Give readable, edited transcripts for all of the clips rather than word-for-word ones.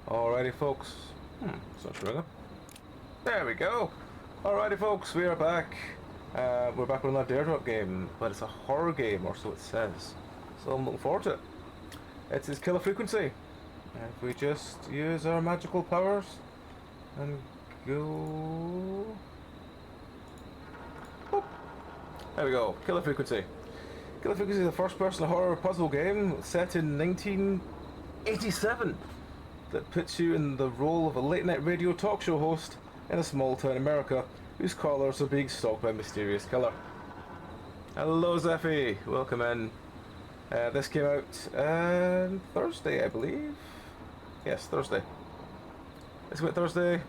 Alrighty, folks. It's not true. There we go. Alrighty, folks, we are back. We're back with another Daredrop game, but it's a horror game, or so it says. So I'm looking forward to it. It is Killer Frequency. If we just use our magical powers and go. Boop. There we go. Killer Frequency. Killer Frequency is a first-person horror puzzle game set in 1987 that puts you in the role of a late-night radio talk show host in a small-town America whose callers are being stalked by a mysterious killer. Hello, Zeffy. Welcome in. This came out Thursday, I believe. Yes, Thursday. It's about Thursday.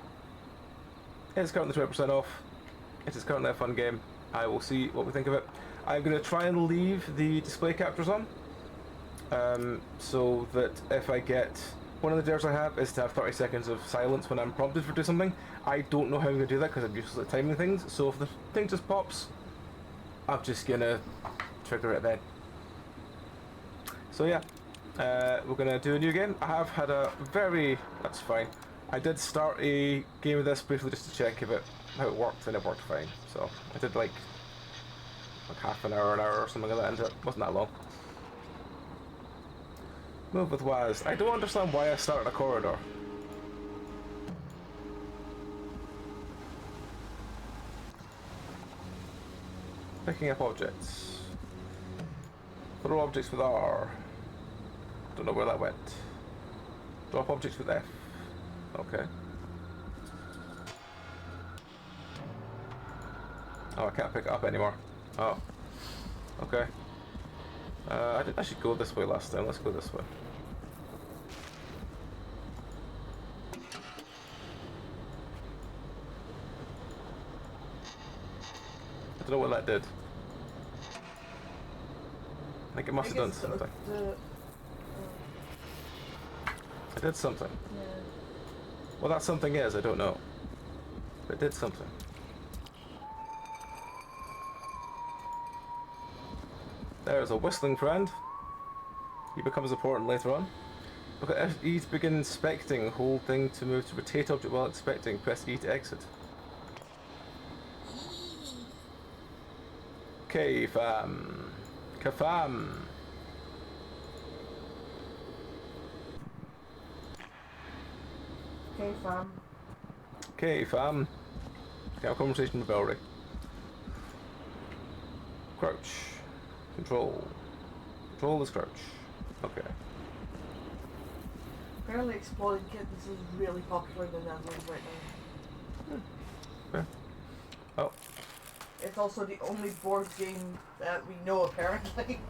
It's currently 20% off. It is currently a fun game. I will see what we think of it. I'm going to try and leave the display captures on, so that if I get... One of the dares I have is to have 30 seconds of silence when I'm prompted for doing something. I don't know how I'm going to do that because I'm useless at timing things, so if the thing just pops, I'm just going to trigger it then. So yeah, we're going to do a new game. I have had a very... That's fine. I did start a game of this briefly just to check how it worked, and it worked fine. So I did like half an hour or something like that into it. Wasn't that long. Move with Waz. I don't understand why I started a corridor. Picking up objects. Throw objects with R. Don't know where that went. Drop objects with F. Okay. Oh, I can't pick it up anymore. Oh. Okay. I didn't actually go this way last time. Let's go this way. I don't know what that did. I think it must have done something. It did something. Yeah. What that something is, I don't know. But it did something. There's a whistling friend. He becomes important later on. Look at E to begin inspecting. Hold thing to move to rotate object while inspecting. Press E to exit. Okay, fam. Kafam. Okay, fam. Okay, fam. Okay, have a conversation with Valerie. Crouch. Control. Control is crouch. Okay. Apparently Exploding Kittens is really popular in the Netherlands right now. Yeah. Oh. It's also the only board game that we know apparently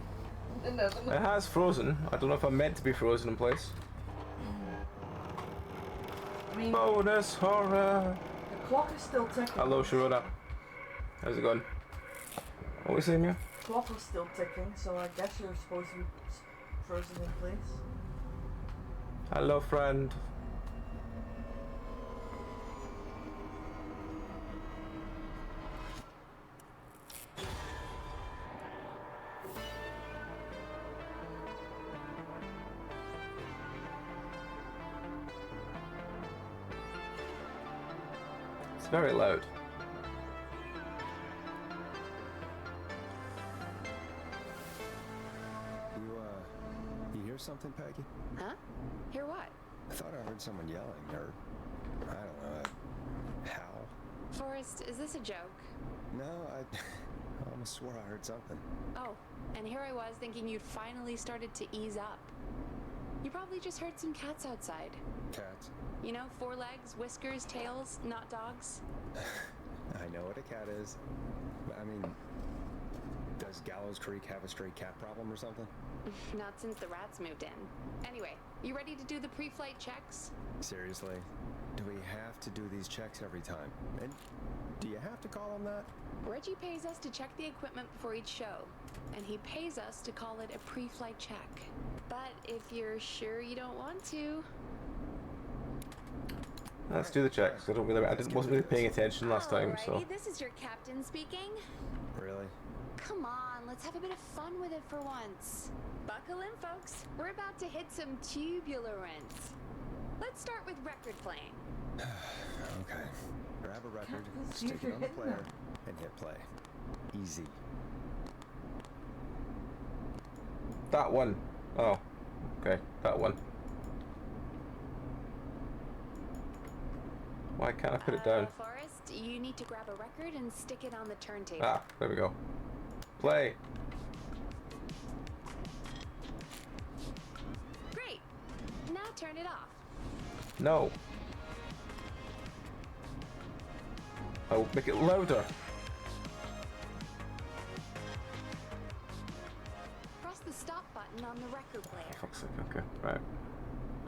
in the Netherlands. It has frozen. I don't know if I'm meant to be frozen in place. I mean, Bonus horror. the clock is still ticking. Hello, Sharona. How's it going? What are we saying here? The clock is still ticking, so I guess you're supposed to be frozen in place. Hello, friend. It's very loud. You hear something, Peggy? Huh? Hear what? I thought I heard someone yelling, or I don't know, a howl. Forrest, is this a joke? No, I almost swore I heard something. Oh, and here I was thinking you'd finally started to ease up. You probably just heard some cats outside. Cats? You know, 4 legs, whiskers, tails, not dogs. I know what a cat is. I mean, does Gallows Creek have a stray cat problem or something? Not since the rats moved in. Anyway, you ready to do the pre-flight checks? Seriously? Do we have to do these checks every time? And do you have to call them that? Reggie pays us to check the equipment before each show, and he pays us to call it a pre-flight check. But if you're sure you don't want to... Let's do the checks. I wasn't really paying attention last time, so. Alrighty, this is your captain speaking. Really? Come on, let's have a bit of fun with it for once. Buckle in, folks. We're about to hit some tubular rents. Let's start with record playing. Okay. Grab a record, Can't stick believe it on the you're player, hitting and hit play. Easy. That one. Oh. Okay, that one. Why can't I put it down? Forrest, you need to grab a record and stick it on the turntable. Ah, there we go. Play. Great. Now turn it off. No. Oh, make it louder. Press the stop button on the record player. Fuck's sake, okay, right.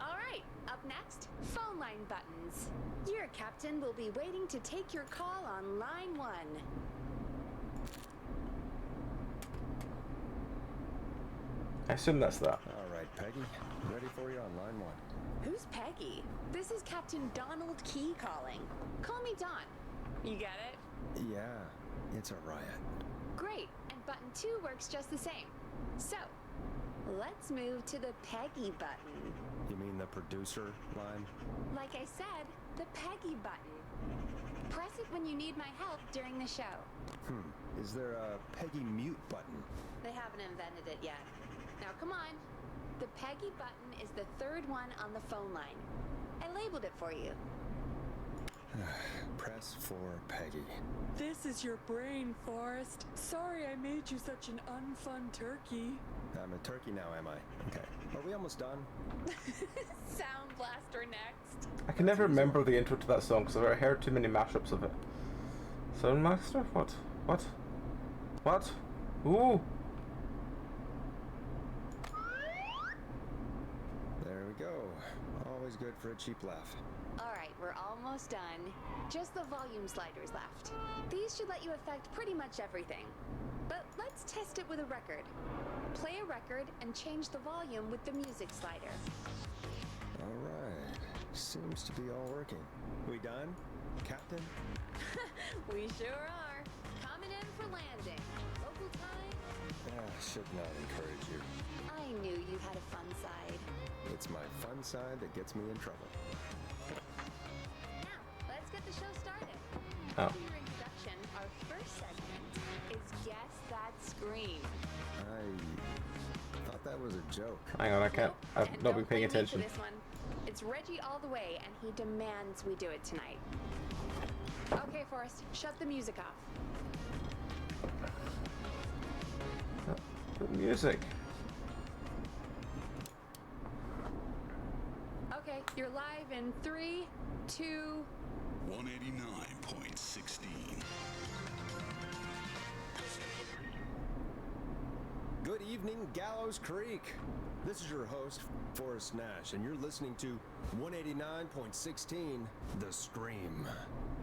All right, up next, phone line buttons. Your captain will be waiting to take your call on line 1. I assume that's that. All right, Peggy. Ready for you on line 1. Who's Peggy? This is Captain Donald Key calling. Call me Don. You get it? Yeah, it's a riot. Great, and button 2 works just the same. So, let's move to the Peggy button. You mean the producer line? Like I said, the Peggy button. Press it when you need my help during the show. Is there a Peggy mute button? They haven't invented it yet. Now come on. The Peggy button is the 3rd one on the phone line. I labeled it for you. Press for Peggy. This is your brain, Forrest. Sorry I made you such an unfun turkey. I'm a turkey now, am I? Okay. Are we almost done? Sound Blaster next. I can never remember the intro to that song because I've heard too many mashups of it. Soundmaster? What? What? What? Ooh! There we go. Always good for a cheap laugh. All right, we're almost done. Just the volume sliders left. These should let you affect pretty much everything. But let's test it with a record. Play a record and change the volume with the music slider. All right. Seems to be all working. We done, Captain? We sure are. Coming in for landing. Local time. Should not encourage you. I knew you had a fun side. It's my fun side that gets me in trouble. Now, let's get the show started. Oh. After your introduction, our first segment is Guess That Scream. I thought that was a joke. Hang on, I can't. Nope, I've and not been don't paying blame me for attention. this one. It's Reggie all the way, and he demands we do it tonight. Okay, Forrest, shut the music off. The music. Okay, you're live in 3, 2. 189.16. Good evening, Gallows Creek. This is your host, Forrest Nash, and you're listening to 189.16, The Scream.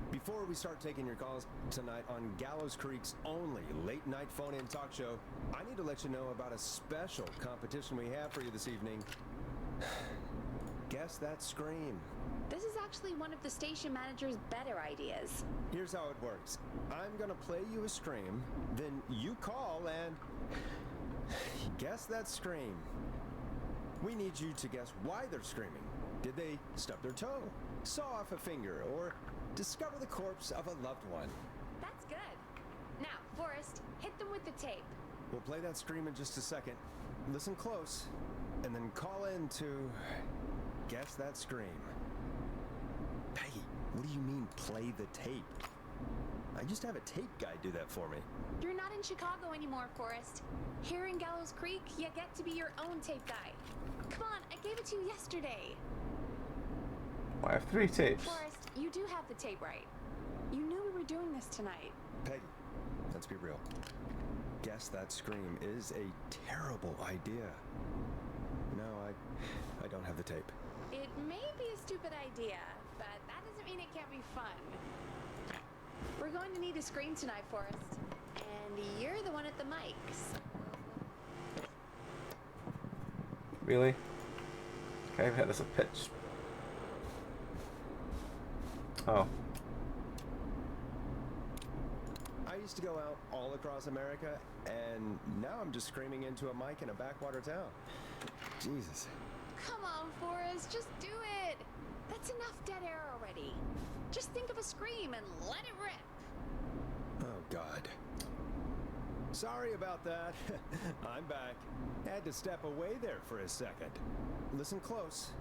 Before we start taking your calls tonight on Gallows Creek's only late-night phone-in talk show, I need to let you know about a special competition we have for you this evening. Guess That Scream. This is actually one of the station manager's better ideas. Here's how it works. I'm gonna play you a scream, then you call and guess that scream. We need you to guess why they're screaming. Did they stub their toe, saw off a finger, or discover the corpse of a loved one? That's good. Now, Forrest, hit them with the tape. We'll play that scream in just a second. Listen close, and then call in to guess that scream. Peggy, what do you mean play the tape? I just have a tape guy do that for me. You're not in Chicago anymore, Forrest. Here in Gallows Creek, you get to be your own tape guy. Come on, I gave it to you yesterday. I have 3 tapes. Forrest, you do have the tape right. You knew we were doing this tonight. Peggy, let's be real. Guess that scream is a terrible idea. No, I don't have the tape. It may be a stupid idea, but that doesn't mean it can't be fun. We're going to need a scream tonight, Forrest. And you're the one at the mics. Really? Okay, I've hit this a pitch. Oh. I used to go out all across America, and now I'm just screaming into a mic in a backwater town. Jesus. Come on, Forrest, just do it. That's enough dead air already. Just think of a scream and let it rip. Oh, God. Sorry about that. I'm back. Had to step away there for a second. Listen close,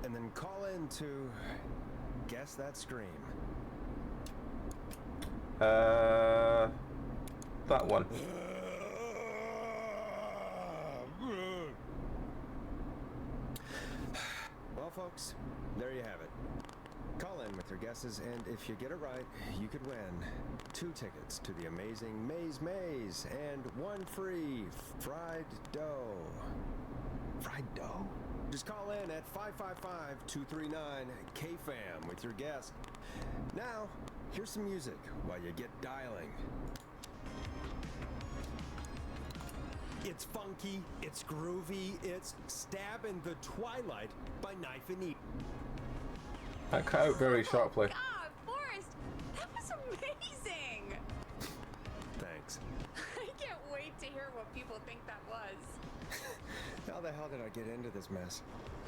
and then call in to guess that scream. That one. Well, folks, there you have it. Call in with your guesses, and if you get it right, you could win 2 tickets to the amazing Maze and 1 free fried dough. Fried dough? Just call in at 555-239-KFAM with your guess. Now, here's some music while you get dialing. It's funky, it's groovy, it's Stab in the Twilight by Knife and Eat. That cut out very sharply. God, Forrest, that was amazing. Thanks. I can't wait to hear what people think that was. How the hell did I get into this mess?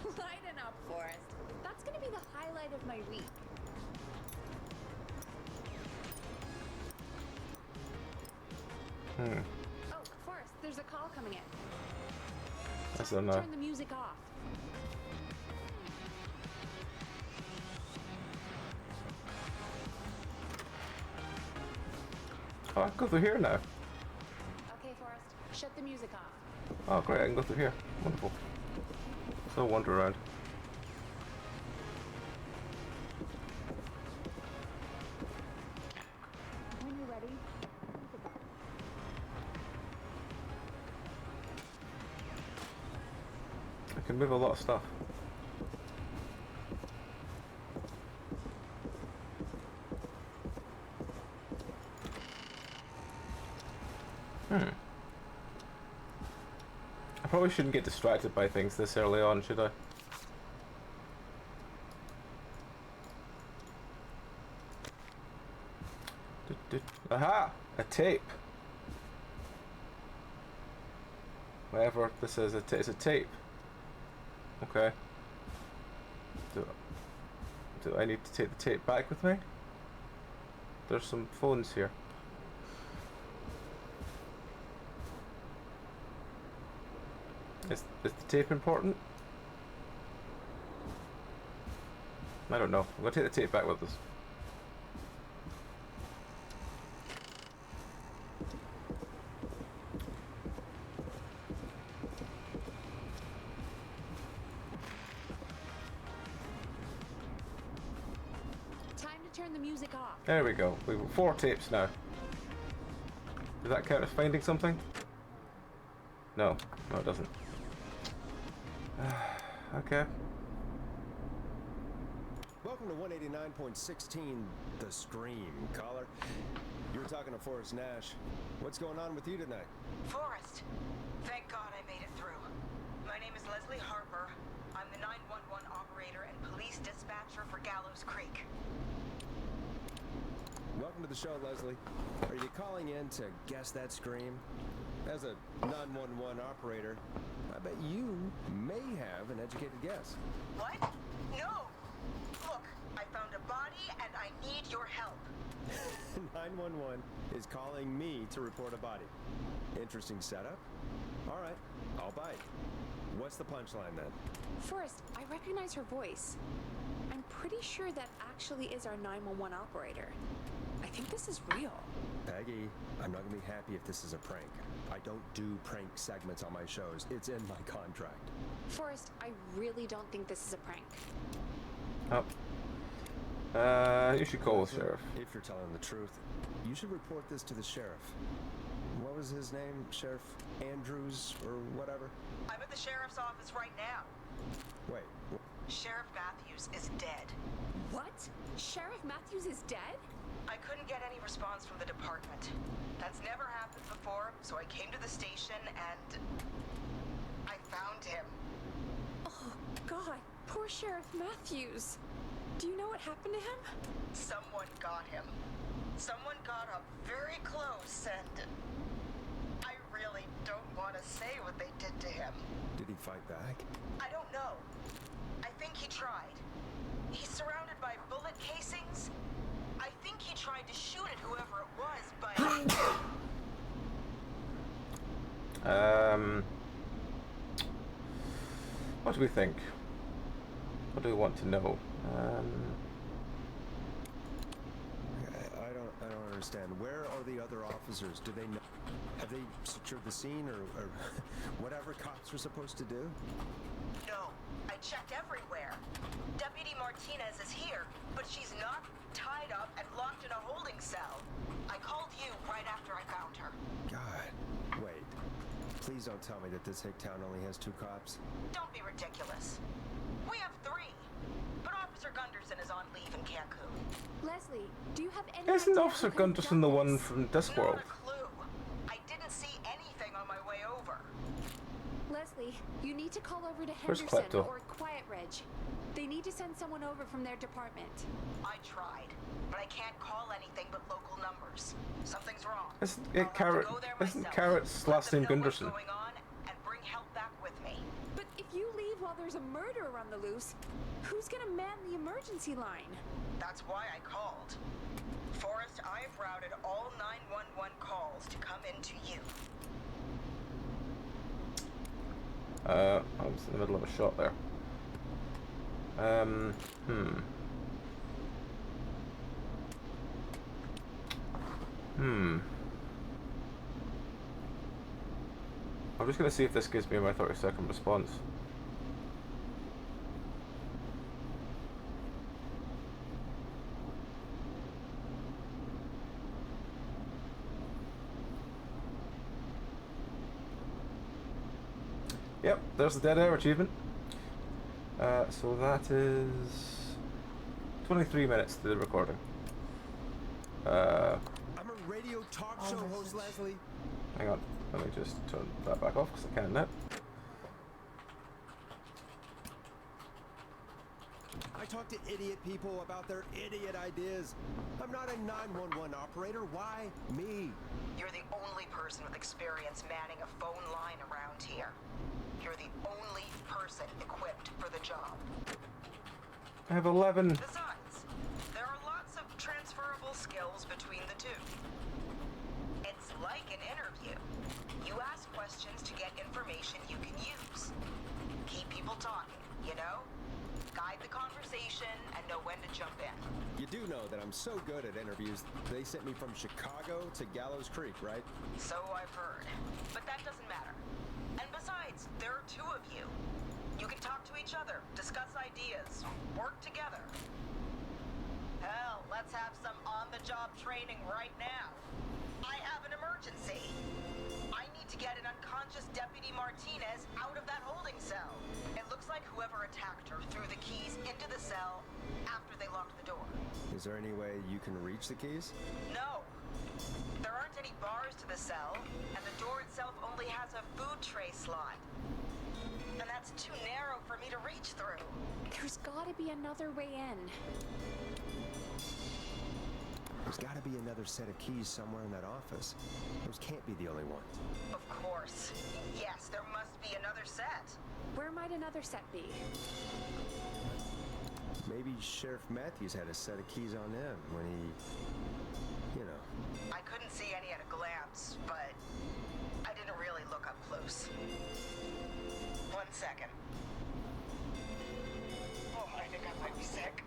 Lighten up, Forrest. That's gonna be the highlight of my week. Oh, Forrest, there's a call coming in. That's Time a to no. turn the music off. Oh, I can go through here now. Okay, Forrest, shut the music off. Oh, great, I can go through here. Wonderful. So wander around. When you're ready. I can move a lot of stuff. I probably shouldn't get distracted by things this early on, should I? Aha! A tape! Whatever this is, it's a tape. Okay. Do I need to take the tape back with me? There's some phones here. Is the tape important? I don't know. I'm gonna take the tape back with us. Time to turn the music off. There we go. We've got 4 tapes now. Does that count as finding something? No. No, it doesn't. Okay. Welcome to 189.16, The Scream. Caller, you were talking to Forrest Nash. What's going on with you tonight? Forrest, thank God I made it through. My name is Leslie Harper. I'm the 911 operator and police dispatcher for Gallows Creek. Welcome to the show, Leslie. Are you calling in to guess that scream? As a 911 operator, I bet you may have an educated guess. What? No! Look, I found a body and I need your help. 911 is calling me to report a body. Interesting setup. All right, I'll bite. What's the punchline then? Forrest, I recognize her voice. I'm pretty sure that actually is our 911 operator. I think this is real. Peggy, I'm not gonna be happy if this is a prank. I don't do prank segments on my shows. It's in my contract. Forrest, I really don't think this is a prank. Oh. You should call the sheriff. If you're telling the truth, you should report this to the sheriff. What was his name? Sheriff Andrews or whatever? I'm at the sheriff's office right now. Wait, Sheriff Matthews is dead. What? Sheriff Matthews is dead? I couldn't get any response from the department. That's never happened before, so I came to the station and I found him. Oh, God. Poor Sheriff Matthews. Do you know what happened to him? Someone got him. Someone got up very close and I really don't want to say what they did to him. did he fight back? I don't know. He tried. He's surrounded by bullet casings. I think he tried to shoot at whoever it was, but... What do we think? What do we want to know? I don't understand. Where are the other officers? Do they know? Have they secured the scene or whatever cops are supposed to do? No, I checked everywhere. Deputy Martinez is here, but she's not tied up and locked in a holding cell. I called you right after I found her. God, wait. Please don't tell me that this hick town only has 2 cops. Don't be ridiculous. We have 3, but Officer Gunderson is on leave in Cancun. Leslie, do you have any Isn't idea Officer who could have Gunderson done the one this? from Discworld? Not a clue. I didn't see anything on my way over. Leslie, you need to call over to Where's Henderson Klepto? or Quiet Ridge. They need to send someone over from their department. I tried, but I can't call anything but local numbers. Something's wrong. Isn't I'll have to Carrot? go there Isn't myself, Carrot's let last them name know what's Gunderson? going on, and bring help back with me. But if you leave while there's a murderer on the loose, who's gonna man the emergency line? That's why I called. Forrest, I've routed all 911 calls to come into you. I was in the middle of a shot there. I'm just gonna see if this gives me my 30-second response. Yep, there's the dead air achievement. So that is 23 minutes to the recording. I'm a radio talk show host, message. Leslie. Hang on, let me just turn that back off because I can now. I talk to idiot people about their idiot ideas. I'm not a 911 operator. Why me? You're the only person with experience manning a phone line around here. You're the only person equipped for the job. I have 11. Besides, there are lots of transferable skills between the two. It's like an interview. You ask questions to get information you can use. Keep people talking, you know? Guide the conversation and know when to jump in. You do know that I'm so good at interviews. They sent me from Chicago to Gallows Creek, right? So I've heard. But that doesn't matter. And besides, there are 2 of you. You can talk to each other, discuss ideas, work together. Hell, let's have some on-the-job training right now. I have an emergency. I need to get an unconscious Deputy Martinez out of that holding cell. It looks like whoever attacked her threw the keys into the cell after they locked the door. Is there any way you can reach the keys? No. There aren't any bars to the cell, and the door itself only has a food tray slot. And that's too narrow for me to reach through. There's gotta be another way in. There's got to be another set of keys somewhere in that office. Those can't be the only ones. Of course. Yes, there must be another set. Where might another set be? Maybe Sheriff Matthews had a set of keys on him when he, you know. I couldn't see any at a glance, but I didn't really look up close. 1 second. Oh, I think I might be sick.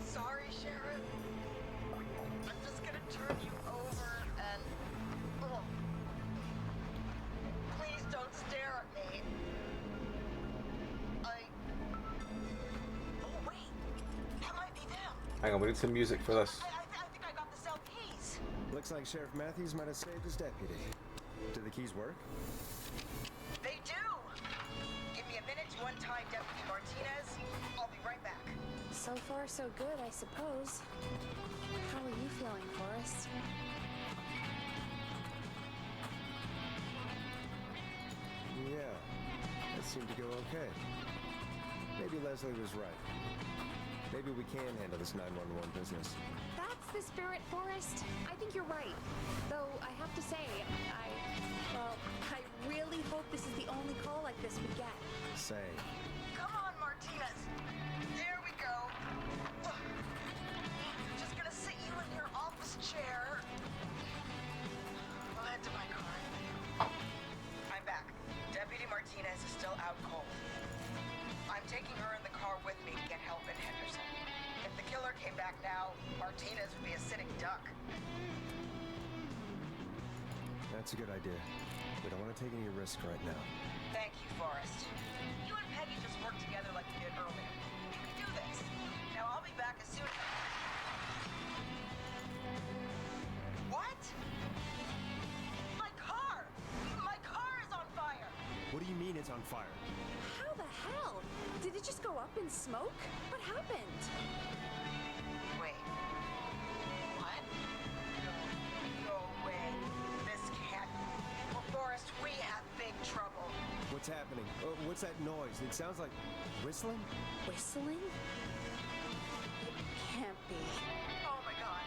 Sorry, Sheriff. I'm just gonna turn you over and... Oh. Please don't stare at me. Oh, wait. That might be them. Hang on, we need some music for this. I think I got the cell keys. Looks like Sheriff Matthews might have saved his deputy. Do the keys work? They do! Give me a minute to untie Deputy Martinez. I'll be right back. So far, so good, I suppose. How are you feeling, Forrest? Yeah, that seemed to go okay. Maybe Leslie was right. Maybe we can handle this 911 business. That's the spirit, Forrest. I think you're right. Though, I have to say, I really hope this is the only call like this we get. Say, Come on, Martinez! Martinez. There we go. Just gonna sit you in your office chair. I'll head to my car. I'm back. Deputy Martinez is still out cold. I'm taking her in the car with me to get help in Henderson. If the killer came back now, Martinez would be a sitting duck. That's a good idea. We don't want to take any risks right now. Thank you, Forrest. You and Peggy just worked together like you did earlier. You can do this. Now I'll be back as soon as... What? My car! My car is on fire! What do you mean it's on fire? How the hell? Did it just go up in smoke? What happened? Wait. What? No way. This can't... Well, Forrest, we have big trouble. What's happening? What's that noise? It sounds like whistling? Whistling? It can't be. Oh my god.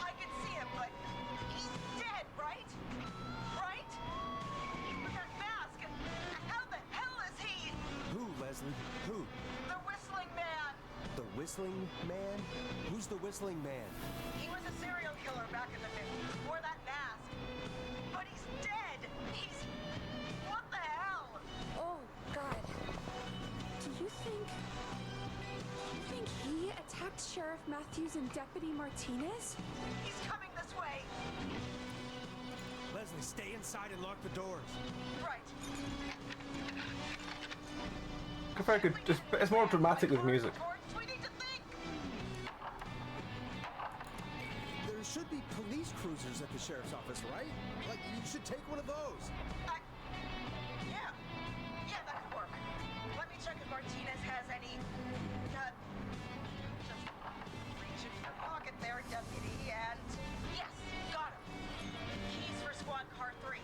I can see him, but he's dead, right? Right? With that mask. How the hell is he? Who, Leslie? Who? The whistling man. The whistling man? Who's the whistling man? He was a serial killer back in the 50s. Wore that mask. But he's dead. He's... What the hell? Oh, God. Do you think he attacked Sheriff Matthews and Deputy Martinez? He's coming this way. Leslie, stay inside and lock the doors. Right. If I could, it's more dramatic with music. We need to think. There should be police cruisers at the sheriff's office, right? Like, you should take one of those. Yeah. Yeah, that could work. Let me check if Martinez has any... just reach into your pocket there, deputy, and... Yes, got him. Keys for squad car 3.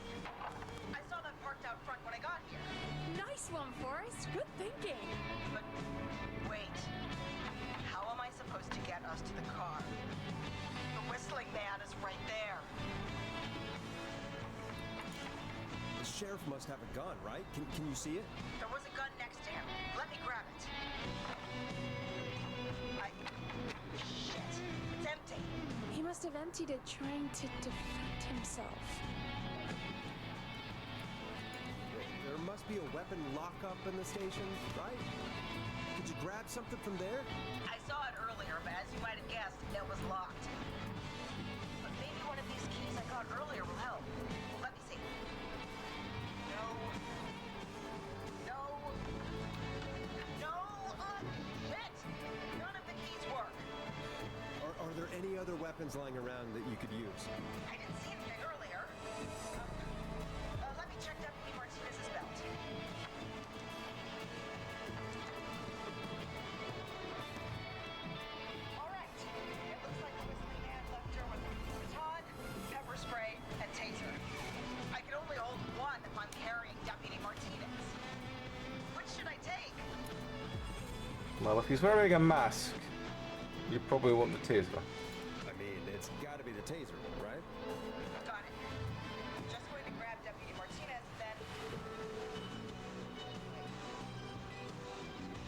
I saw that parked out front when I got here. Nice one, Forrest. Good thinking. But wait. How am I supposed to get us to the car? The whistling man is right there. The sheriff must have a gun, right? Can you see it? There was a gun next to him. Let me grab it. Shit. It's empty. He must have emptied it trying to defend himself. There must be a weapon lockup in the station, right? Could you grab something from there? I saw it earlier, but as you might have guessed, it was locked. But maybe one of these keys I got earlier will help. Let me see. No. No. No. Shit. None of the keys work. Are there any other weapons lying around that you could use? I didn't see anything earlier. Let me check Deputy Martinez's belt. All right. It looks like the whistling man left her with a baton, pepper spray, and taser. I can only hold one if I'm carrying Deputy Martinez. Which should I take? Well, if he's wearing a mask, you probably want the taser. I mean, it's got to be the taser, right? Got it. Just going to grab Deputy Martinez, then... Wait.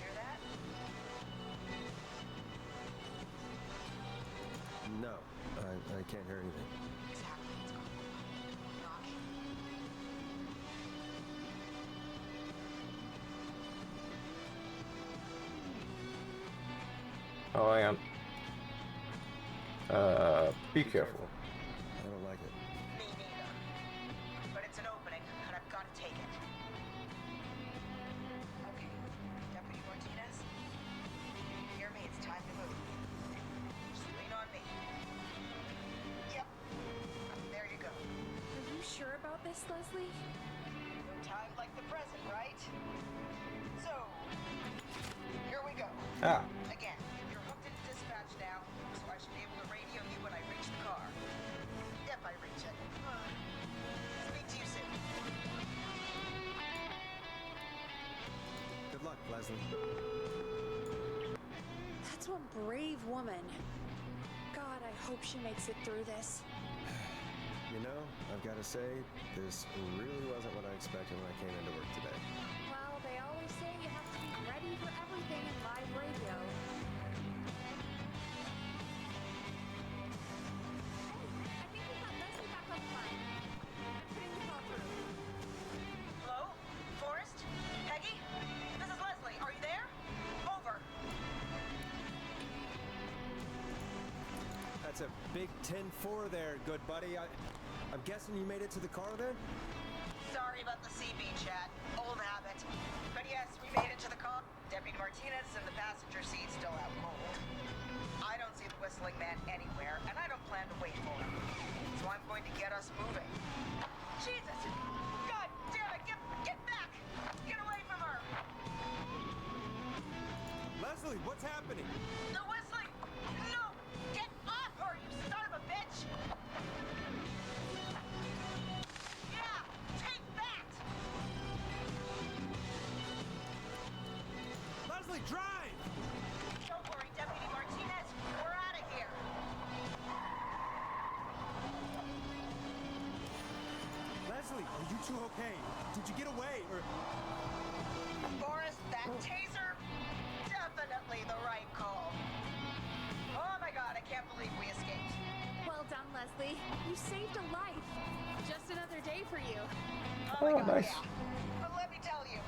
Hear that? No, I can't hear anything. Exactly. It's gone. Knock. Oh, hang on. Be careful. I don't like it. Me neither. But it's an opening, and I've got to take it. Okay, Deputy Martinez. Hear me, it's time to move. Just lean on me. Yep. There you go. Are you sure about this, Leslie? No time like the present, right? So, here we go. Ah, Again, you're hooked into dispatch now, so I should be able to radio you when I reach the car. If I reach it. Speak to you soon. Good luck, Leslie. That's one brave woman. God, I hope she makes it through this. You know, I've got to say, this really wasn't what I expected when I came into work today. Well, they always say you have to be ready for everything. That's a big 10-4 there, good buddy. I'm guessing you made it to the car then? Sorry about the CB chat. Old habit. But yes, we made it to the car. Deputy Martinez in the passenger seat still out cold. I don't see the whistling man anywhere, and I don't plan to wait for him. So I'm going to get us moving. Jesus! God damn it! Get back! Get away from her! Leslie, what's happening? The whistling! No! Get off her, you son of a bitch! Yeah! Take that! Leslie, drive! Don't worry, Deputy Martinez. We're out of here. Leslie, are you two okay? Did you get away, or... Forrest, that taser? Definitely the right call. Oh my god, I can't believe we escaped. Well done, Leslie. You saved a life. Just another day for you. Oh my god, nice. yeah. But let me tell you,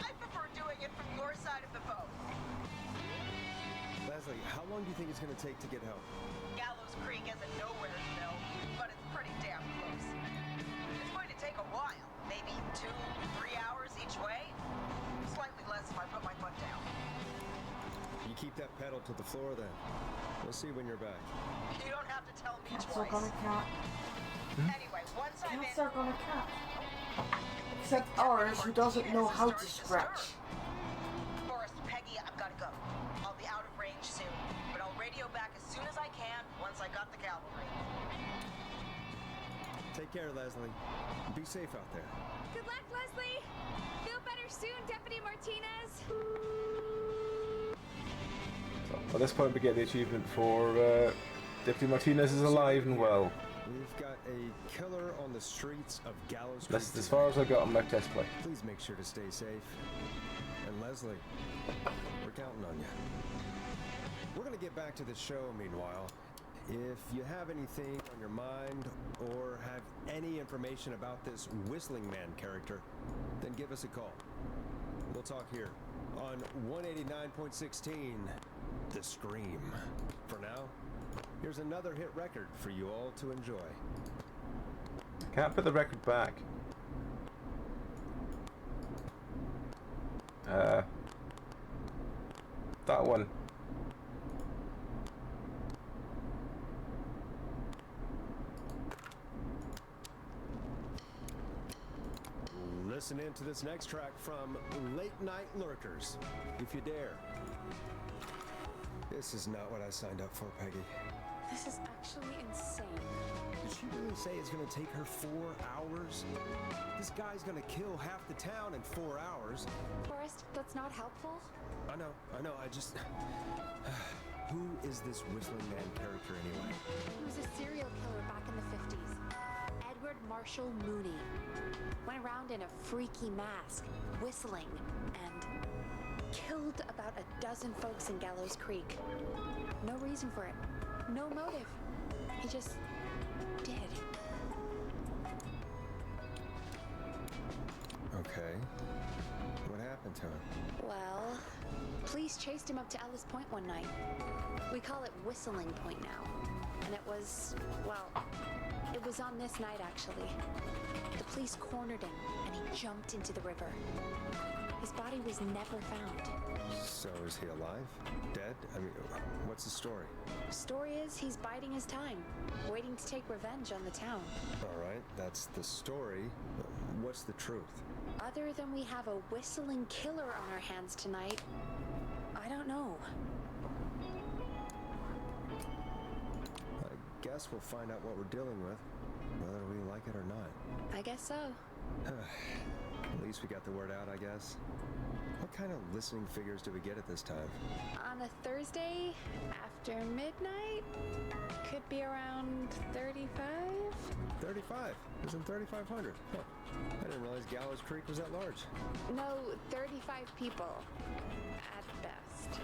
I prefer doing it from your side of the boat. Leslie, how long do you think it's going to take to get home? Gallows Creek isn't nowhere to know, but it's pretty damn close. It's going to take a while, maybe 2-3 hours each way. Slightly less if I put my foot down. You keep that pedal to the floor then. We'll see when you're back. You don't have to tell me Cats are twice. gonna cat. Anyway, once I'm Cats in... are gonna cat. Except ours, who doesn't know how to scratch. Forrest, Peggy, I've got to go. I'll be out of range soon, but I'll radio back as soon as I can once I got the cavalry. Take care, Leslie. Be safe out there. Good luck, Leslie. Feel better soon, Deputy Martinez. So at this point, we get the achievement for Deputy Martinez is alive and well. We've got a killer on the streets of Gallows Creek. This is as far as I got on my test play. Please make sure to stay safe. And Leslie, we're counting on you. We're going to get back to the show meanwhile. If you have anything on your mind or have any information about this Whistling Man character, then give us a call. We'll talk here on 189.16, The Scream. For now, here's another hit record for you all to enjoy. Can't put the record back. That one. Listen in to this next track from Late Night Lurkers, if you dare. This is not what I signed up for, Peggy. This is actually insane. Did she really say it's gonna take her 4 hours? This guy's gonna kill half the town in 4 hours. Forrest, that's not helpful. I know, I just... Who is this Whistling Man character anyway? He was a serial killer back in the 50s. Edward Marshall Mooney. Went around in a freaky mask, whistling, and killed about a dozen folks in Gallows Creek. No reason for it. No motive. He just did. Okay. What happened to him? Well, police chased him up to Ellis Point one night. We call it Whistling Point now. And it was, well, it was on this night actually. The police cornered him and he jumped into the river. His body was never found. So is he alive? Dead? I mean, what's the story? Story is he's biding his time, waiting to take revenge on the town. All right, that's the story. What's the truth? Other than we have a whistling killer on our hands tonight, I don't know. I guess we'll find out what we're dealing with, whether we like it or not. I guess so. At least we got the word out, I guess. What kind of listening figures do we get at this time? On a Thursday after midnight, could be around 35? 35? Isn't 3,500? Huh. I didn't realize Gallows Creek was that large. No, 35 people at best.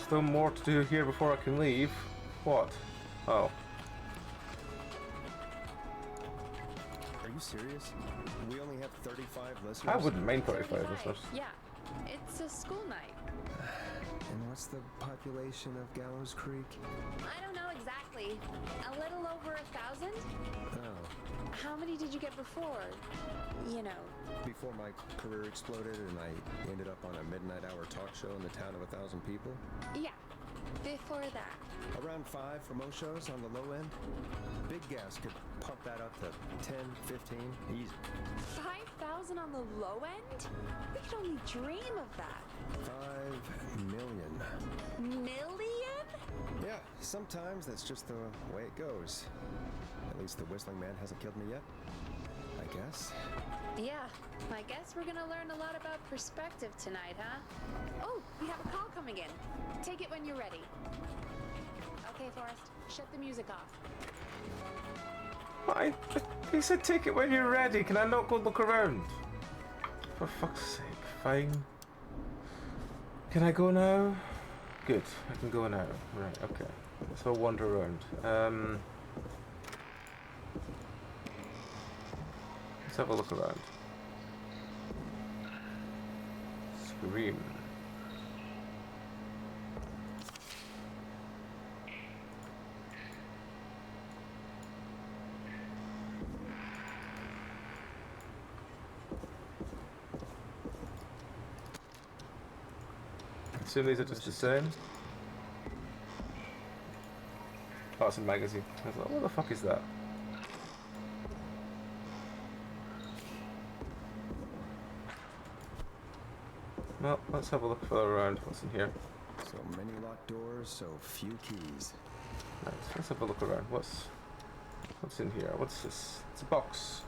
Still more to do here before I can leave. What? Oh. Are you serious? We only have 35 listeners? I wouldn't mind 35 listeners. Yeah, It's a school night. And what's the population of Gallows Creek? I don't know exactly. A little over 1,000? Oh, How many did you get before? You know. before my career exploded and I ended up on a midnight hour talk show in the town of 1,000 people? Yeah. Before that. Around 5 for most shows on the low end. Big gas could pump that up to 10, 15, easy. 5,000 on the low end? We could only dream of that. 5 million. Million? Yeah, sometimes that's just the way it goes. At least the Whistling Man hasn't killed me yet, I guess. Yeah, I guess we're gonna learn a lot about perspective tonight, huh? Oh, we have a call coming in. Take it when you're ready. Okay, Forrest, shut the music off. He said take it when you're ready. Can I not go look around? For fuck's sake, fine. Can I go now? Good, I can go now. Right, okay. Let's all wander around. Let's have a look around. Scream. I assume these are just the same. Oh, it's a magazine. I was like, what the fuck is that? Well, let's have a look further around. What's in here? So many locked doors, so few keys. Nice. Let's have a look around. What's in here? What's this? It's a box.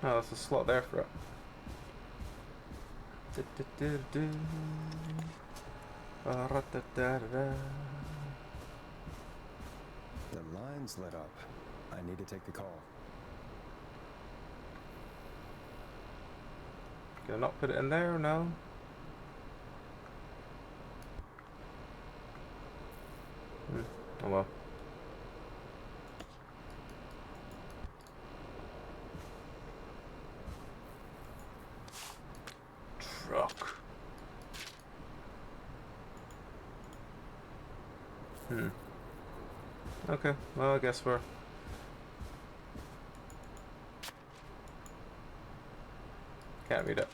Oh, there's a slot there for it. The line's lit up. I need to take the call. Can I not put it in there? No. Oh well. Truck. Okay, well, I guess we're... Can't read it.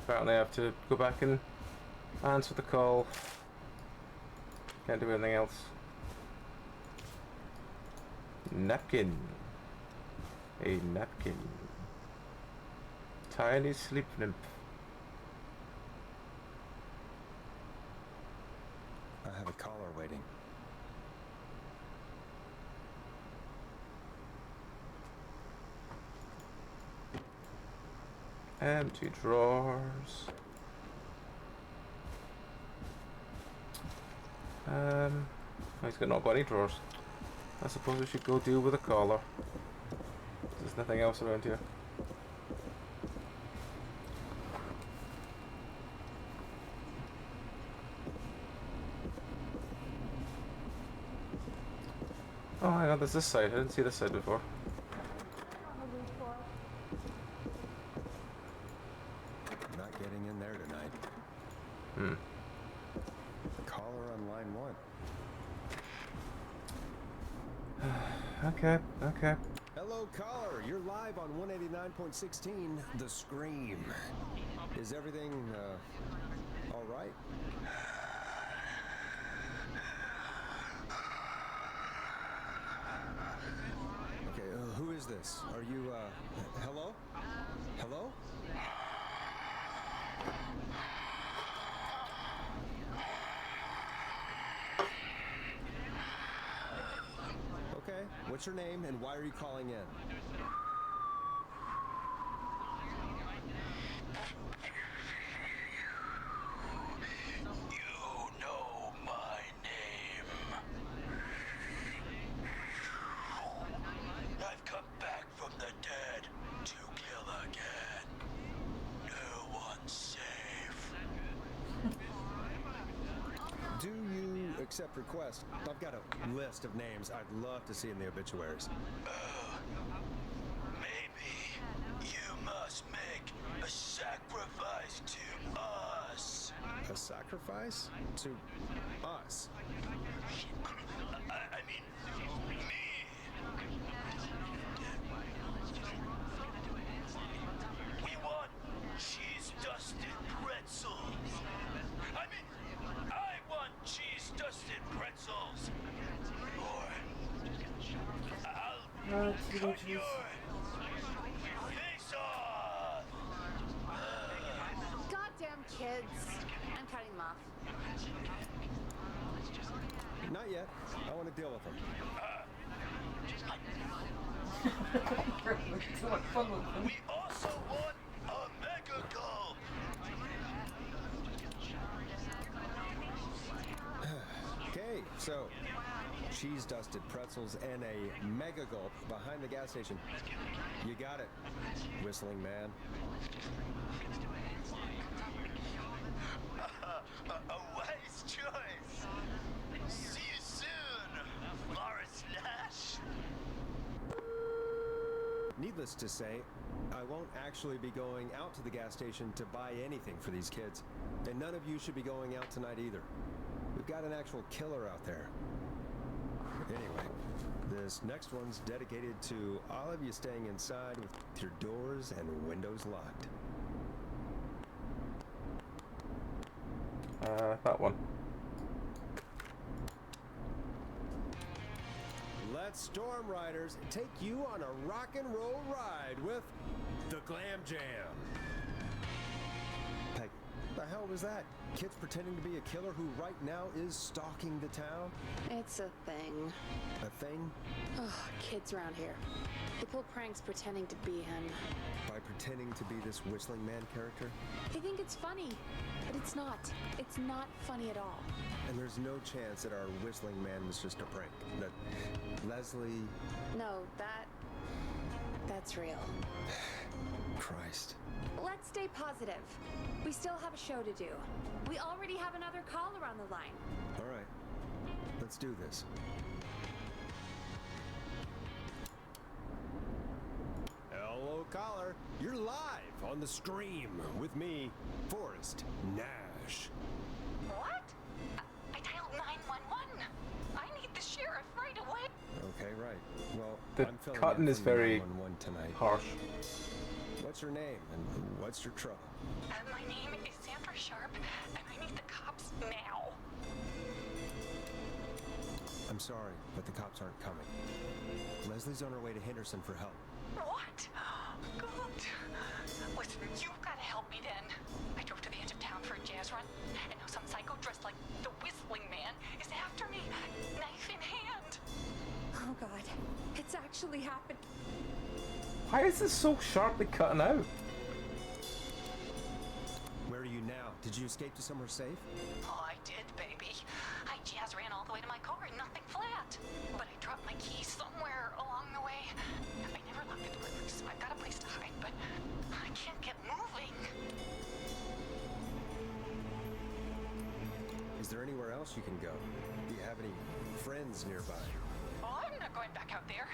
Apparently I have to go back and answer the call. Can't do anything else. Napkin. A napkin. Tiny sleep nymph. I have a caller waiting. Empty drawers. Oh, he's not got any drawers. I suppose we should go deal with a caller. There's nothing else around here. Oh, hang on, there's this side. I didn't see this side before. Not getting in there tonight. Caller on line 1. Okay, okay. Hello, caller. You're live on 189.16, The Scream. Is everything, all right? Okay, who is this? Are you, hello? Hello? Okay, what's your name and why are you calling in? accept request. I've got a list of names I'd love to see in the obituaries. Maybe you must make a sacrifice to us. A sacrifice? To us? I mean, me. We want cheese-dusted pretzels. I mean, I want cheese-dusted pretzels. Or I'll cut your face off. Goddamn kids. I'm cutting them off. Not yet. I want to deal with them. Too much fun with them. We also want a mega gulp. Okay, so cheese-dusted pretzels and a mega gulp behind the gas station. You got it, Whistling Man. A wise choice. See you soon, Morris Nash. Needless to say, I won't actually be going out to the gas station to buy anything for these kids. And none of you should be going out tonight either. We've got an actual killer out there. Anyway, this next one's dedicated to all of you staying inside with your doors and windows locked. That one. Let Storm Riders take you on a rock and roll ride with the Glam Jam. Peg, the hell was that? Kids pretending to be a killer who right now is stalking the town? It's a thing. A thing? Ugh, kids around here. They pull pranks pretending to be him. By pretending to be this Whistling Man character? They think it's funny, but it's not. It's not funny at all. And there's no chance that our Whistling Man was just a prank. That Leslie... No, that's real. Christ. Let's stay positive. We still have a show to do. We already have another caller on the line. All right. Let's do this. Hello, caller. You're live on the stream with me, Forrest Nash. What? I dialed 911. I need the sheriff right away. Okay, right. Well, The I'm filling cutting in is for very 911 tonight. harsh. What's your name and what's your trouble? My name is Sandra Sharp, and I need the cops now. I'm sorry, but the cops aren't coming. Leslie's on her way to Henderson for help. What? God. Listen, you've got to help me then. I drove to the edge of town for a jazz run, and now some psycho dressed like the Whistling Man is after me, knife in hand. Oh God, it's actually happened. Why is this so sharply cutting out? Where are you now? Did you escape to somewhere safe? Oh, I did, baby. I jazz ran all the way to my car and nothing flat. But I dropped my keys somewhere along the way. I never locked the door, so I've got a place to hide, but I can't get moving. Is there anywhere else you can go? Do you have any friends nearby? Oh, I'm not going back out there.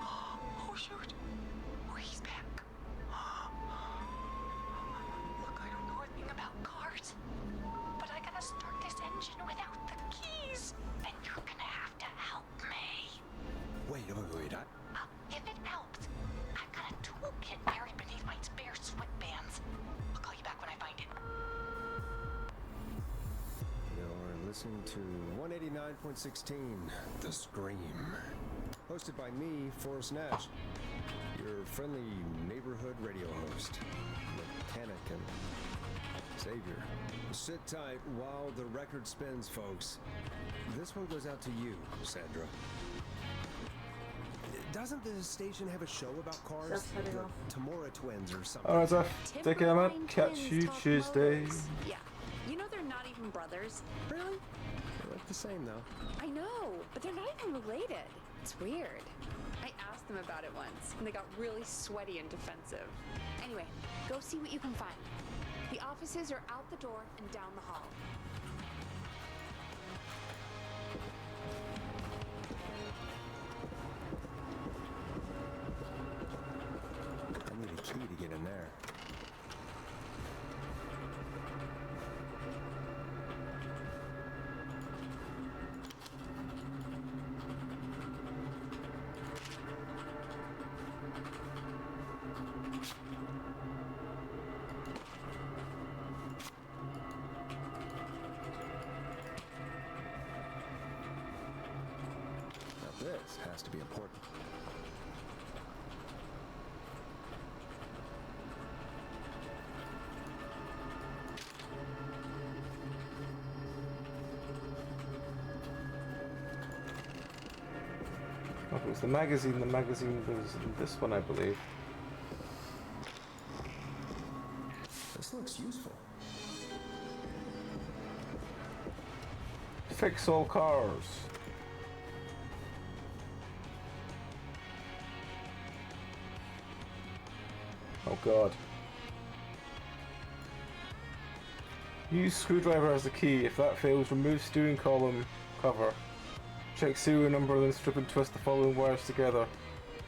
Oh, shoot. Oh, he's back. Look, I don't know a thing about cars, but I gotta start this engine without the keys. And you're gonna have to help me. Wait. If it helps, I've got a toolkit buried beneath my spare sweatbands. I'll call you back when I find it. You're listening to 189.16, The Scream. Hosted by me, Forrest Nash, your friendly neighborhood radio host, mechanic and savior. Sit tight while the record spins, folks. This one goes out to you, Sandra. Doesn't the station have a show about cars? That's heading The off. Tamora twins or something? Alright, so take care, man. Timberline Catch twins you talk Tuesday. motors. Yeah, you know they're not even brothers. Really? They look the same, though. I know, but they're not even related. It's weird. I asked asked them about it once, and they got really sweaty and defensive. Anyway, go see what you can find. The offices are out the door and down the hall. I need a key to get in there. This has to be important. Oh, it was the magazine. The magazine was in this one, I believe. This looks useful. Fix all cars. Oh god. Use screwdriver as the key. If that fails, remove steering column cover. Check serial number, then strip and twist the following wires together.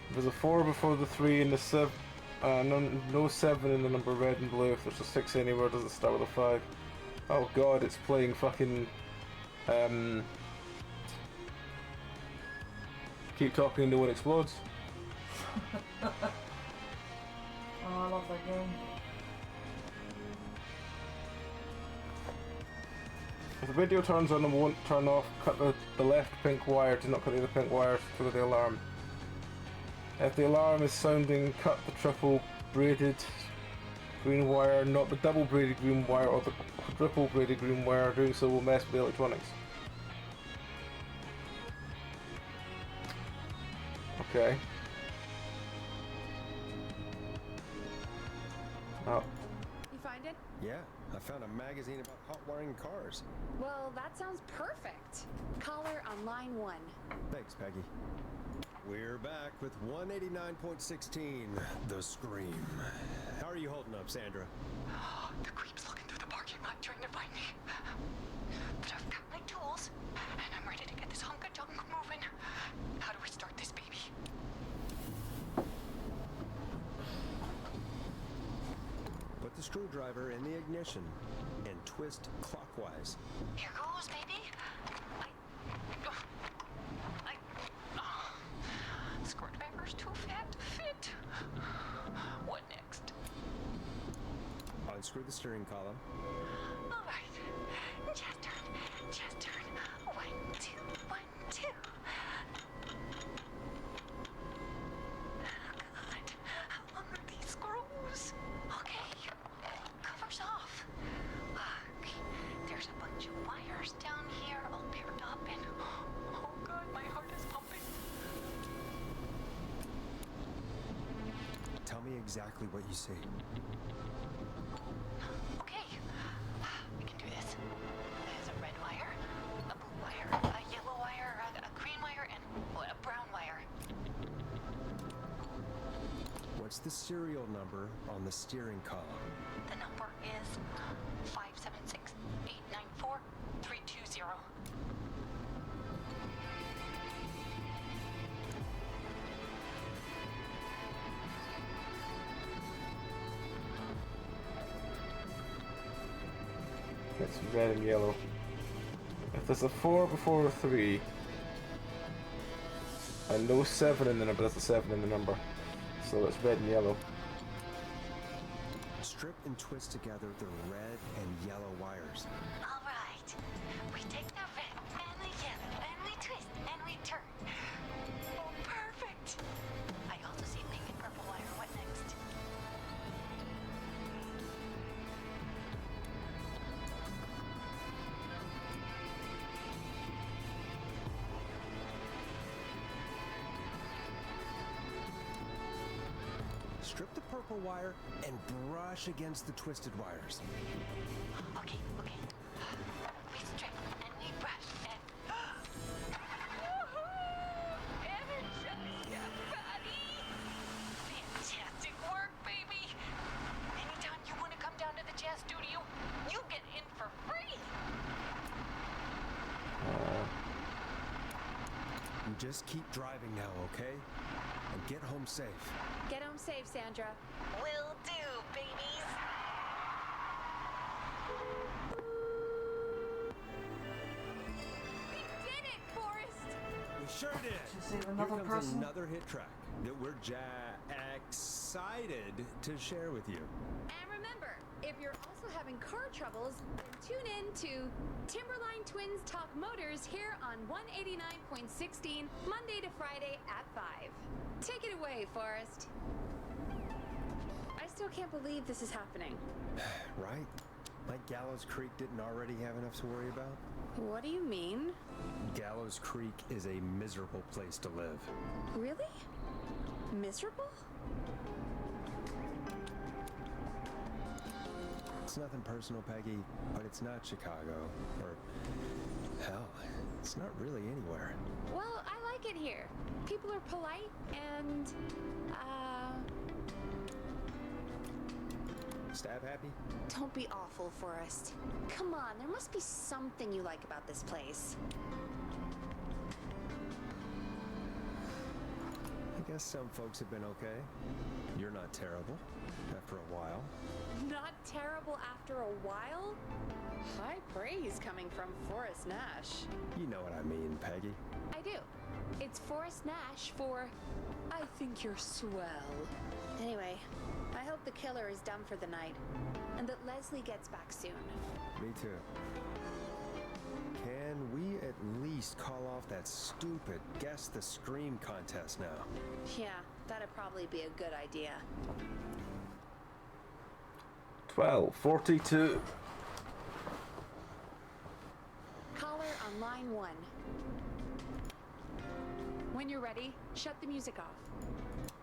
If there's a 4 before the 3 and the 7, no 7 in the number red and blue. If there's a 6 anywhere, does it start with a 5? Oh god, it's playing fucking... Keep talking, no one explodes. Oh, I love that game. If the radio turns on and won't turn off, cut the left pink wire. Do not cut the other pink wires to trigger the alarm. If the alarm is sounding, cut the triple braided green wire, not the double braided green wire or the triple braided green wire. Doing so will mess with the electronics. Okay. Oh. You find it? Yeah, I found a magazine about hot wiring cars. Well, that sounds perfect. Caller on line 1. Thanks, Peggy. We're back with 189.16, The Scream. How are you holding up, Sandra? The creep's looking through the parking lot trying to find me. But I've got my tools, and I'm ready to get this hunk of junk moving. How do we start this baby? Put the screwdriver in the ignition and twist clockwise. Here goes, baby. Screwdriver's too fat to fit. What next? Unscrew the steering column. All right. Just turn. Just turn. 1, 2, 1, 2. God, how long are these screws? Okay. Cover's off. Okay. There's a bunch of wires down here all paired up and... Oh God, my heart is pumping. Tell me exactly what you see. Okay, we can do this. There's a red wire, a blue wire, a yellow wire, a green wire, and a brown wire. What's the serial number on the steering column? The number is 576-894-320. It's red and yellow. If there's a 4 before a 3 and no 7 in the number, that's a 7 in the number. So it's red and yellow. Strip and twist together the red and yellow wires. All right, we take the red and the yellow and we twist and we turn. Oh, perfect. I also see pink and purple wire. What next? Strip the purple wire and brush against the twisted wires. Okay. We strip and we brush and... Energize your body! Just keep driving now, okay? And get home safe. Get home safe, Sandra. Will do, babies. We did it, Forrest! We sure did. Should save Here another comes person. another hit track that we're excited to share with you. And remember, if you're also having car troubles, then tune in to Timberline Twins Talk Motors here on 189.16, Monday to Friday at 5. Take it away, Forrest. I still can't believe this is happening. Right? Like Gallows Creek didn't already have enough to worry about? What do you mean? Gallows Creek is a miserable place to live. Really? Miserable? It's nothing personal, Peggy, but it's not Chicago. Or, hell, it's not really anywhere. Well, I like it here. People are polite and, Stab happy? don't be awful, Forrest. Come on, there must be something you like about this place. I guess some folks have been okay. You're not terrible, after a while. Not terrible after a while? High praise coming from Forrest Nash. You know what I mean, Peggy. I do. It's Forrest Nash for I think you're swell. Anyway, I hope the killer is done for the night and that Leslie gets back soon. Me too. Can we at least call off that stupid Guess the Scream contest now? Yeah, that'd probably be a good idea. 12:42. Caller on line 1. When you're ready, shut the music off.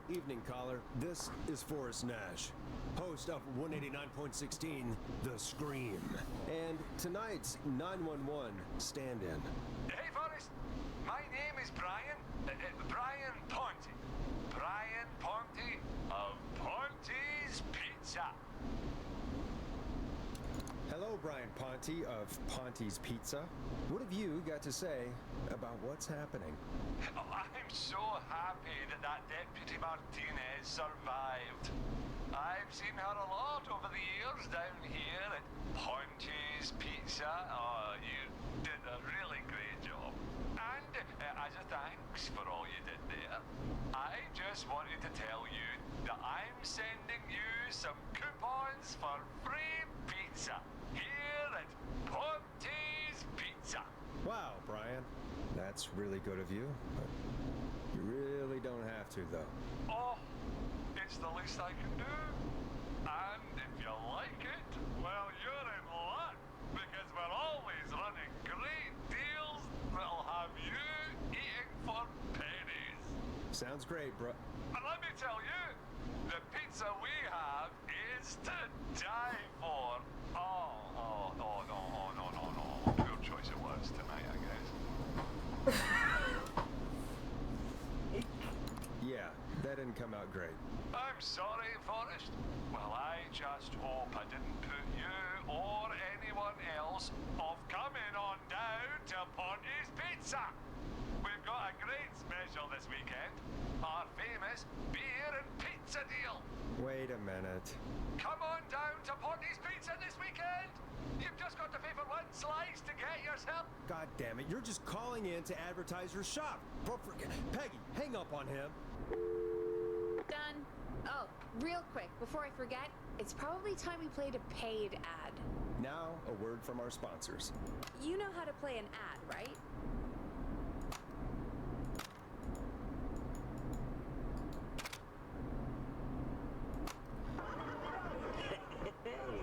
Evening, caller. This is Forrest Nash, host of 189.16, The Scream. And tonight's 911 stand-in. Hey, Forrest. My name is Brian. Brian Ponte. Brian Ponte of Ponte's Pizza. Hello, Brian Ponte of Ponte's Pizza. What have you got to say about what's happening? Oh, I'm so happy that Deputy Martinez survived. I've seen her a lot over the years down here at Ponte's Pizza. Oh, you did a really great job. And as a thanks for all you did there, I just wanted to tell you that I'm sending you some coupons for free pizza here at Ponte's Pizza. Wow, Brian. That's really good of you. But you really don't have to, though. Oh, it's the least I can do. And if you like it, well, you're in luck, because we're always running great deals that'll have you eating for pennies. Sounds great, bro. And let me tell you, the pizza we have is to die for. No. Poor choice of words tonight, I guess. Yeah, that didn't come out great. I'm sorry, Forrest. Well, I just hope I didn't put you or anyone else off coming on down to Ponte's Pizza. We've got a great special this weekend. Our famous beer and pizza deal. Wait a minute. Come on down to Ponte's Pizza this weekend. You've just got to pay for one slice to get yourself. God damn it, you're just calling in to advertise your shop. Peggy, hang up on him. Done. Oh, real quick, before I forget, it's probably time we played a paid ad. Now, a word from our sponsors. You know how to play an ad, right?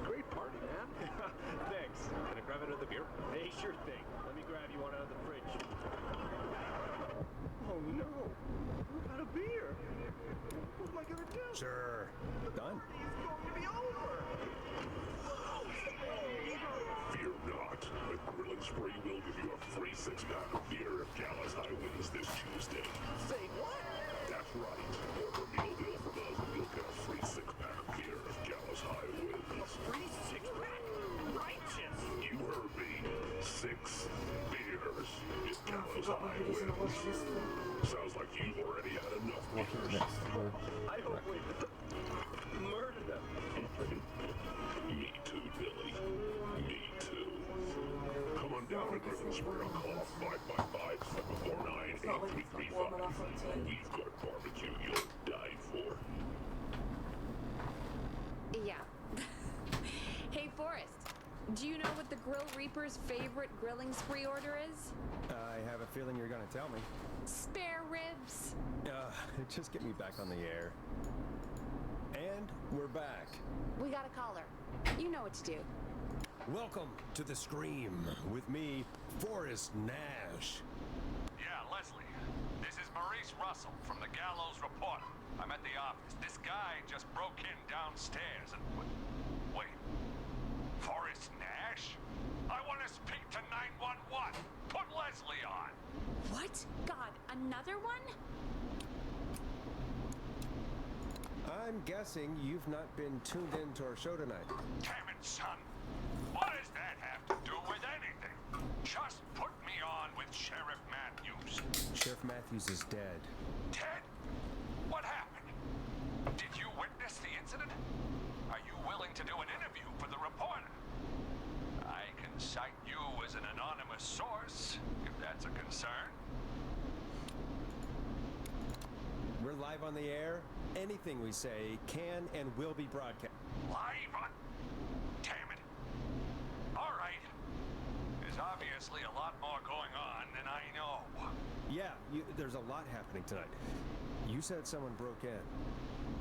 Great party, man. Thanks. Can I grab another beer? Hey, sure thing. Let me grab you one out of the fridge. Oh no! We're out of beer. What am I gonna do? Sure. Done. It's going to be over. Fear not. McGrill and Spree will give you a free six-pack of beer if Gallus High wins this Tuesday. Say what? That's right. Order a meal deal from us and you'll get a free six-pack of beer if Gallus High wins. Free six-pack? Righteous. You heard me. 6 beers. If Gallus got my hoodies in the watch list though. Sounds like you've already had enough What is beers. next? I hope we murder them. Me too, Billy. Me too. Come on down to Griffin Spur and call 555-749-8335. It's not like it's not warm enough outside. We've got barbecue you'll die for. Yeah. Hey, Forrest. Do you know what the Grill Reaper's favorite grilling spree order is? I have a feeling you're gonna tell me. Spare ribs. Just get me back on the air. And we're back. We got a caller. You know what to do. Welcome to the Scream with me, Forrest Nash. Yeah, Leslie. This is Maurice Russell from the Gallows Reporter. I'm at the office. This guy just broke in downstairs and... Wait. Forrest Nash? I want to speak to 911. Put Leslie on. What? God, another one? I'm guessing you've not been tuned in to our show tonight. Damn it, son. What does that have to do with anything? Just put me on with Sheriff Matthews. Sheriff Matthews is dead. Ted? What happened? Did you witness the incident? Are you willing to do an interview for the reporter? I can cite you as an anonymous source, if that's a concern. We're live on the air. Anything we say can and will be broadcast. Live on... Damn it. All right. There's obviously a lot more going on than I know. Yeah, there's a lot happening tonight. You said someone broke in.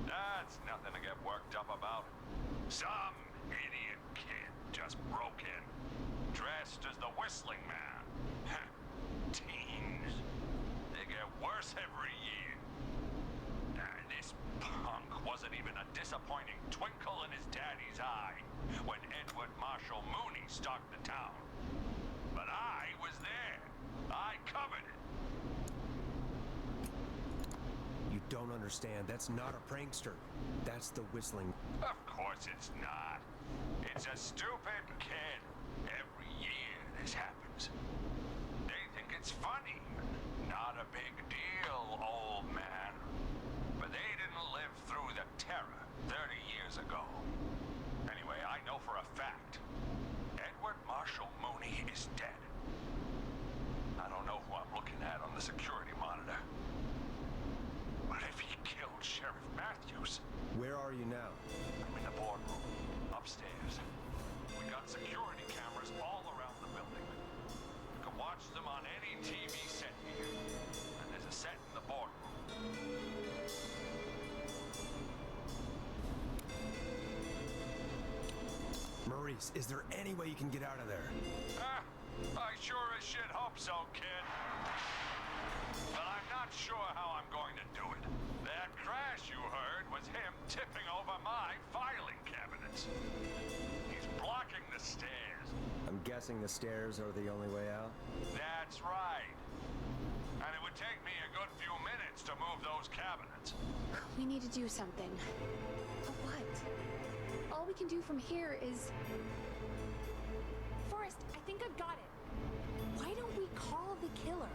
That's nothing to get worked up about. Some idiot kid just broke in, dressed as the Whistling Man. Teens. They get worse every year. This punk wasn't even a disappointing twinkle in his daddy's eye when Edward Marshall Mooney stalked the town. But I was there. I covered it. You don't understand. That's not a prankster. That's the Whistling. Of course it's not. It's a stupid kid. Every year this happens. They think it's funny. Not a big deal, old man. But they didn't live through the terror 30 years ago. Anyway, I know for a fact Edward Marshall Mooney is dead. I don't know who I'm looking at on the security monitor. But if he killed Sheriff Matthews... Where are you now? I'm in the boardroom, upstairs. We got security cameras all around the building. You can watch them on any TV set here. And there's a set in the boardroom. Maurice, is there any way you can get out of there? I sure as shit hope so, kid. But I'm not sure how I'm going to do it. That crash you heard was him tipping over my filing cabinets. He's blocking the stairs. I'm guessing the stairs are the only way out? That's right. And it would take me a good few minutes to move those cabinets. We need to do something. But what? All we can do from here is... Forrest, I think I've got it. Why don't we call the killer?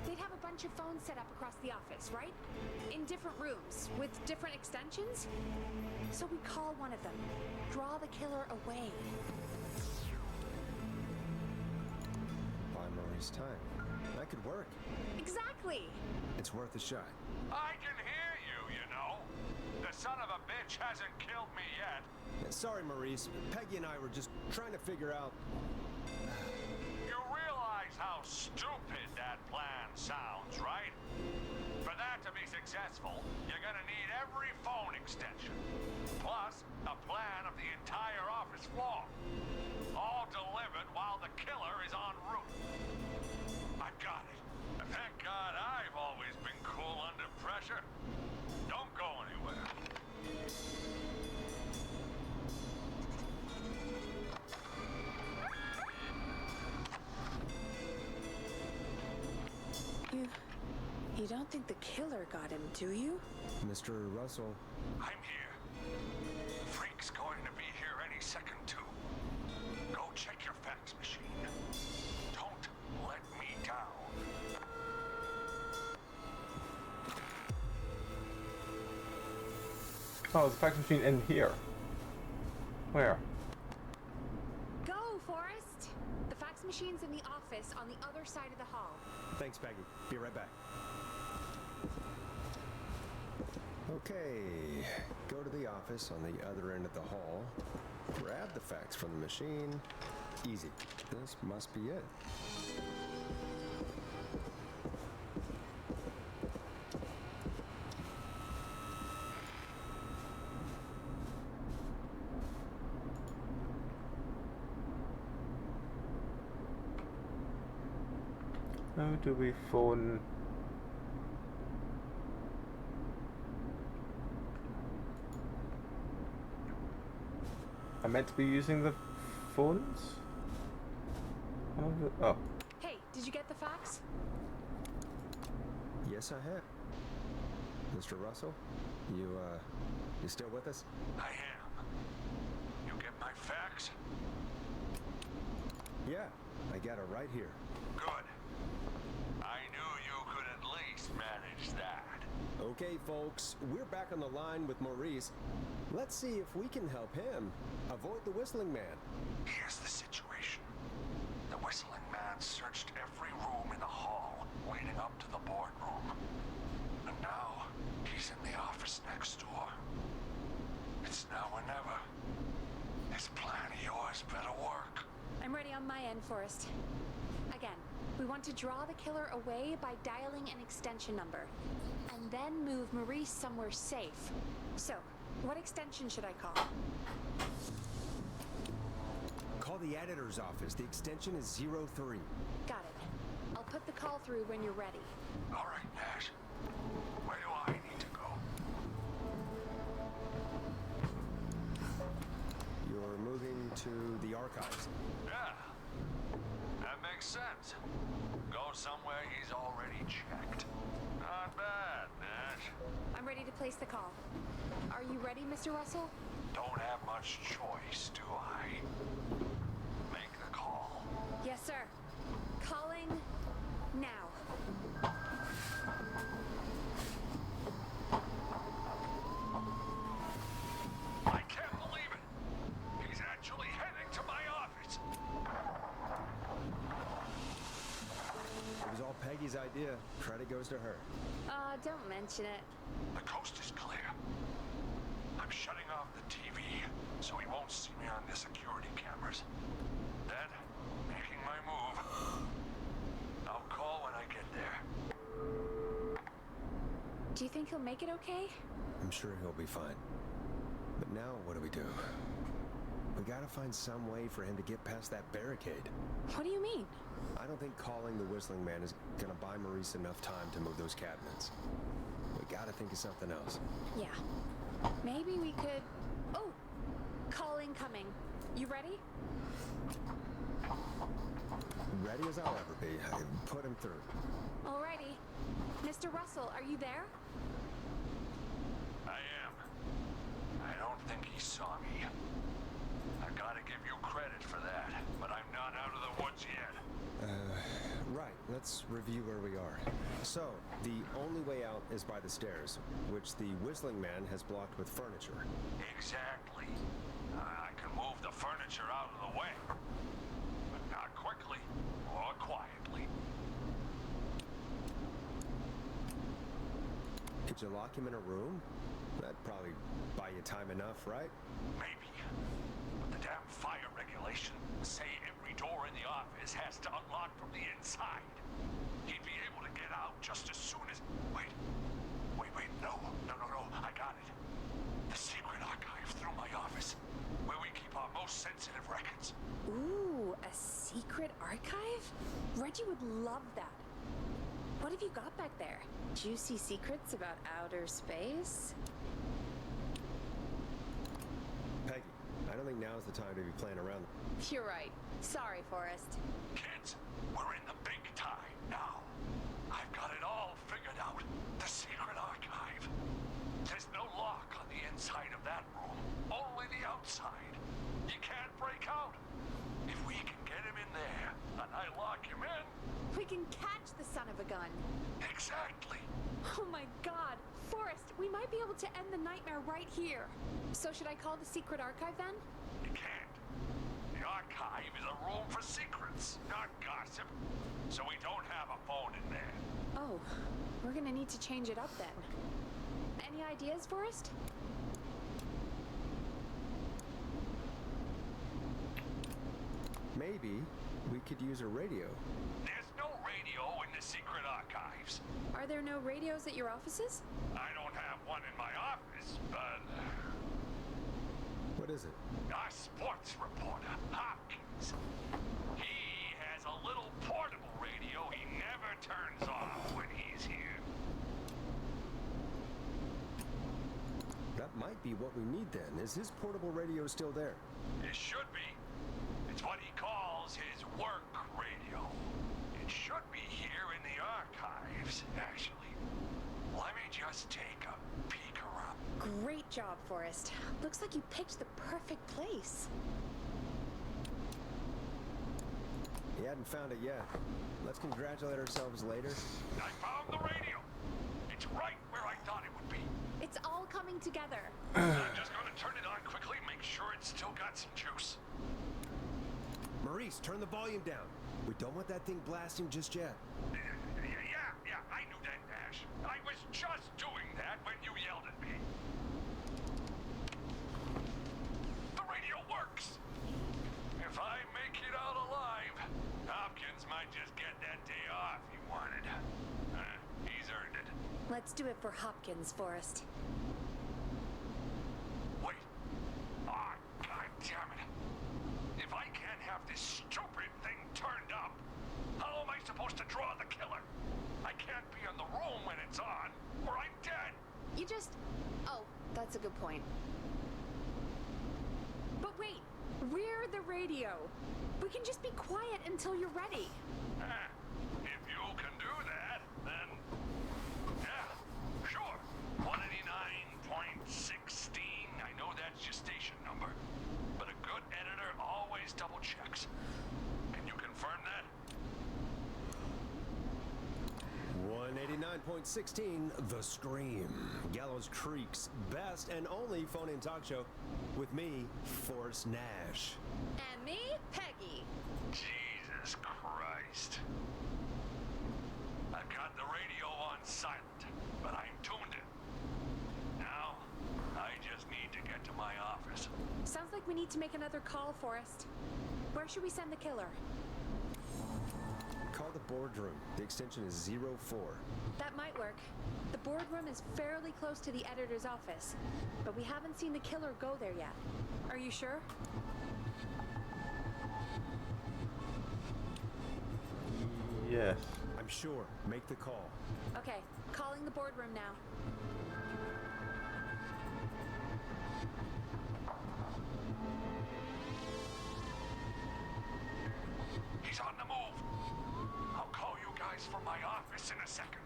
They'd have a bunch of phones set up across the office, right? In different rooms, with different extensions. So we call one of them. Draw the killer away. Buy Maurice time. That could work. Exactly! It's worth a shot. I can hear you, you know. The son of a bitch hasn't killed me yet. Sorry, Maurice. Peggy and I were just trying to figure out... You realize how stupid that plan sounds, right? For that to be successful, you're gonna need every phone extension. Plus, a plan of the entire office floor. All delivered while the killer is en route. I got it. And thank God I've always been cool under pressure. Don't go anywhere. You don't think the killer got him, do you? Mr. Russell. I'm here. Freak's going to be here any second, too. Go check your fax machine. Don't let me down. Oh, there's a fax machine in here. Where? Go, Forrest! The fax machine's in the office on the other side of the hall. Thanks, Peggy. Be right back. Okay, go to the office on the other end of the hall. Grab the fax from the machine. Easy. This must be it. How do we phone? I meant to be using the phones? Oh. Hey, did you get the fax? Yes, I have. Mr. Russell, you still with us? I am. You get my fax? Yeah, I got it right here. Good. I knew you could at least manage that. Okay, folks, we're back on the line with Maurice. Let's see if we can help him avoid the Whistling Man. Here's the situation. The Whistling Man searched every room in the hall leading up to the boardroom. And now, he's in the office next door. It's now or never. This plan of yours better work. I'm ready on my end, Forrest. Again, we want to draw the killer away by dialing an extension number, and then move Maurice somewhere safe. So, what extension should I call? Call the editor's office. The extension is 03. Got it. I'll put the call through when you're ready. All right, Nash. Where do I need to go? You're moving to the archives. Yeah. That makes sense. Go somewhere he's already checked. Not bad, Nash. I'm ready to place the call. Are you ready, Mr. Russell? Don't have much choice, do I? Make the call. Yes, sir. Calling now. I can't believe it. He's actually heading to my office. It was all Peggy's idea. Credit goes to her. Don't mention it. The coast is clear. I'm shutting off the TV so he won't see me on the security cameras. Then, making my move. I'll call when I get there. Do you think he'll make it okay? I'm sure he'll be fine. But now, what do? We gotta find some way for him to get past that barricade. What do you mean? I don't think calling the Whistling Man is gonna buy Maurice enough time to move those cabinets. We gotta think of something else. Yeah. Maybe we could... Oh! Call incoming. You ready? Ready as I'll ever be. I put him through. Alrighty. Mr. Russell, are you there? I am. I don't think he saw me. I gotta give you credit for that, but I'm not out of the woods yet. Right. Let's review where we are. So, the only way out is by the stairs, which the Whistling Man has blocked with furniture. Exactly. I can move the furniture out of the way. But not quickly or quietly. Could you lock him in a room? That'd probably buy you time enough, right? Maybe. But the damn fire regulations say every door in the office has to unlock from the inside. He'd be able to get out just as soon as... Wait, no. I got it. The secret archive through my office, where we keep our most sensitive records. Ooh, a secret archive? Reggie would love that. What have you got back there? Juicy secrets about outer space? Peggy, I don't think now's the time to be playing around. You're right. Sorry, Forrest. Kids, we're in the big time now. I've got it all figured out. The secret archive. There's no lock on the inside of that room, only the outside. You can't break out. If we can get him in there, and I lock him in... We can catch the son of a gun. Exactly. Oh my god. Forrest, we might be able to end the nightmare right here. So should I call the secret archive then? You can't. The archive is a room for secrets, not gossip. So we don't have a phone in there. Oh, we're gonna need to change it up then. Any ideas, Forrest? Maybe we could use a radio. There's no radio in the secret archives. Are there no radios at your offices? I don't have one in my office, but What is it? our sports reporter, Hopkins, he has a little portable radio he never turns off when he's here. That might be what we need then. Is his portable radio still there? It should be. It's what he calls his work radio. It should be here in the archives, actually. Let me just take a peek around. Great job, Forrest. Looks like you picked the perfect place. He hadn't found it yet. Let's congratulate ourselves later. I found the radio. It's right where I thought it would be. It's all coming together. I'm just gonna turn it on quickly, make sure it's still got some juice. Maurice, turn the volume down. We don't want that thing blasting just yet. Yeah, I knew that, Ash. I was just doing that when you yelled at me. The radio works. If I make it out alive, Hopkins might just get that day off he wanted. He's earned it. Let's do it for Hopkins, Forrest. Wait. Ah, God damn it. If I can't have this stupid thing turned up, how am I supposed to draw the killer? I can't be in the room when it's on, or I'm dead. You just... Oh, that's a good point. But wait, we're the radio. We can just be quiet until you're ready. If you can do that, then... Yeah, sure. 189.16. I know that's your station number. But a good editor always double checks. Can you confirm that? 189.16, The Scream. Gallows Creek's best and only phone-in talk show. With me, Forrest Nash. And me, Peggy. Jesus Christ. I've got the radio on silent, but I'm tuned in. Now, I just need to get to my office. Sounds like we need to make another call, Forrest. Where should we send the killer? Call the boardroom. The extension is 04. That might work. The boardroom is fairly close to the editor's office, but we haven't seen the killer go there yet. Are you sure? Yes. I'm sure. Make the call. Okay, calling the boardroom now. He's on the move. I'll call you guys from my office in a second.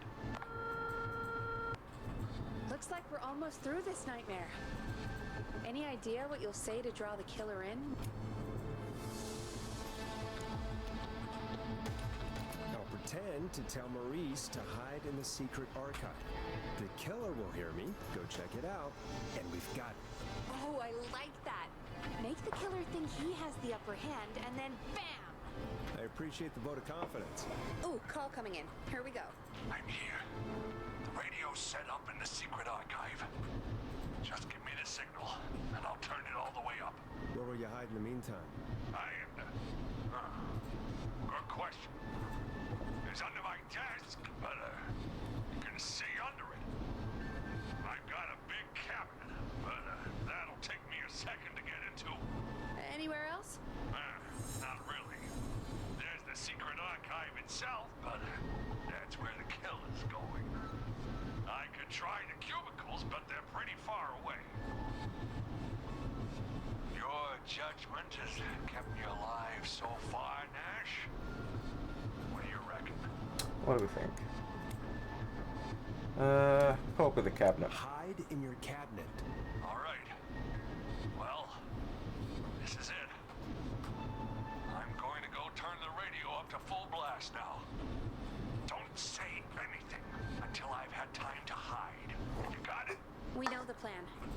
Looks like we're almost through this nightmare. Any idea what you'll say to draw the killer in? I'll pretend to tell Maurice to hide in the secret archive. The killer will hear me, go check it out, and we've got it. Oh, I like that. Make the killer think he has the upper hand, and then bam! I appreciate the vote of confidence. Ooh, call coming in. Here we go. I'm here. The radio's set up in the secret archive. Just give me the signal, and I'll turn it all the way up. Where will you hide in the meantime? Good question. It's under my desk, but you can see under it. I've got a big cabinet, but that'll take me a second to get into. Anywhere else? Not really. There's the secret archive itself, but that's where the killer's going. I could try the cubicles, but they're pretty far away. Your judgment has kept me alive so far, Nash. What do you reckon? What do we think? Probably the cabinet. Hide in your cabinet. All right. Well, this is it. I'm going to go turn the radio up to full blast now. Don't say anything until I've had time to hide. You got plan? We know the plan.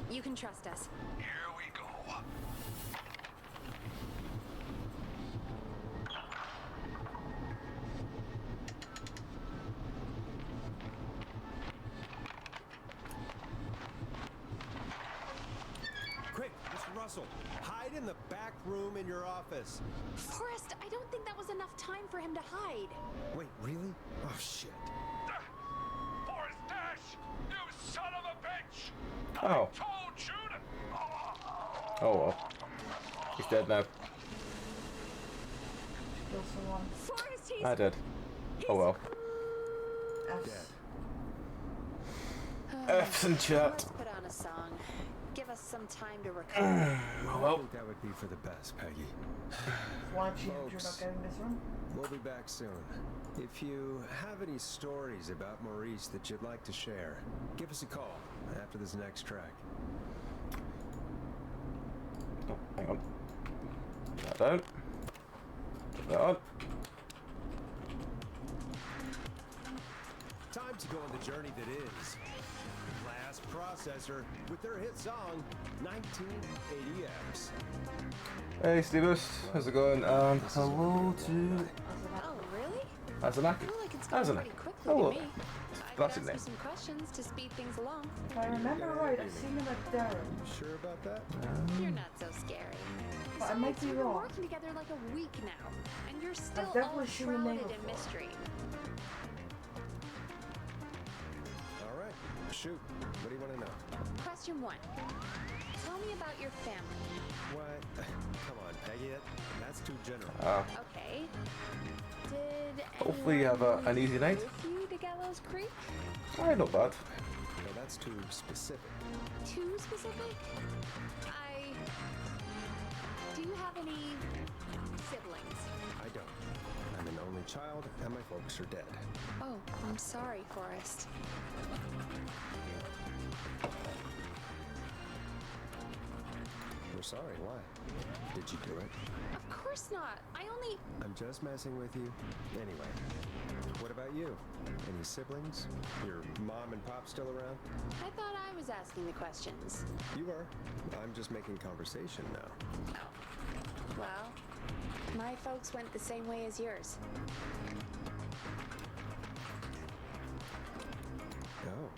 You can trust us. Here we go. Quick, Mr. Russell, hide in the back room in your office. Forrest, I don't think that was enough time for him to hide. Wait, really? Oh, shit. Forrest Dash! You son of a bitch! Oh. I told you to... Oh well. He's dead now. Kill someone. Forrest, he's... I did. Oh well. F. F's in chat. Let's put on a song. Give us some time to recover. I think that would be for the best, Peggy. Why don't you Folks. you're not getting this room? We'll be back soon. If you have any stories about Maurice that you'd like to share, give us a call after this next track. Oh, hang on. Put that down. Put that on. Time to go on the journey that is Last Processor with their hit song 1980X. Hey Stevus, how's it going? Hello to Oh, really? Azanaki. Well, like it's Azanaki. going pretty quickly Hello. to me. I That's could his ask you name. some questions to speed things along. If I remember right, I've seen him at Darren. You sure about that? You're not so scary. But I might Besides, be we've been wrong. working together like a week now, and you're still all definitely seen your name shrouded in before. mystery. All right, shoot. What do you want to know? Question 1. Tell me about your family. What? Come on, Peggy. That's too general. Okay. Did Hopefully you have anyone an easy night. with you to Gallows Creek? Alright, not bad. No, that's too specific. Too specific? Do you have any siblings? I don't. I'm an only child, and my folks are dead. Oh, I'm sorry, Forrest. We're sorry. Why? Did you do it? Of course not. I'm just messing with you. Anyway, what about you? Any siblings? Your mom and pop still around? I thought I was asking the questions. You are. I'm just making conversation now. Oh. Well, my folks went the same way as yours. Oh.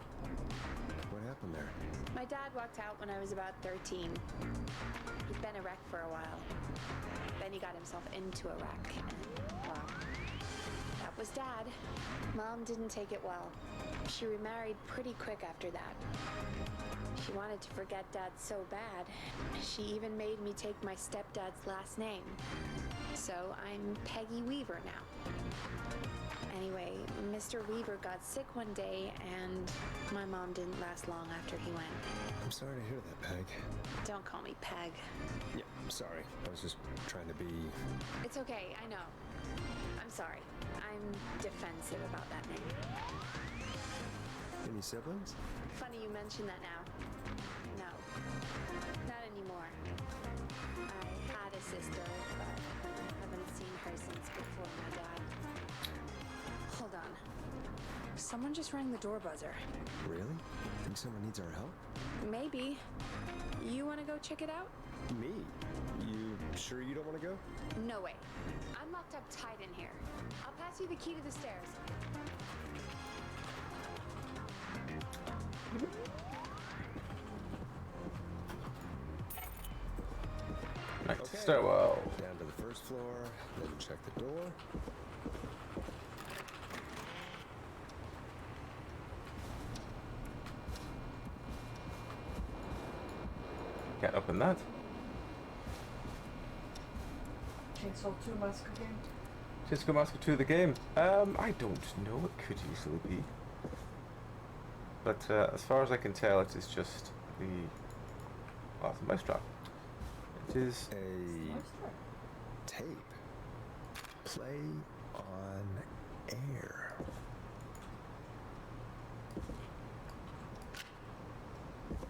What happened there? My dad walked out when I was about 13. He'd been a wreck for a while. Then he got himself into a wreck, and, well, that was Dad. Mom didn't take it well. She remarried pretty quick after that. She wanted to forget Dad so bad, she even made me take my stepdad's last name. So I'm Peggy Weaver now. Anyway, Mr. Weaver got sick one day, and my mom didn't last long after he went. I'm sorry to hear that, Peg. Don't call me Peg. Yeah, I'm sorry. I was just trying to be... It's okay, I know. I'm sorry. I'm defensive about that name. Any siblings? Funny you mention that now. No, not anymore. I had a sister, but haven't seen her since before my dad. Hold on. Someone just rang the door buzzer. Really? Think someone needs our help? Maybe. You want to go check it out? Me? You sure you don't want to go? No way. I'm locked up tight in here. I'll pass you the key to the stairs. Right, Okay. stairwell. Down to the first floor, then check the door. Can't open that. Chainsaw 2 Massacre game. Cisco Master 2 the game. I don't know. It could easily be. But as far as I can tell, it is just the... Well, it's a mousetrap. It is... A tape. Play on air.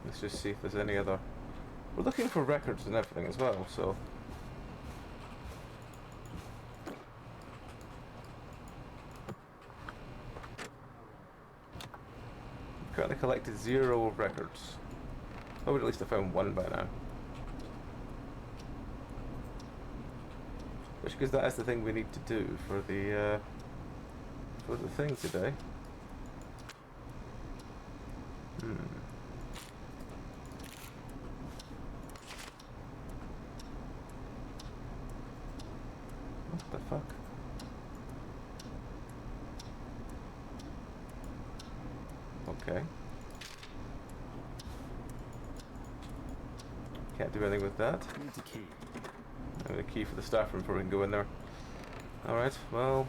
Let's just see if there's any other... We're looking for records and everything as well, so... I collected 0 records. I would at least have found 1 by now. Which, because that is the thing we need to do for the thing today. What the fuck? Okay. Can't do anything with that. Need the key. I have a key for the staff room before we can go in there. Alright, well...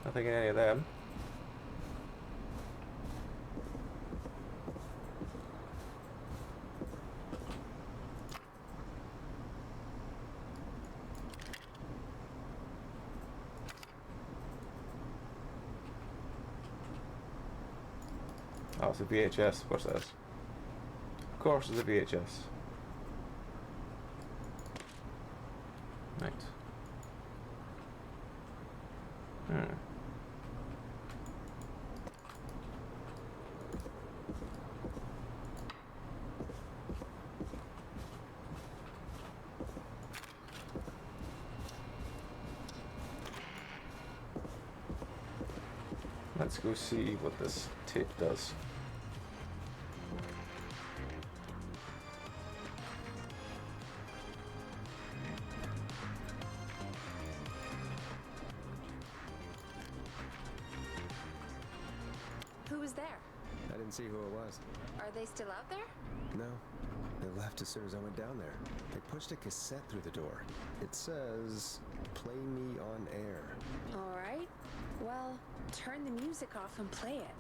nothing in any of them. Oh, it's a VHS, of course it is. Of course it's a VHS. Right. Let's go see what this tape does. Who was there? I didn't see who it was. Are they still out there? No. They left as soon as I went down there. They pushed a cassette through the door. It says, "Play me on air." All right. Well, turn the music off and play it.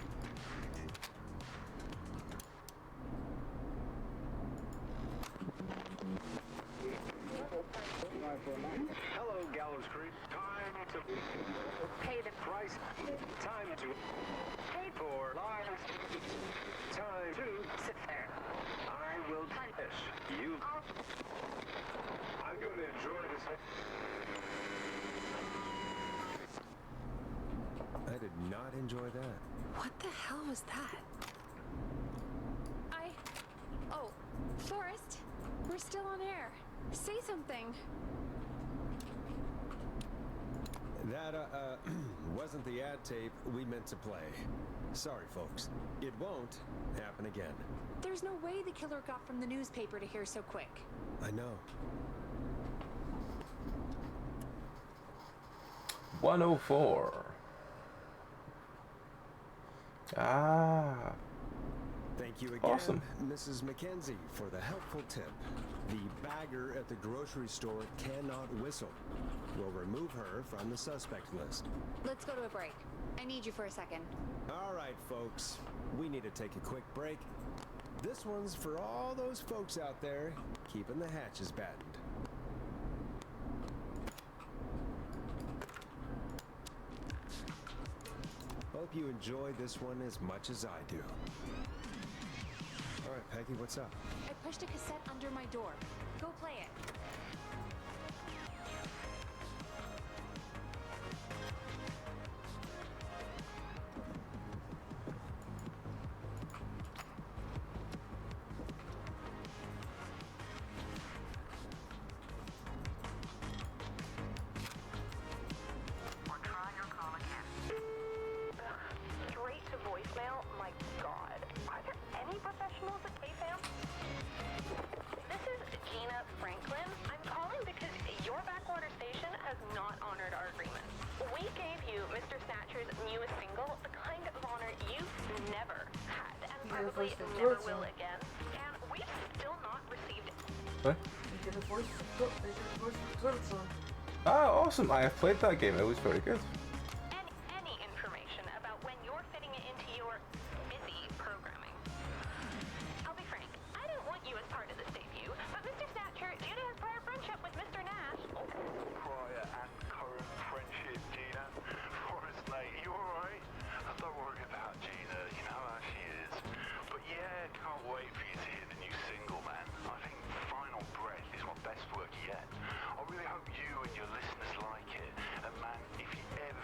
Hello, Gallows Creek. Time to Pay the price. Time to pay for lives. Time to sit there. I will punish you. I'm going to enjoy this. I did not enjoy that. What the hell was that? Oh, Forrest, we're still on air. Say something. That, wasn't the ad tape we meant to play. Sorry, folks. It won't happen again. There's no way the killer got from the newspaper to here so quick. I know. 104. Ah. Thank you again, Awesome. Mrs. Mackenzie, for the helpful tip. The bagger at the grocery store cannot whistle. We'll remove her from the suspect list. Let's go to a break. I need you for a second. All right, folks. We need to take a quick break. This one's for all those folks out there keeping the hatches battened. Hope you enjoyed this one as much as I do. All right, Peggy, what's up? I pushed a cassette under my door. Go play it. Or try your call again. Straight to voicemail? My God. Are there any professionals at KFAM? This is Gina Franklin. I'm calling because your backwater station has not honored our agreement. We gave you Mr. Snatcher's newest single, the kind of honor you've never had, and probably never will again. And we've still not received it. What? They did a voice song. Ah, awesome! I have played that game. It was very good. Any information about when you're fitting it into your busy programming. I'll be frank, I didn't want you as part of this debut, but Mr. Snatcher, due to his prior friendship with Mr. Nash... Prior and current friendship, Gina. Forrest, mate, you alright? Don't worry about Gina, you know how she is. But yeah, can't wait for you to hear the new single, man. I think Final Breath is my best work yet. I really hope you and your listeners like it. And man, if you ever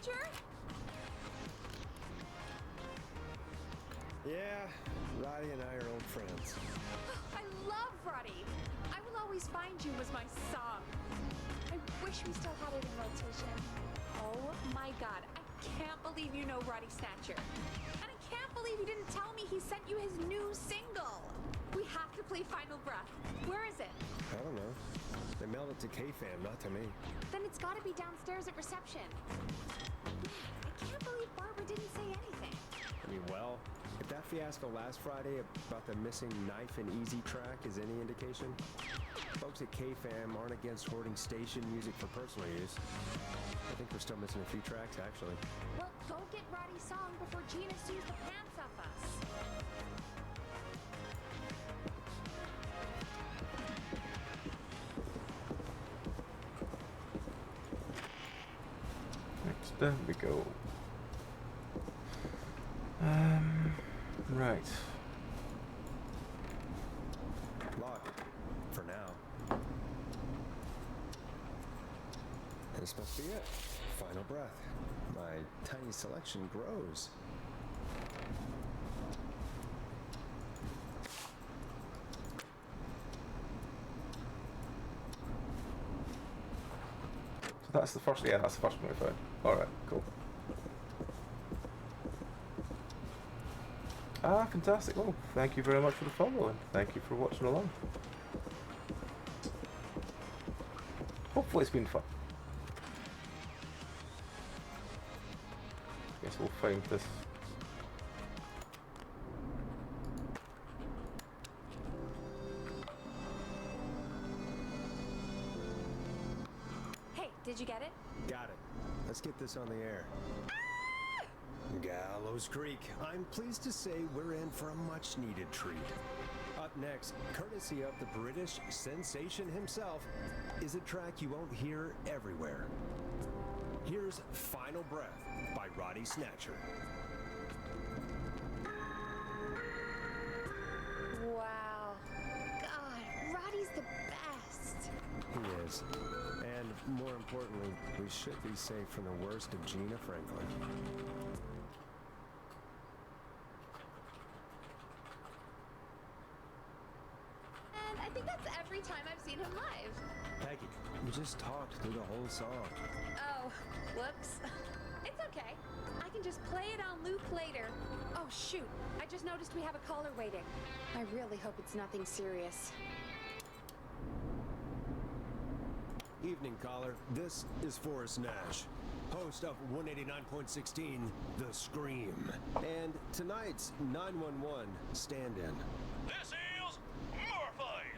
Snatcher? Yeah, Roddy and I are old friends. I love Roddy. I Will Always Find You was my song. I wish we still had it in rotation. Oh my god, I can't believe you know Roddy Snatcher. And I can't believe you didn't tell me he sent you his new single. We have to play Final Breath. Where is it? I don't know. They mailed it to K-Fam, not to me. Then it's gotta be downstairs at reception. I can't believe Barbara didn't say anything. I mean, well, if that fiasco last Friday about the missing Knife and Easy track is any indication, folks at K-Fam aren't against hoarding station music for personal use. I think we're still missing a few tracks, actually. Well, go get Roddy's song before Gina sues the pants off us. There we go. Right. Locked. For now. This must be it. Final breath. My tiny selection grows. So that's the first. Yeah, that's the first one we found. All right, cool. Ah, fantastic. Well, thank you very much for the follow and thank you for watching along. Hopefully it's been fun. Guess we'll find this. Hey, did you get it? Got it. Let's get this on the air. Gallows Creek. I'm pleased to say we're in for a much-needed treat. Up next, courtesy of the British sensation himself, is a track you won't hear everywhere. Here's Final Breath by Roddy Snatcher. Wow. God, Roddy's the best. He is. And more importantly, we should be safe from the worst of Gina Franklin. And I think that's every time I've seen him live. Peggy, you just talked through the whole song. Oh, whoops. It's okay. I can just play it on loop later. Oh, shoot. I just noticed we have a caller waiting. I really hope it's nothing serious. Evening, caller. This is Forrest Nash, host of 189.16, The Scream. And tonight's 911 stand-in. This is Murphy!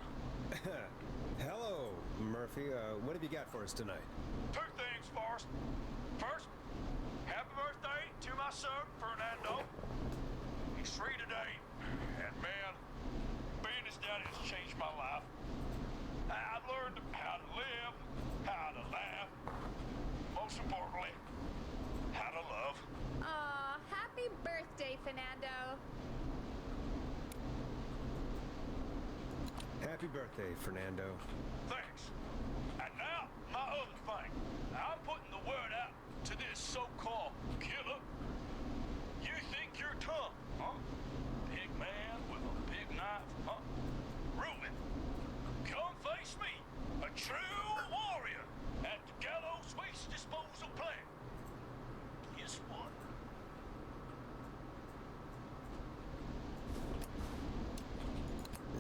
Hello, Murphy. What have you got for us tonight? Two things, Forrest. First, happy birthday to my son, Fernando. He's 3 today. And man, being his daddy has changed my life. I've learned how to live, how to laugh, most importantly, how to love. Aw, happy birthday, Fernando. Happy birthday, Fernando. Thanks. And now, my other thing. I'm putting the word out to this so-called killer. You think you're tough, huh? Big man with a big knife, huh? Reuben, come face me, a true warrior at the Gallows Waste Disposal Plant. Guess what?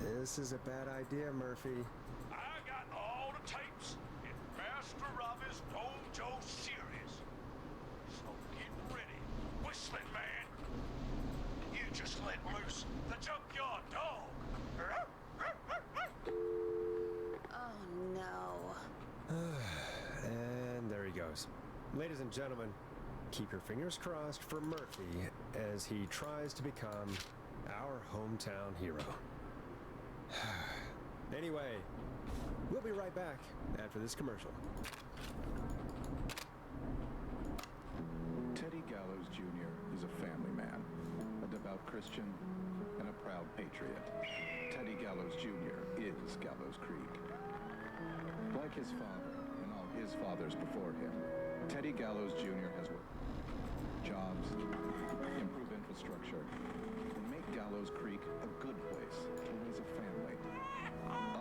This is a bad idea, Murphy. I got all the tapes in Master Robbie's Dojo series. So get ready, whistling man. You just let loose the junkyard dog. Oh, no. And there he goes. Ladies and gentlemen, keep your fingers crossed for Murphy as he tries to become our hometown hero. Anyway, we'll be right back after this commercial. Teddy Gallows Jr. is a family man, a devout Christian, and a proud patriot. Teddy Gallows Jr. is Gallows Creek. Like his father and all his fathers before him, Teddy Gallows Jr. has jobs, improve infrastructure, and make Gallows Creek a good place to raise a family.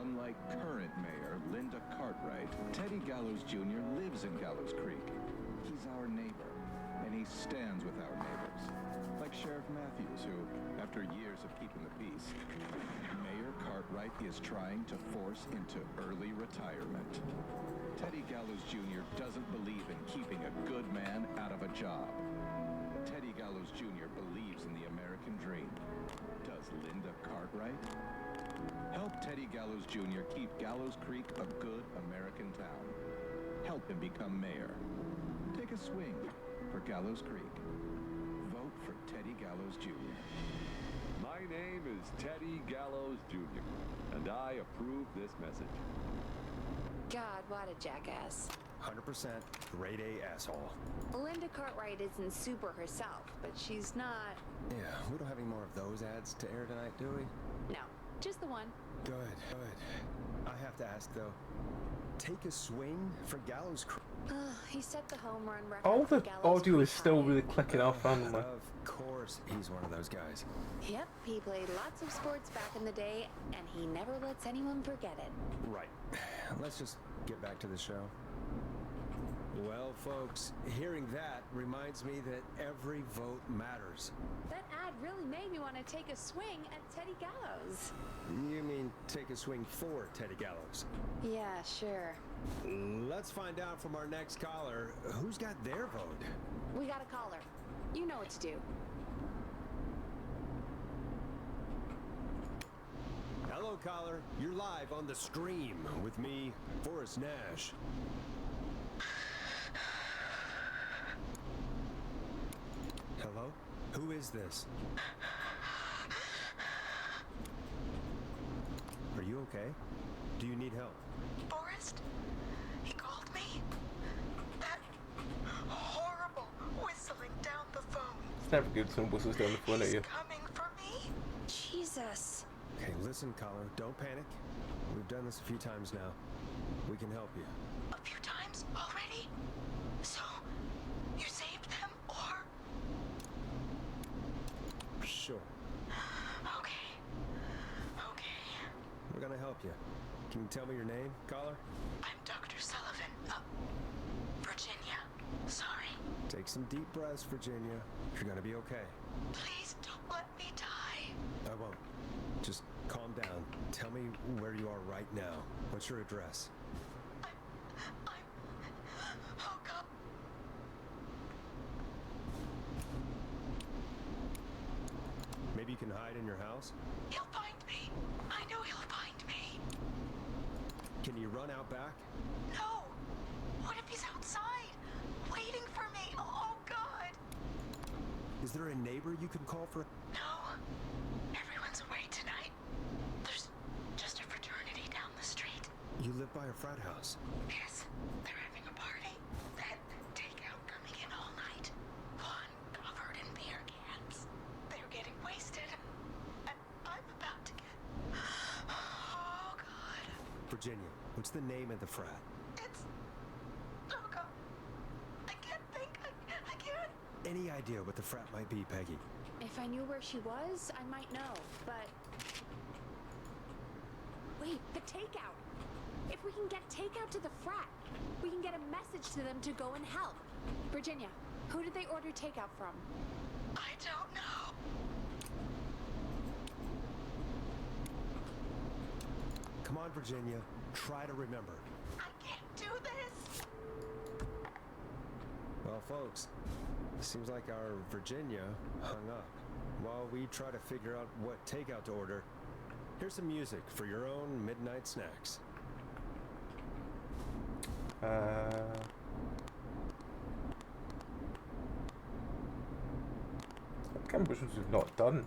Unlike current mayor Linda Cartwright, Teddy Gallows Jr. lives in Gallows Creek. He's our neighbor, and he stands with our neighbors. Like Sheriff Matthews, who, after years of keeping the peace, Mayor Cartwright is trying to force into early retirement. Teddy Gallows Jr. doesn't believe in keeping a good man out of a job. Teddy Gallows Jr. believes in the American dream. Does Linda Cartwright? Help Teddy Gallows Jr. keep Gallows Creek a good American town. Help him become mayor. Take a swing for Gallows Creek. Vote for Teddy Gallows Jr. My name is Teddy Gallows Jr., and I approve this message. God, what a jackass. 100% grade A asshole. Linda Cartwright isn't super herself, but she's not... Yeah, we don't have any more of those ads to air tonight, do we? No, just the one. Good. I have to ask, though. Take a swing for Gallows Creek. He set the home run record. All for the Gallows audio Creek is still High. really clicking off randomly. Of course, he's one of those guys. Yep, he played lots of sports back in the day, and he never lets anyone forget it. Right. Let's just get back to the show. Well, folks, hearing that reminds me that every vote matters. That ad really made me want to take a swing at Teddy Gallows. You mean take a swing for Teddy Gallows? Yeah, sure. Let's find out from our next caller who's got their vote. We got a caller. You know what to do. Hello, caller. You're live on the stream with me, Forrest Nash. Hello? Who is this? Are you okay? Do you need help? Forrest? He called me? That horrible whistling down the phone. It's never good when whistles down the phone at you. He's coming for me? Jesus. Okay, listen, caller. Don't panic. We've done this a few times now. We can help you. A few times already? So, you saved them, or? Sure. Okay. We're gonna help you. Can you tell me your name, caller? I'm Dr. Sullivan, Virginia. Sorry. Take some deep breaths, Virginia. You're gonna be okay. Please don't let me die. I won't. Just calm down. Tell me where you are right now. What's your address? Oh, God. Maybe you can hide in your house? He'll find me. I know he'll find me. Can you run out back? No. What if he's outside, waiting for me? Oh, God. Is there a neighbor you can call for? No. Everyone's away tonight. There's just a fraternity down the street. You live by a frat house. Yes, they're having a party. That takeout coming in all night. One covered in beer cans. They're getting wasted. And I'm about to get... Oh, God. Virginia, what's the name of the frat? It's... Oh, God. I can't think. I can't. Any idea what the frat might be, Peggy? If I knew where she was, I might know, but... Wait, the takeout! If we can get takeout to the frat, we can get a message to them to go and help. Virginia, who did they order takeout from? I don't know. Come on, Virginia. Try to remember. I can't do this. Well, folks, seems like our Virginia hung up. While we try to figure out what takeout to order, here's some music for your own midnight snacks. I can't remember which ones we've not done.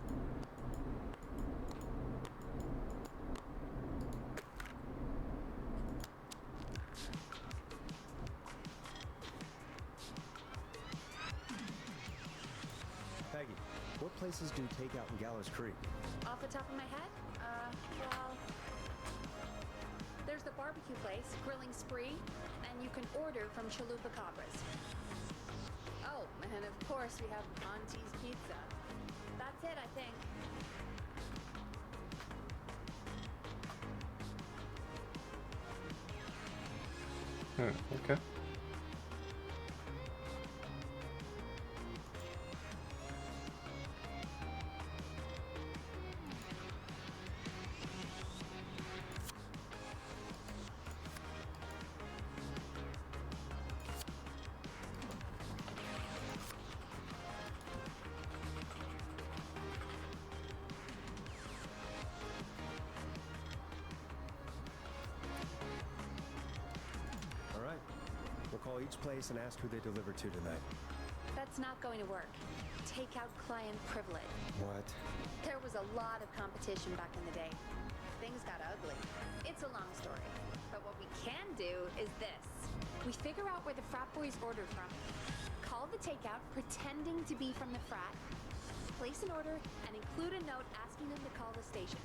Peggy, what places do takeout in Gallows Creek? Off the top of my head? Well... There's the barbecue place, Grilling Spree, and you can order from Chalupa Cabras. and of course we have Auntie's Pizza. That's it, I think. Okay. All right. We'll call each place and ask who they deliver to tonight. That's not going to work. Takeout client privilege. What? There was a lot of competition back in the day. Things got ugly. It's a long story. But what we can do is this. We figure out where the frat boys order from. Call the takeout pretending to be from the frat. Place an order and include a note asking them to call the station.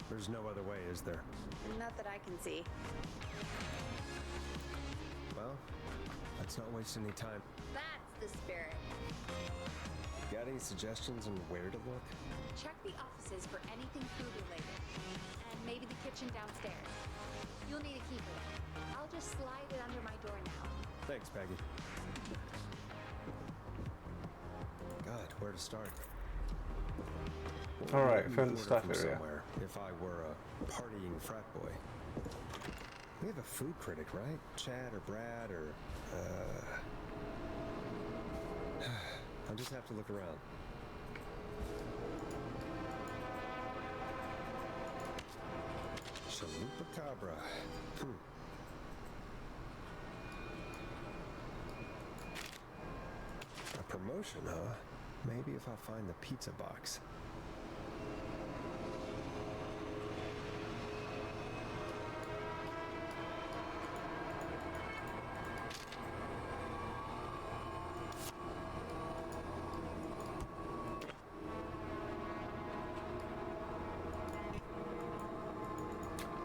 There's no other way, is there? Not that I can see. Well, let's not waste any time. That's the spirit. Got any suggestions on where to look? Check the offices for anything food related. And maybe the kitchen downstairs. You'll need a key for that. I'll just slide it under my door now. Thanks, Peggy. God, where to start? Alright, Maybe found the order staff from area. somewhere, if I were a partying frat boy. We have a food critic, right? Chad or Brad or... I'll just have to look around. Chalupa-cabra. A promotion, huh? Maybe if I find the pizza box.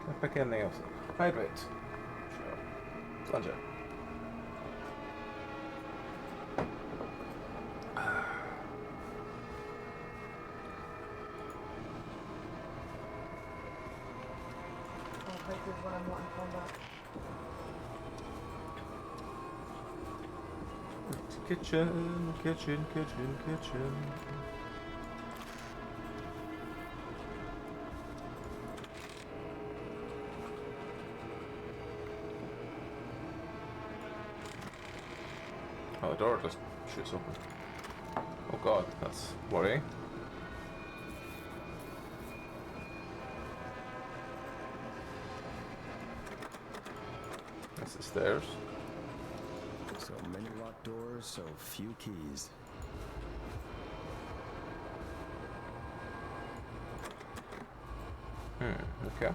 Can I pick anything else up? Hydrate. Sure. Plunger. Oh, this is what I'm wanting from that. Kitchen, kitchen, kitchen, kitchen. Oh, the door just shoots open. Oh god, that's worrying. That's the stairs. So many locked doors, so few keys. Okay.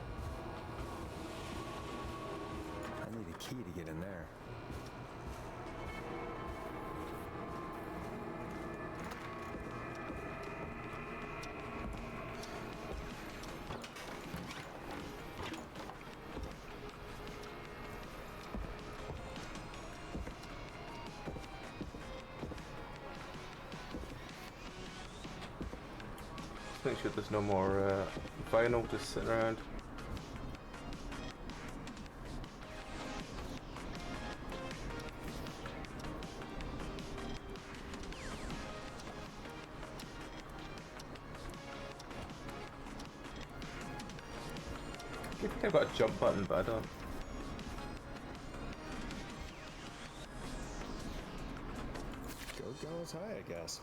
I need a key to get in there. Make sure there's no more vinyl just sitting around. I think I've got a jump button, but I don't. Go gallows high, I guess.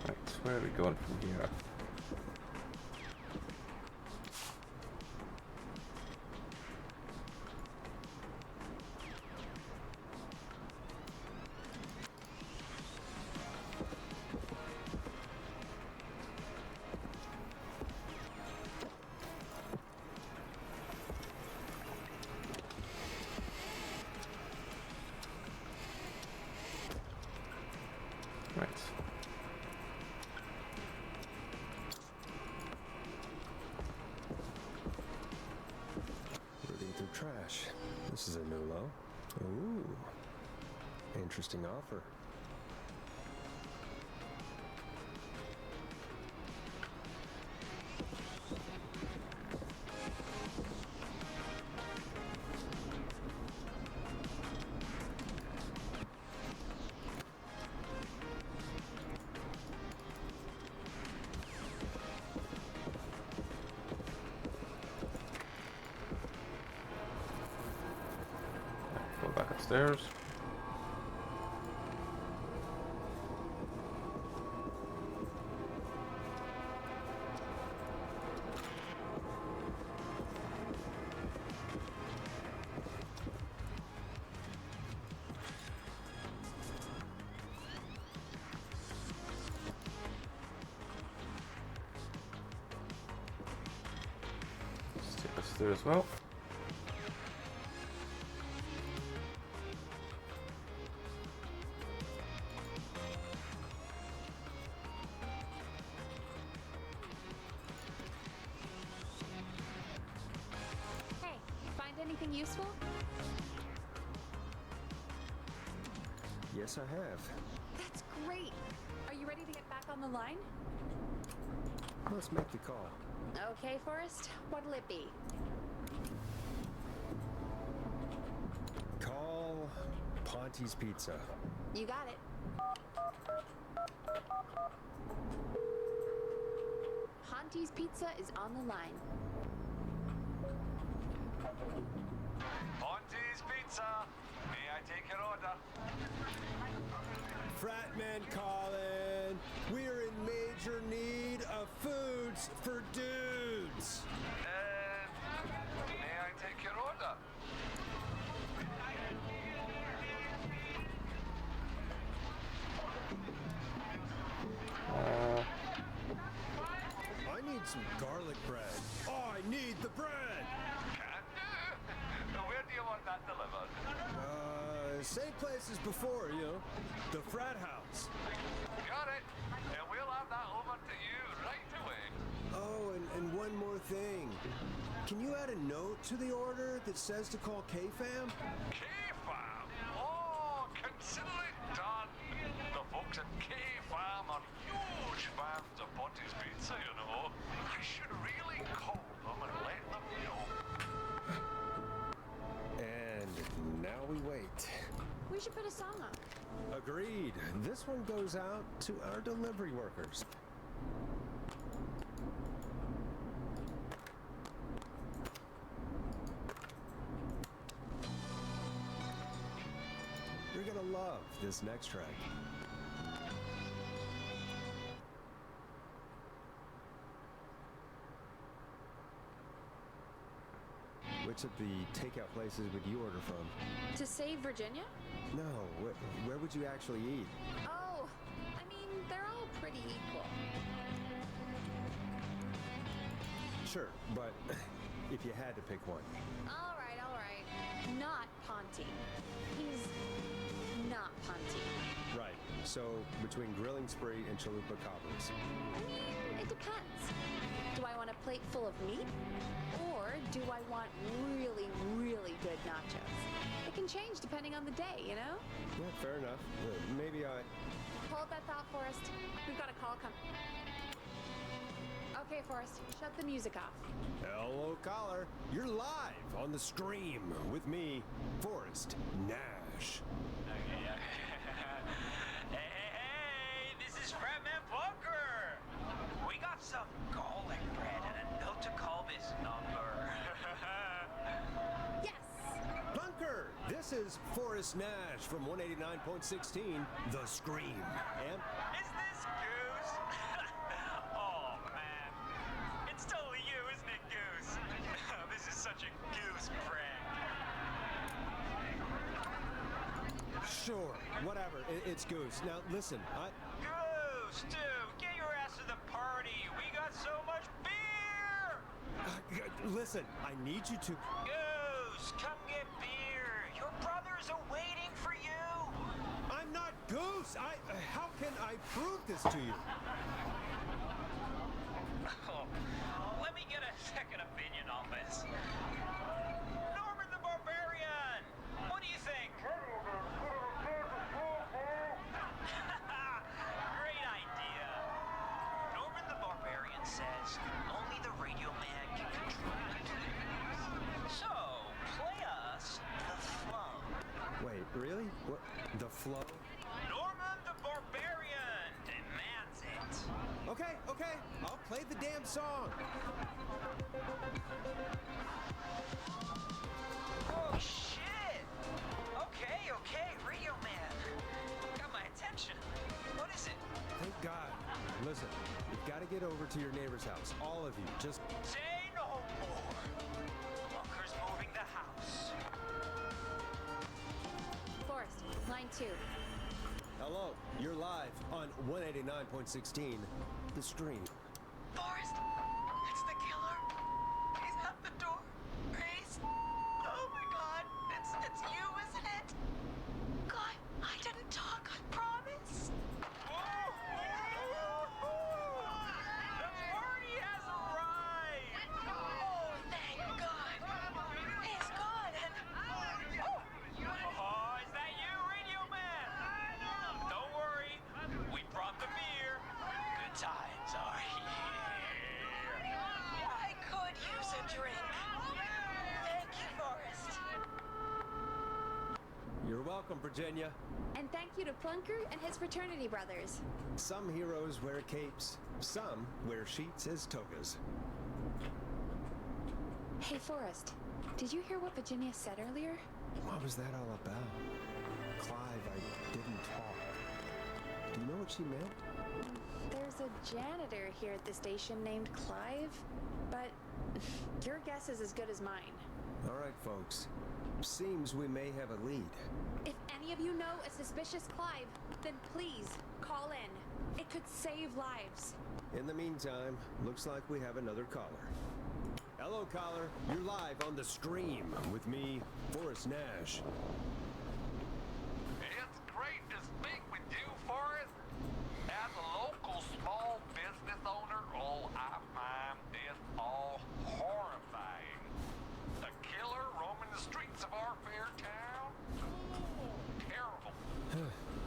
Right, where are we going from here? Right. interesting offer. Go back upstairs. Let's take us through as well. Hey, find anything useful? Yes, I have. That's great. Are you ready to get back on the line? Let's make the call. Okay, Forrest. What'll it be? Call Ponte's Pizza. You got it. Ponte's Pizza is on the line. Ponte's Pizza. May I take your order? Fratman calling. We're in major need of foods for dudes. May I take your order? I need some garlic bread. Oh, I need the bread. Can do. Where do you want that delivered? Same place as before, you know. The frat house. Got it. And we'll have that over to you right away. Oh, and one more thing. Can you add a note to the order that says to call K-Fam? K-Fam? Oh, consider it done. The folks at K-Fam are huge fans of Ponte's Pizza, you know. You should really call them and let them know. And now we wait. We should put a song on. Agreed. This one goes out to our delivery workers. You're gonna love this next track. Which of the takeout places would you order from? To save Virginia? No, where would you actually eat? Oh, I mean, they're all pretty equal. Sure, but if you had to pick one. All right, all right. Not Ponte. He's not Ponte. Right, so between Grilling Spree and Chalupa Cobbers. I mean, it depends. Do I want a plate full of meat? Or do I want really, really good nachos? It can change depending on the day, you know? Yeah, fair enough. Maybe I... Hold that thought, Forrest. We've got a call coming. Okay, Forrest, shut the music off. Hello, caller. You're live on the stream with me, Forrest Nash. Hey, this is Fratman Bunker. We got some garlic bread and a note to call this number. Yes. Bunker, this is Forrest Nash from 189.16, The Scream. And... Is this Goose? Oh, man. It's totally you, isn't it, Goose? This is such a Goose prank. Sure, whatever. It's Goose. Now, listen, Goose, dude, get your ass to the party. We got so much beer. Listen, I need you to... Goose, come get beer. Your brother's awaiting for you. I'm not Goose! How can I prove this to you? Oh, let me get a second opinion on this. Norman the Barbarian! What do you think? Really? What? The flow? Norman the Barbarian demands it. Okay, okay. I'll play the damn song. Oh, shit! Okay, Radio Man. Got my attention. What is it? Thank God. Listen, you've got to get over to your neighbor's house. All of you. Just... Say no more. Clunker's moving the house. Forrest, line 2. Hello. You're live on 189.16, The Stream. Forrest, it's the killer. He's at the door. Grace. Oh my God, it's you, isn't it? God, I didn't talk. I promise. The party has arrived! Oh, thank God. He's gone and... Oh, is that you, Radio Man? Don't worry, we brought the beer. Good times are here. I could use a drink. Thank you, Forrest. You're welcome, Virginia. And thank you to Plunker and his fraternity brothers. Some heroes wear capes. Some wear sheets as togas. Hey, Forrest, did you hear what Virginia said earlier? What was that all about? Clive, I didn't talk. Do you know what she meant? There's a janitor here at the station named Clive, but your guess is as good as mine. All right, folks. Seems we may have a lead. If any of you know a suspicious Clive, then please call in. It could save lives. In the meantime, looks like we have another caller. Hello, caller. You're live on The Stream with me, Forrest Nash. It's great to speak with you, Forrest. As a local small business owner, I find this all horrifying. A killer roaming the streets of our fair town? Terrible.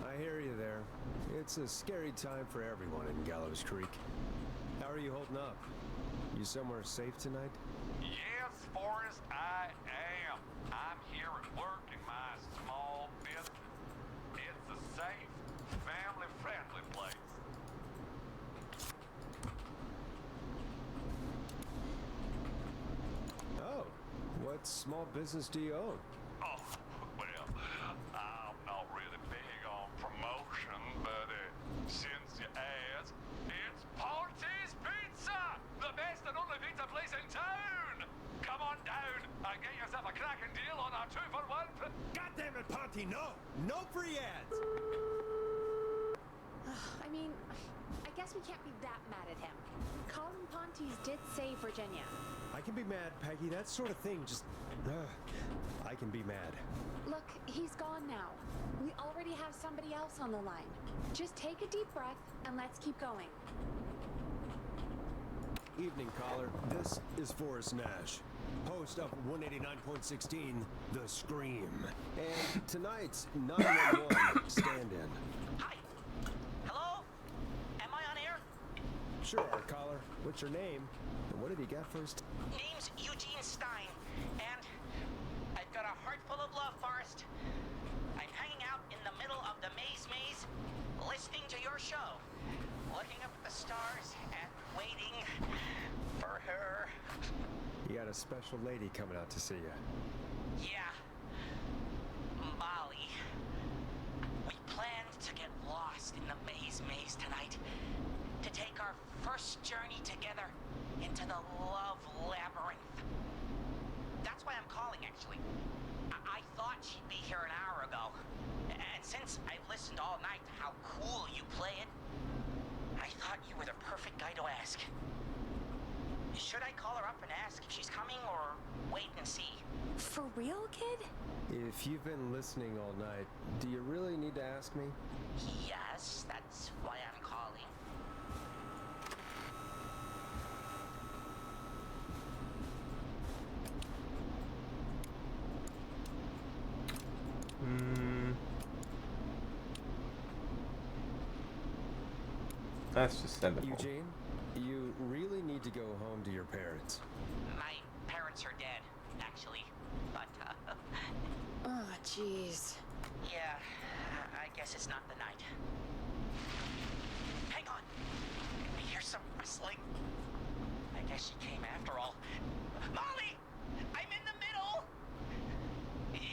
I hear you there. It's a scary time for everyone in Gallows Creek. How are you holding up? You somewhere safe tonight? Yes, Forrest, I am. I'm here at work in my small business. It's a safe, family-friendly place. Oh, what small business do you own? Oh, well, I'm not really big on promotion, but since you asked, it's Ponty's Pizza! The best and only pizza place in town! Come on down and get yourself a cracking deal on our 2-for-1. God damn it, Ponty, no! No free ads! I mean, I guess we can't be that mad at him. Colin Pontes did save Virginia. I can be mad, Peggy. That sort of thing just... I can be mad. Look, he's gone now. We already have somebody else on the line. Just take a deep breath and let's keep going. Evening, caller. This is Forrest Nash, host of 189.16, The Scream. And tonight's 911 stand-in. Hi. Hello? Am I on air? Sure are, caller. What's your name? And what have you got first? Name's Eugene Stein, and I've got a heart full of love, Forrest. I'm hanging out in the middle of the maze, listening to your show, looking up at the stars and waiting for her. You got a special lady coming out to see you. Yeah. Molly. We planned to get lost in the maze tonight, to take our first journey together into the love labyrinth. That's why I'm calling, actually. I thought she'd be here an hour ago, and since I've listened all night to how cool you play it, I thought you were the perfect guy to ask. Should I call her up and ask if she's coming, or wait and see? For real, kid? If you've been listening all night, do you really need to ask me? Yes, that's why I'm calling. That's just send it. Eugene, you really need to go home to your parents. My parents are dead, actually, but Oh, jeez. This is not the night. Hang on. I hear some rustling. I guess she came after all. Molly! I'm in the middle!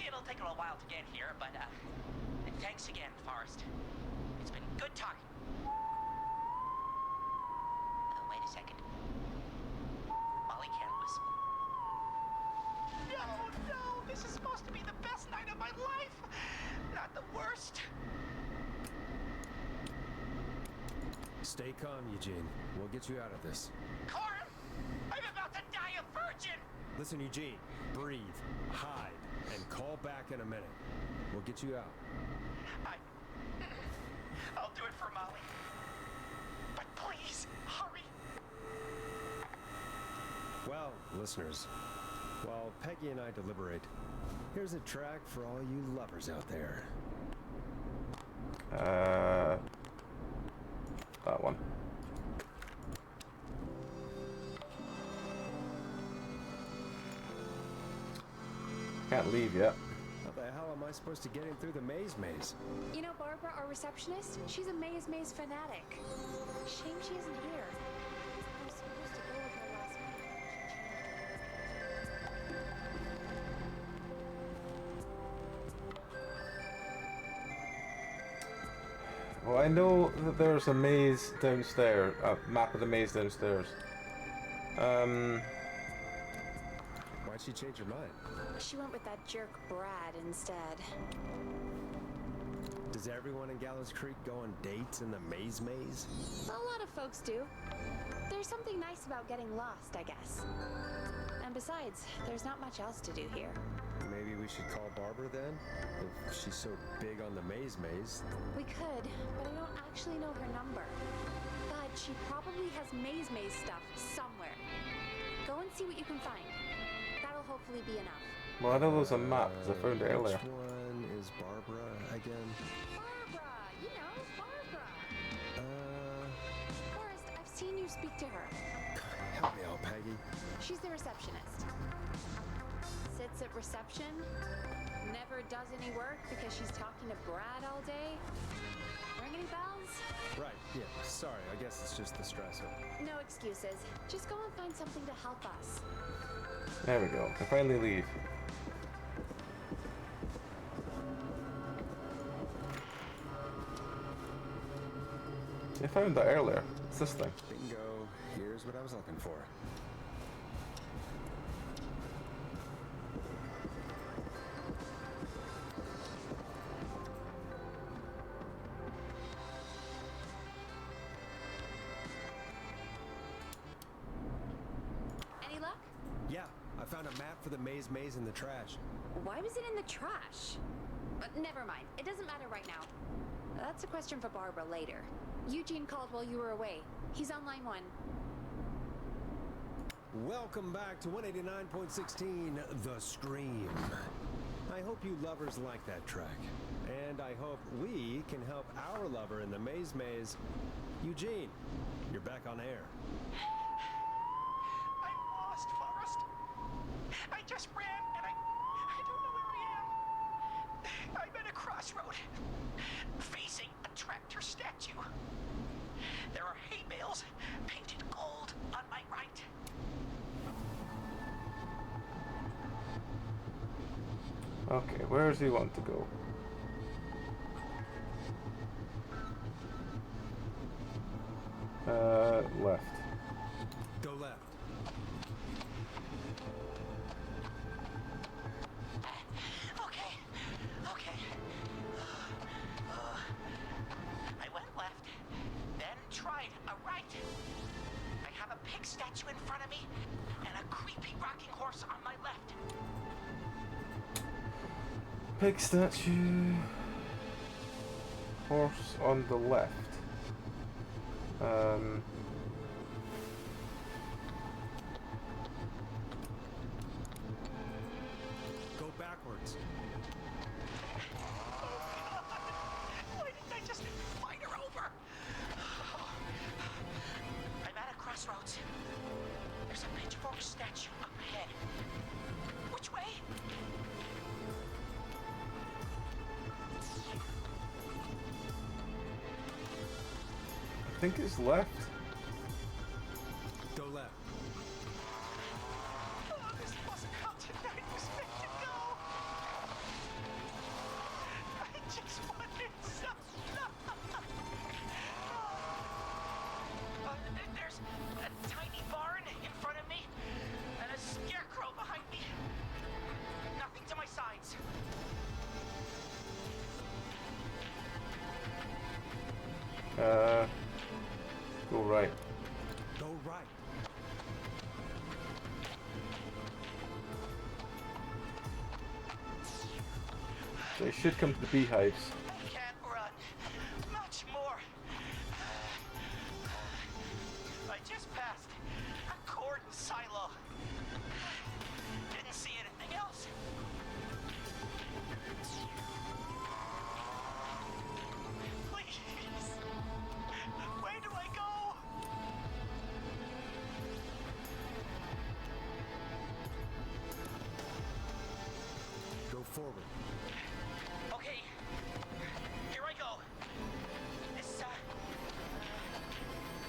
It'll take a little while to get here, but thanks again, Forrest. It's been good talking. Wait a second. Molly can't whistle. No! This is supposed to be the best night of my life! Not the worst. Stay calm, Eugene. We'll get you out of this. Corin! I'm about to die a virgin! Listen, Eugene. Breathe. Hide. And call back in a minute. We'll get you out. I'll do it for Molly. But please, hurry. Well, listeners, while Peggy and I deliberate, here's a track for all you lovers out there. That one. Can't leave yet. How the hell am I supposed to get in through the maze? You know Barbara, our receptionist? She's a maze fanatic. Shame she isn't here. I was supposed to go with her last week. Well, I know that there's a maze downstairs, a map of the maze downstairs. Why'd she change her mind? She went with that jerk Brad instead. Does everyone in Gallows Creek go on dates in the maze? A lot of folks do. There's something nice about getting lost, I guess. And besides, there's not much else to do here. Maybe we should call Barbara then? If she's so big on the maze. We could, but I don't actually know her number. But she probably has maze stuff somewhere. Go and see what you can find. That'll hopefully be enough. Well, I know there's a map because I found it earlier. Which one is Barbara again? Barbara! You know, Barbara! Forrest, I've seen you speak to her. Help me out, Peggy. She's the receptionist. Sits at reception, never does any work because she's talking to Brad all day. Ring any bells? Right, yeah, sorry, I guess it's just the stressor. No excuses. Just go and find something to help us. There we go. I finally leave. I found that earlier. It's this thing. Bingo. Here's what I was looking for. Any luck? Yeah, I found a map for the maze in the trash. Why was it in the trash? Never mind. It doesn't matter right now. That's a question for Barbara later. Eugene called while you were away. He's on line 1. Welcome back to 189.16, The Scream. I hope you lovers like that track. And I hope we can help our lover in the maze. Eugene, you're back on air. I'm lost, Forrest. I just ran and I don't know where I am. I'm at a crossroad, facing a tractor statue. There are hay bales painted gold on my right. Okay, where does he want to go? Left. Go left. Okay. I went left, then tried a right. I have a pig statue in front of me and a creepy rocking horse on my left. Pig statue. Horse on the left. Go backwards. Why didn't I just fight her over? I'm at a crossroads. There's a pitchfork statue up ahead. Which way? think it's left. Go left. Oh, this wasn't how tonight was meant to go. I just wanted some love. There's a tiny barn in front of me and a scarecrow behind me. Nothing to my sides. Go right. Go right. So it should come to the beehives. I can't run much more. I just passed a corn silo. Didn't see anything else. Please. Where do I go? Go forward. Okay, here I go. This,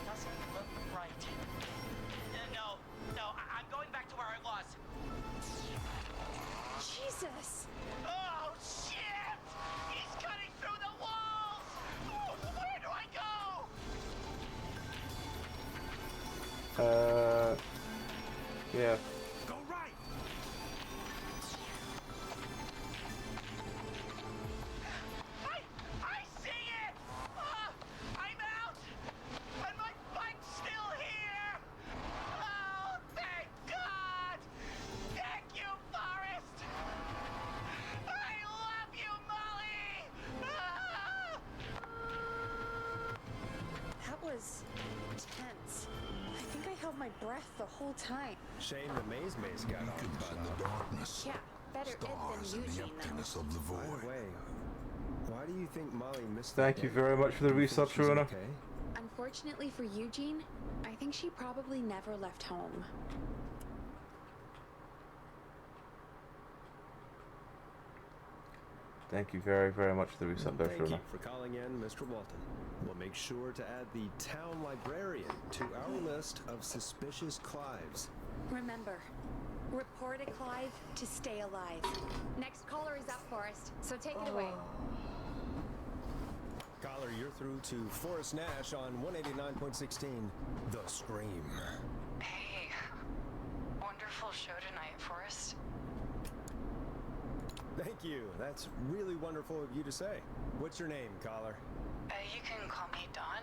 doesn't look right. No, I'm going back to where I was. Jesus! Oh, shit! He's cutting through the walls! Oh, where do I go? Yeah. Go right. I see it! I'm out! And my bike's still here! Oh, thank God! Thank you, Forrest! I love you, Molly! That was tense. I think I held my breath the whole time. Shame the maze got on. In the darkness. Yeah, better it Stars than in the Eugene, emptiness though. of the By void. the way, why do you think Molly missed Thank that you day? very much for the Do you think resub, she's Sharona. okay? Unfortunately for Eugene, I think she probably never left home. Thank you very, very much for the resub there, Thank Sharona. you for calling in, Mr. Walton. We'll make sure to add the town librarian to our list of suspicious Clives. Remember, report a Clive to stay alive. Next caller is up, Forrest, so take it away. Caller, you're through to Forrest Nash on 189.16, The Scream. Hey, wonderful show tonight, Forrest. Thank you. That's really wonderful of you to say. What's your name, caller? You can call me Dawn.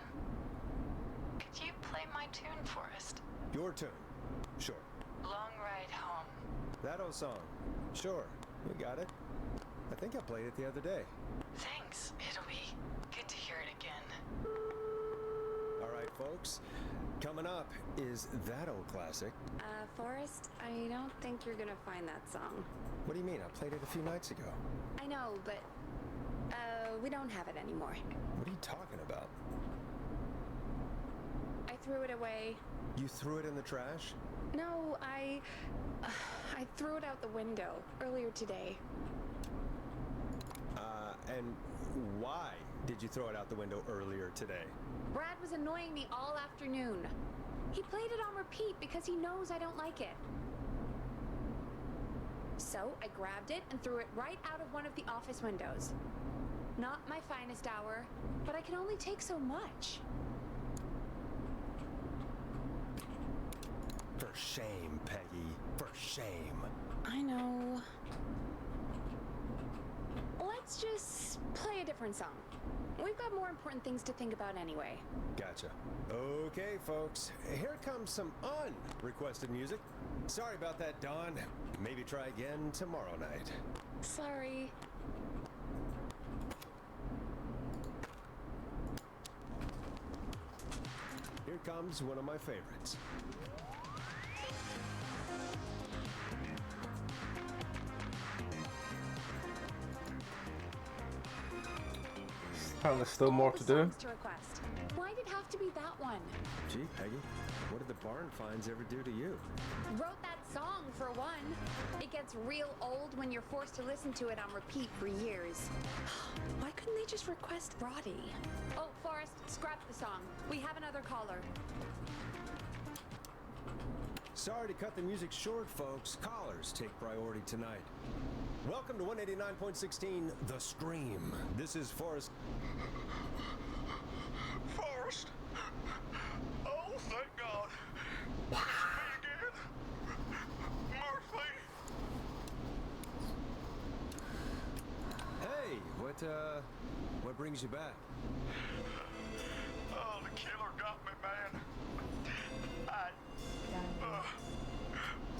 Could you play my tune, Forrest? Your tune. Sure. Long Ride Home. That old song. Sure. We got it. I think I played it the other day. Thanks. It'll be good to hear it again. All right, folks. Coming up is that old classic. Forrest, I don't think you're gonna find that song. What do you mean? I played it a few nights ago. I know, but, we don't have it anymore. What are you talking about? I threw it away. You threw it in the trash? No, I threw it out the window earlier today. And why did you throw it out the window earlier today? Brad was annoying me all afternoon. He played it on repeat because he knows I don't like it. So I grabbed it and threw it right out of one of the office windows. Not my finest hour, but I can only take so much. For shame, Peggy. For shame. I know. Let's just play a different song. We've got more important things to think about anyway. Gotcha. Okay, folks. Here comes some unrequested music. Sorry about that, Dawn. Maybe try again tomorrow night. Sorry. Here comes one of my favorites. Apparently there's still more to do. Songs to request. Why'd it have to be that one? Gee, Peggy, what did the barn finds ever do to you? Wrote that song for one. It gets real old when you're forced to listen to it on repeat for years. Why couldn't didn't they just request Roddy? Oh, Forrest, scrap the song. We have another caller. Sorry to cut the music short, folks. Callers take priority tonight. Welcome to 189.16, The Scream. This is Forrest. Forrest? Oh, thank God. It's me again. Murphy. Hey, what brings you back? Oh, the killer got me, man.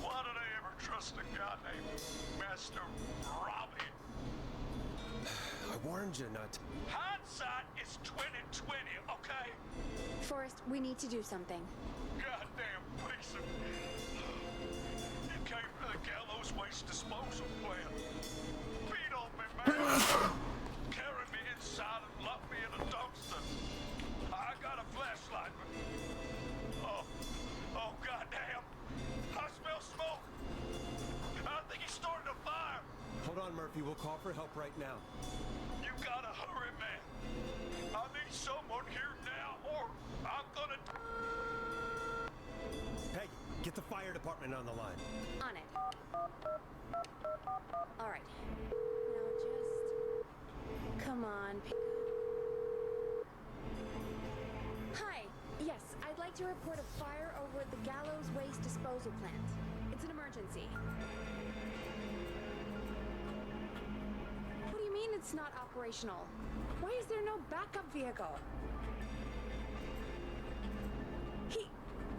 Why did I ever trust a guy named Master Robbie? I warned you not to. Hindsight is 20/20, okay? Forrest, we need to do something. Goddamn Gleason. You came for the gallows waste disposal plant. Beat on me, man. Carry me inside and lock me in a dumpster. I got a flashlight. Oh, goddamn. I smell smoke. I think he's starting a fire. Hold on, Murphy. We'll call for help right now. You gotta hurry, man. I need someone here now, or I'm gonna... Peggy, get the fire department on the line. On it. All right. Now just... Come on, pick up. Hi. Yes, I'd like to report a fire over at the Gallows Waste Disposal Plant. It's an emergency. What do you mean it's not operational? Why is there no backup vehicle?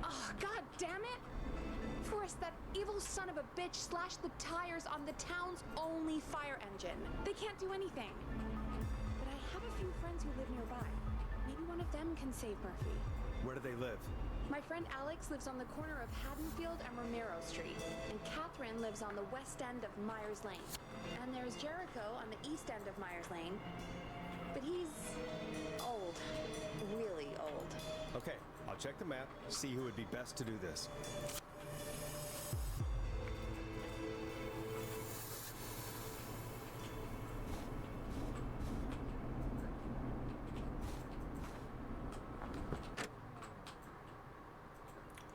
Oh, god damn it! Forrest, that evil son of a bitch slashed the tires on the town's only fire engine. They can't do anything. But I have a few friends who live nearby. Maybe one of them can save Murphy. Where do they live? My friend Alex lives on the corner of Haddonfield and Romero Street, and Catherine lives on the west end of Myers Lane. And there's Jericho on the east end of Myers Lane, but he's old, really old. Okay, I'll check the map, see who would be best to do this.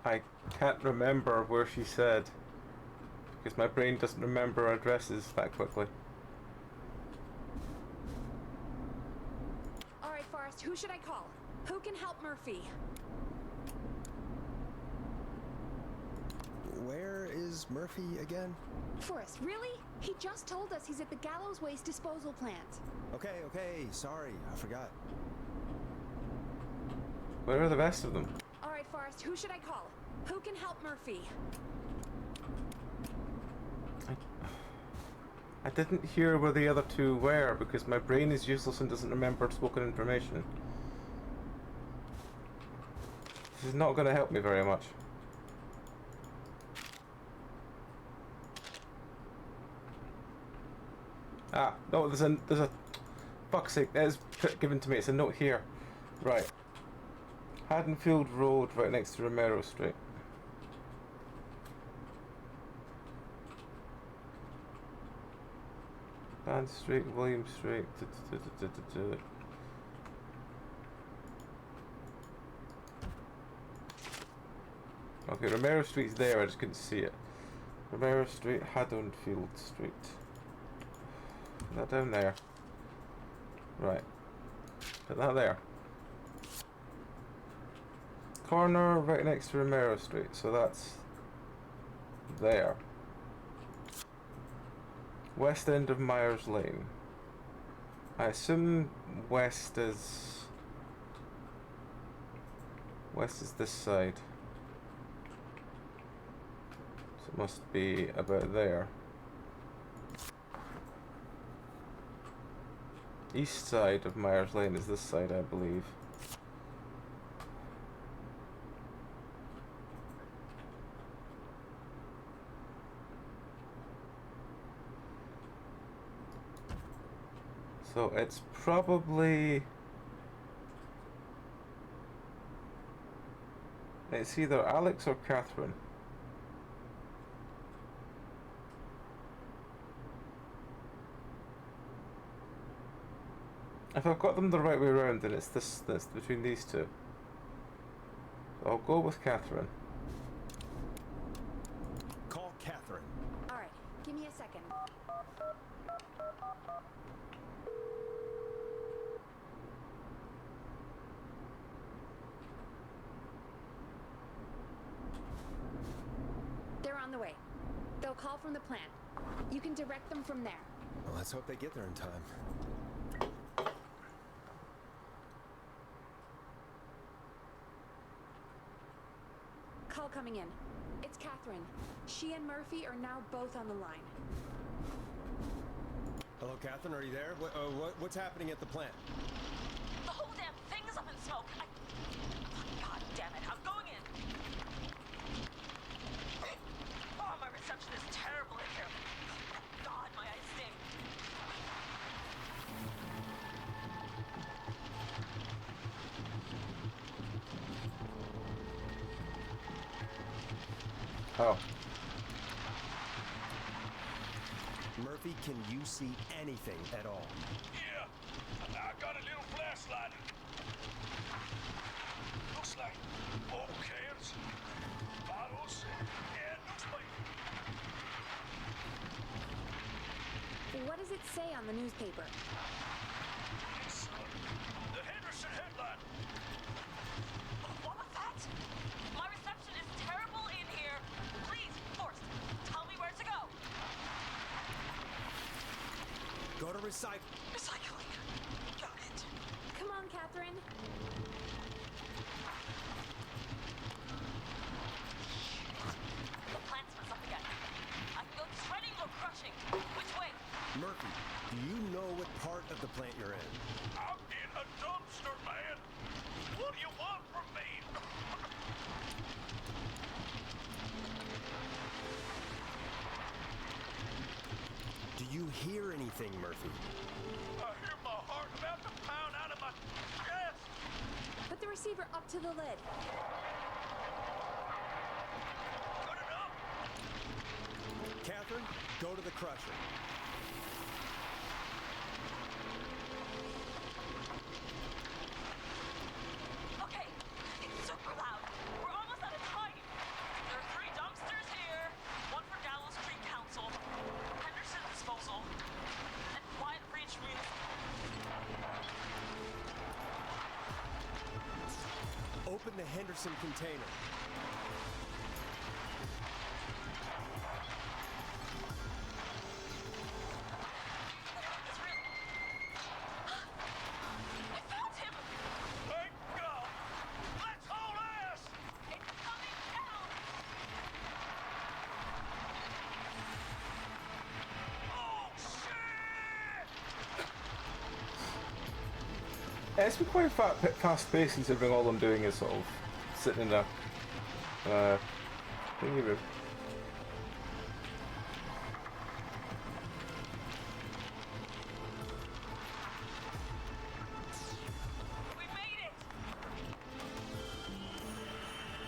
I can't remember where she said, because my brain doesn't remember addresses that quickly. All right, Forrest, who should I call? Who can help Murphy? Where is Murphy again? Forrest, really? He just told us he's at the Gallows Waste Disposal Plant. Okay, sorry, I forgot. Where are the rest of them? All right, Forrest, who should I call? Who can help Murphy? I didn't hear where the other two were because my brain is useless and doesn't remember spoken information. This is not going to help me very much. Ah, no, there's a fuck's sake, that is given to me, it's a note here. Right. Haddonfield Road, right next to Romero Street. Band Street, William Street. Okay, Romero Street's there, I just couldn't see it. Romero Street, Haddonfield Street. Is that down there? Right. Put that there. Corner right next to Romero Street, so that's there. West end of Myers Lane. I assume west is this side. So it must be about there. East side of Myers Lane is this side, I believe. So it's probably... It's either Alex or Catherine. If I've got them the right way around, then it's that's between these two. So I'll go with Catherine. Call Catherine. All right, give me a second. They're on the way. They'll call from the plant. You can direct them from there. Well, let's hope they get there in time. Call coming in. It's Catherine. She and Murphy are now both on the line. Hello, Catherine, are you there? What's happening at the plant? The whole damn thing is up in smoke. God damn it, I'm going in. Oh, my reception is terrible in here. God, my eyes sting. Oh. Murphy, can you see anything at all? Yeah, I got a little flashlight. Looks like old cans, bottles, and looks like... What does it say on the newspaper? It's, the Henderson headline. What was that? My reception is terrible in here. Please, Forrest, tell me where to go. Go to recycle. Recycling. Got it. Come on, Catherine. The plant's messed up again. I can go shredding or crushing. Which way? Murphy, do you know what part of the plant you're in? I'm in a dumpster, man. What do you want from me? Do you hear anything, Murphy? I hear my heart about to pound out of my chest. Put the receiver up to the lid. Good enough. Catherine, go to the crusher. Okay, it's super loud. We're almost out of time. There are 3 dumpsters here. 1 for Gallows Creek Council, Henderson Disposal, and Quiet Reach Municipal. Open the Henderson container. It's real. We found him! Thank God. Let's haul ass. It's coming down! Oh, shit! It's been quite fast paced considering all I'm doing is sort of sitting in a thingy room. We made it!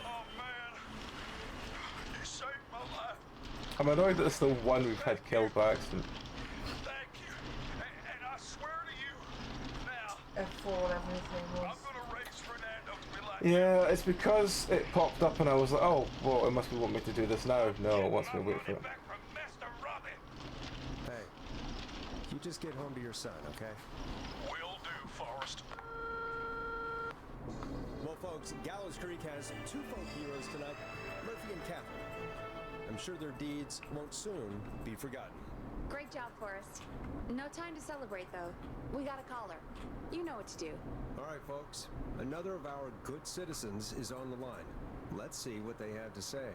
Oh, man. You saved my life. I'm annoyed that there's still one we've had killed by accident. Thank you. And I swear to you, now, F4, whatever his name was. I'm gonna race Fernando to be like... Yeah, it's because it popped up and I was like, oh, well, it must be want me to do this now. No, it wants me to wait for it. Back from Mr. Robbie. Hey, you just get home to your son, okay? Will do, Forrest. Well, folks, Gallows Creek has 2 folk heroes tonight, Murphy and Catherine. I'm sure their deeds won't soon be forgotten. Great job, Forrest. No time to celebrate, though. We got a caller. You know what to do. All right, folks, another of our good citizens is on the line. Let's see what they have to say.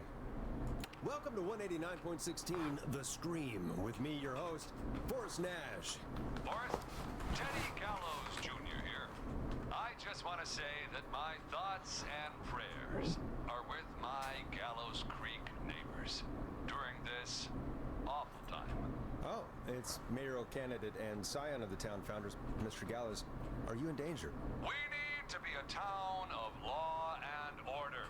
Welcome to 189.16 The Scream, with me, your host, Forrest Nash. Forrest, Teddy Gallows Jr. here. I just want to say that my thoughts and prayers are with my Gallows Creek neighbors during this awful time. Oh, it's mayoral candidate and scion of the town founders, Mr. Gallows. Are you in danger? We need to be a town of law and order.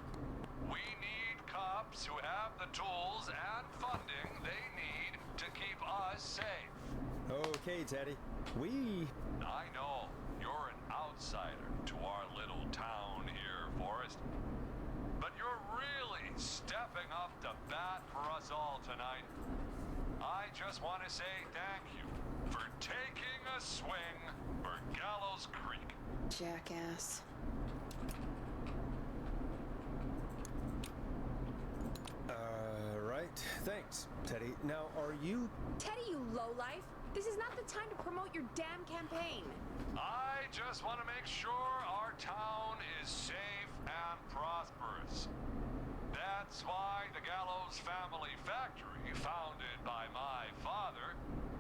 We need cops who have the tools and funding they need to keep us safe. Okay, Teddy. We... I know. you're an outsider to our little town here, Forrest. But you're really stepping up to bat for us all tonight. I just want to say thank you for taking a swing for Gallows Creek. Jackass. Right. Thanks, Teddy. Now, are you... Teddy, you lowlife! This is not the time to promote your damn campaign. I just want to make sure our town is safe and prosperous. That's why the Gallows Family Factory, founded by my father,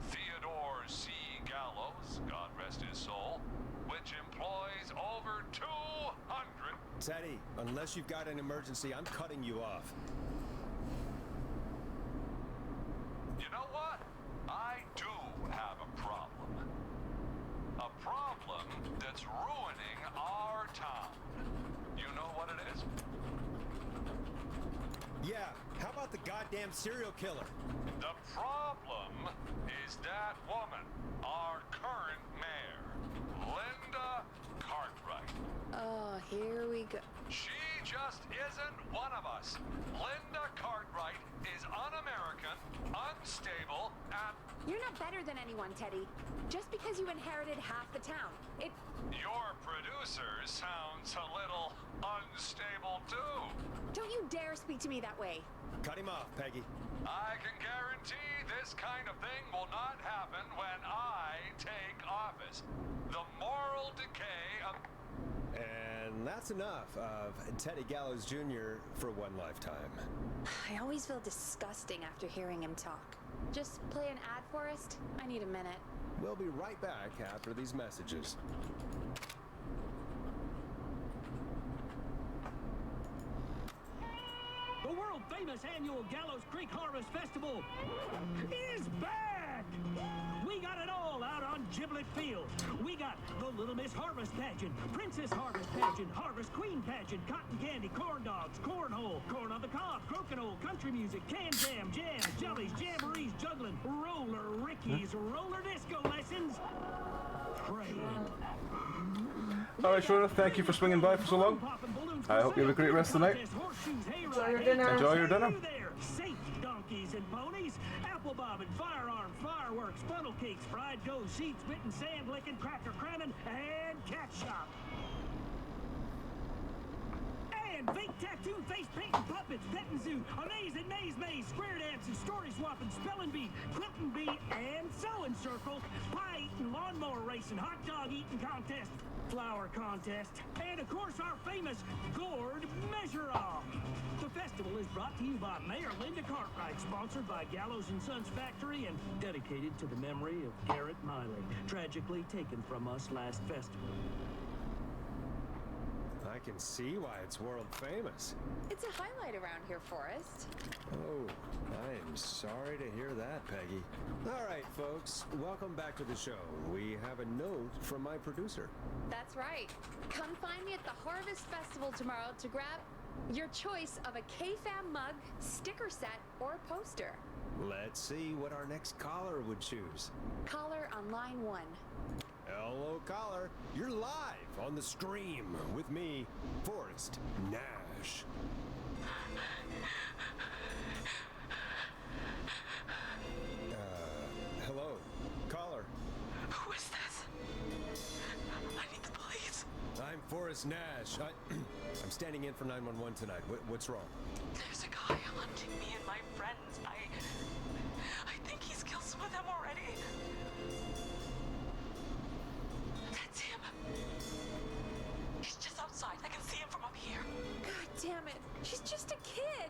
Theodore C. Gallows, God rest his soul, which employs over 200... Teddy, unless you've got an emergency, I'm cutting you off. You know what? I do have a problem. A problem that's ruining our town. You know what it is? Yeah, how about the goddamn serial killer? The problem is that woman, our current mayor, Linda Cartwright. Oh, here we go. She just isn't one of us. Linda Cartwright is un-American, unstable, and... You're not better than anyone, Teddy. Just because you inherited half the town. Your producer sounds a little unstable, too. Don't you dare speak to me that way. Cut him off, Peggy. I can guarantee this kind of thing will not happen when I take office. The moral decay of... And that's enough of Teddy Gallows Jr. for one lifetime. I always feel disgusting after hearing him talk. Just play an ad, Forrest. I need a minute. We'll be right back after these messages. The world-famous annual Gallows Creek Harvest Festival is back! We got it all out on Giblet Field. We got the Little Miss Harvest Pageant, Princess Harvest Pageant, Harvest Queen Pageant, Cotton Candy, Corn Dogs, Cornhole, Corn on the Cob, Crokinole, Country Music, Can Jam, Jams, Jellies, Jamborees, Juggling, Roller Rickies, Roller Disco Lessons, Praying. Alright, Shona, thank you for swinging by for so long. I hope you have a great rest of the night. Enjoy your dinner. Enjoy your dinner. Safe donkeys and ponies, apple bobbing, firearms, fireworks, funnel cakes, fried dough, seed spitting, sand licking, cracker cramming, and cat shop. And fake tattoo, face painting, puppets, petting zoo, amazing maze, square dancing, story swapping, spelling bee, quilting bee, and sewing circle, pie eating, lawnmower racing, hot dog eating contest, flower contest, and of course our famous gourd measure-off. The festival is brought to you by Mayor Linda Cartwright, sponsored by Gallows & Sons Factory, and dedicated to the memory of Garrett Miley, tragically taken from us last festival. I can see why it's world famous. It's a highlight around here, Forrest. Oh, I am sorry to hear that, Peggy. All right, folks, welcome back to the show. We have a note from my producer. That's right. Come find me at the Harvest Festival tomorrow to grab your choice of a K-Fam mug, sticker set, or poster. Let's see what our next caller would choose. Caller on line 1. Hello, caller. You're live on the stream with me, Forrest Nash. Hello, caller. Who is this? I need the police. I'm Forrest Nash. I'm standing in for 911 tonight. What's wrong? There's a guy hunting me and my friends. I think he's killed some of them already. That's him. He's just outside. I can see him from up here. God damn it. She's just a kid.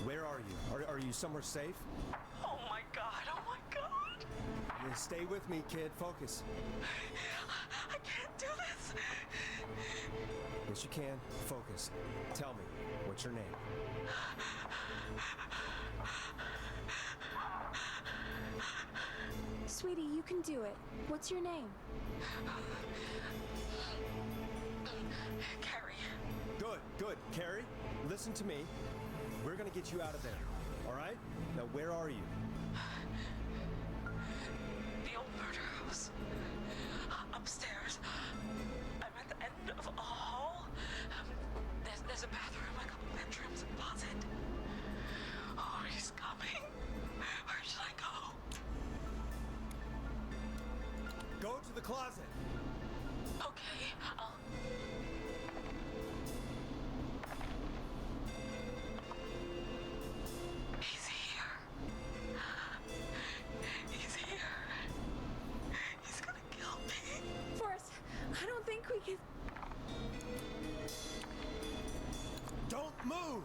Where are you? Are you somewhere safe? Oh my god. Oh my god. Yeah, stay with me, kid. Focus. I can't do this. Yes, you can. Focus. Tell me, what's your name? Sweetie, you can do it. What's your name? Carrie. Good. Carrie, listen to me. We're gonna get you out of there, all right? Now, where are you? The old murder Gallows. Upstairs. I'm at the end of a hall. There's a bathroom, a couple bedrooms, a closet. Oh, he's coming. Where should I go? Go to the closet. Okay, I'll... He's here. He's here. He's gonna kill me. Forrest, I don't think we can... Don't move!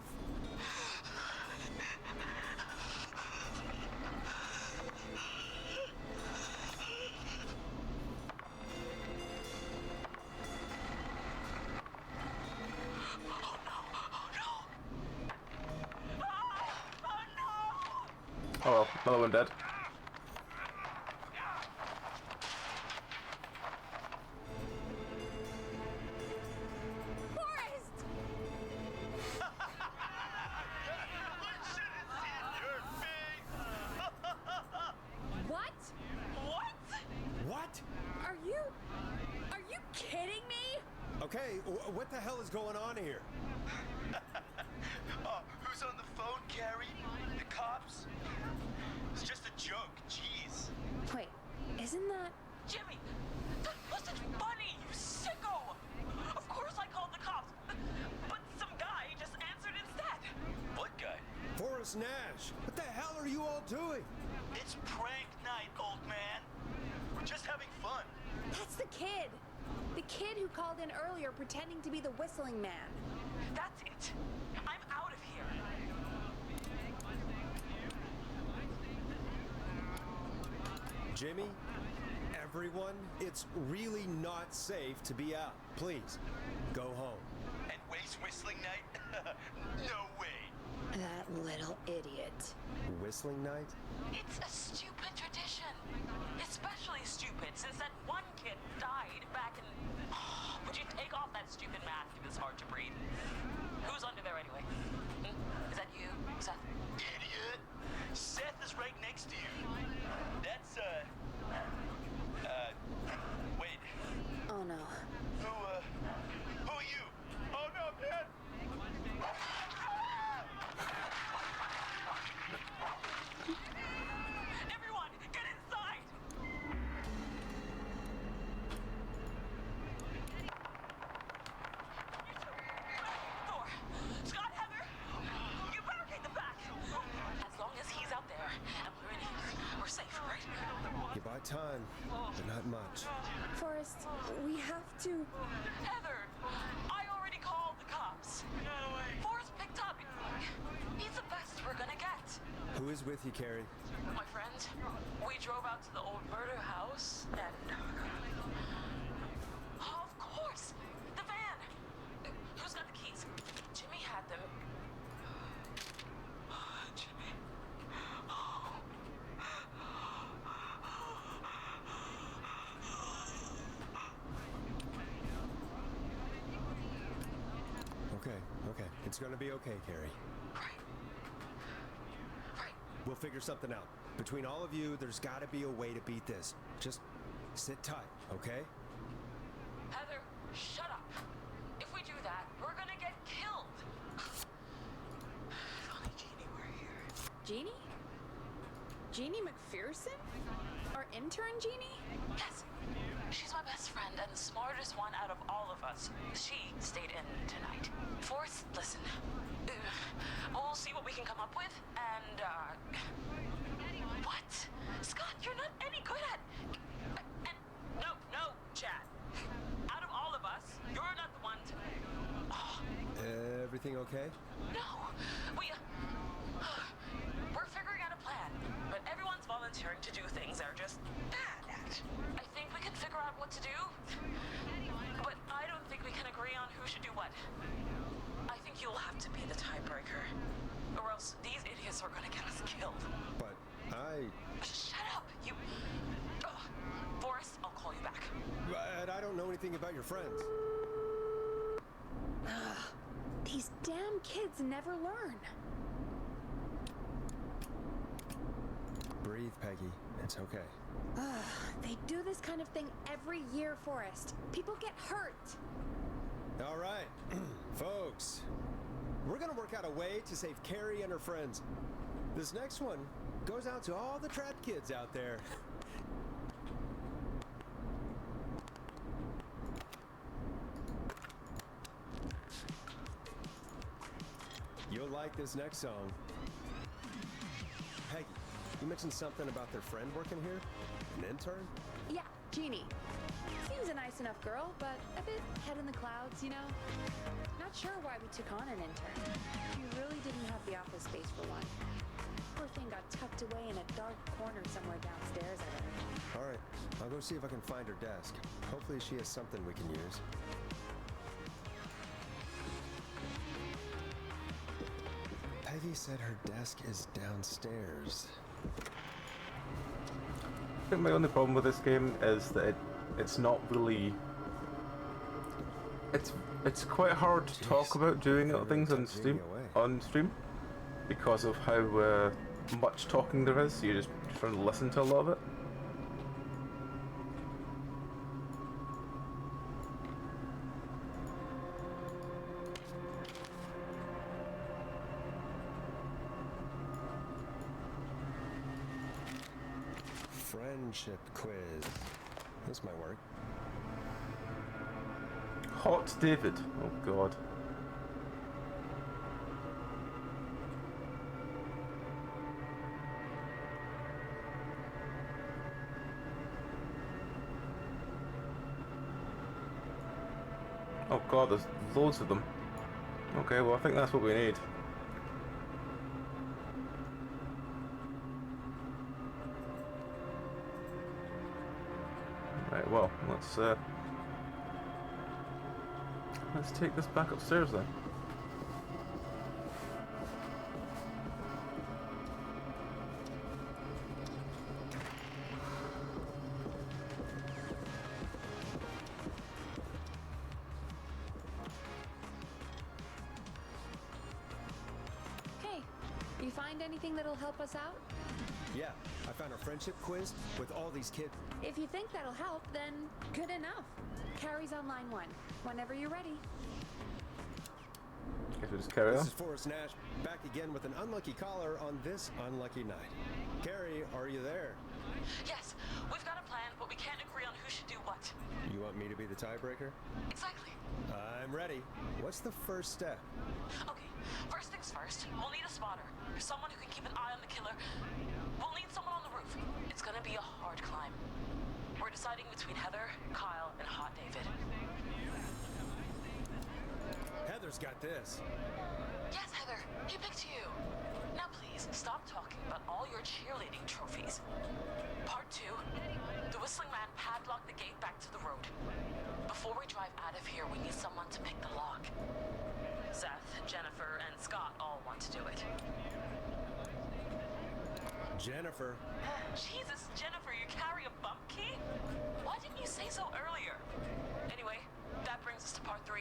Oh well, another one dead. What? What? Are you kidding me? Okay, what the hell is going on here? Who's on the phone, Carrie? The cops? It's just a joke, jeez. Wait, isn't that... Jimmy, that wasn't funny, you sicko! Of course I called the cops, but some guy just answered instead. What guy? Forrest Nash, what the hell are you all doing? It's prank night, old man. We're just having fun. That's the kid! The kid who called in earlier pretending to be the whistling man. That's it. I'm out of here. Jimmy, everyone, it's really not safe to be out. Please, go home. And Wade's whistling night? No way. That little idiot. Whistling night? It's a stupid tradition. Especially stupid since that one kid died back in... Oh, would you take off that stupid mask if it's hard to breathe? Who's under there anyway? Is that you, Seth? Idiot. Seth is right next to you. That's, wait. Oh no. Who are you? Oh no, man! Everyone, get inside! Thor, Scott, Heather, you barricade the back. As long as he's out there and we're in here, we're safe, right? You buy time, but not much. Forrest, we have to... Heather, I already called the cops. Forrest picked up. He's the best we're gonna get. Who is with you, Carrie? My friend, we drove out to the old murder house and... Oh, of course! The van! Who's got the keys? Jimmy had them. Jimmy. Oh. Okay. It's gonna be okay, Carrie. Right. We'll figure something out. Between all of you, there's gotta be a way to beat this. Just sit tight, okay? Heather, shut up. If we do that, we're gonna get killed. If only Jeannie were here. Jeannie? Jeannie McPherson? Our intern Jeannie? Yes. She's my best friend and the smartest one out of all of us. She stayed in tonight. Forrest, listen. We'll see what we can come up with, and, What? Scott, you're not any good at... And, no, Chad. Out of all of us, you're not the one to... Oh. Everything okay? No, we're figuring out a plan, but everyone's volunteering to do things they're just bad at. I think we can figure out what to do, but I don't think we can agree on who should do what. I think you'll have to be the tiebreaker, or else these idiots are gonna get us killed. But Shut up, you... Forrest, I'll call you back. But I don't know anything about your friends. These damn kids never learn. Breathe, Peggy. It's okay. They do this kind of thing every year, Forrest. People get hurt. All right, folks. We're gonna work out a way to save Carrie and her friends. This next one goes out to all the trapped kids out there. You'll like this next song. Peggy, you mentioned something about their friend working here? An intern? Yeah, Jeannie. Seems a nice enough girl, but a bit head in the clouds, you know? Not sure why we took on an intern. We really didn't have the office space for one. Poor thing got tucked away in a dark corner somewhere downstairs, I think. All right, I'll go see if I can find her desk. Hopefully she has something we can use. Peggy said her desk is downstairs. I think my only problem with this game is that it's not really... It's quite hard to talk about doing things on stream because of how much talking there is. So you're just trying to listen to a lot of it. Friendship quiz. This might work. Hot David. Oh god. Oh god, there's loads of them. Okay, well I think that's what we need. Right, well, let's take this back upstairs then. Okay, you find anything that'll help us out? Yeah, I found a friendship quiz with all these kids. If you think that'll help, then good enough. Carrie's on line 1. Whenever you're ready. Guess we just carry on. This is Forrest Nash, back again with an unlucky caller on this unlucky night. Carrie, are you there? Yes, we've got a plan, but we can't agree on who should do what. You want me to be the tiebreaker? Exactly. I'm ready. What's the first step? Okay, first things first, we'll need a spotter. Someone who can keep an eye on the killer. We'll need someone on the roof. It's gonna be a hard climb. We're deciding between Heather, Kyle, and Hot David. Heather's got this. Yes, Heather, he picked you. Now please, stop talking about all your cheerleading trophies. Part 2, the Whistling Man padlocked the gate back to the road. Before we drive out of here, we need someone to pick the lock. Seth, Jennifer, and Scott all want to do it. Jennifer. Jesus, Jennifer, you carry a bump key? Why didn't you say so earlier? Anyway, that brings us to part 3.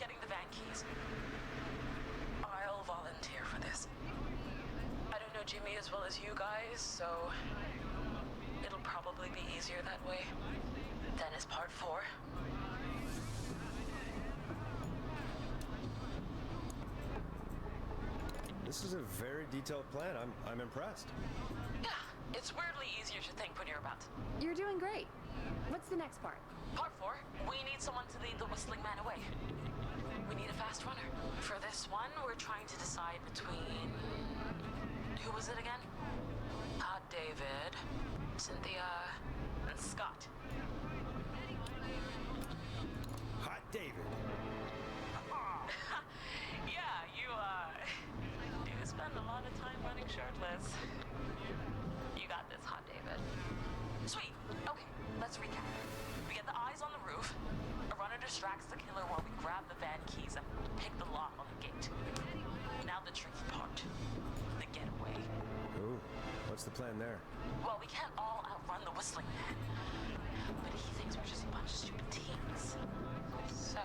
Getting the van keys. I'll volunteer for this. I don't know Jimmy as well as you guys, so it'll probably be easier that way. Then is part 4. This is a very detailed plan. I'm impressed. Yeah, it's weirdly easier to think when you're about. You're doing great. What's the next part? Part 4, we need someone to lead the Whistling Man away. We need a fast runner. For this one, we're trying to decide between... Who was it again? Hot David, Cynthia, and Scott. Hot David. Yeah, you spend a lot of time running shirtless. You got this, Hot David. Sweet. Okay, let's recap. We get the eyes on the roof. A runner distracts the killer while we grab the van keys and pick the lock on the gate. Now the tricky part. The getaway. Ooh, what's the plan there? Well, we can't all outrun the Whistling Man. But he thinks we're just a bunch of stupid teens. So,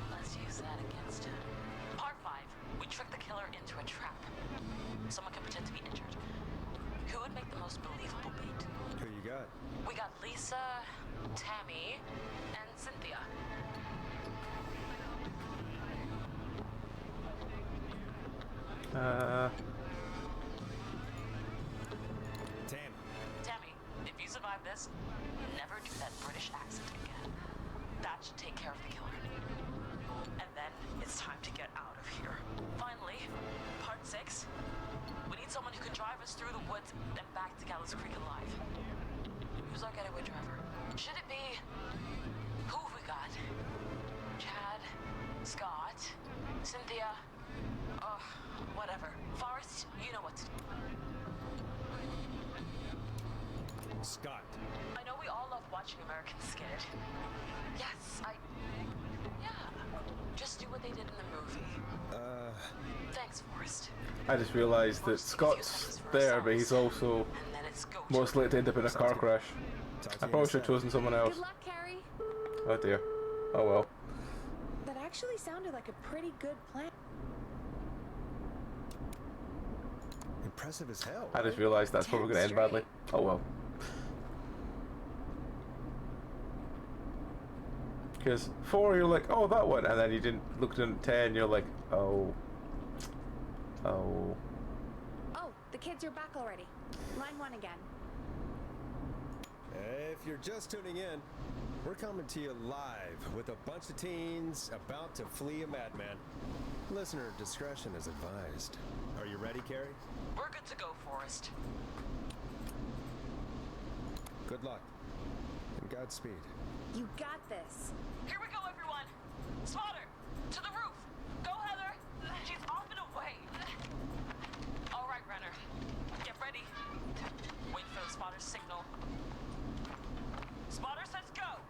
let's use that against him. Part 5. We trick the killer into a trap. Someone can pretend to be injured. Tammy, if you survive this, never do that British accent again. That should take care of the killer. And then it's time to get out of here. Finally, part 6. We need someone who can drive us through the woods and back to Gallows Creek alive. Who's our getaway driver? Should it be... Who have we got? Chad? Scott? Cynthia? Whatever. Forrest, you know what to do. Scott. I know we all love watching American Skid. Yes, yeah. Just do what they did in the movie. Thanks, Forrest. I just realised that Scott's there, but he's also most likely to end up in a car crash. I probably should have chosen someone else. Good luck, Carrie. Oh dear. Oh well. That actually sounded like a pretty good plan. Impressive as hell. I just realised that's probably going to end badly. Oh well. Because 4, you're like, oh, that one, and then you didn't look at 10, you're like, oh. Oh, the kids are back already. Line 1 again. If you're just tuning in, we're coming to you live with a bunch of teens about to flee a madman. Listener discretion is advised. Are you ready, Carrie? We're good to go, Forrest. Good luck. And Godspeed. You got this. Here we go, everyone. Spotter, to the roof. Go, Heather. She's off and away. All right, Renner. Get ready. Wait for the spotter's signal. Spotter says go.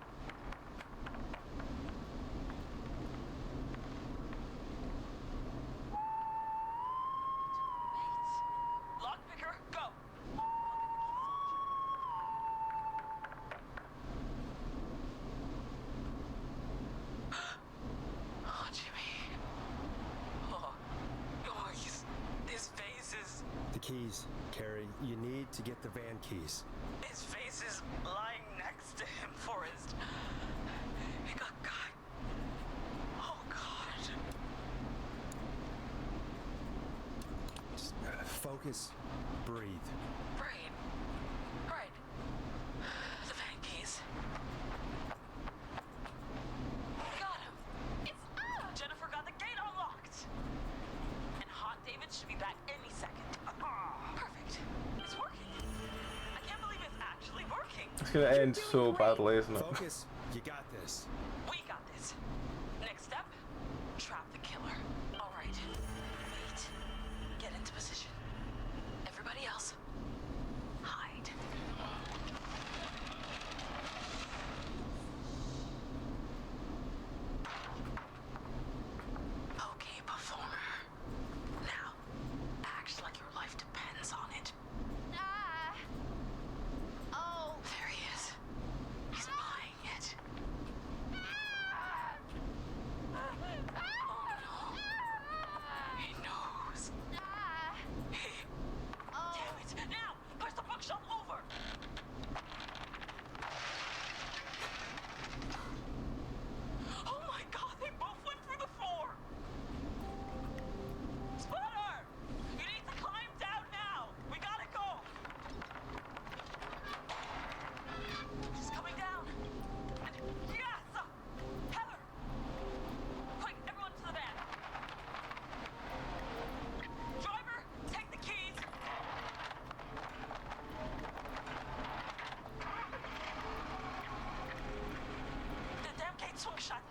Lockpicker, go. Oh, Jimmy. His face is... The keys, Carrie. You need to get the van keys. His face is lying next to him, Forrest. He got cut. Oh, God. Just, focus. Breathe. Right. Right. The van keys. Got him. It's Jennifer got the gate unlocked. And Hot David should be back any second. Perfect. It's working. I can't believe it's actually working. It's going to end so badly, isn't it? Focus. You got this. We got this. Next step, trap the killer. All right. Wait. Get into position. Everybody else, hide. Okay, performer. Now, act like your life depends on it. Oh. There he is. He's buying it. Oh no. He knows. Damn it. Now, push the bookshelf over. Oh my God, they both went through the floor. Spotter! You need to climb down now. We gotta go. She's coming down. Yes! Heather! Quick, everyone to the van. Driver, take the keys. The damn gate swung shut.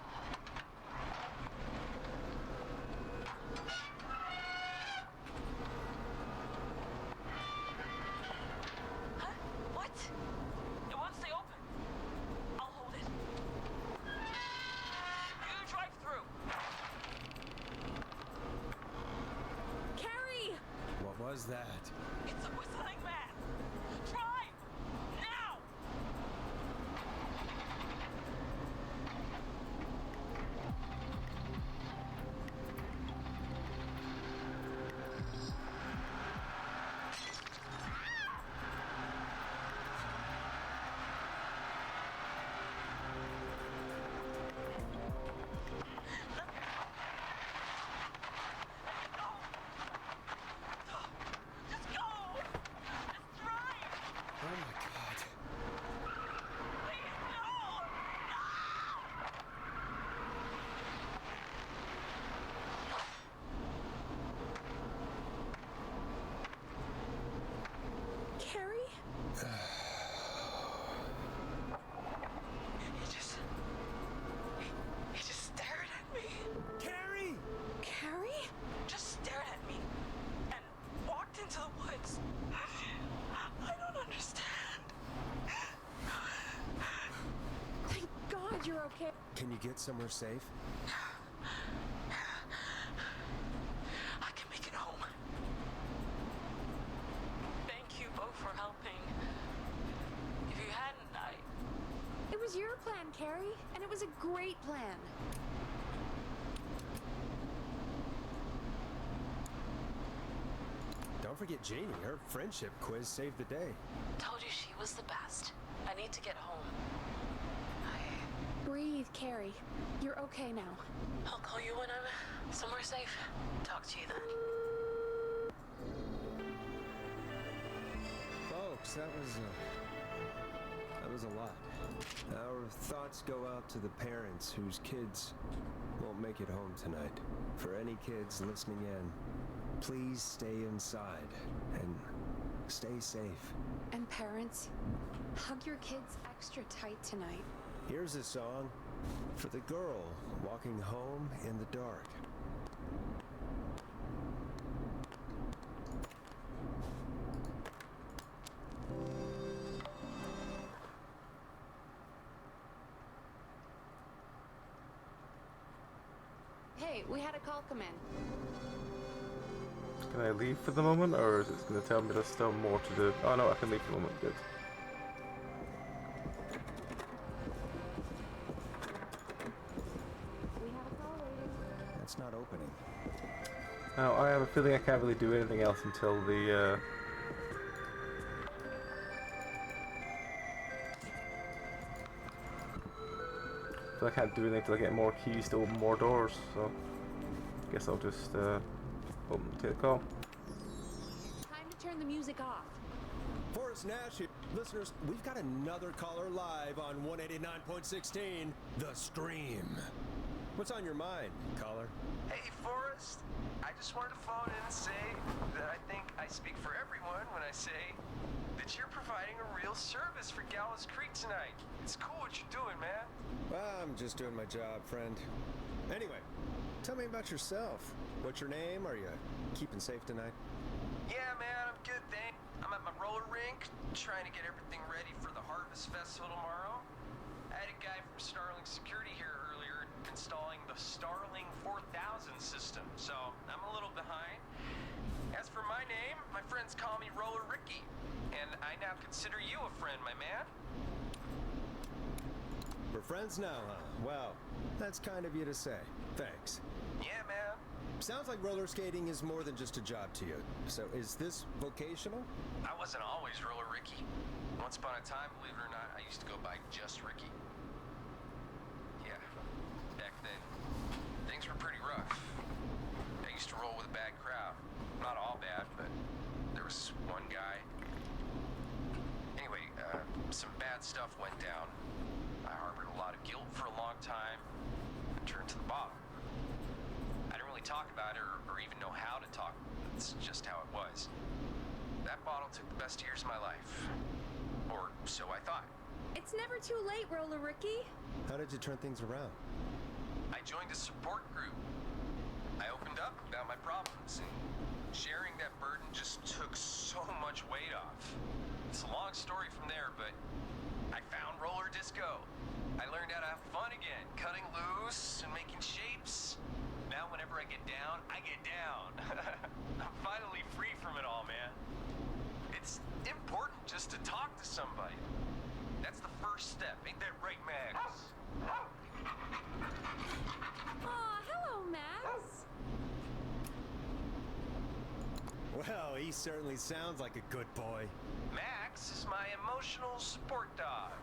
Huh? What? It won't stay open. I'll hold it. You drive through. Carrie! What was that? It's a whistling man. Drive! Now! you're okay. Can you get somewhere safe? I can make it home. Thank you both for helping. If you hadn't, It was your plan, Carrie, and it was a great plan. Don't forget Janie. Her friendship quiz saved the day. Told you she was the best. I need to get home. Breathe, Carrie. You're okay now. I'll call you when I'm somewhere safe. Talk to you then. Folks, that was a lot. Our thoughts go out to the parents whose kids won't make it home tonight. For any kids listening in, please stay inside and stay safe. And parents, hug your kids extra tight tonight. Here's a song for the girl walking home in the dark. Hey, we had a call come in. Can I leave for the moment, or is it going to tell me there's still more to do? Oh no, I can leave for the moment. Good. It's not opening. Now, I have a feeling I can't really do anything else until the, I can't do anything until I get more keys to open more doors, so I guess I'll just, take the call. Time to turn the music off. Forrest Nash here. Listeners, we've got another caller live on 189.16, The Scream. What's on your mind, caller? Hey, Forrest. I just wanted to phone in and say that I think I speak for everyone when I say that you're providing a real service for Gallows Creek tonight. It's cool what you're doing, man. I'm just doing my job, friend. Anyway, tell me about yourself. What's your name? Are you keeping safe tonight? Yeah, man, I'm good, thanks. I'm at my roller rink, trying to get everything ready for the Harvest Festival tomorrow. I had a guy from Starling Security here earlier installing the Starling 4000 system, so I'm a little behind. As for my name, my friends call me Roller Ricky, and I now consider you a friend, my man. We're friends now, huh? Well, that's kind of you to say. Thanks. Yeah, man. Sounds like roller skating is more than just a job to you. So is this vocational? I wasn't always Roller Ricky. Once upon a time, believe it or not, I used to go by just Ricky. Yeah, back then, things were pretty rough. I used to roll with a bad crowd. Not all bad, but there was one guy. Anyway, some bad stuff went down. I harbored a lot of guilt for a long time and turned to the bottom. I didn't really talk about it or even know how to talk. It's just how it was. That bottle took the best years of my life. Or so I thought. It's never too late, Roller Ricky. How did you turn things around? I joined a support group. I opened up about my problems, and sharing that burden just took so much weight off. It's a long story from there, but I found roller disco. I learned how to have fun again, cutting loose and making shapes. Now whenever I get down, I get down. I'm finally free from it all, man. It's important just to talk to somebody. That's the first step, ain't that right, Max? Aw, hello, Max. Well, he certainly sounds like a good boy. Max is my emotional support dog.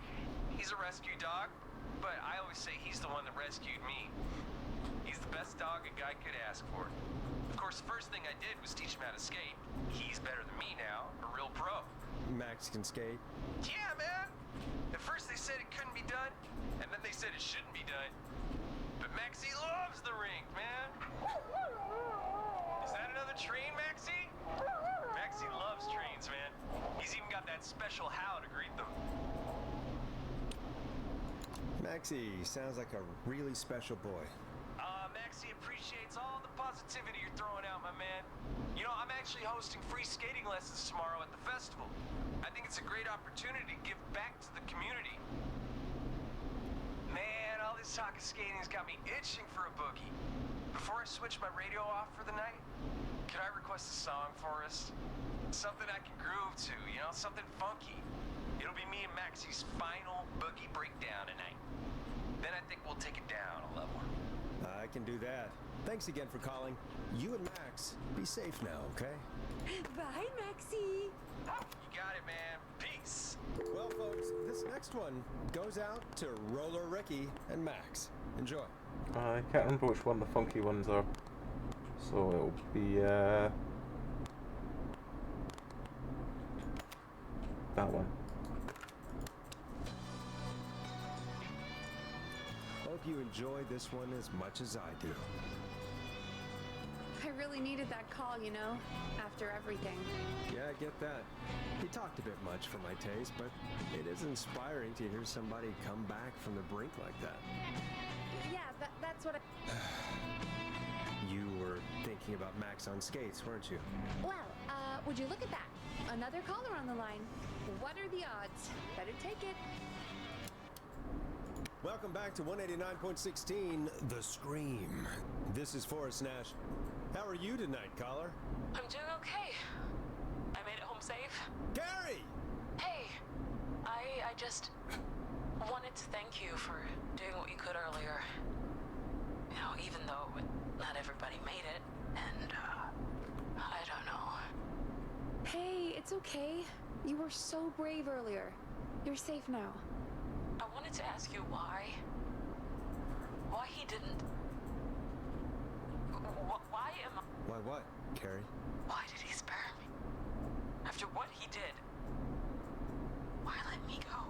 He's a rescue dog, but I always say he's the one that rescued me. He's the best dog a guy could ask for. Of course, the first thing I did was teach him how to skate. He's better than me now, a real pro. Max can skate? Yeah, man! At first they said it couldn't be done, and then they said it shouldn't be done. But Maxie loves the rink, man! Is that another train, Maxie? Maxie loves trains, man. He's even got that special how to greet them. Maxie sounds like a really special boy. Maxie appreciates all the positivity you're throwing out, my man. You know, I'm actually hosting free skating lessons tomorrow at the festival. I think it's a great opportunity to give back to the community. Man, talk of skating's got me itching for a boogie. Before I switch my radio off for the night, could I request a song, Forrest? Something I can groove to, you know, something funky. It'll be me and Maxie's final boogie breakdown tonight. Then I think we'll take it down a level. I can do that. Thanks again for calling. You and Max, be safe now, okay? Bye, Maxie. You got it, man. Peace. Well, folks, this next one goes out to Roller Ricky and Max. Enjoy. I can't remember which one the funky ones are. So it'll be that one. Hope you enjoy this one as much as I do. I really needed that call, you know, after everything. Yeah, I get that. He talked a bit much for my taste, but it is inspiring to hear somebody come back from the brink like that. Yeah, that's what I... You were thinking about Max on skates, weren't you? Well, would you look at that? Another caller on the line. What are the odds? Better take it. Welcome back to 189.16, The Scream. This is Forrest Nash. How are you tonight, caller? I'm doing okay. I made it home safe. Gary! Hey, I just wanted to thank you for doing what you could earlier. You know, even though not everybody made it, and, I don't know. Hey, it's okay. You were so brave earlier. You're safe now. I wanted to ask you why he didn't... Why am I... Why what, Carrie? Why did he spare me? After what he did, why let me go?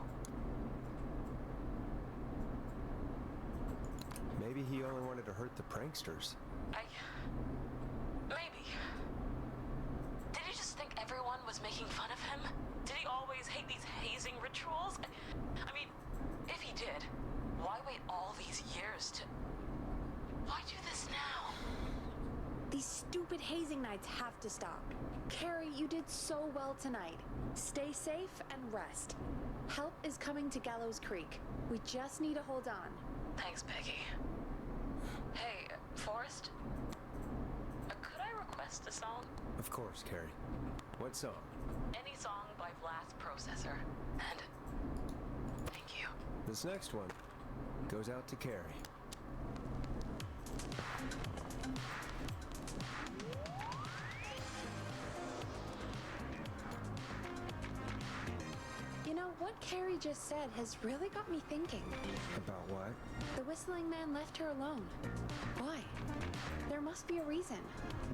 Maybe he only wanted to hurt the pranksters. Maybe. Did he just think everyone was making fun of him? Did he always hate these hazing rituals? I mean, if he did, why wait all these years to... Why do this now? These stupid hazing nights have to stop. Carrie, you did so well tonight. Stay safe and rest. Help is coming to Gallows Creek. We just need to hold on. Thanks, Peggy. Hey, Forrest? Could I request a song? Of course, Carrie. What song? Any song by Blast Processor. And thank you. This next one goes out to Carrie. You know, what Carrie just said has really got me thinking. About what? The whistling man left her alone. Why? There must be a reason.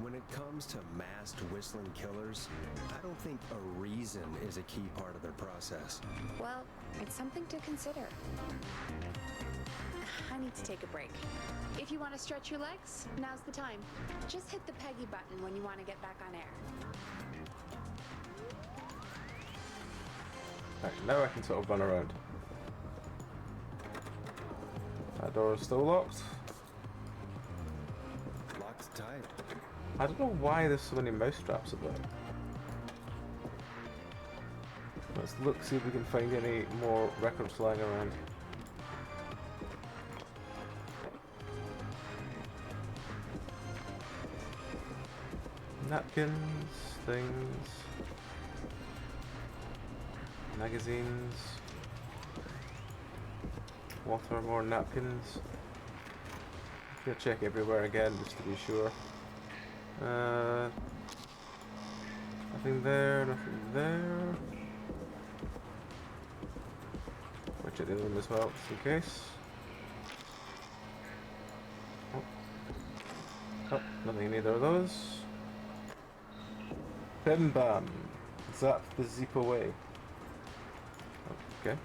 When it comes to masked whistling killers, I don't think a reason is a key part of their process. Well, it's something to consider. I need to take a break. If you want to stretch your legs, now's the time. Just hit the Peggy button when you want to get back on air. Right, now I can sort of run around. That door is still locked. Locked tight. I don't know why there's so many mouse traps about. Let's look, see if we can find any more records lying around. Napkins, things, magazines, water, more napkins. I'm gonna check everywhere again just to be sure. Nothing there, nothing there. I'll check the other one as well, just in case. Oh, nothing in either of those. Bim bam. Zap the zip away. Okay.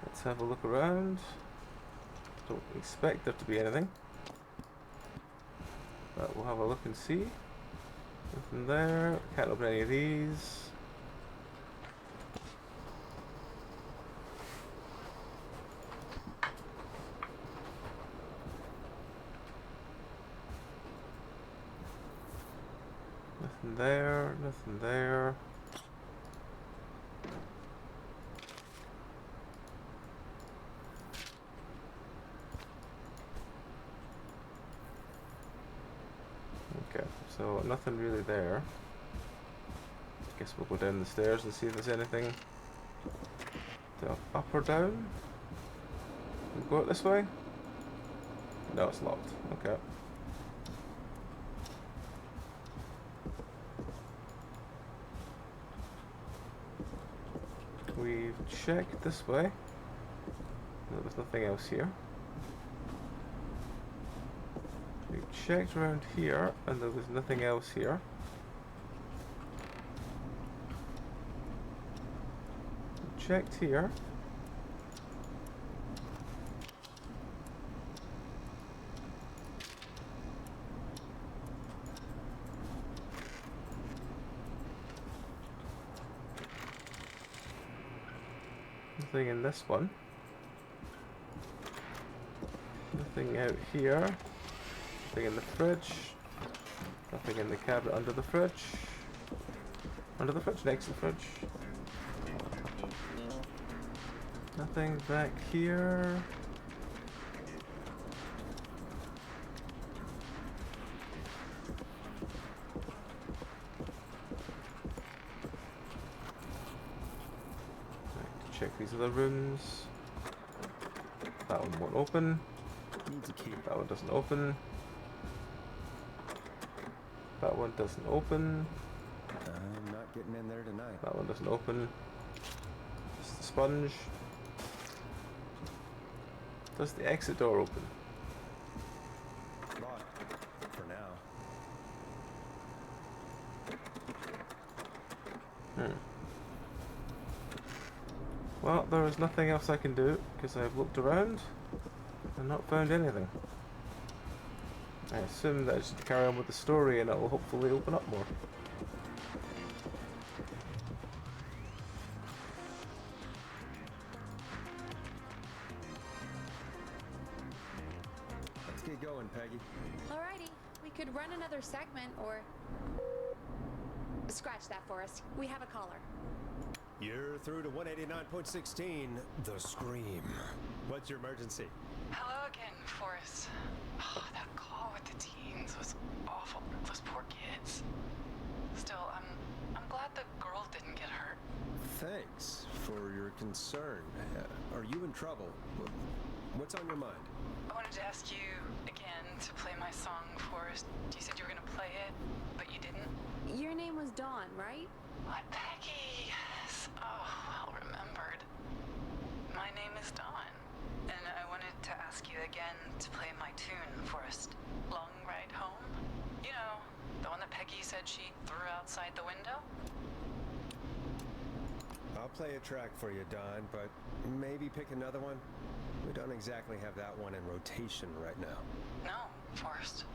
Let's have a look around. Don't expect there to be anything. But we'll have a look and see. Nothing there. Can't open any of these. Nothing there, nothing there. Okay, so nothing really there. Guess we'll go down the stairs and see if there's anything to up or down. We'll go out this way? No, it's locked. Okay. We've checked this way. No, there's nothing else here. We've checked around here, and there was nothing else here. Checked here. Nothing in this one. Nothing out here. Nothing in the fridge. Nothing in the cabinet under the fridge. Under the fridge, next to the fridge. Nothing back here. Check these other rooms. That one won't open. That one doesn't open. That one doesn't open. I'm not getting in there tonight. That one doesn't open. Just the sponge. Does the exit door open? Locked. For now. Well, there is nothing else I can do because I've looked around and not found anything. I assume that I should carry on with the story and it will hopefully open up more. Let's get going, Peggy. Alrighty, we could run another segment or... Scratch that, Forrest. We have a caller. You're through to 189.16, The Scream. What's your emergency? Hello again, Forrest. Oh, that call with the teens was awful. Those poor kids. Still, I'm glad the girl didn't get hurt. Thanks for your concern. Are you in trouble? What's on your mind? I wanted to ask you again to play my song, Forrest. You said you were gonna play it, but you didn't. Your name was Dawn, right? What, Peggy? Yes. Oh, well remembered. My name is Dawn, and I wanted to ask you again to play my tune, Forrest. Long Ride Home? You know, the one that Peggy said she threw outside the window? I'll play a track for you, Don, but maybe pick another one. We don't exactly have that one in rotation right now. No, Forrest.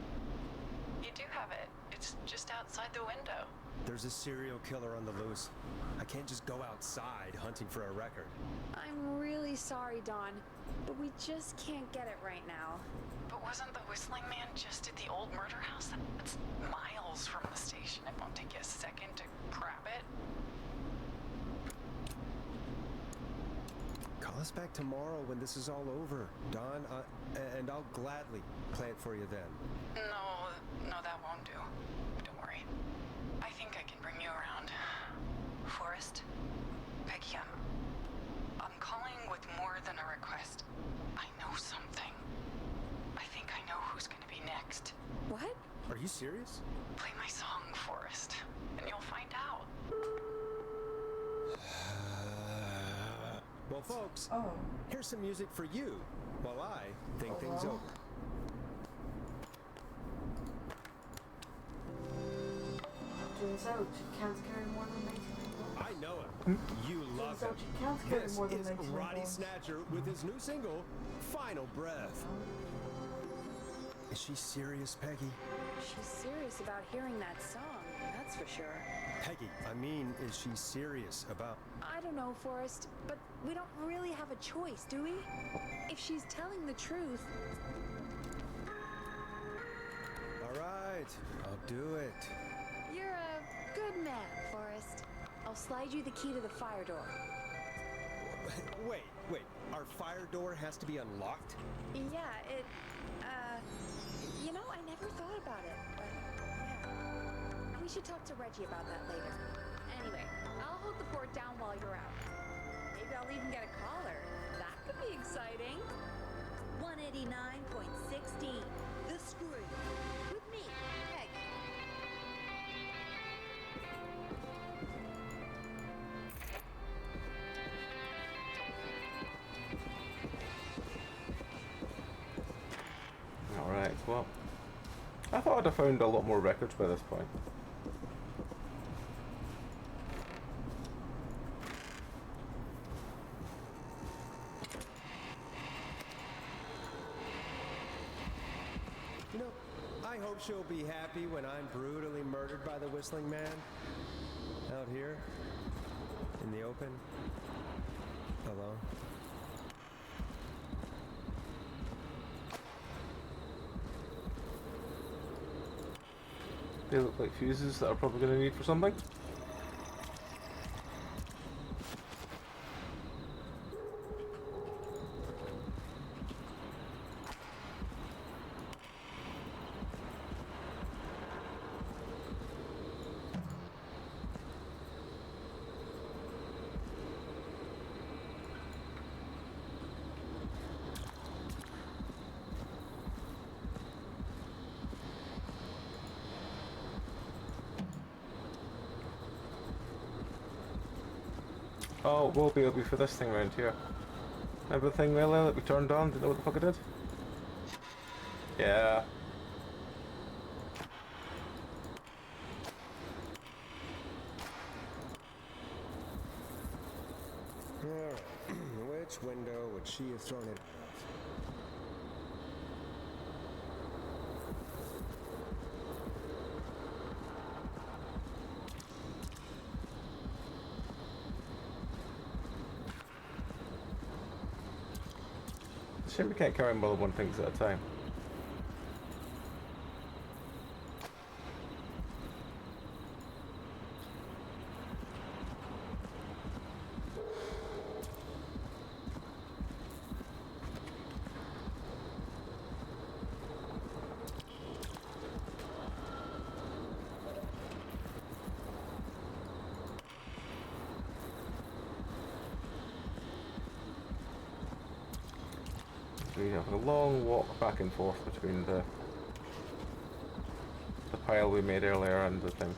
You do have it. It's just outside the window. There's a serial killer on the loose. I can't just go outside hunting for a record. I'm really sorry, Dawn, but we just can't get it right now. But wasn't the Whistling Man just at the old murder house? That's miles from the station. It won't take you a second to grab it. Call us back tomorrow when this is all over, Don, and I'll gladly play it for you then. No, that won't do. Don't worry. I think I can bring you around. Forrest, Peggy, I'm calling with more than a request. I know something. I think I know who's gonna be next. What? Are you serious? Play my song, Forrest, and you'll find out. Well, folks, here's some music for you while I think things over. Turns out you can't carry more than 19 people. I know it. You love Turns out him. you can't carry This more than is 19 Roddy people. Snatcher with his new single, Final Breath. Is she serious, Peggy? She's serious about hearing that song, that's for sure. Peggy, I mean, is she serious about... I don't know, Forrest, but we don't really have a choice, do we? If she's telling the truth... All right, I'll do it. You're a slide you the key to the fire door. Wait. Our fire door has to be unlocked? Yeah, it, you know, I never thought about it, but yeah. We should talk to Reggie about that later. Anyway, I'll hold the fort down while you're out. Maybe I'll even get a collar. That could be exciting. 189.16. The Screw. With me, Peggy. Alright, well, I thought I'd have found a lot more records by this point. You know, I hope she'll be happy when I'm brutally murdered by the Whistling Man. Out here, in the open, alone. They look like fuses that are probably going to need for something. Oh, it'll be for this thing around here. Remember the thing earlier that we turned on? Didn't know what the fuck it did? Yeah. Alright, which window would she have thrown it out? Shame we can't carry more than one thing at a time. We have a long walk back and forth between the pile we made earlier and the thing.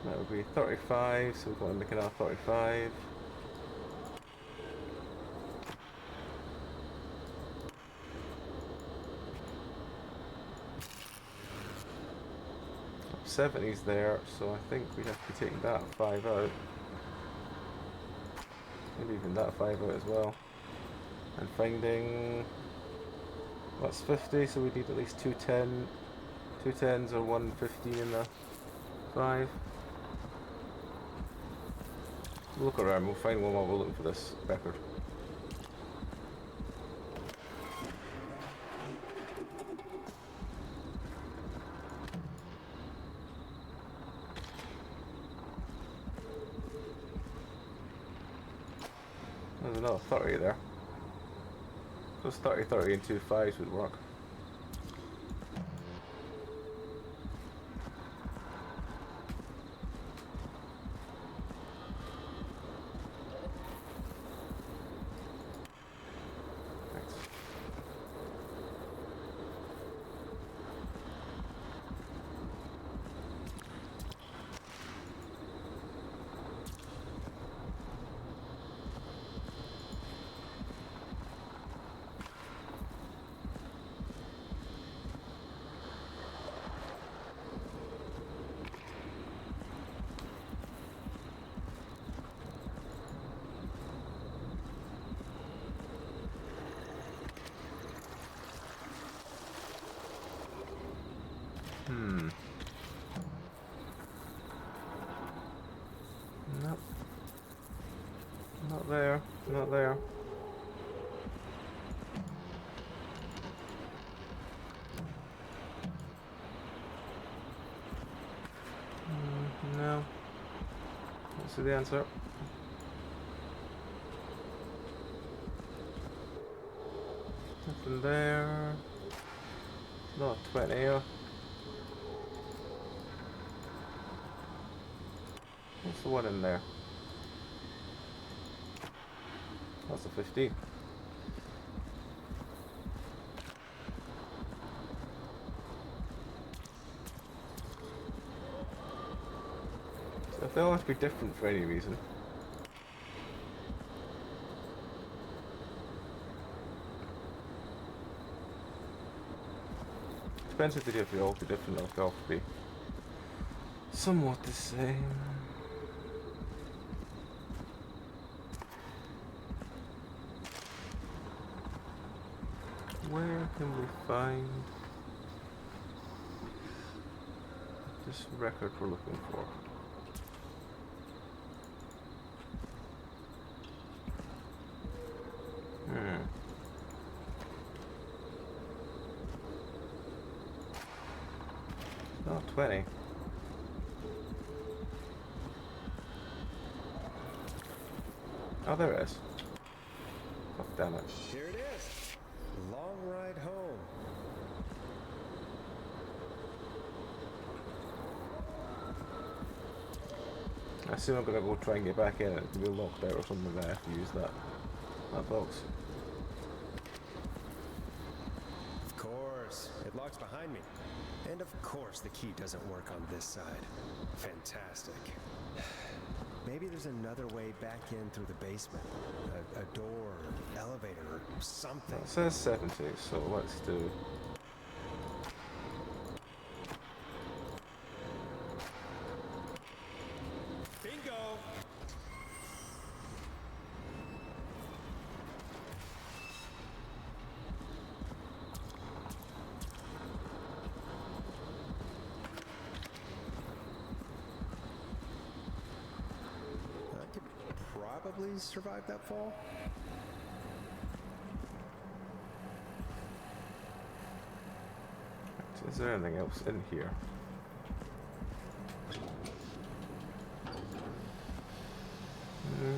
That would be 35, so we've got to make another 35. $70's there, so I think we have to be taking that 5 out. Maybe even that 5 out as well. And finding... that's 50, so we need at least 2 10s or 115 in the 5. Look around, we'll find one while we're looking for this record. There's another 30 there. Just 30, 30 and 2 5s would work. Not there. No. Let's see the answer. Nothing there. Not 20 here. What's the one in there? That's a 15. So if they all have to be different for any reason. Depends if they all be different or if they all be somewhat the same. Where can we find this record we're looking for? Not 20. Oh, there it is. Oh, damn it. Here it is. Long ride home. I assume I'm gonna go try and get back in and it's gonna be locked out or something, and I have to use that box. Of course. It locks behind me. And of course the key doesn't work on this side. Fantastic. Maybe there's another way back in through the basement. A door, elevator, or something. It says 70, so let's do... Bingo! Probably survive that fall. Is there anything else in here?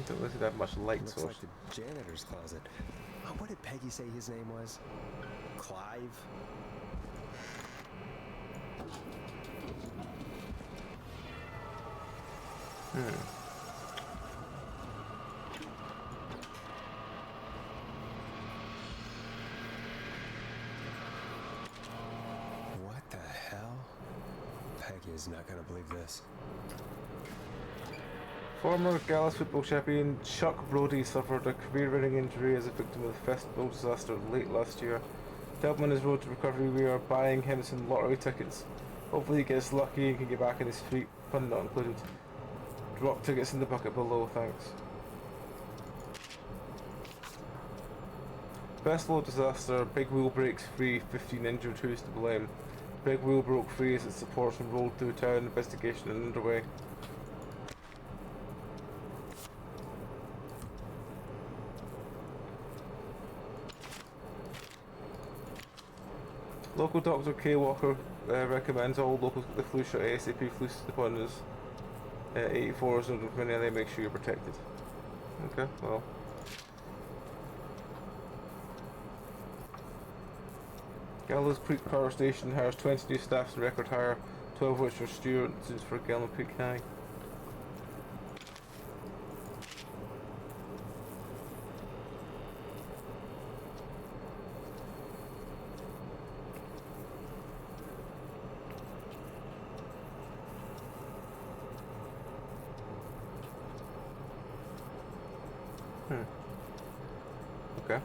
Don't really have much light Looks source. like the janitor's closet. Oh, what did Peggy say his name was? Clive? What the hell? Peggy is not gonna believe this. Former Gallus football champion Chuck Brody suffered a career-ending injury as a victim of a festival disaster late last year. To help him on his road to recovery, we are buying him some lottery tickets. Hopefully he gets lucky and can get back on his feet, pun not included. Drop tickets in the bucket below, thanks. Festival disaster, big wheel breaks free, 15 injured, who's to blame? Big wheel broke free as its supporters rolled through town, investigation underway. Local Dr. K. Walker recommends all locals get the flu shot ASAP. Flu season upon us. 84 is under many, and they make sure you're protected. Okay, well. Gallows Creek Power Station hires 20 new staff to record hire, 12 of which are students for Gallows Creek High. Okay.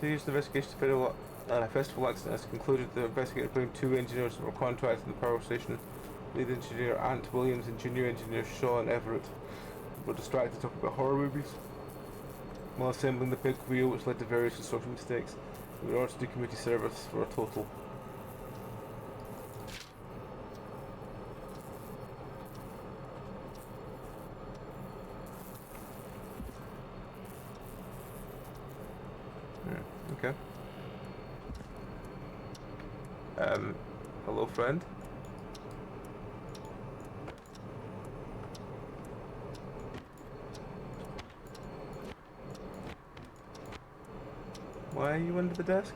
To use the investigation to festival accident has concluded. The investigator put in 2 engineers that were contracted in the power station. Lead engineer Ant Williams and junior engineer Sean Everett were distracted talking about horror movies while assembling the big wheel, which led to various construction mistakes. We were ordered to do community service for a total. Okay. Hello, friend. Why are you under the desk?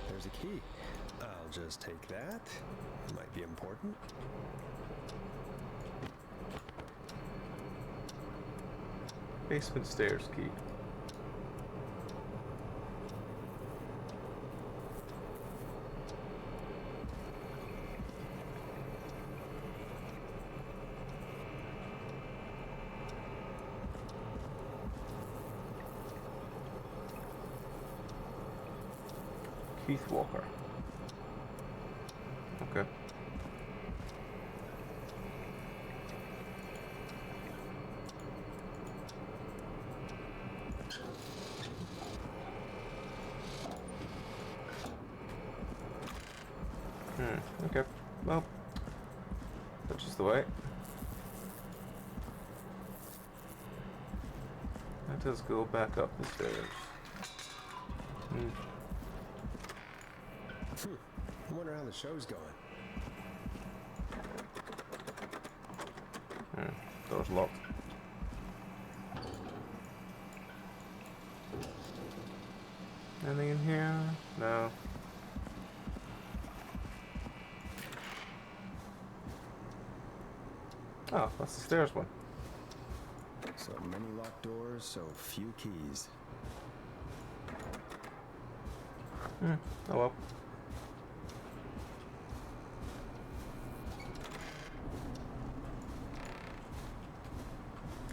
There's a key. I'll just take that. Might be important. Basement stairs key. Keith Walker. Okay. Okay. Well, that's just the way. That does go back up the stairs. I wonder how the show's going. Door's locked. Anything in here? No. Oh, that's the stairs one. So many locked doors, so few keys. Oh well.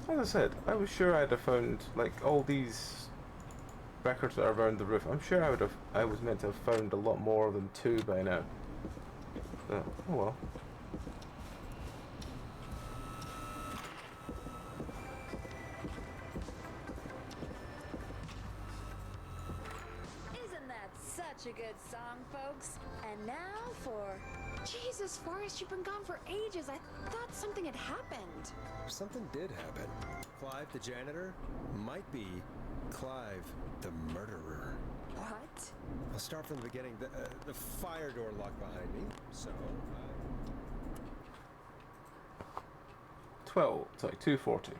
As I said, I was sure I'd have found, like, all these records that are around the roof. I'm sure I was meant to have found a lot more than 2 by now. But, oh well. Isn't that such a good song, folks? And now for... Jesus, Forrest, you've been gone for ages. I thought something had happened. Something did happen. Clive, the janitor, might be Clive, the murderer. What? I'll start from the beginning. The fire door locked behind me, so... 240.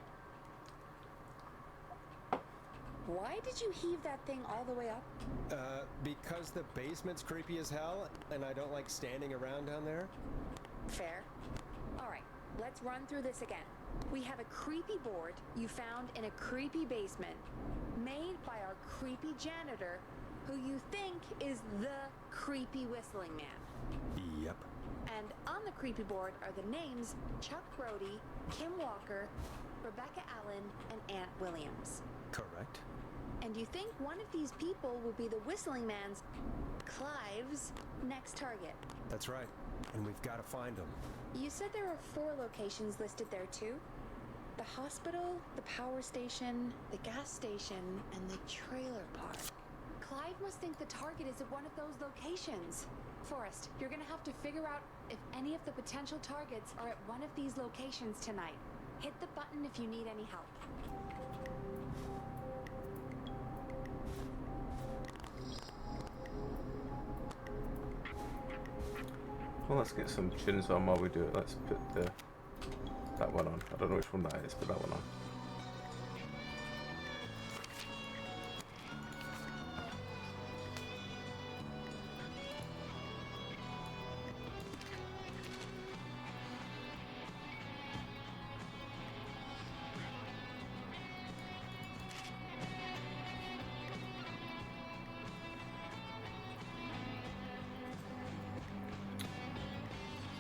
Why did you heave that thing all the way up? Because the basement's creepy as hell, and I don't like standing around down there. Fair. Alright, let's run through this again. We have a creepy board you found in a creepy basement, made by our creepy janitor, who you think is the creepy whistling man. Yep. And on the creepy board are the names Chuck Brody, Kim Walker, Rebecca Allen, and Aunt Williams. Correct. And you think one of these people will be the whistling man's, Clive's, next target. That's right. And we've got to find him. You said there are 4 locations listed there too? The hospital, the power station, the gas station, and the trailer park. Clive must think the target is at one of those locations. Forrest, you're gonna have to figure out if any of the potential targets are at one of these locations tonight. Hit the button if you need any help. Well, let's get some chins on while we do it. Let's put that one on. I don't know which one that is, put that one on.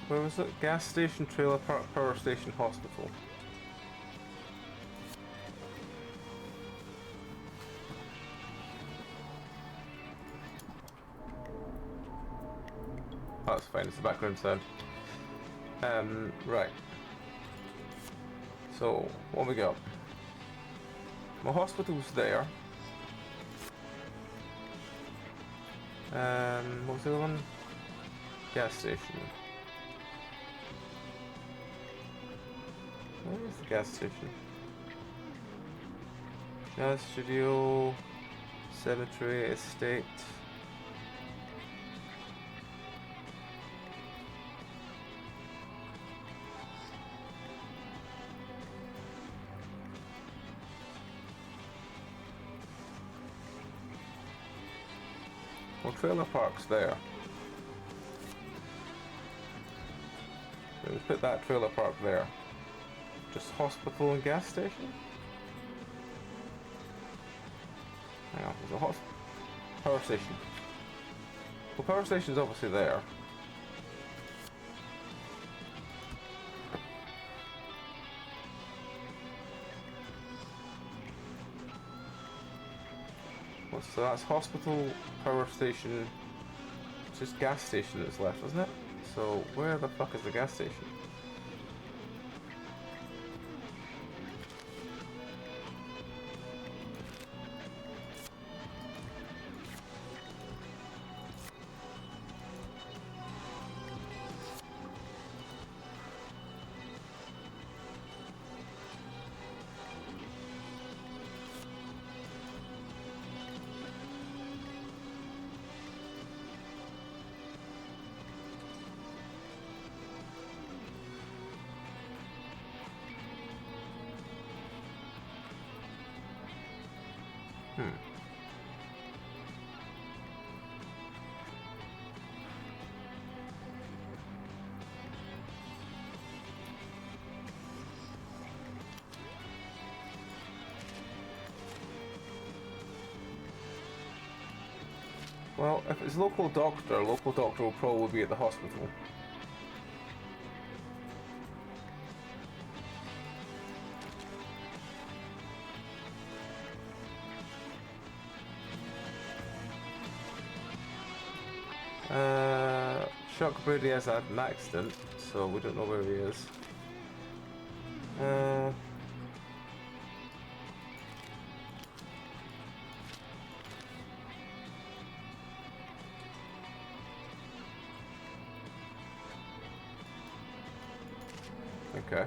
Where was it? Gas station, trailer park, power station, hospital. Oh, that's fine, it's the background sound. Right. So, what we got? My hospital's there. What was the other one? Gas station. gas station. Jazz studio, cemetery, estate. Well, trailer park's there. Let's put that trailer park there. Just hospital and gas station? Hang on, there's a power station. Well, power station's obviously there. So that's hospital, power station, just gas station that's left, isn't it? So where the fuck is the gas station? Well, if it's local doctor will probably be at the hospital. Chuck Brady has had an accident, so we don't know where he is. Okay.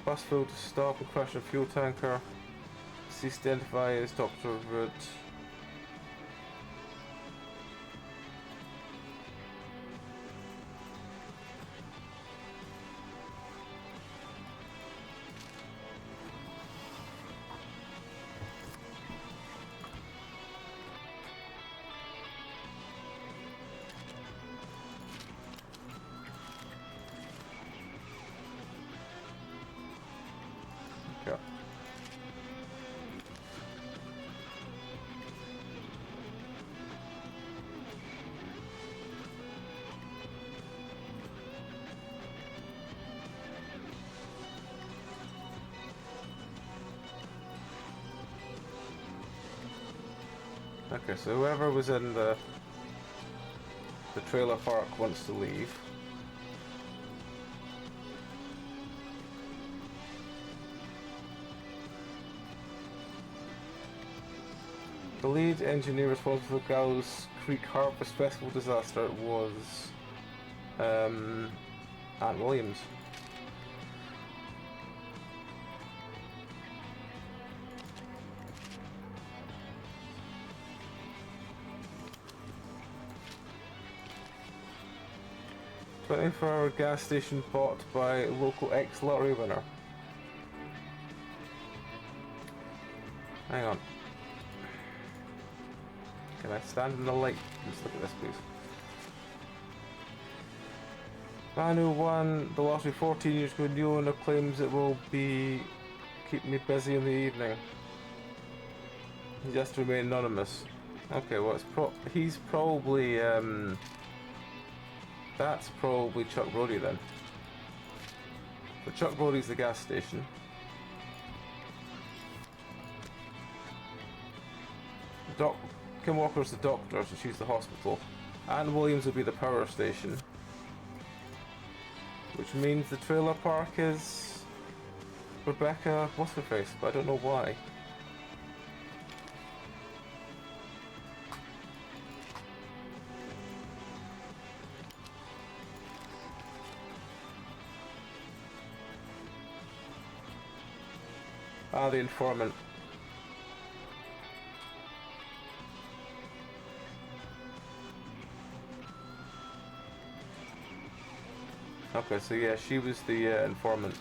Bus filled to stop and crash a fuel tanker. Ceased to identify as Dr. Wood. Okay. Okay, so whoever was in the trailer park wants to leave. The lead engineer responsible for the Gallows Creek Harvest Festival disaster was Ant Williams. $24-hour gas station bought by local ex-lottery winner. Hang on. Can I stand in the light? Let's look at this, please. Man who won the lottery 14 years ago, new owner claims it will keep me busy in the evening. He has to remain anonymous. Okay, well he's probably that's probably Chuck Brody then. But Chuck Brody's the gas station. Kim Walker's the doctor, so she's the hospital. Anne Williams will be the power station. Which means the trailer park is Rebecca what's-her-face, but I don't know why. Ah, the informant. Okay, so yeah, she was the informant.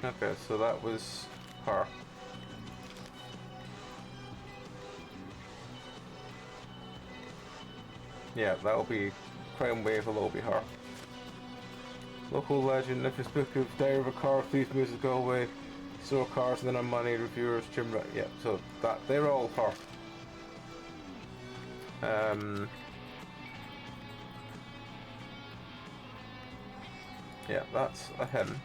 Okay, so that was her. Yeah, that'll be Crown Wave, will be her. Local legend, if this book of Diary of a Car Thief moves to Galway, store cars and then on money, reviewers, Jim Rat. Yeah, so that they're all her. Yeah, that's a him.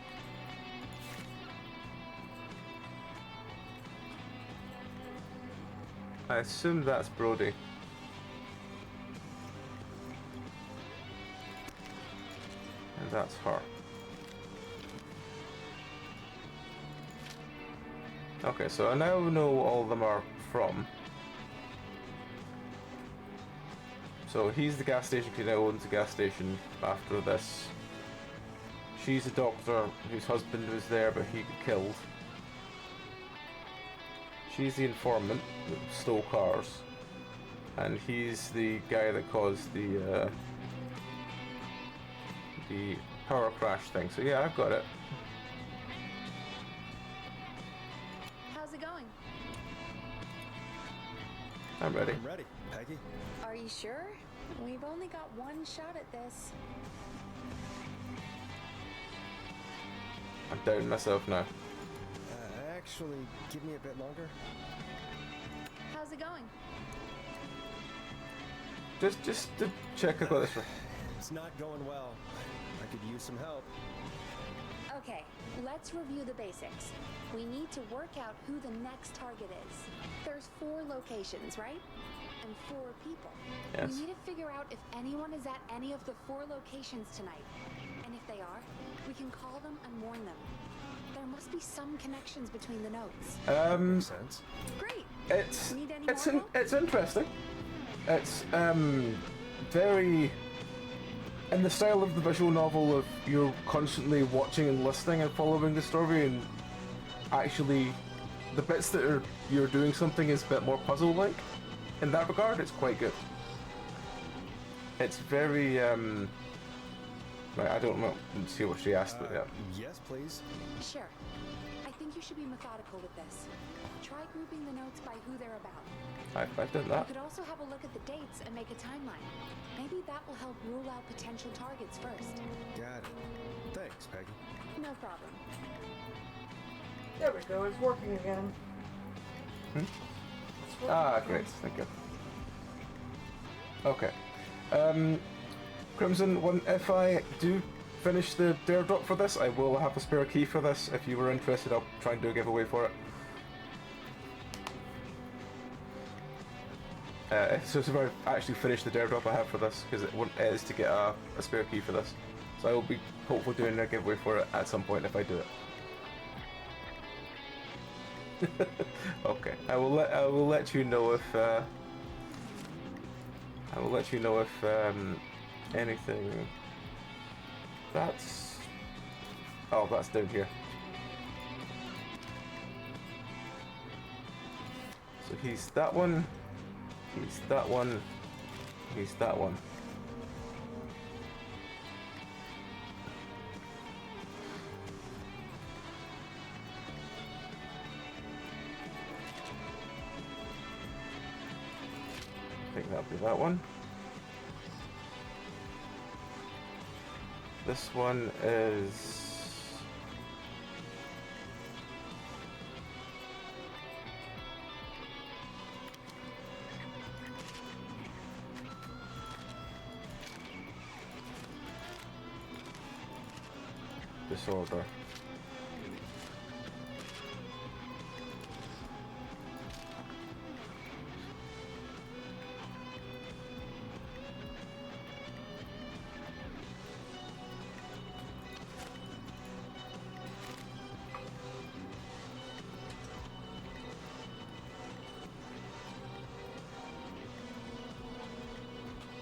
I assume that's Brody. And that's her. Okay, so I now know all of them are from. So he's the gas station cleaner, owns the gas station after this. She's a doctor whose husband was there but he got killed. She's the informant that stole cars. And he's the guy that caused the power crash thing. So yeah, I've got it. How's it going? I'm ready. I'm ready, Peggy. Are you sure? We've only got one shot at this. I'm doubting myself now. Actually, give me a bit longer. How's it going? Just to check I got this right. It's not going well. I could use some help. Okay, let's review the basics. We need to work out who the next target is. There's 4 locations, right? And 4 people. Yes. We need to figure out if anyone is at any of the 4 locations tonight. And if they are, we can call them and warn them. There must be some connections between the notes. Makes sense. Great. Need any It's more help? it's interesting. It's very in the style of the visual novel of you're constantly watching and listening and following the story, and actually the bits that you're doing something is a bit more puzzle-like. In that regard, it's quite good. It's very right, I don't know. Let's see what she asked, but yeah. Yes, please. Sure. I think you should be methodical with this. Try grouping the notes by who they're about. I've done that. You could also have a look at the dates and make a timeline. Maybe that will help rule out potential targets first. Got it. Thanks, Peggy. No problem. There we go, it's working again. Ah, great. Thank you. Okay. Crimson, if I do finish the dare drop for this, I will have a spare key for this. If you were interested, I'll try and do a giveaway for it. So if I actually finish the dare drop I have for this, because it is to get a spare key for this. So I will be hopefully doing a giveaway for it at some point if I do it. Okay, I will let you know if anything. That's down here. So he's that one. He's that one. He's that one. I think that'll be that one. This one is... disorder.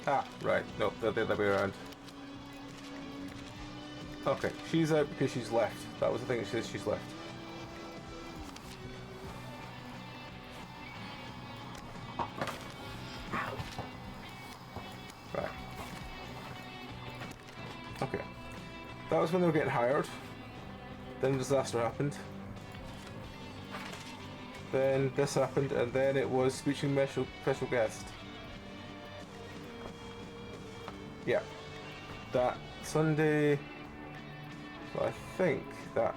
Ah, right. Nope, they're the other way around. Okay, she's out because she's left. That was the thing, it says she's left. Right. Okay. That was when they were getting hired. Then a disaster happened. Then this happened, and then it was speaking special guest. Yeah. That Sunday. So I think that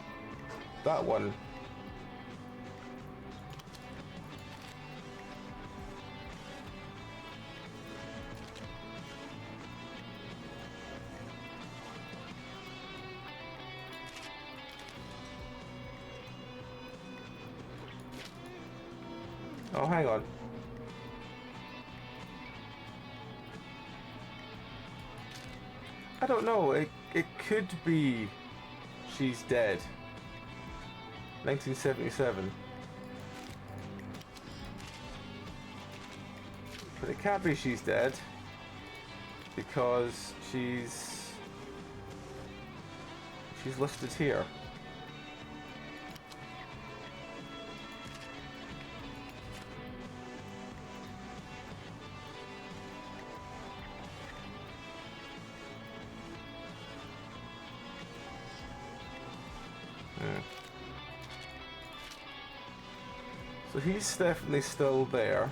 one. Oh, hang on. I don't know. It could be she's dead. 1977. But it can't be she's dead because she's listed here. So he's definitely still there.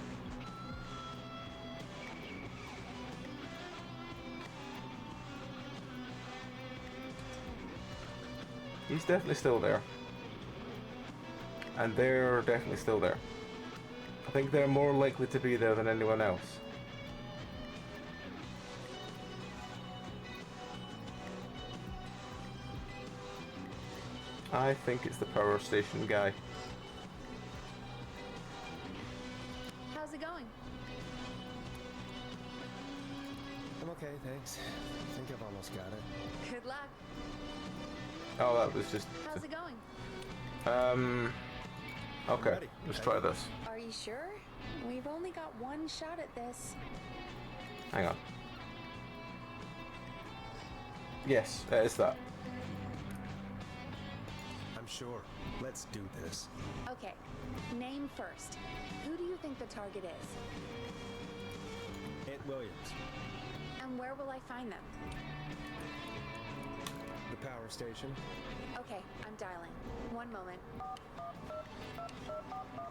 He's definitely still there. And they're definitely still there. I think they're more likely to be there than anyone else. I think it's the power station guy. How's it going? I'm okay, thanks. I think I've almost got it. Good luck. Oh, that was just... How's it going? Okay, let's try this. Are you sure? We've only got one shot at this. Hang on. Yes, it is that. I'm sure. Let's do this. Okay, name first. Who do you think the target is? Aunt Williams. And where will I find them? The power station. Okay, I'm dialing. One moment.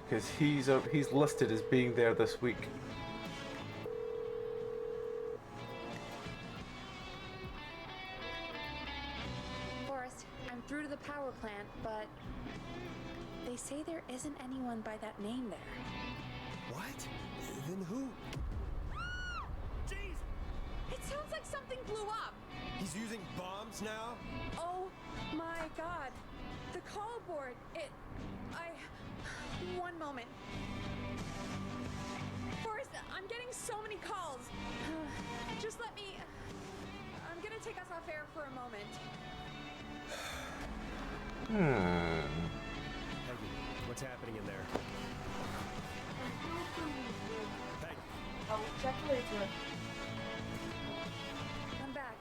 Because he's listed as being there this week. Forrest, I'm through to the power plant, but they say there isn't anyone by that name there. What? Then who? Jeez! It sounds like something blew up! He's using bombs now? Oh my god. The call board, one moment. Forrest, I'm getting so many calls. Just let me... I'm gonna take us off air for a moment. Peggy, what's happening in there? Peggy. I'll check later. I'm back.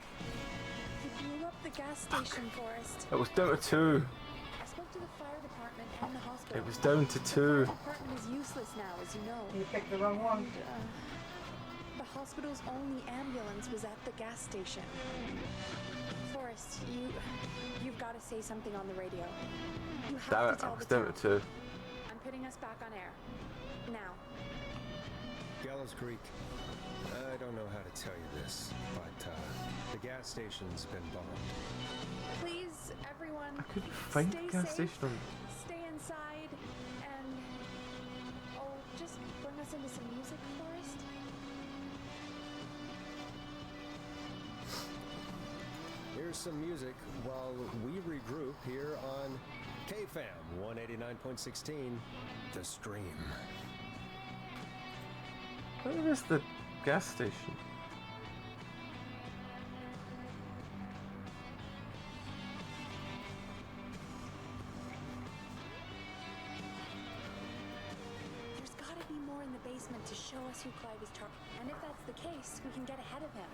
He blew up the gas station, Forrest. It was down to 2. I spoke to the fire department and the hospital. It was down to 2. The department is useless now, as you know. You picked the wrong one. The hospital's only ambulance was at the gas station. Forrest, you've got to say something on the radio. You have Damn to it, I tell was the down town. to 2. I'm putting us back on air. Now. Gallows Creek. I don't know how to tell you this, but the gas station's been bombed. Please, everyone, I couldn't find stay the gas safe, station. stay inside, and just bring us into some music, Forrest. Here's some music while we regroup here on KFAM 189.16, The Stream. Where is the gas station? There's got to be more in the basement to show us who Clive is targeting. And if that's the case, we can get ahead of him.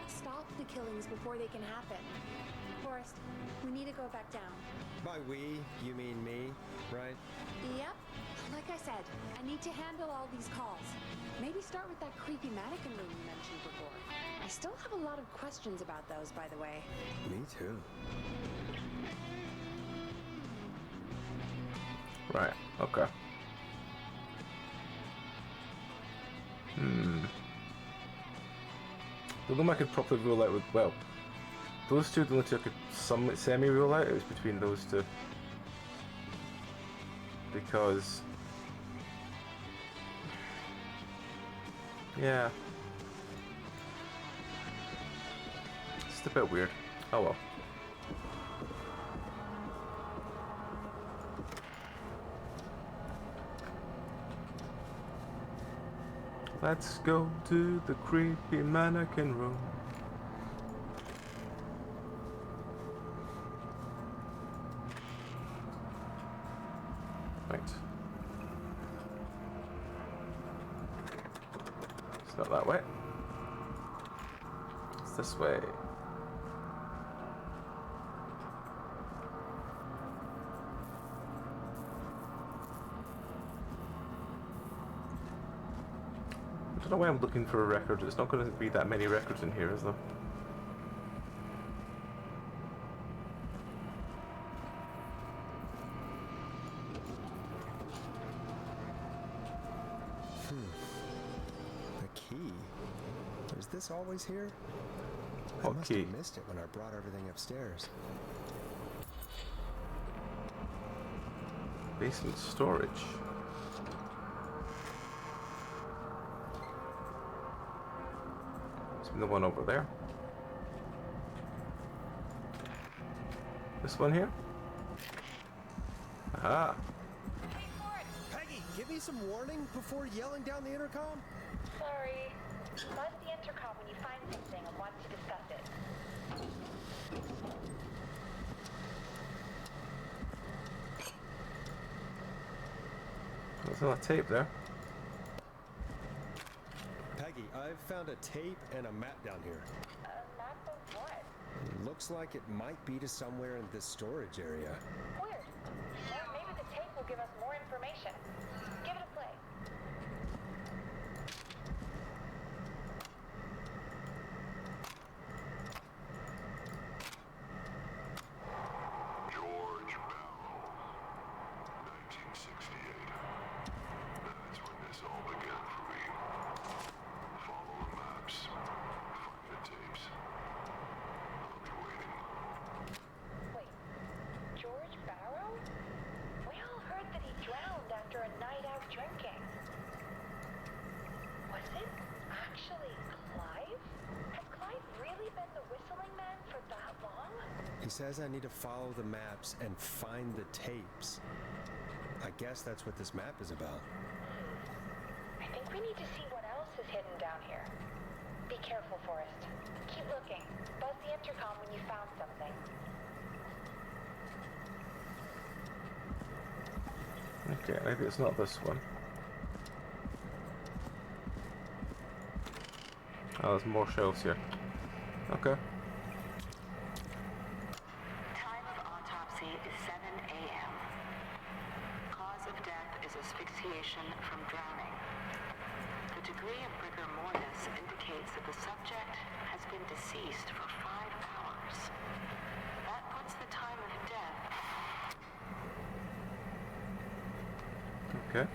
Stop the killings before they can happen. Forrest, we need to go back down. By we, you mean me, right? Yep. Like I said, I need to handle all these calls. Maybe start with that creepy mannequin room you mentioned before. I still have a lot of questions about those, by the way. Me too. Right, okay. The one I could probably rule out with, well, those two, the only two I could somewhat semi-rule out, it was between those two. Because... yeah. It's just a bit weird. Oh well. Let's go to the creepy mannequin room. Right. It's not that way. It's this way. I don't know why I'm looking for a record. There's not going to be that many records in here, is there? A key? Was this always here? I What must key? have missed it when I brought everything upstairs. Basement storage. The one over there. This one here? Aha! Peggy, give me some warning before yelling down the intercom? Sorry. Buzz the intercom when you find something and want to discuss it. There's another tape there. Peggy, I've found a tape and a map down here. A map of what? Looks like it might be to somewhere in this storage area. Weird. Well, maybe the tape will give us more information. Give it a play. George Barrow, 1968. That's when this all began for me. Follow the maps, find the tapes. I'll be waiting. Wait. George Barrow? We all heard that he drowned after a night out drinking. Was it actually Clive? Has Clive really been the whistling man for that long? He says I need to follow the maps and find the tapes. I guess that's what this map is about. I think we need to see what else is hidden down here. Be careful, Forrest. Keep looking. Buzz the intercom when you found something. Okay, maybe it's not this one. Oh, there's more shelves here. Okay. Time of autopsy is 7 a.m. Cause of death is asphyxiation from drowning. The degree of rigor mortis indicates that the subject has been deceased for 5 hours. That puts the time of death. Okay.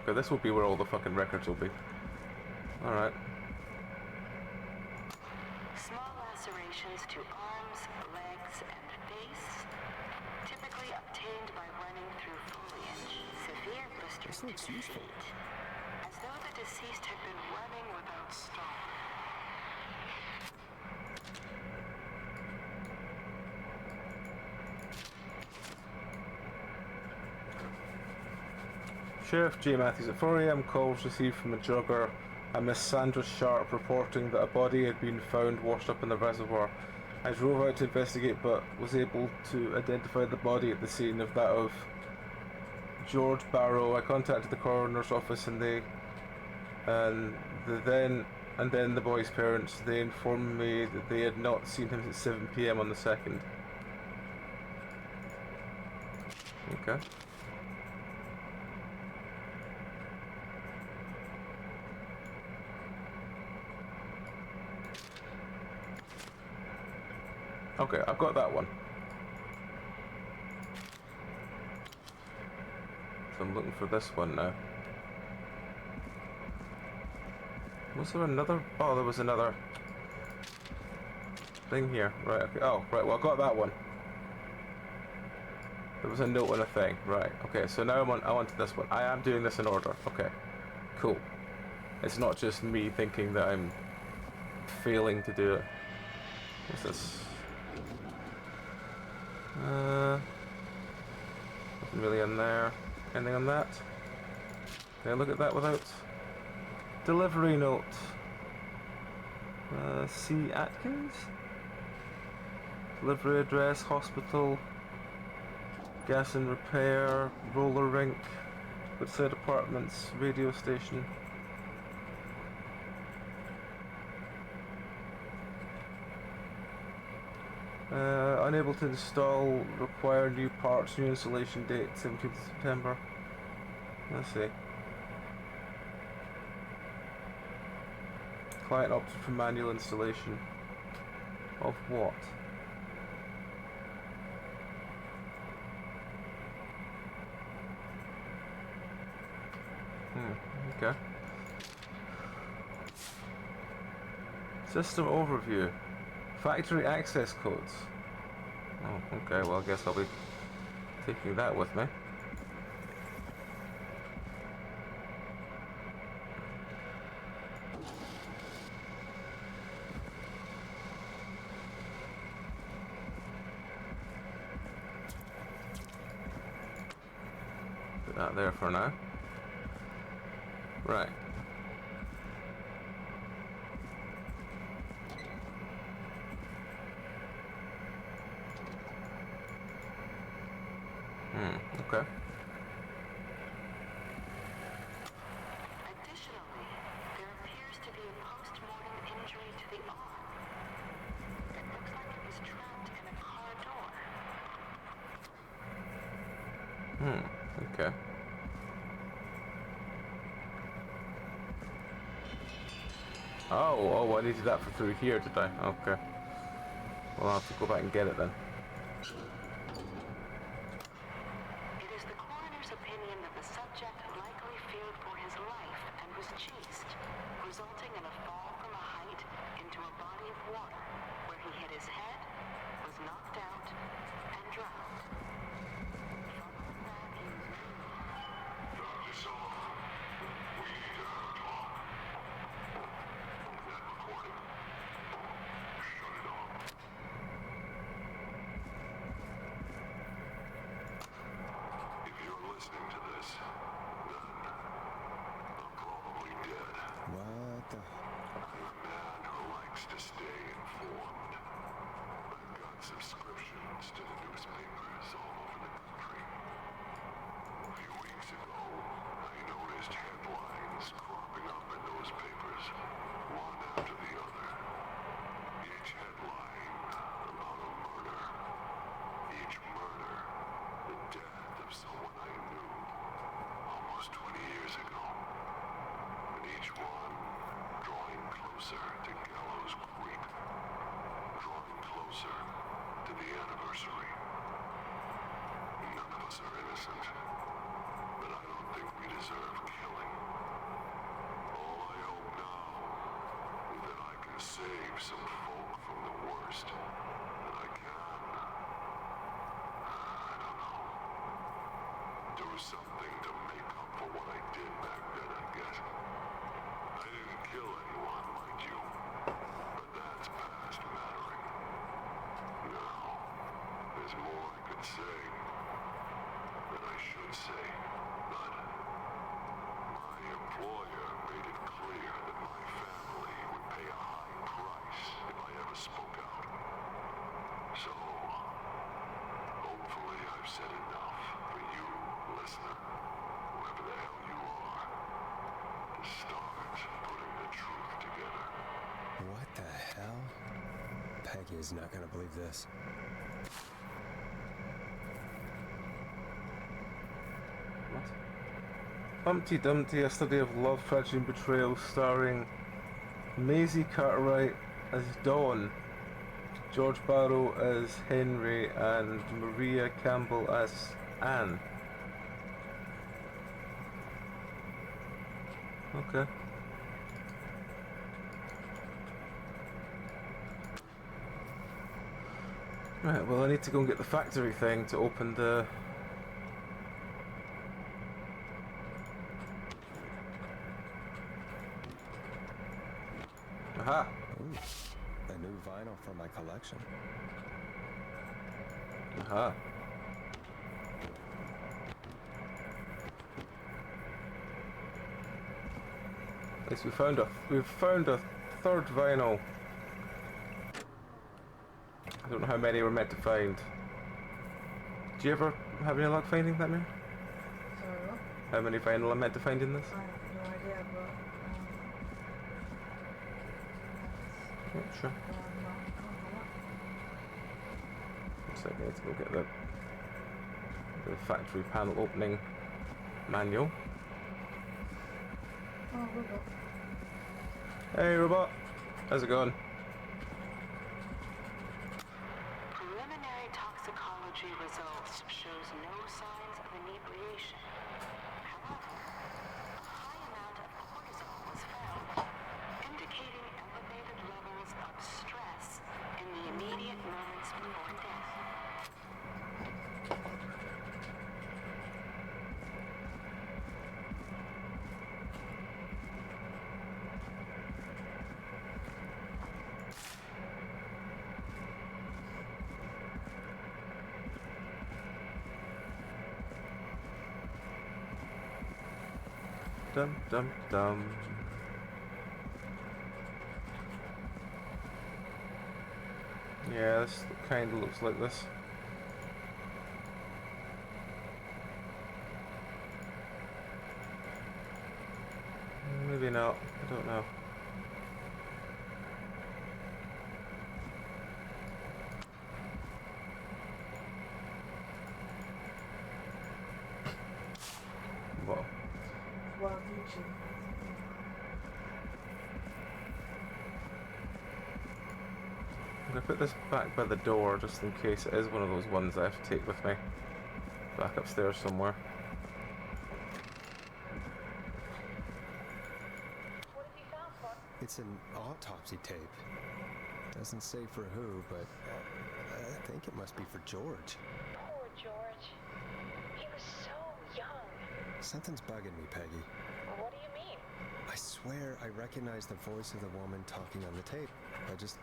Okay, this will be where all the fucking records will be. Alright. Small lacerations to arms, legs, and face, typically obtained by running through foliage. Severe blisters to the feet, as though the deceased had been running without stop. Sheriff J. Matthews, at 4 a.m. calls received from a jogger, a Miss Sandra Sharp, reporting that a body had been found washed up in the reservoir I drove out to investigate, but was able to identify the body at the scene of that of George Barrow. I contacted the coroner's office, and then the boy's parents. They informed me that they had not seen him at 7 p.m. on the 2nd. Okay. Okay, I've got that one. So I'm looking for this one now. Was there another? Oh, there was another thing here. Right, okay. Oh, right, well, I got that one. There was a note and a thing. Right, okay, so now I'm on to this one. I am doing this in order. Okay, cool. It's not just me thinking that I'm failing to do it. What's this? Nothing really in there. Anything on that? Can I look at that without? Delivery note. C. Atkins? Delivery address, hospital, gas and repair, roller rink, Woodside Apartments, radio station. Unable to install, require new parts, new installation date 17th of September. Let's see. Client opted for manual installation. Of what? Okay. System overview. Factory access codes. Oh, okay, well I guess I'll be taking that with me. Put that there for now. Right. Okay. Additionally, there appears to be a post-mortem injury to the arm. It looks like it was trapped in a car door. Okay. Oh, I needed that for through here, did I? Okay. Well, I'll have to go back and get it then. It is the coroner's opinion that the subject likely feared for his life and was chased, resulting in a fall from a height into a body of water, where he hit his head, was knocked out, and drowned. Following that, he was Dr. Silva, we need to talk. That recording. Shut it off. If you're listening to this, then I'm probably dead. What the? I'm a man who likes to stay informed. I've got subscriptions to the newspapers all over the country. A few weeks ago, I noticed headlines cropping up in those papers, one after the other. Each headline about a murder. Each murder, the death of someone I knew almost 20 years ago. And each one drawing closer to Gallows Creek. Drawing closer to the anniversary. None of us are innocent, but I don't think we deserve killing. All I hope now is that I can save some folk from the worst that I can. I don't know. Do something to make up for what I did back then, I guess. I didn't kill anyone, mind you, but that's past mattering. Now, there's more I could say than I should say, but my employer made it clear that my family would pay a high price if I ever spoke out. Peggy is not gonna believe this. What? Humpty Dumpty, a study of love, tragedy and betrayal, starring Maisie Cartwright as Dawn, George Barrow as Henry, and Maria Campbell as Anne. Okay. Right, well I need to go and get the factory thing to open the... Aha! Ooh, a new vinyl for my collection. Aha. At least we've found a third vinyl. I don't know how many we're meant to find. Do you ever have any luck finding that, man? Sorry, what? How many vinyl I'm meant to find in this? I have no idea, but... Yeah, sure. One second, I need to go get the factory panel opening manual. Oh, robot. Hey, robot. How's it going? Preliminary toxicology results shows no signs of inebriation. However, a high amount of cortisol was found, indicating elevated levels of stress in the immediate moments before death. Dum dum dum. Yeah, this kind of looks like this. Maybe not. I don't know. Well. Well, YouTube. I'm gonna put this back by the door just in case it is one of those ones I have to take with me. Back upstairs somewhere. It's an autopsy tape. Doesn't say for who, but I think it must be for George. Poor George. He was so young. Something's bugging me, Peggy. What do you mean? I swear I recognize the voice of the woman talking on the tape. I just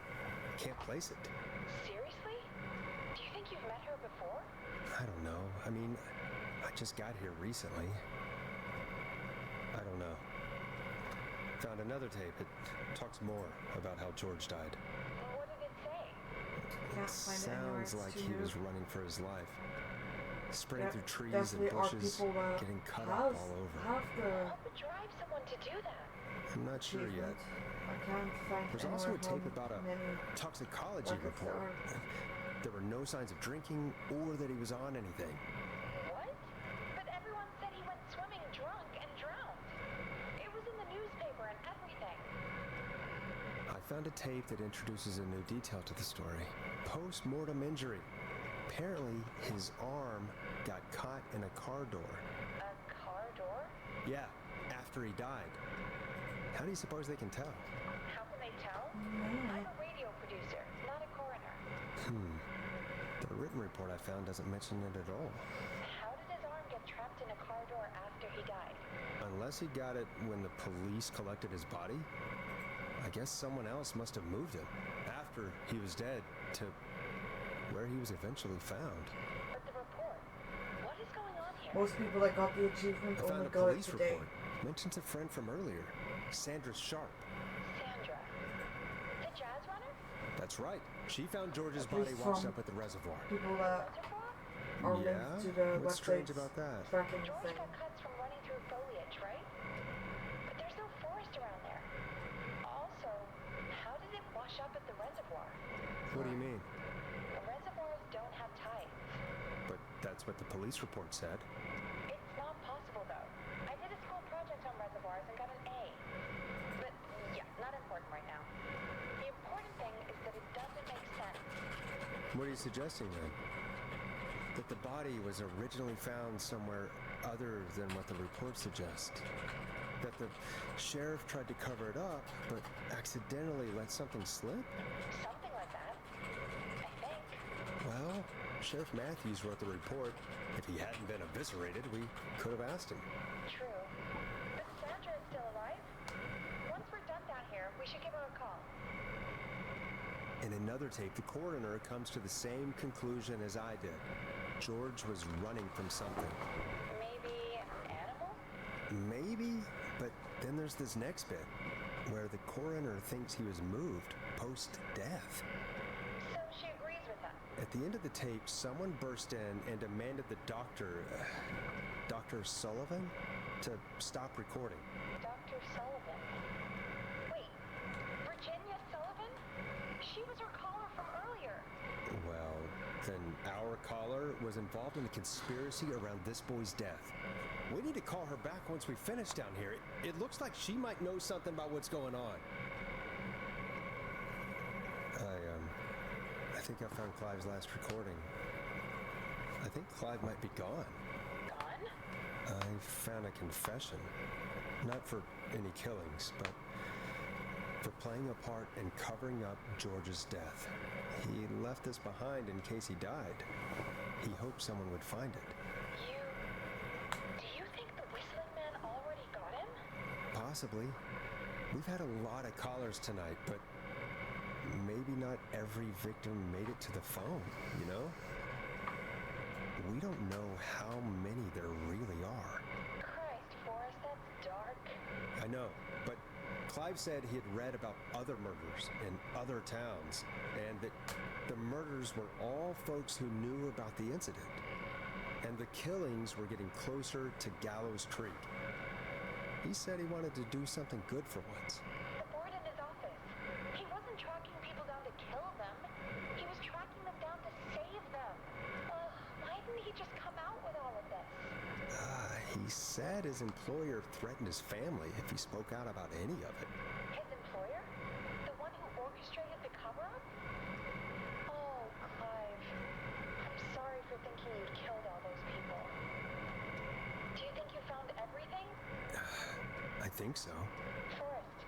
can't place it. Seriously? Do you think you've met her before? I don't know. I mean, I just got here recently. I don't know. Found another tape. It talks more about how George died. What did it say? It sounds like he was running for his life. Spraying through trees and definitely are bushes, people that getting cut have- up all over. have the- What would drive someone to do that? I'm not sure yet. I can't find There's also a anywhere tape how about a many toxicology records there report. are. There were no signs of drinking or that he was on anything. What? But everyone said he went swimming drunk and drowned. It was in the newspaper and everything. I found a tape that introduces a new detail to the story. Post-mortem injury. Apparently, his arm got caught in a car door. A car door? Yeah, after he died. How do you suppose they can tell? How can they tell? I'm a radio producer, not a coroner. The written report I found doesn't mention it at all. How did his arm get trapped in a car door after he died? Unless he got it when the police collected his body, I guess someone else must have moved him after he was dead to where he was eventually found. But the report, what is going on here? Most people that got the achievement I only found a got it police today. report. Mentions a friend from earlier, Sandra Sharp. Sandra. The jazz runner? That's right. She found George's At body least washed from up at the reservoir. People that are Yeah? linked to the What's strange websites about that? tracking the George thing. got cuts from running through foliage, right? But there's no forest around there. Also, how did it wash up at the reservoir? What do you mean? Reservoirs don't have tides. But that's what the police report said. It's not possible, though. I did a school project on reservoirs and got an A. But, yeah, not important right now. The important thing is that it doesn't make sense. What are you suggesting then? That the body was originally found somewhere other than what the report suggests. That the sheriff tried to cover it up, but accidentally let something slip? Something like that. I think. Well, Sheriff Matthews wrote the report. If he hadn't been eviscerated, we could have asked him. True. But Sandra is still alive? Once we're done down here, we should give her a call. In another tape, the coroner comes to the same conclusion as I did. George was running from something. Maybe an animal? Maybe, but then there's this next bit, where the coroner thinks he was moved post-death. So she agrees with them. At the end of the tape, someone burst in and demanded the doctor, Dr. Sullivan, to stop recording. Dr. Sullivan. Wait, Virginia Sullivan? She was her caller from earlier. Well, then our caller was involved in a conspiracy around this boy's death. We need to call her back once we finish down here. It looks like she might know something about what's going on. I think I found Clive's last recording. I think Clive might be gone. Gone? I found a confession. Not for any killings, but for playing a part in covering up George's death. He left this behind in case he died. He hoped someone would find it. Do you think the Whistling Man already got him? Possibly. We've had a lot of callers tonight, but maybe not every victim made it to the phone, you know? We don't know how many there really are. Christ, Forrest, that's dark. I know, but Clive said he had read about other murders in other towns, and that the murders were all folks who knew about the incident. And the killings were getting closer to Gallows Creek. He said he wanted to do something good for once. The board in his office. He wasn't tracking people down to kill them. He was tracking them down to save them. Why didn't he just come out with all of this? He said his employer threatened his family if he spoke out about any of it. His employer? The one who orchestrated the cover-up? Oh, Clive. I'm sorry for thinking you'd killed all those people. Do you think you found everything? I think so. Forrest,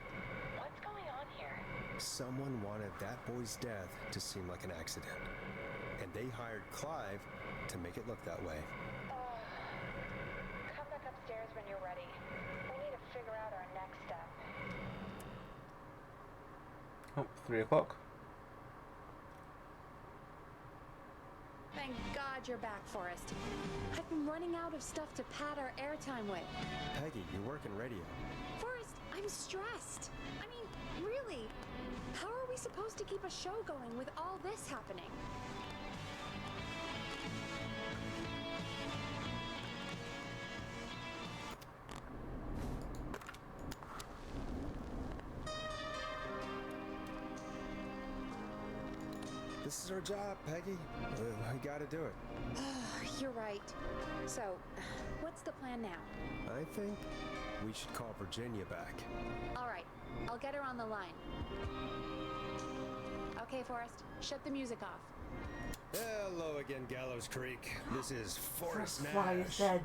what's going on here? Someone wanted that boy's death to seem like an accident. And they hired Clive to make it look that way. Come back upstairs when you're ready. We need to figure out our next step. Oh, 3 o'clock. Thank God you're back, Forrest. I've been running out of stuff to pad our airtime with. Peggy, you work in radio. Forrest, I'm stressed. I mean, really, how are we supposed to keep a show going with all this happening? This is our job, Peggy. We gotta do it. You're right. So, what's the plan now? I think we should call Virginia back. All right, I'll get her on the line. Okay, Forrest, shut the music off. Hello again, Gallows Creek. This is Forrest Nash. Fly is dead.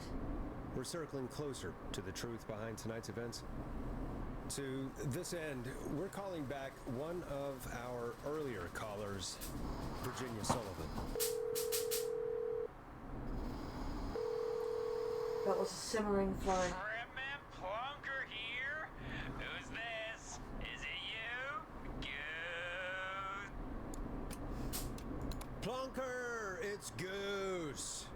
We're circling closer to the truth behind tonight's events. To this end, we're calling back one of our earlier callers, Virginia Sullivan. That was a simmering fly. Remnant Plunker here? Who's this? Is it you? Goose? Plunker, it's Goose.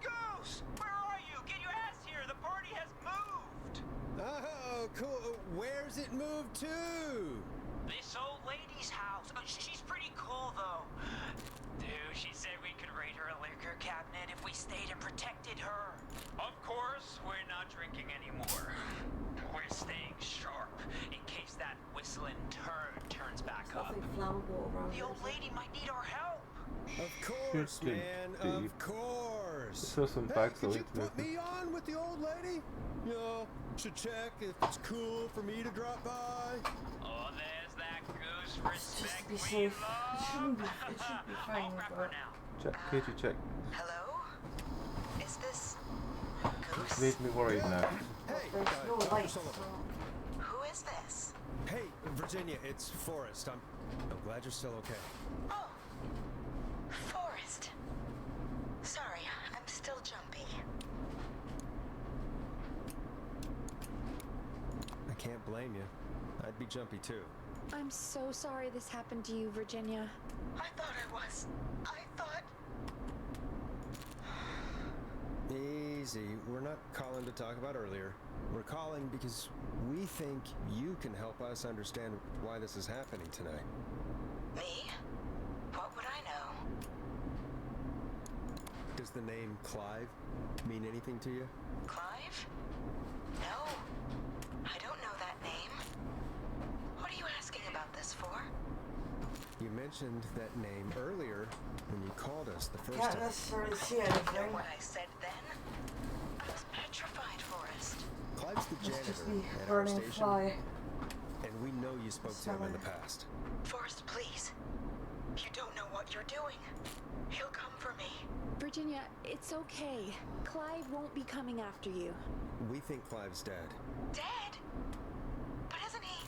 Goose! Where are you? Get your ass here! The party has moved! Oh, cool. Where's it moved to? This old lady's house. She's pretty cool, though. Dude, she said we could raid her liquor cabinet if we stayed and protected her. Of course, we're not drinking anymore. We're staying sharp in case Now we'll go around. The old lady might need our help. Of course, man. Of course. So some Hey, bags could away you to put me on with the old lady? You know, should check if it's cool for me to drop by. Oh, there's that goose respect. Just to be safe. It shouldn't be fine, but... Check, Katie, check. Hello? Is this It's made me worried now. Hey, There's no Dr. light, Sullivan. so... Who is this? Hey, Virginia, it's Forrest. I'm glad you're still okay. Oh, Forrest. Sorry, I'm still jumpy. I can't blame you. I'd be jumpy too. I'm so sorry this happened to you, Virginia. I thought I was. I thought... Easy. We're not calling to talk about earlier. We're calling because we think you can help us understand why this is happening tonight. Me? What would I know? Does the name Clive mean anything to you? Clive? No. I don't know that name. What are you asking about this for? You mentioned that name earlier when you called us the first Can't time. necessarily see You anything. know what I said then? I was petrified, Forrest. Clive's the It's just janitor the at our burning station, fly. and we know you spoke to him in the past. Forrest, please. You don't know what you're doing. He'll come for me. Virginia, it's okay. Clive won't be coming after you. We think Clive's dead. Dead? But isn't he?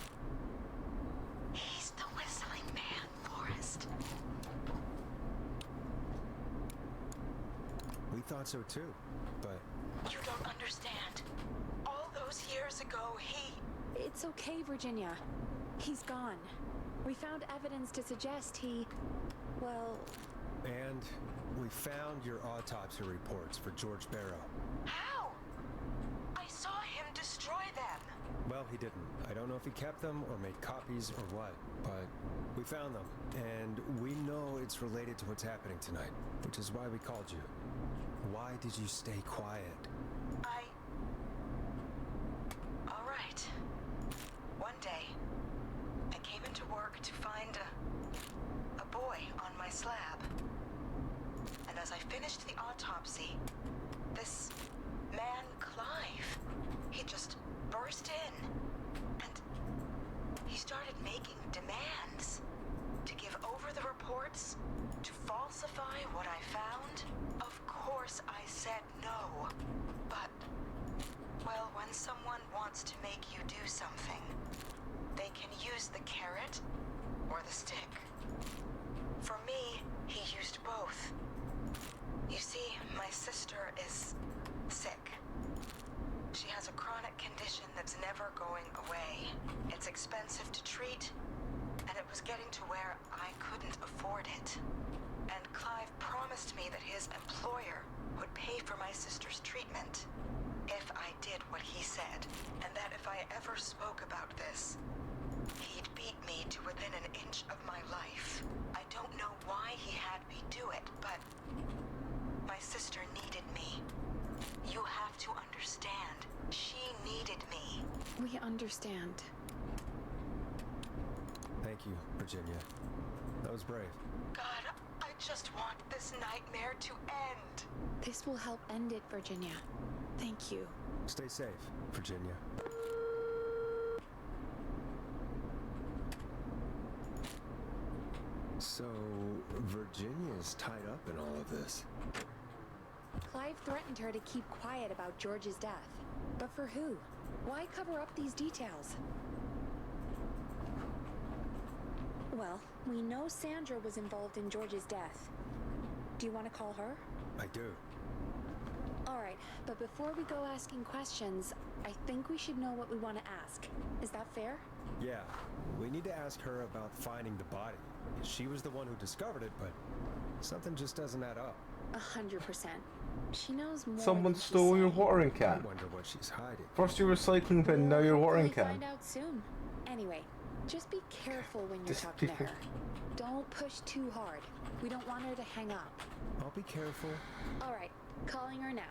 He's the whistling man, Forrest. We thought so too, but You don't understand. All those years ago, he... It's okay, Virginia. He's gone. We found evidence to suggest he... well... And we found your autopsy reports for George Barrow. How? I saw him destroy them. Well, he didn't. I don't know if he kept them or made copies or what, but we found them. And we know it's related to what's happening tonight, which is why we called you. Why did you stay quiet? All right. One day, I came into work to find a boy on my slab. And as I finished the autopsy, this man, Clive, he just burst in. And he started making demands to give over the reports, to falsify what I found. Of course I said no. But, well, when someone wants to make you do something, they can use the carrot or the stick. For me, he used both. You see, my sister is sick. She has a chronic condition that's never going away. It's expensive to treat, and it was getting to where I couldn't afford it. And Clive promised me that his employer would pay for my sister's treatment if I did what he said, and that if I ever spoke about this, he'd beat me to within an inch of my life. I don't know why he had me do it, but my sister needed me. You have to understand. She needed me. We understand. Thank you, Virginia. That was brave. God, I just want this nightmare to end. This will help end it, Virginia. Thank you. Stay safe, Virginia. So, Virginia's tied up in all of this. Clive threatened her to keep quiet about George's death. But for who? Why cover up these details? Well, we know Sandra was involved in George's death. Do you want to call her? I do. All right, but before we go asking questions, I think we should know what we want to ask. Is that fair? Yeah, we need to ask her about finding the body. She was the one who discovered it, but something just doesn't add up. 100%. She knows more. Someone than she stole your said. watering I can. wonder what she's hiding. First your recycling bin, now your watering Hopefully can. find out soon. Anyway, just be careful when you're Just talking to people- her. Don't push too hard. We don't want her to hang up. I'll be careful. All right, calling her now.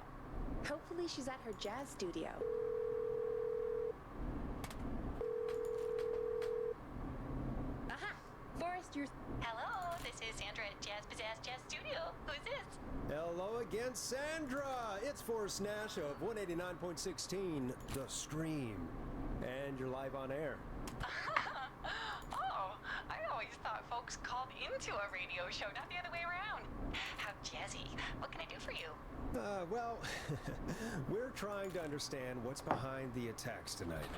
Hopefully she's at her jazz studio. Aha! Forrest, your... Hello, this is Sandra at Jazz Pizzazz Jazz Studio. Who's this? Hello again, Sandra! It's Forrest Nash of 189.16, The Scream. And you're live on air. Oh, I always thought folks called into a radio show, not the other way around. How jazzy. What can I do for you? Well, we're trying to understand what's behind the attacks tonight.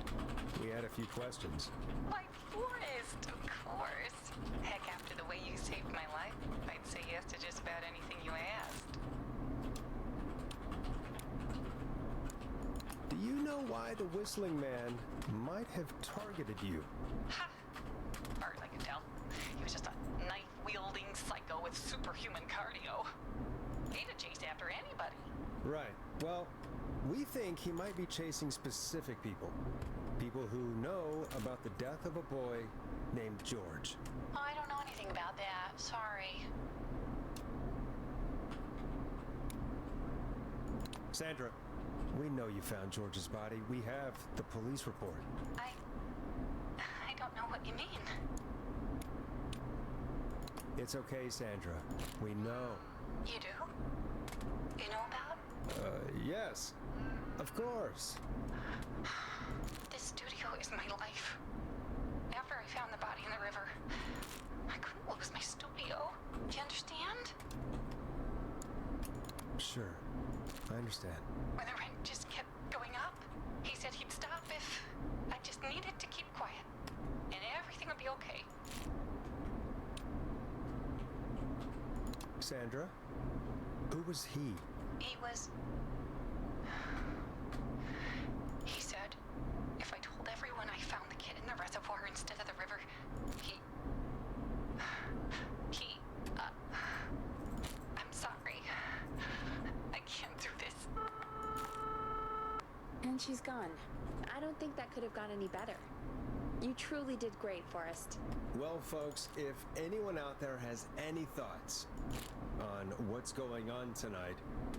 We had a few questions. Why, Forrest, of course. Heck, after the way you saved my life, I'd say yes to just about anything you asked. Do you know why the Whistling Man might have targeted you? Ha! As far as I can tell, he was just a knife-wielding psycho with superhuman cardio. He'd have chased after anybody. Right. Well, we think he might be chasing specific people. People who know about the death of a boy named George. Oh, I don't know anything about that. Sorry. Sandra, we know you found George's body. We have the police report. I don't know what you mean. It's okay, Sandra. We know. You do? You know about? Yes. Of course. This studio is my life. After I found the body in the river, I couldn't lose my studio. Do you understand? Sure. I understand. When the rent just kept going up, he said he'd stop if I just needed to keep quiet. And everything would be okay. Sandra? Who was he? He was... He said if I told everyone I found the kid in the reservoir instead of the river, I'm sorry. I can't do this. And she's gone. I don't think that could have gone any better. You truly did great, Forrest. Well, folks, if anyone out there has any thoughts on what's going on tonight,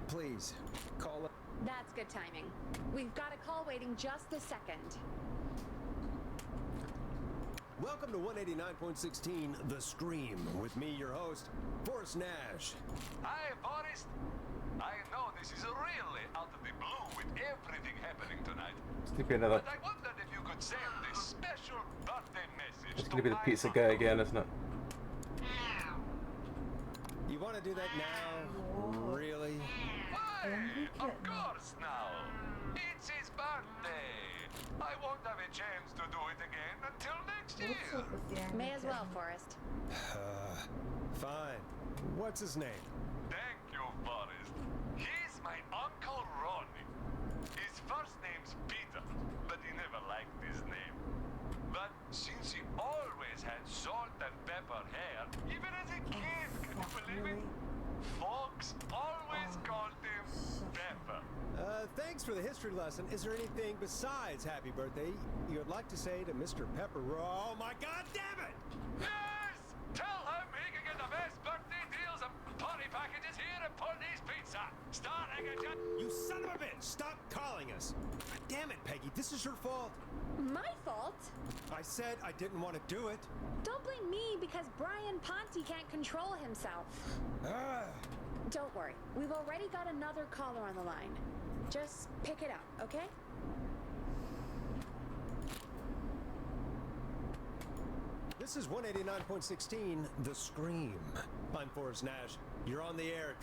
please call it. That's good timing. We've got a call waiting just a second. Welcome to 189.16, The Scream, with me, your host, Forrest Nash. Hi, Forrest. I know this is really out of the blue with everything happening tonight. It's gonna be another. But I wondered if you could send this special birthday message. It's gonna be the pizza guy again, isn't it? You want to do that now? Really? Why? Of course now. It's his birthday. I won't have a chance to do it again until next year. May as well, Forrest. Fine. What's his name? Thank you, Forrest. He's my Uncle Ronnie. His first name's Peter, but he never liked his name. But since he always had salt and pepper hair, even as a kid, can you believe it? Folks always called him Pepper. Thanks for the history lesson. Is there anything besides happy birthday you'd like to say to Mr. Pepper? Oh my God, damn it! Yes! Tell him he can get the best birthday deals and party packages here at Putney's Pizza. Starting at You son of a bitch! Stop calling us! Damn it, Peggy, this is your fault. My fault? I said I didn't want to do it. Don't blame me because Brian Ponte can't control himself. Don't worry. We've already got another caller on the line. Just pick it up, okay? This is 189.16, The Scream. I'm Forrest Nash. You're on the air.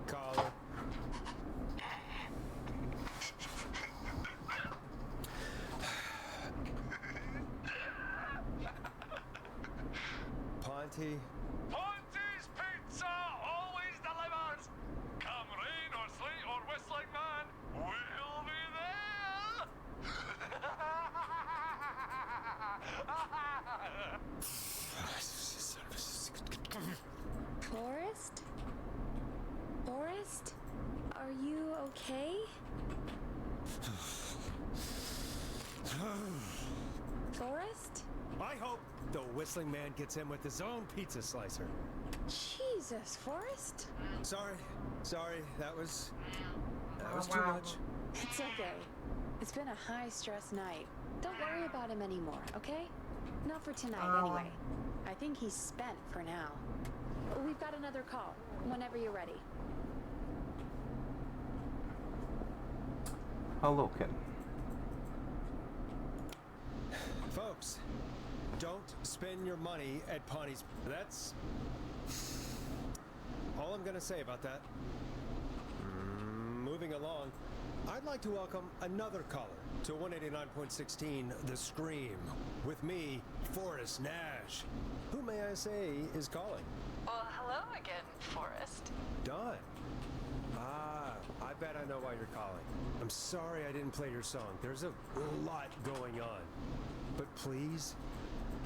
Caller. Ponte. Ponte's Pizza always delivers. Come rain or sleet or whistling man, we'll be there. Forrest? Forrest? Are you okay? Forrest? I hope the Whistling Man gets in with his own pizza slicer. Jesus, Forrest? Sorry, that was too much. It's okay. It's been a high-stress night. Don't worry about him anymore, okay? Not for tonight, anyway. I think he's spent for now. We've got another call, whenever you're ready. Hello, Ken. Folks, don't spend your money at Pawnee's. That's all I'm gonna say about that. Moving along, I'd like to welcome another caller to 189.16 The Scream. With me, Forrest Nash. Who may I say is calling? Well, hello again, Forrest. Don. Ah, I bet I know why you're calling. I'm sorry I didn't play your song. There's a lot going on. But please?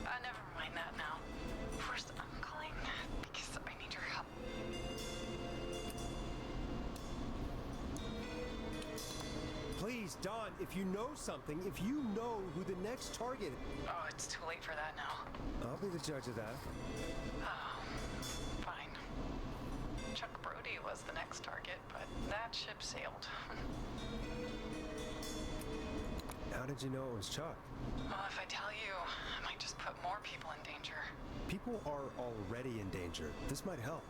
Never mind that now. First, I'm calling because I need your help. Please, Don, if you know something, if you know who the next target... Oh, it's too late for that now. I'll be the judge of that. Oh, fine. Chuck Brody was the next target, but that ship sailed. How did you know it was Chuck? Well, if I tell you, I might just put more people in danger. People are already in danger. This might help.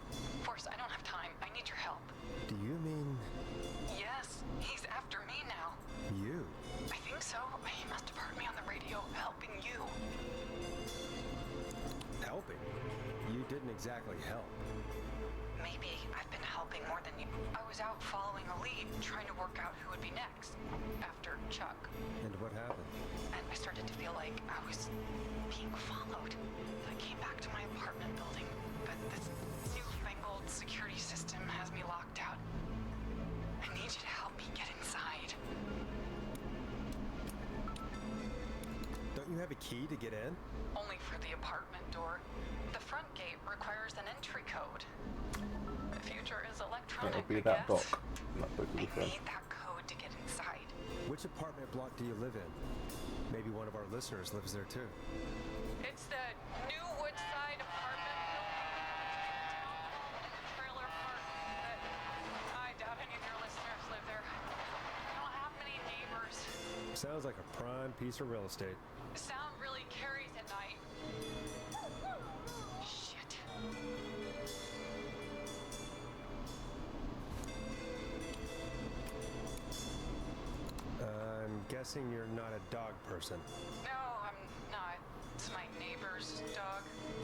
Forrest, I don't have time. I need your help. Do you mean... Yes, he's after me now. you? I think so. He must have heard me on the radio helping you. Helping? You didn't exactly help. Maybe I've been helping more than you. I was out following a lead, trying to work out who would be next, after Chuck. And what happened? And I started to feel like I was being followed. I came back to my apartment building, but this newfangled security system has me locked out. I need you to help me get inside. Don't you have a key to get in? Only for the apartment door. The front gate requires an entry code. The future is electronic, It'll be I that guess. dock. That book will be I fun. need that code to get inside. Which apartment block do you live in? Maybe one of our listeners lives there too. It's the new Woodside apartment building in the trailer park. But I doubt any of your listeners live there. I don't have many neighbors. Sounds like a prime piece of real estate. Sound really carries at night. Shit. I'm guessing you're not a dog person. No, I'm not. It's my neighbor's dog.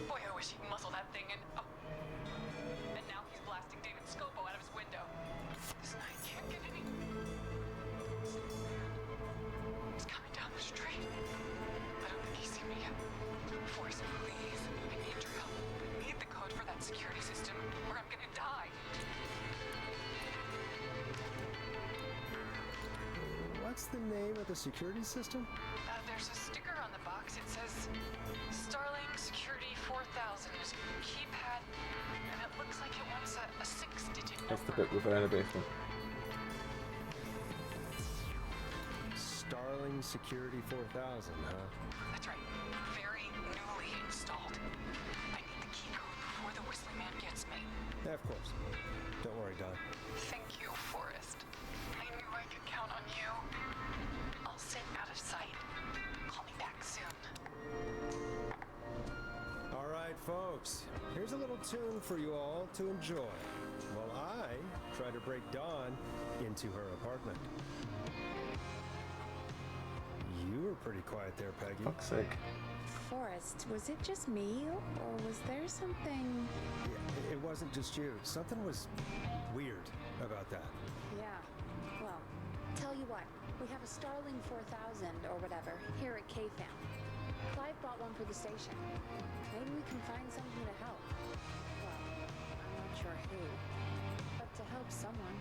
Boy, I wish he'd muzzle that thing and... Oh. And now he's blasting David Scopo out of his window. This night can't get any... He's coming down the street. I don't think he's seen me yet. Forrest, please. I need your help. I need the code for that security system, or I'm gonna die. What's the name of the security system? There's a sticker on the box. It says Starling Security 4000. There's a keypad, and it looks like it wants a 6-digit number. That's the bit with in the basement. Starling Security 4000, huh? That's right. Very newly installed. I need the key code before the whistling man gets me. Yeah, of course. Don't worry, Don. Thank you, Forrest. I knew I could count on you. I'll sit out of sight. Call me back soon. All right, folks. Here's a little tune for you all to enjoy while I try to break Dawn into her apartment. You were pretty quiet there, Peggy. Fuck's sake. Forrest, was it just me, or was there something... Yeah, it wasn't just you. Something was weird about that. Yeah, well, tell you what, we have a Starling 4000 or whatever here at K-Fam. Clive bought one for the station. Maybe we can find something to help. Well, I'm not sure who, but to help someone.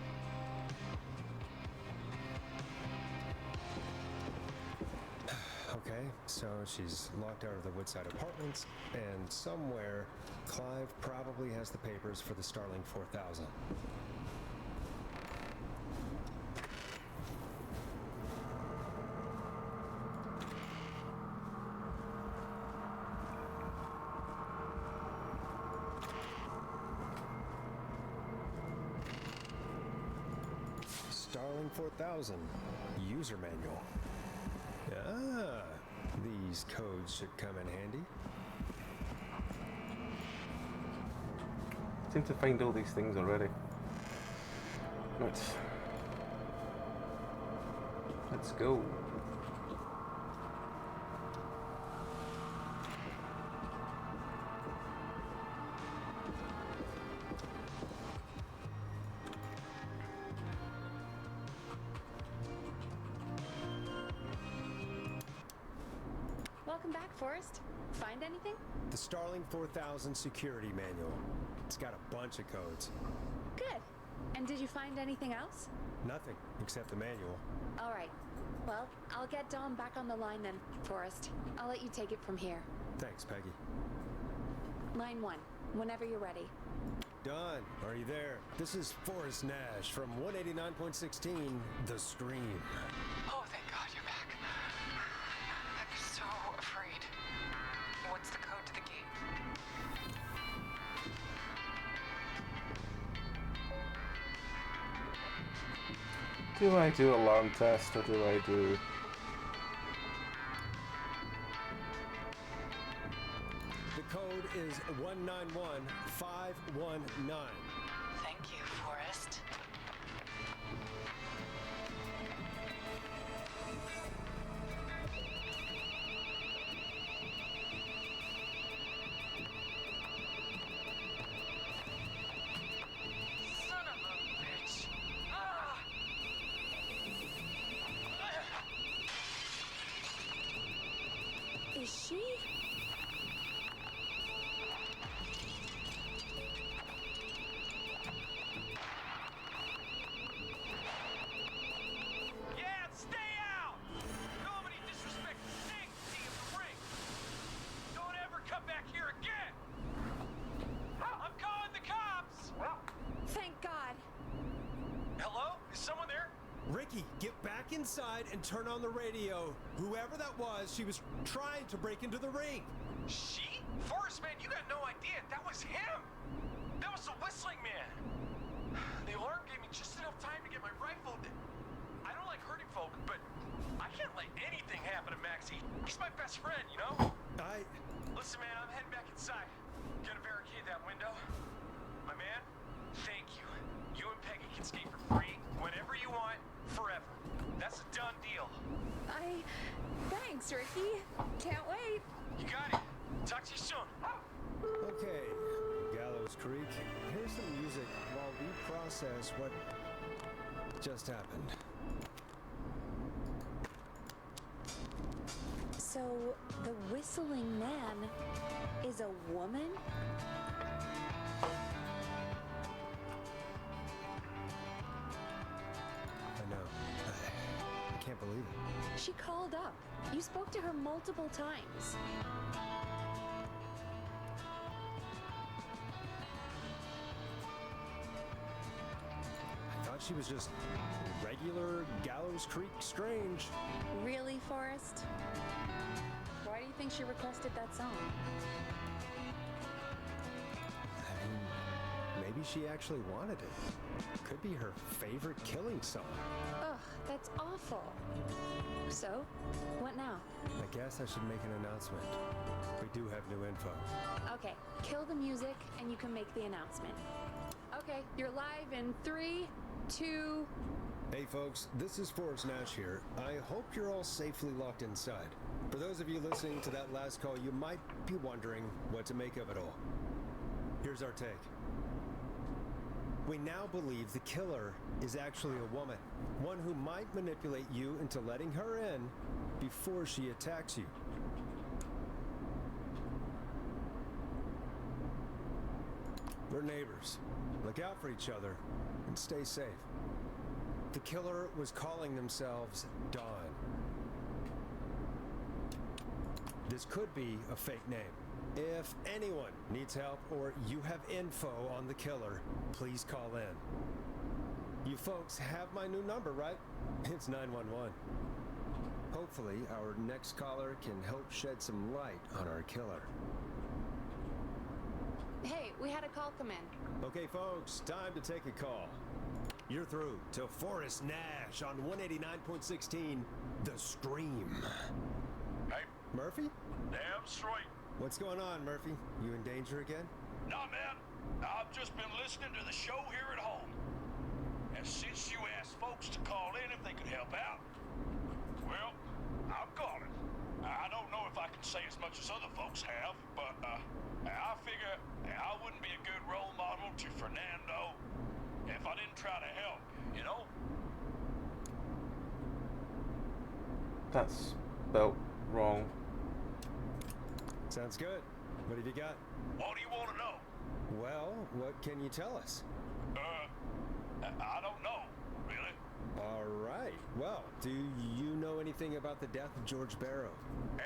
Okay, so she's locked out of the Woodside Apartments, and somewhere Clive probably has the papers for the Starling 4000. Starling 4000. user manual. Ah, these codes should come in handy. Seem to find all these things already. Let's go. Welcome back, Forrest. Find anything? The Starling 4000 security manual. It's got a bunch of codes. Good. And did you find anything else? Nothing except the manual. All right. Well, I'll get Dom back on the line then, Forrest. I'll let you take it from here. Thanks, Peggy. Line 1, whenever you're ready. Don, are you there? This is Forrest Nash from 189.16, The Scream. Oh, thank God you're back. I'm so afraid. What's the code to the gate? Do I do alarm test or do I do... The code is 191519. Thank you, Forrest. Son of a bitch. Ah! Is she? Yeah, stay out! Nobody disrespect the sanctity of the ring! Don't ever come back here again! I'm calling the cops! Thank God. Hello? Is someone there? Ricky, get back inside and turn on the radio. Whoever that was, she was trying to break into the ring. She? Forrest, man, you got no idea. That was him! That was the whistling man! The alarm gave me just enough time to get my rifle. I don't like hurting folk, but I can't let anything happen to Maxie. He's my best friend, you know? Listen, man, I'm heading back inside. Gonna barricade that window. My man, thank you. You and Peggy can skate for free whenever you want, forever. That's a done deal. Thanks, Ricky. Can't wait. You got it. Talk to you soon. Okay, Gallows Creek, here's some music while we process what just happened. So, the whistling man is a woman? I know. I can't believe it. She called up. You spoke to her multiple times. I thought she was just regular Gallows Creek Strange. Really, Forrest? Why do you think she requested that song? I mean, maybe she actually wanted it. Could be her favorite killing song. Ugh, that's awful. So, what now? I guess I should make an announcement. We do have new info. Okay, kill the music and you can make the announcement. Okay, you're live in 3, 2... Hey folks, this is Forrest Nash here. I hope you're all safely locked inside. For those of you listening to that last call, you might be wondering what to make of it all. Here's our take. We now believe the killer is actually a woman, one who might manipulate you into letting her in before she attacks you. We're neighbors. Look out for each other and stay safe. The killer was calling themselves Dawn. This could be a fake name. If anyone needs help or you have info on the killer, please call in. You folks have my new number, right? It's 911. Hopefully, our next caller can help shed some light on our killer. Hey, we had a call come in. Okay, folks, time to take a call. You're through to Forrest Nash on 189.16, The Scream. Hey. Murphy? Damn straight. What's going on, Murphy? You in danger again? Nah, man. I've just been listening to the show here at home. And since you asked folks to call in if they could help out, well, I'm calling. I don't know if I can say as much as other folks have, but I figure I wouldn't be a good role model to Fernando if I didn't try to help, you know? That's spelt wrong. Sounds good. What have you got? What do you want to know? Well, what can you tell us? I don't know, really. All right. Well, do you know anything about the death of George Barrow?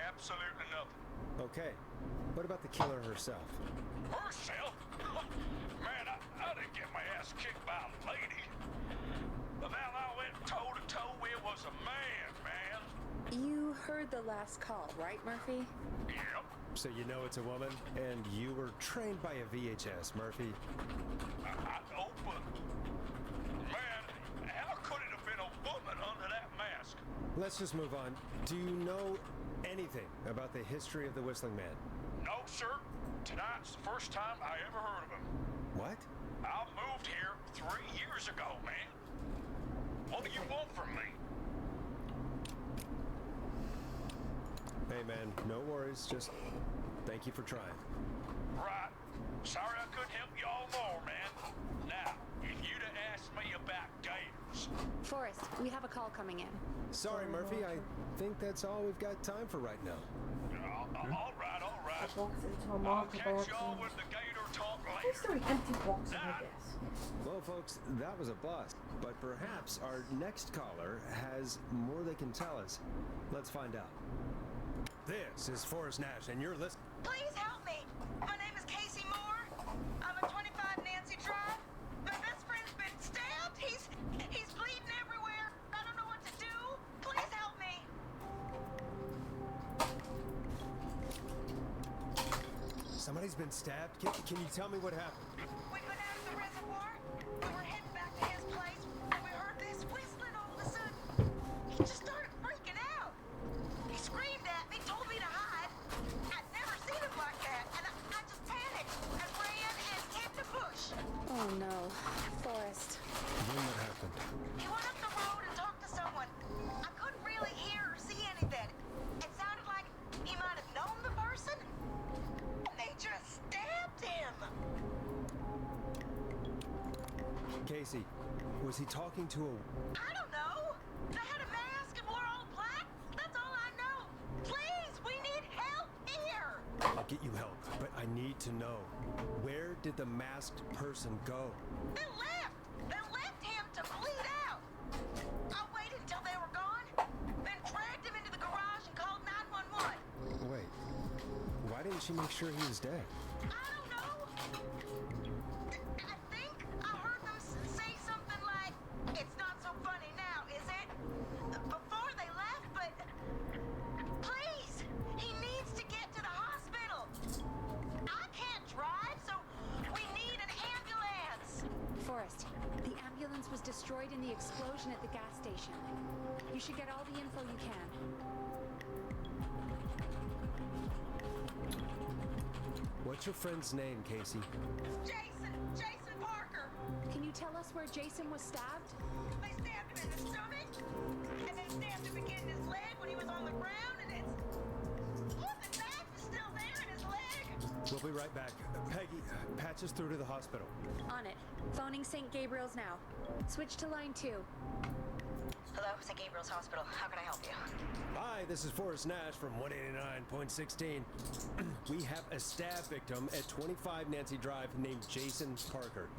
Absolutely nothing. Okay. What about the killer herself? Herself? Man, I didn't get my ass kicked by a lady. The hell I went toe to toe with was a man. You heard the last call, right, Murphy? Yep. So you know it's a woman, and you were trained by a VHS, Murphy. I know, but man, how could it have been a woman under that mask? Let's just move on. Do you know anything about the history of the Whistling Man? No, sir. Tonight's the first time I ever heard of him. What? I moved here 3 years ago, man. What do you want from me? Hey, man, no worries. Just thank you for trying. Right. Sorry I couldn't help you all more, man. Now, if you'd have asked me about gators... Forrest, we have a call coming in. Sorry, Murphy. I think that's all we've got time for right now. All right, all right. A box into a I'll marker catch box. y'all with the gator talk It's later. an empty box on my desk. Well, folks, that was a bust. But perhaps our next caller has more they can tell us. Let's find out. This is Forrest Nash, and you're listening. Please help me. My name is Casey Moore. I'm at 25 Nancy Drive. My best friend's been stabbed. He's bleeding everywhere. I don't know what to do. Please help me. Somebody's been stabbed? Can you tell me what happened? We went out of the reservoir. We were heading back to his place, and we heard this whistling all of a sudden. He just started freaking out. He screamed at me, told me to hide. I'd never seen him like that, and I just panicked and ran and hid the bush. Oh no, Forrest. When that happened? He went up the road and talked to someone. I couldn't really hear or see anything. It sounded like he might have known the person, and they just stabbed him. Casey, was he talking to a... I don't know. They had a mask and wore all black. That's all I know. Please, we need help here. I'll get you help, but I need to know. Where did the masked person go? They left. They left him to bleed out. I waited until they were gone, then dragged him into the garage and called 911. Wait, why didn't she make sure he was dead? I don't know. I think I heard them say something like, "It's not so funny now, is it?" before they left, but please, he needs to get to the hospital. I can't drive, so we need an ambulance. Forrest, the ambulance was destroyed in the explosion at the gas station. You should get all the info you can. What's your friend's name, Casey? Jason Parker. Can you tell us where Jason was stabbed? They stabbed him in the stomach, and they stabbed him again in his leg when he was on the ground, and it's... Look, the knife is still there in his leg. We'll be right back. Peggy, patch us through to the hospital. On it. Phoning St. Gabriel's now. Switch to line 2. Hello, St. Gabriel's Hospital. How can I help you? Hi, this is Forrest Nash from 189.16. We have a stab victim at 25 Nancy Drive named Jason Parker.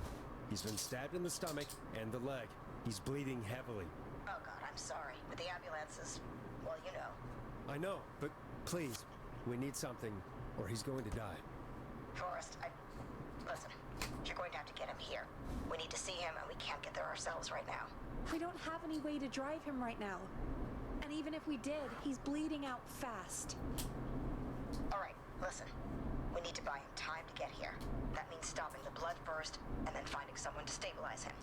He's been stabbed in the stomach and the leg. He's bleeding heavily. Oh, God, I'm sorry. But the ambulance is, well, you know. I know, but please, we need something, or he's going to die. Forrest, listen, you're going to have to get him here. We need to see him, and we can't get there ourselves right now. We don't have any way to drive him right now. And even if we did, he's bleeding out fast. All right, listen. We need to buy him time to get here. That means stopping the blood first, and then finding someone to stabilize him.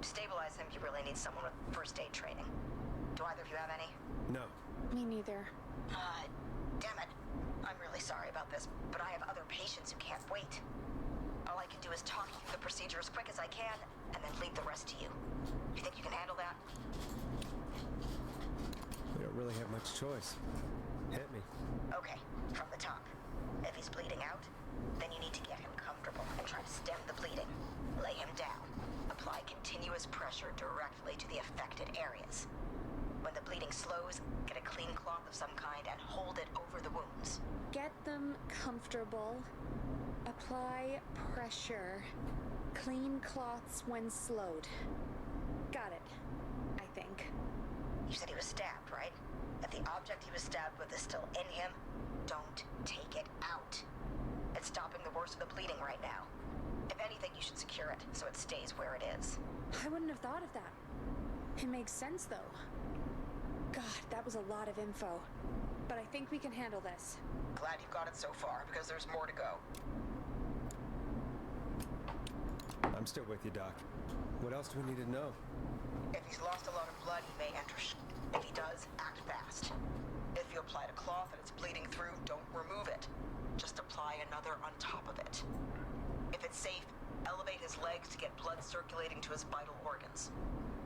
To stabilize him, you really need someone with first aid training. Do either of you have any? No. Me neither. Damn it. I'm really sorry about this, but I have other patients who can't wait. All I can do is talk you through the procedure as quick as I can, and then leave the rest to you. You think you can handle that? We don't really have much choice. Hit me. Okay, from the top. If he's bleeding out, then you need to get him comfortable and try to stem the bleeding. Lay him down. Apply continuous pressure directly to the affected areas. When the bleeding slows, get a clean cloth of some kind and hold it over the wounds. Get them comfortable. Apply pressure. Clean cloths when slowed. Got it, I think. You said he was stabbed, right? If the object he was stabbed with is still in him, don't take it out. It's stopping the worst of the bleeding right now. If anything, you should secure it so it stays where it is. I wouldn't have thought of that. It makes sense, though. God, that was a lot of info. But I think we can handle this. Glad you've got it so far, because there's more to go. I'm still with you, Doc. What else do we need to know? If he's lost a lot of blood, he may enter If he does, act fast. If you applied a cloth and it's bleeding through, don't remove it. Just apply another on top of it. If it's safe, elevate his legs to get blood circulating to his vital organs.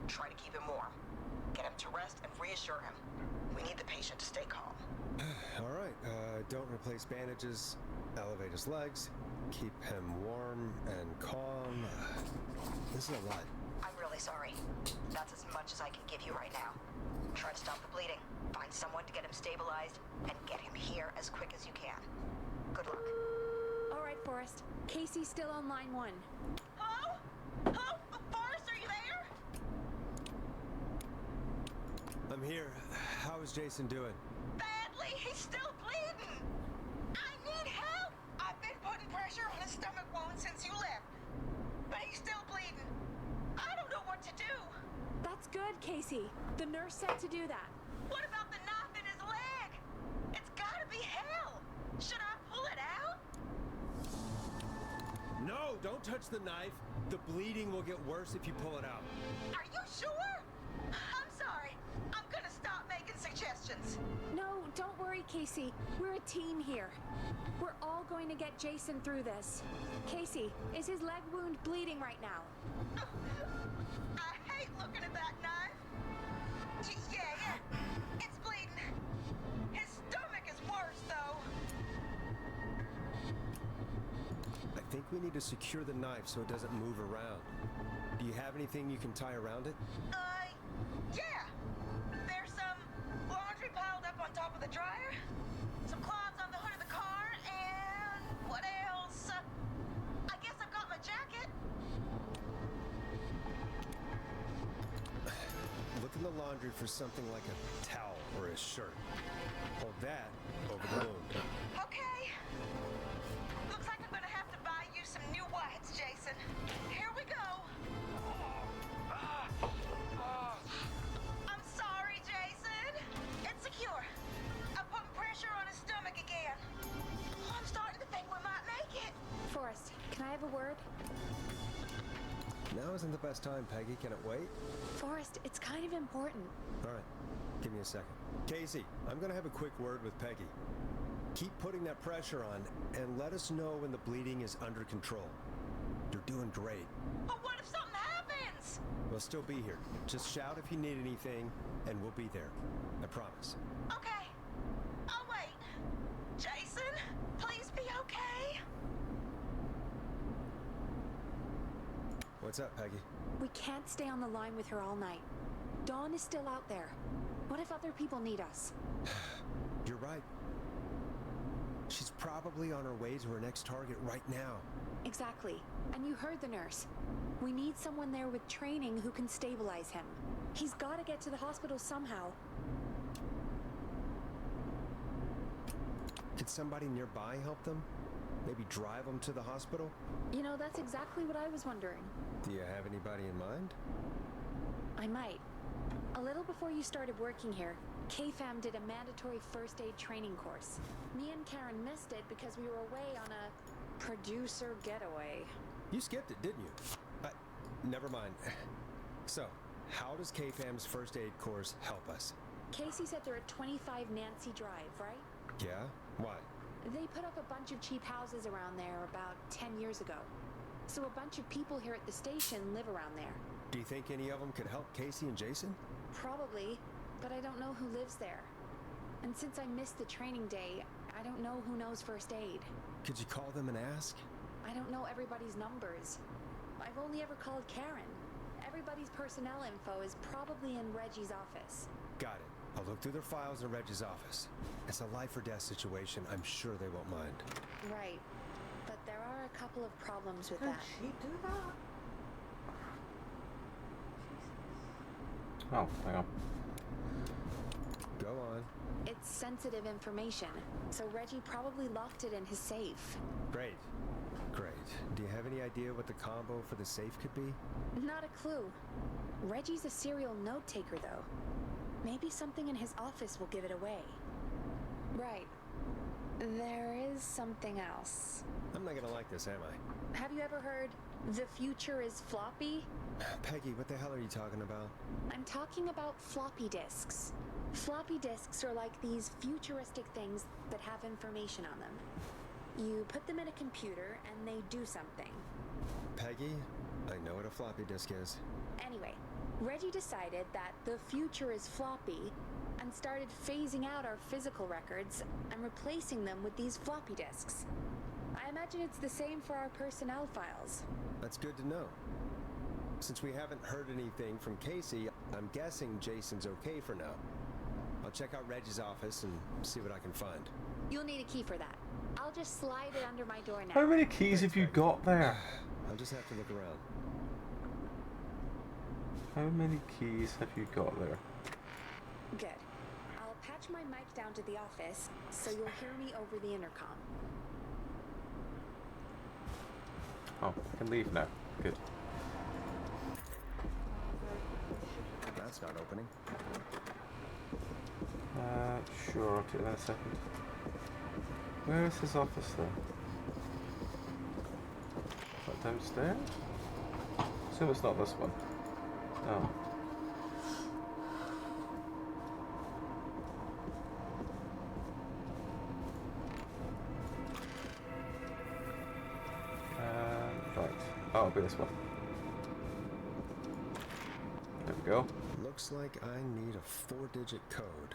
Try to keep him warm. Get him to rest and reassure him. We need the patient to stay calm. All right, don't replace bandages, elevate his legs, keep him warm and calm. This is a lot. I'm really sorry. That's as much as I can give you right now. Try to stop the bleeding, find someone to get him stabilized, and get him here as quick as you can. Good luck. All right, Forrest. Casey's still on line 1. Hello? Hello? Forrest, are you there? I'm here. How is Jason doing? Badly. He's still bleeding. I need help. I've been putting pressure on his stomach wound since you left. But he's still bleeding. I don't know what to do. That's good, Casey. The nurse said to do that. What about the knife in his leg? It's gotta be hell. Should I pull it out? No, don't touch the knife. The bleeding will get worse if you pull it out. Are you sure? I'm sorry. I'm gonna stop making suggestions. No, don't worry, Casey. We're a team here. We're all going to get Jason through this. Casey, is his leg wound bleeding right now? I hate looking at that knife. Yeah. It's bleeding. His stomach is worse, though. I think we need to secure the knife so it doesn't move around. Do you have anything you can tie around it? Yeah. There's some laundry piled up on top of the dryer, some cloths on the hood of the car, and what else? I guess I've got my jacket. Look in the laundry for something like a towel or a shirt. Hold that over the wound. Okay. Looks like I'm gonna have to buy you some new whites, Jason. Here we go. I'm sorry, Jason. It's secure. I'm putting pressure on his stomach again. I'm starting to think we might make it. Forrest, can I have a word? Now isn't the best time, Peggy. Can it wait? Forrest, it's kind of important. All right, give me a second. Casey, I'm gonna have a quick word with Peggy. Keep putting that pressure on and let us know when the bleeding is under control. You're doing great. But what if something happens? We'll still be here. Just shout if you need anything, and we'll be there. I promise. Okay. I'll wait. Jason, please be okay. What's up, Peggy? We can't stay on the line with her all night. Dawn is still out there. What if other people need us? You're right. She's probably on her way to her next target right now. Exactly. And you heard the nurse. We need someone there with training who can stabilize him. He's got to get to the hospital somehow. Could somebody nearby help them? Maybe drive them to the hospital? You know, that's exactly what I was wondering. Do you have anybody in mind? I might. A little before you started working here, KFAM did a mandatory first aid training course. Me and Karen missed it because we were away on a producer getaway. You skipped it, didn't you? Never mind. So, how does KFAM's first aid course help us? Casey said they're at 25 Nancy Drive, right? Yeah? Why? They put up a bunch of cheap houses around there about 10 years ago. So a bunch of people here at the station live around there. Do you think any of them could help Casey and Jason? Probably, but I don't know who lives there. And since I missed the training day, I don't know who knows first aid. Could you call them and ask? I don't know everybody's numbers. I've only ever called Karen. Everybody's personnel info is probably in Reggie's office. Got it. I'll look through their files in Reggie's office. It's a life or death situation. I'm sure they won't mind. Right. But there are a couple of problems with Could that. she do that? Oh, hang on. Go on. It's sensitive information, so Reggie probably locked it in his safe. Great. Great. Do you have any idea what the combo for the safe could be? Not a clue. Reggie's a serial note taker, though. Maybe something in his office will give it away. Right. There is something else. I'm not gonna like this, am I? Have you ever heard, the future is floppy? Peggy, what the hell are you talking about? I'm talking about floppy disks. Floppy disks are like these futuristic things that have information on them. You put them in a computer and they do something. Peggy, I know what a floppy disk is. Anyway, Reggie decided that the future is floppy and started phasing out our physical records and replacing them with these floppy disks. I imagine it's the same for our personnel files. That's good to know. Since we haven't heard anything from Casey, I'm guessing Jason's okay for now. I'll check out Reggie's office and see what I can find. You'll need a key for that. I'll just slide it under my door now. How many keys have you got there? I'll just have to look around. How many keys have you got there? Good. I'll patch my mic down to the office, so you'll hear me over the intercom. Oh, I can leave now. Good. That's not opening. Sure, I'll take that in a second. Where is his office then? Is that downstairs? Assume it's not this one. No. Right. Oh, it'll be this one. There we go. Looks like I need a 4-digit code.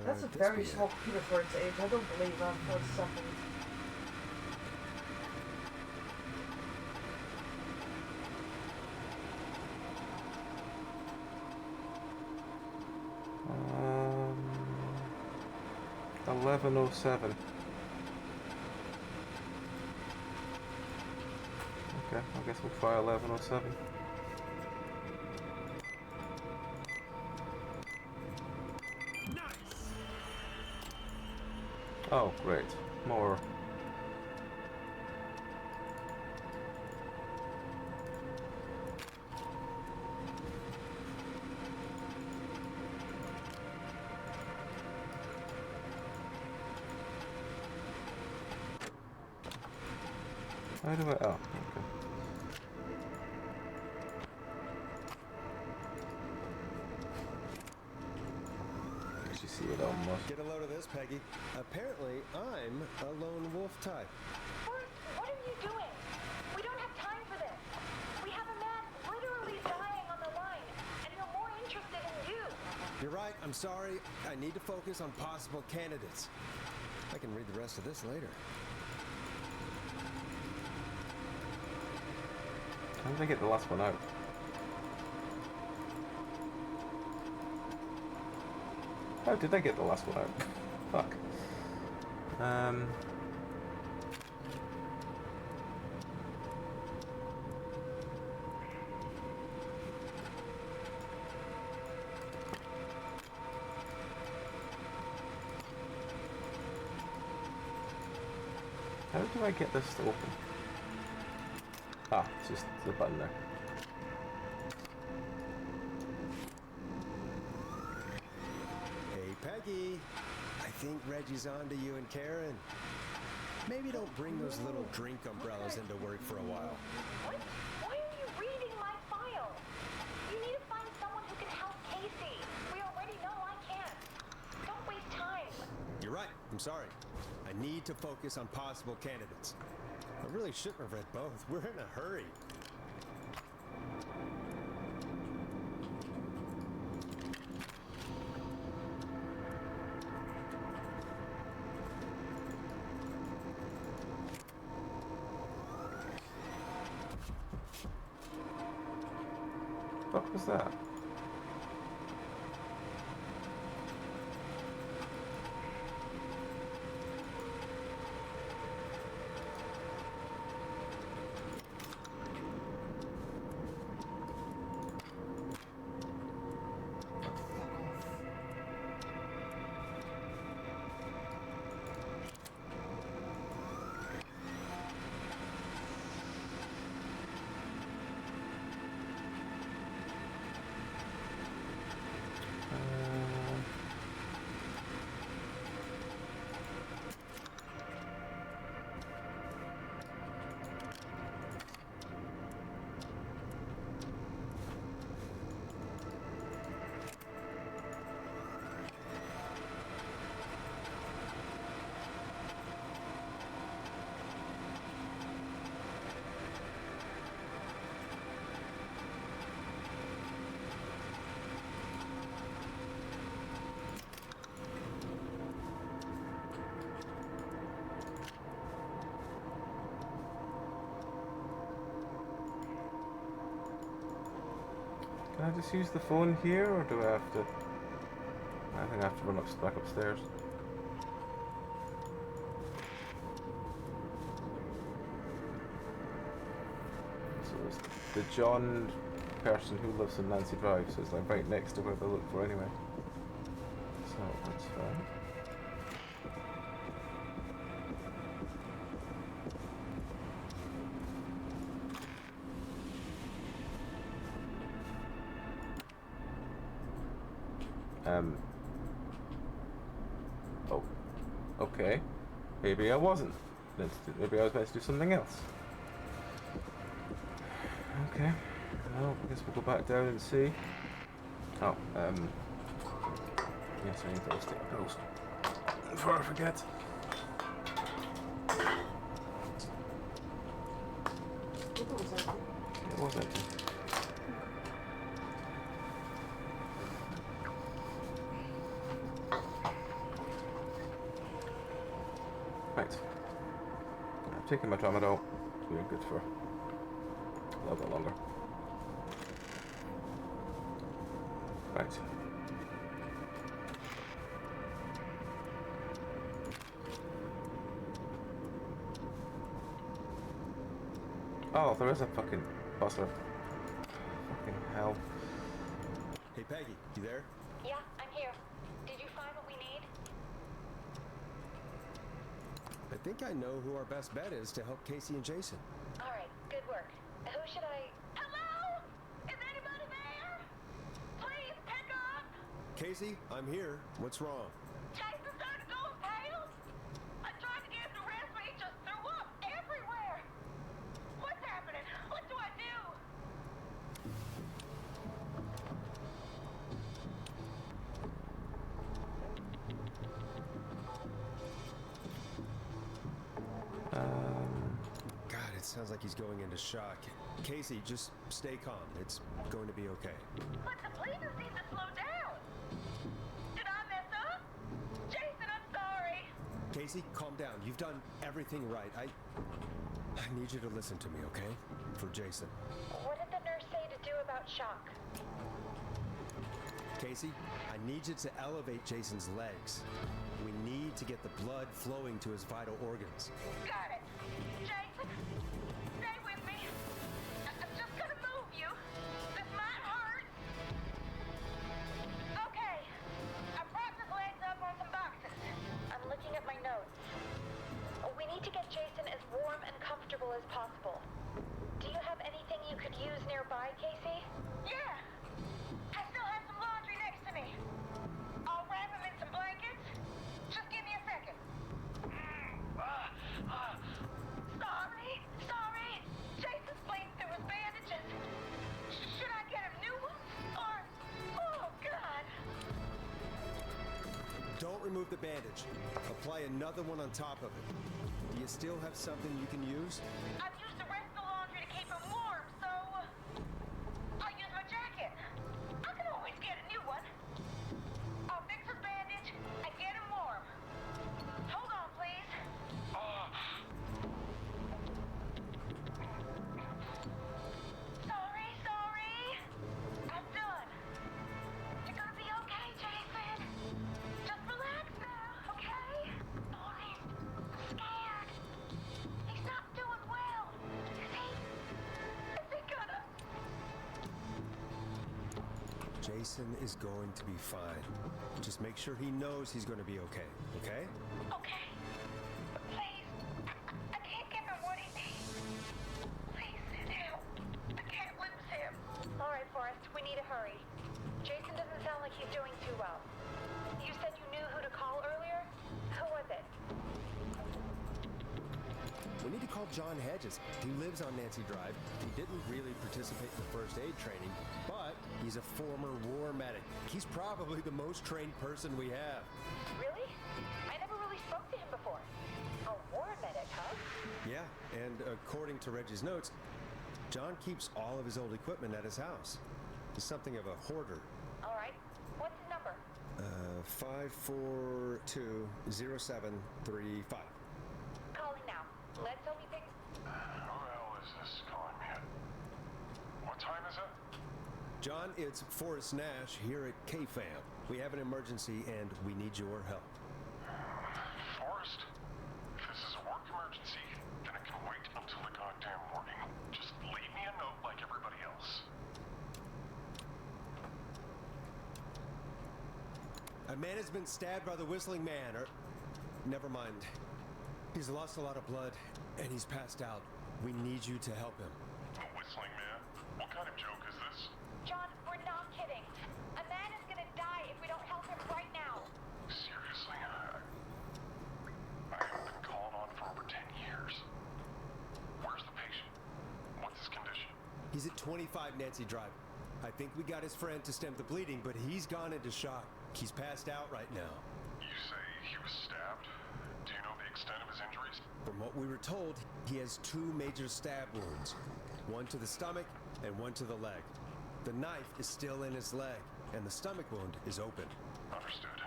That's a very small computer for its age. I don't believe that for a second. Um, 1107. Okay, I guess we'll try 1107. Oh, great. More. How do I... Oh, okay. You see it almost. Get a load of this, Peggy. Apparently, I'm a lone wolf type. What are you doing? We don't have time for this. We have a man literally dying on the line, and we're more interested in you. You're right, I'm sorry. I need to focus on possible candidates. I can read the rest of this later. How did I get the last one out? How did I get the last one out? Fuck. How do I get this to open? Ah, it's just the button there. Hey, Peggy. I think Reggie's on to you and Karen. Maybe don't bring those little drink umbrellas into work for a while. What? Why are you reading my file? You need to find someone who can help Casey. We already know I can't. Don't waste time. You're right. I'm sorry. I need to focus on possible candidates. I really shouldn't have read both. We're in a hurry. What was that? Can I just use the phone here, or do I have to... I think I have to run back upstairs. So it's the John person who lives in Nancy Drive, so it's like right next to where they look for anyway. So that's fine. Oh, okay. Maybe I wasn't. Maybe I was meant to do something else. Okay. Well, I guess we'll go back down and see. Oh, yes, I need to stick a post before I forget. It was empty. Right. I've taken my tramadol. We're good for a little bit longer. Right. Oh, there is a fucking buzzer. Fucking hell. Hey, Peggy, you there? Yeah, I'm here. Did you find what we need? I think I know who our best bet is to help Casey and Jason. All right, good work. Who should I... Hello? Is anybody there? Please pick up. Casey, I'm here. What's wrong? Jason started going pale. I tried to get him to rest, but he just threw up everywhere. What's happening? What do I do? God, it sounds like he's going into shock. Casey, just stay calm. It's going to be okay. But the bleeding seems to slow down. Did I mess up? Jason, I'm sorry. Casey, calm down. You've done everything right. I need you to listen to me, okay? For Jason. What did the nurse say to do about shock? Casey, I need you to elevate Jason's legs. We need to get the blood flowing to his vital organs. Got it. Jason, stay with me. I'm just gonna move you. This might hurt. Okay. I propped his legs up on some boxes. I'm looking at my notes. We need to get Jason as warm and comfortable as possible. Do you have anything you could use nearby, Casey? Yeah. I still have some laundry next to me. I'll wrap him in some blankets. Just give me a second. Sorry. Jason's bleeding through his bandages. Should I get him new ones? Or, oh God. Don't remove the bandage. Apply another one on top of it. Do you still have something you can use? I've used the rest of the laundry to keep him warm, so I'll use my jacket. I can always get a new one. I'll fix his bandage and get him warm. Hold on, please. Sorry. I'm done. You're gonna be okay, Jason. Just relax now, okay? I'm scared. He's not doing well. Is he gonna? Jason is going to be fine. Just make sure he knows he's going to be okay, okay? Okay. Please. I can't give him what he needs. Please send help. I can't lose him. All right, Forrest. We need to hurry. Jason doesn't sound like he's doing too well. You said you knew who to call earlier? Who was it? We need to call John Hedges. He lives on Nancy Drive. He didn't really participate in the first aid training, but he's a former war medic. He's probably the most trained person we have. Really? I never really spoke to him before. A war medic, huh? Yeah, and according to Reggie's notes, John keeps all of his old equipment at his house. He's something of a hoarder. All right. What's his number? 5420735. Calling now. Let's hope he picks. Who the hell is this calling me? What time is it? John, it's Forrest Nash here at K-Fam. We have an emergency and we need your help. Forrest, if this is a work emergency, then it can wait until the goddamn morning. Just leave me a note like everybody else. A man has been stabbed by the Whistling Man, or... Never mind. He's lost a lot of blood, and he's passed out. We need you to help him. The Whistling Man? What kind of joke is this? John, we're not kidding. A man is gonna die if we don't help him right now. Seriously? I haven't been called on for over 10 years. Where's the patient? What's his condition? He's at 25 Nancy Drive. I think we got his friend to stem the bleeding, but he's gone into shock. He's passed out right now. You say he was stabbed? Do you know the extent of his injuries? From what we were told, he has 2 major stab wounds. One to the stomach and one to the leg. The knife is still in his leg, and the stomach wound is open. Understood.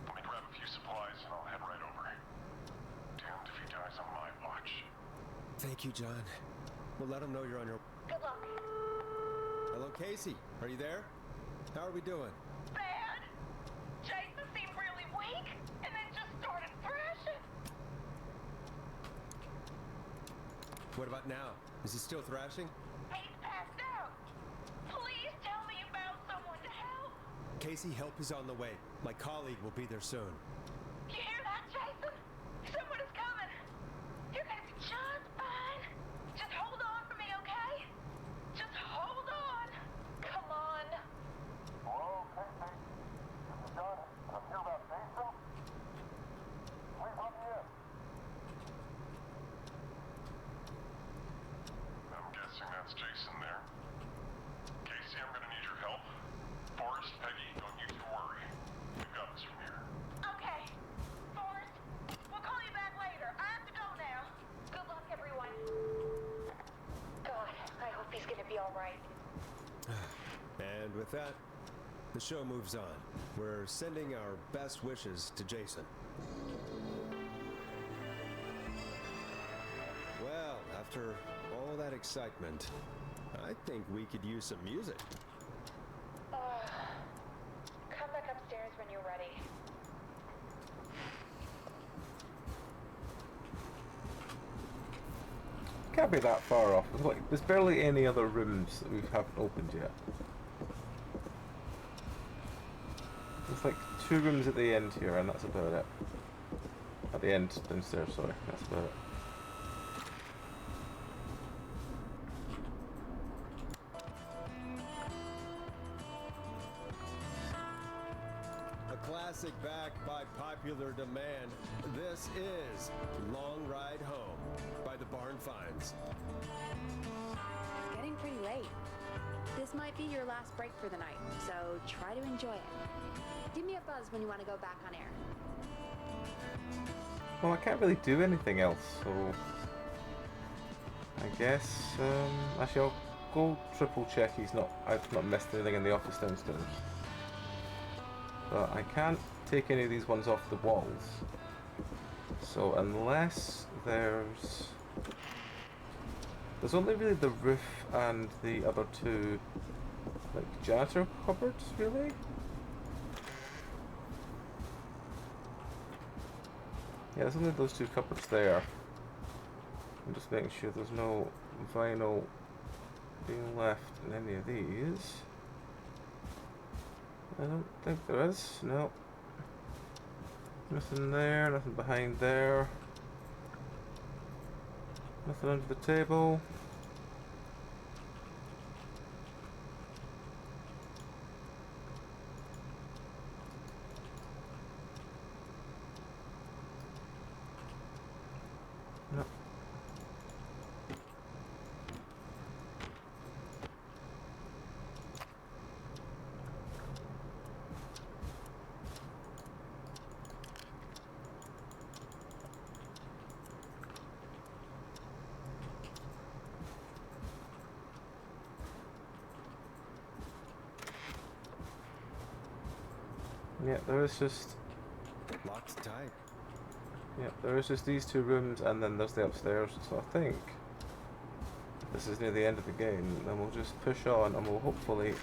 Let me grab a few supplies and I'll head right over. Damned if he dies on my watch. Thank you, John. We'll let him know you're on your... Good luck. Hello, Casey. Are you there? How are we doing? Bad. Jason seemed really weak, and then just started thrashing. What about now? Is he still thrashing? He's passed out. Please tell me about someone to help. Casey, help is on the way. My colleague will be there soon. You hear that, Jason? Someone is coming. You're gonna be just fine. Just hold on for me, okay? Just hold on. Come on. Hello, Casey. This is John. I'm here about Jason. Please let me in. I'm guessing that's Jason there. Casey, I'm gonna need your help. Forrest, Peggy, don't you two worry. We've got this from here. Okay. Forrest, we'll call you back later. I have to go now. Good luck, everyone. God, I hope he's gonna be all right. And with that, the show moves on. We're sending our best wishes to Jason. After all that excitement, I think we could use some music. Come back upstairs when you're ready. Can't be that far off. There's barely any other rooms that we haven't opened yet. There's like 2 rooms at the end here, and that's about it. At the end, downstairs, sorry. That's about it. A classic backed by popular demand. This is Long Ride Home by the Barn Finds. It's getting pretty late. This might be your last break for the night, so try to enjoy it. Give me a buzz when you want to go back on air. Well, I can't really do anything else, so I guess actually I'll go triple check I've not missed anything in the office downstairs. But I can't take any of these ones off the walls. So unless there's only really the roof and the other 2 like janitor cupboards really. Yeah, there's only those 2 cupboards there. I'm just making sure there's no vinyl being left in any of these. I don't think there is. No. Nothing there, nothing behind there. Nothing under the table. No. Yeah, there is just... Locked tight. Yeah, there is just these 2 rooms and then there's the upstairs, so I think if this is near the end of the game, then we'll just push on and we'll hopefully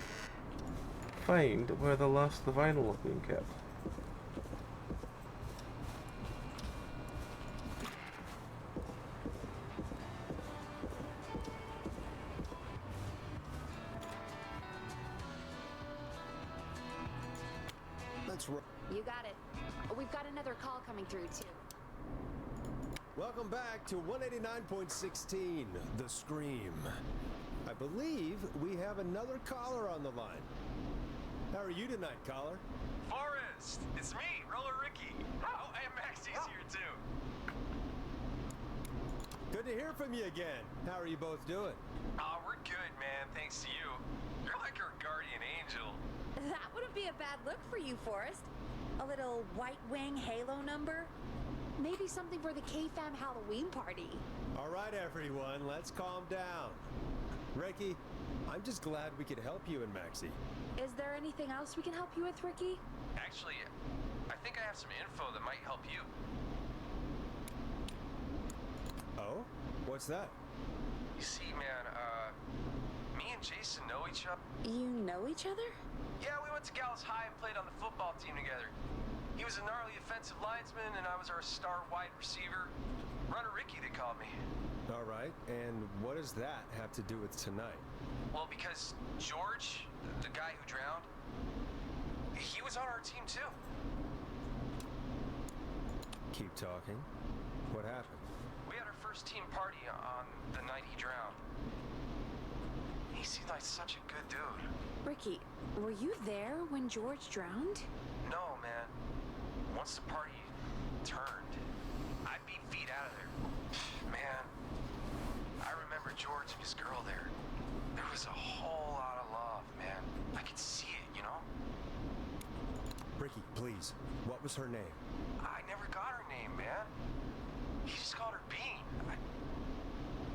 find where the last of the vinyl is being kept. You got it. We've got another call coming through, too. Welcome back to 189.16, The Scream. I believe we have another caller on the line. How are you tonight, caller? Forrest! It's me, Roller Ricky. Oh, and Maxie's here, too. Good to hear from you again. How are you both doing? Oh, we're good, man, thanks to you. You're like our guardian angel. That wouldn't be a bad look for you, Forrest. A little White Wing Halo number? Maybe something for the K-Fam Halloween party. All right, everyone, let's calm down. Ricky, I'm just glad we could help you and Maxie. Is there anything else we can help you with, Ricky? Actually, I think I have some info that might help you. Oh? What's that? You see, man, me and Jason know each other. You know each other? Yeah, we went to Gallows High and played on the football team together. He was a gnarly offensive linesman, and I was our star wide receiver. Runner Ricky, they called me. All right, and what does that have to do with tonight? Well, because George, the guy who drowned, he was on our team too. Keep talking. What happened? We had our first team party on the night he drowned. He seemed like such a good dude. Ricky, were you there when George drowned? No, man. Once the party turned, I beat feet out of there. Man, I remember George and his girl there. There was a whole lot of love, man. I could see it, you know? Ricky, please. What was her name? I never got her name, man. He just called her Bean.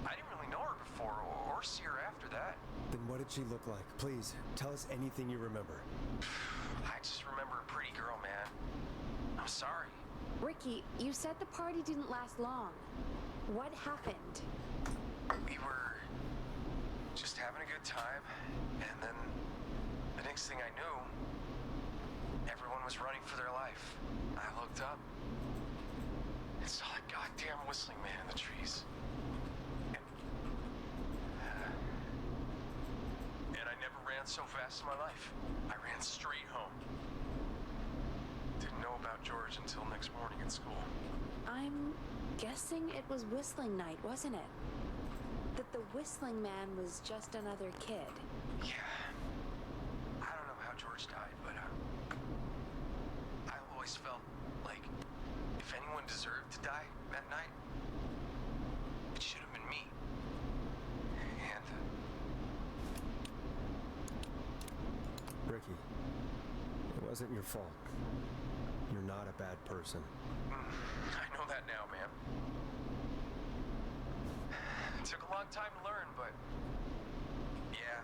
I didn't really know her before or see her after that. Then what did she look like? Please, tell us anything you remember. I just remember a pretty girl, man. I'm sorry. Ricky, you said the party didn't last long. What happened? We were just having a good time, and then the next thing I knew, everyone was running for their life. I looked up and saw that goddamn whistling man in the trees. And I never ran so fast in my life. I ran straight home. Didn't know about George until next morning at school. I'm guessing it was Whistling Night, wasn't it? That the Whistling Man was just another kid. Yeah. I don't know how George died, but I always felt like if anyone deserved to die that night, it should have been me. And Ricky, it wasn't your fault. You're not a bad person. I know that now, man. It took a long time to learn, but yeah,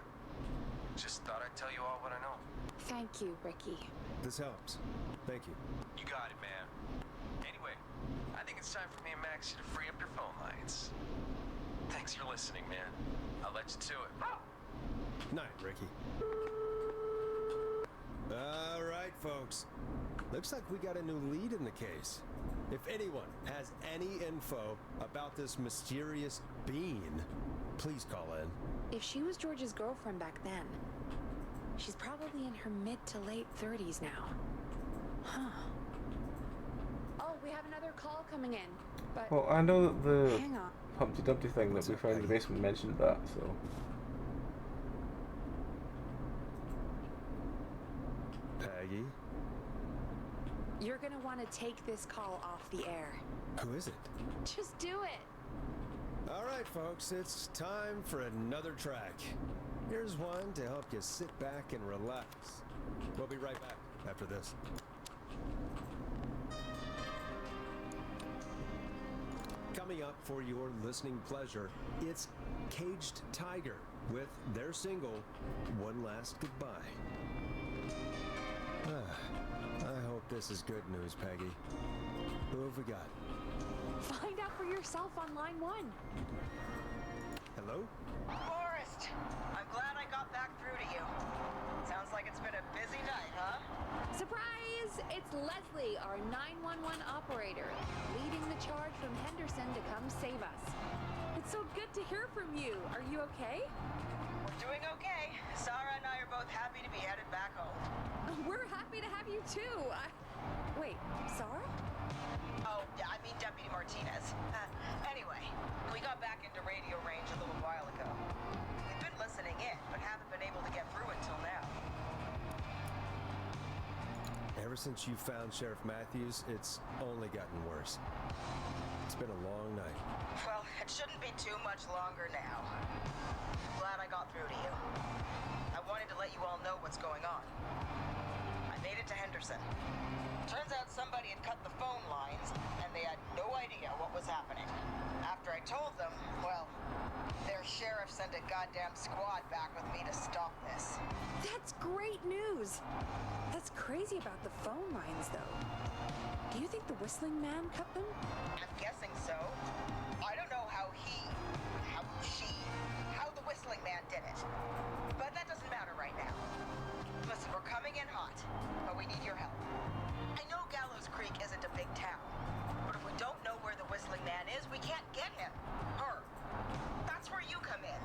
just thought I'd tell you all what I know. Thank you, Ricky. This helps. Thank you. You got it, man. Anyway, I think it's time for me and Maxie to free up your phone lines. Thanks for listening, man. I'll let you to it. Night, Ricky. All right, folks. Looks like we got a new lead in the case. If anyone has any info about this mysterious being, please call in. If she was George's girlfriend back then, she's probably in her mid to late 30s now. Huh. Oh, we have another call coming in, but... Well, I know that the hang on. Humpty Dumpty thing that we found in the basement mentioned that, so... Peggy? You're gonna want to take this call off the air. Who is it? Just do it. All right, folks, it's time for another track. Here's one to help you sit back and relax. We'll be right back after this. Coming up for your listening pleasure, it's Caged Tiger with their single, One Last Goodbye. I hope this is good news, Peggy. Who have we got? Find out for yourself on line 1. Hello? Forrest, I'm glad I got back through to you. Sounds like it's been a busy night, huh? Surprise! It's Leslie, our 911 operator, leading the charge from Henderson to come save us. It's so good to hear from you. Are you okay? We're doing okay. Sarah and I are both happy to be headed back home. We're happy to have you too. Wait, Sarah? Oh, I mean Deputy Martinez. Anyway, we got back into radio range a little while ago. We've been listening in, but haven't been able to get through until now. Ever since you found Sheriff Matthews, it's only gotten worse. It's been a long night. Well, it shouldn't be too much longer now. Glad I got through to you. I wanted to let you all know what's going on. I made it to Henderson. Turns out somebody had cut the phone lines, and they had no idea what was happening. After I told them, well, their sheriff sent a goddamn squad back with me to stop this. That's great news. That's crazy about the phone lines, though. Do you think the Whistling Man cut them? I'm guessing so. I don't know how the Whistling Man did it. But that doesn't matter right now. Listen, we're coming in hot, but we need your help. I know Gallows Creek isn't a big town, but if we don't know where the Whistling Man is, we can't get him. Her. That's where you come in.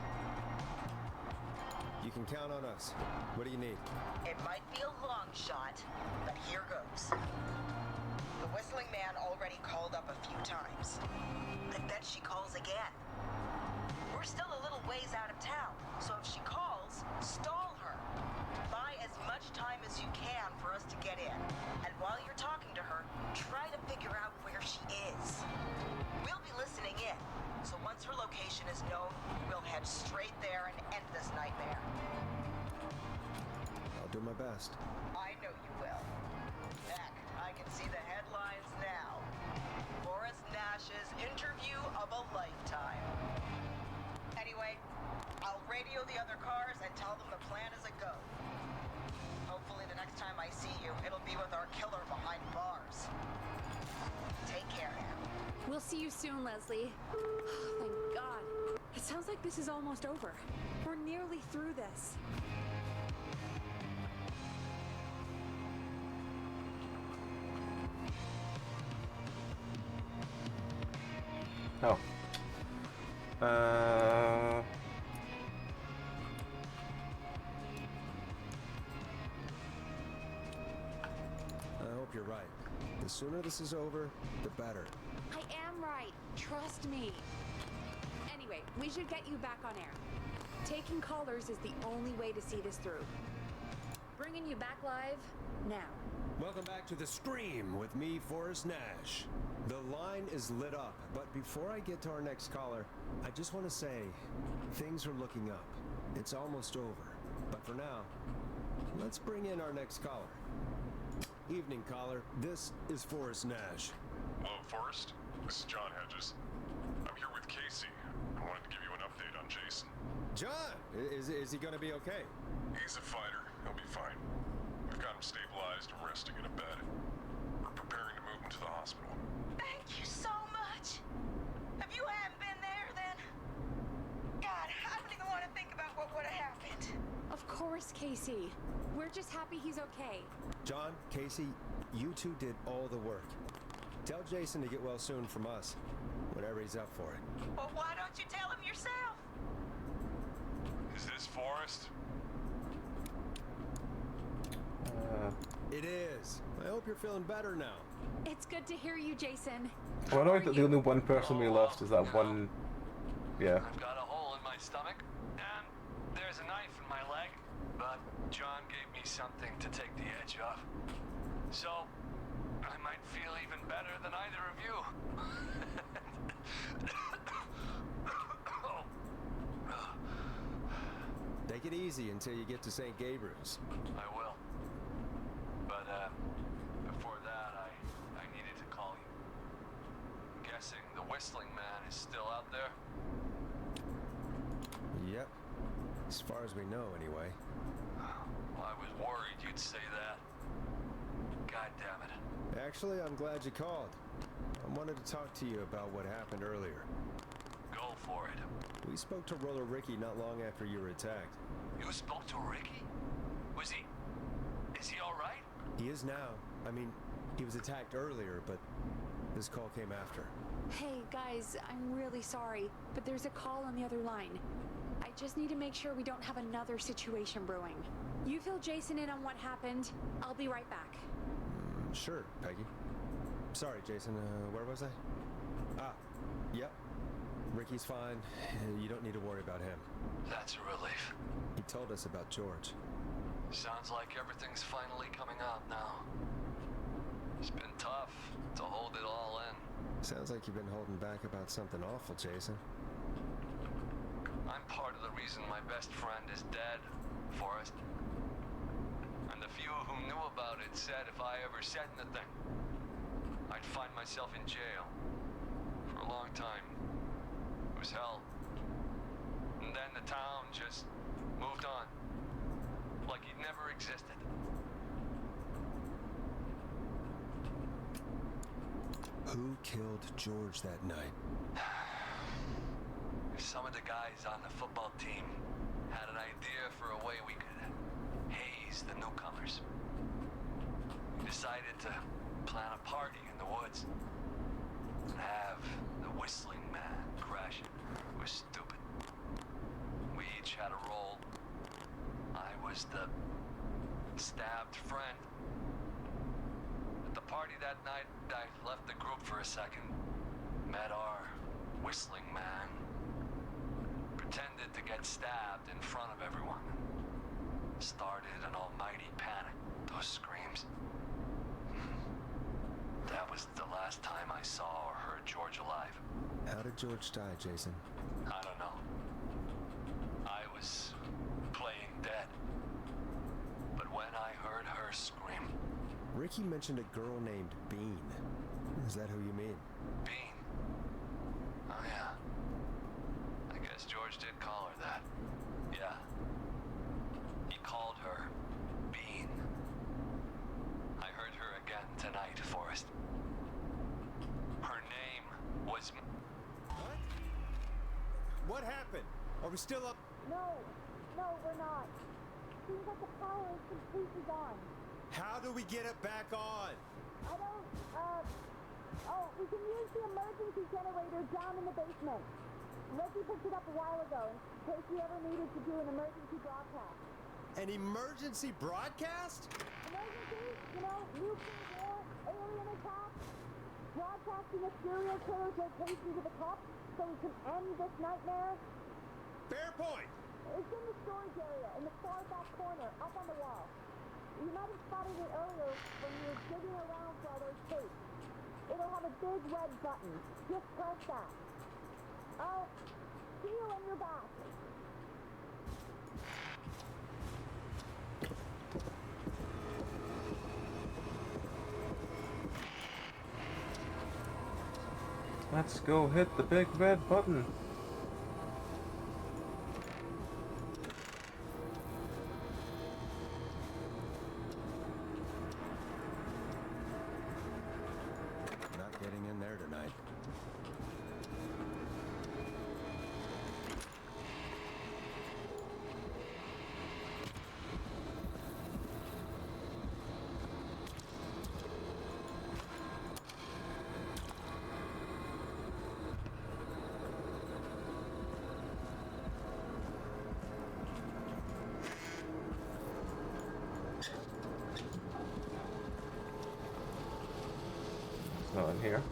You can count on us. What do you need? It might be a long shot, but here goes. The Whistling Man already called up a few times. I bet she calls again. We're still a little ways out of town, so if she calls, stall her. Buy as much time as you can for us to get in. And while you're talking to her, try to figure out where she is. We'll be listening in, so once her location is known, we'll head straight there and end this nightmare. I'll do my best. I know you will. Heck, I can see the headlines now. Boris Nash's interview of a lifetime. Anyway, I'll radio the other cars and tell them the plan is a go. Hopefully the next time I see you, it'll be with our killer behind bars. Take care now. We'll see you soon, Leslie. Thank God. It sounds like this is almost over. We're nearly through this. Oh. I hope you're right. The sooner this is over, the better. I am right. Trust me. Anyway, we should get you back on air. Taking callers is the only way to see this through. Bringing you back live now. Welcome back to The Scream with me, Forrest Nash. The line is lit up, but before I get to our next caller, I just want to say, things are looking up. It's almost over. But for now, let's bring in our next caller. Evening, caller. This is Forrest Nash. Hello, Forrest. This is John Hedges. I'm here with Casey. I wanted to give you an update on Jason. John! Is he gonna be okay? He's a fighter. He'll be fine. We've got him stabilized and resting in a bed. We're preparing to move him to the hospital. Thank you so much. If you hadn't been there, then... God, I don't even want to think about what would have happened. Of course, Casey. We're just happy he's okay. John, Casey, you two did all the work. Tell Jason to get well soon from us, whenever he's up for it. Well, why don't you tell him yourself? Is this Forrest? It is. I hope you're feeling better now. It's good to hear you, Jason. Well, I know that the only one person we lost is that one. Yeah. I've got a hole in my stomach, and there's a knife in my leg, but John gave me something to take the edge off. So, I might feel even better than either of you. Take it easy until you get to St. Gabriel's. I will. But, before that, I needed to call you. Guessing the Whistling Man is still out there? Yep. As far as we know, anyway. Well, I was worried you'd say that. God damn it. Actually, I'm glad you called. I wanted to talk to you about what happened earlier. Go for it. We spoke to Roller Ricky not long after you were attacked. You spoke to Ricky? Is he alright? He is now. I mean, he was attacked earlier, but this call came after. Hey, guys, I'm really sorry, but there's a call on the other line. I just need to make sure we don't have another situation brewing. You fill Jason in on what happened. I'll be right back. Sure, Peggy. Sorry, Jason. Where was I? Yep. Ricky's fine. You don't need to worry about him. That's a relief. He told us about George. Sounds like everything's finally coming out now. It's been tough to hold it all in. Sounds like you've been holding back about something awful, Jason. I'm part of the reason my best friend is dead, Forrest. And the few who knew about it said if I ever said anything, I'd find myself in jail. For a long time. It was hell. And then the town just moved on. Like he'd never existed. Who killed George that night? Some of the guys on the football team had an idea for a way we could haze the newcomers. We decided to plan a party in the woods and have the Whistling Man crash it. It was stupid. We each had a role. I was the stabbed friend. At the party that night, I left the group for a second, met our Whistling Man, pretended to get stabbed in front of everyone. Started an almighty panic. Those screams. That was the last time I saw or heard George alive. How did George die, Jason? I don't know. I was playing dead. But when I heard her scream... Ricky mentioned a girl named Bean. Is that who you mean? Bean? Oh, yeah. I guess George did call her that. Yeah. He called her Bean. I heard her again tonight, Forrest. Her name was... What? What happened? still up? No, we're not. Seems like the power is completely gone. How do we get it back on? I don't, we can use the emergency generator down in the basement. Reggie picked it up a while ago in case you ever needed to do an emergency broadcast. An emergency broadcast? Emergency? You know, nuclear war, alien attack, broadcasting a serial killer's location to the cops so we can end this nightmare. Fair point. It's in the storage area, in the far back corner, up on the wall. You might have spotted it earlier when you were digging around for all those tapes. It'll have a big red button. Just press that. I'll see you when you're back. Let's go hit the big red button. Not getting in there tonight. It's not in here.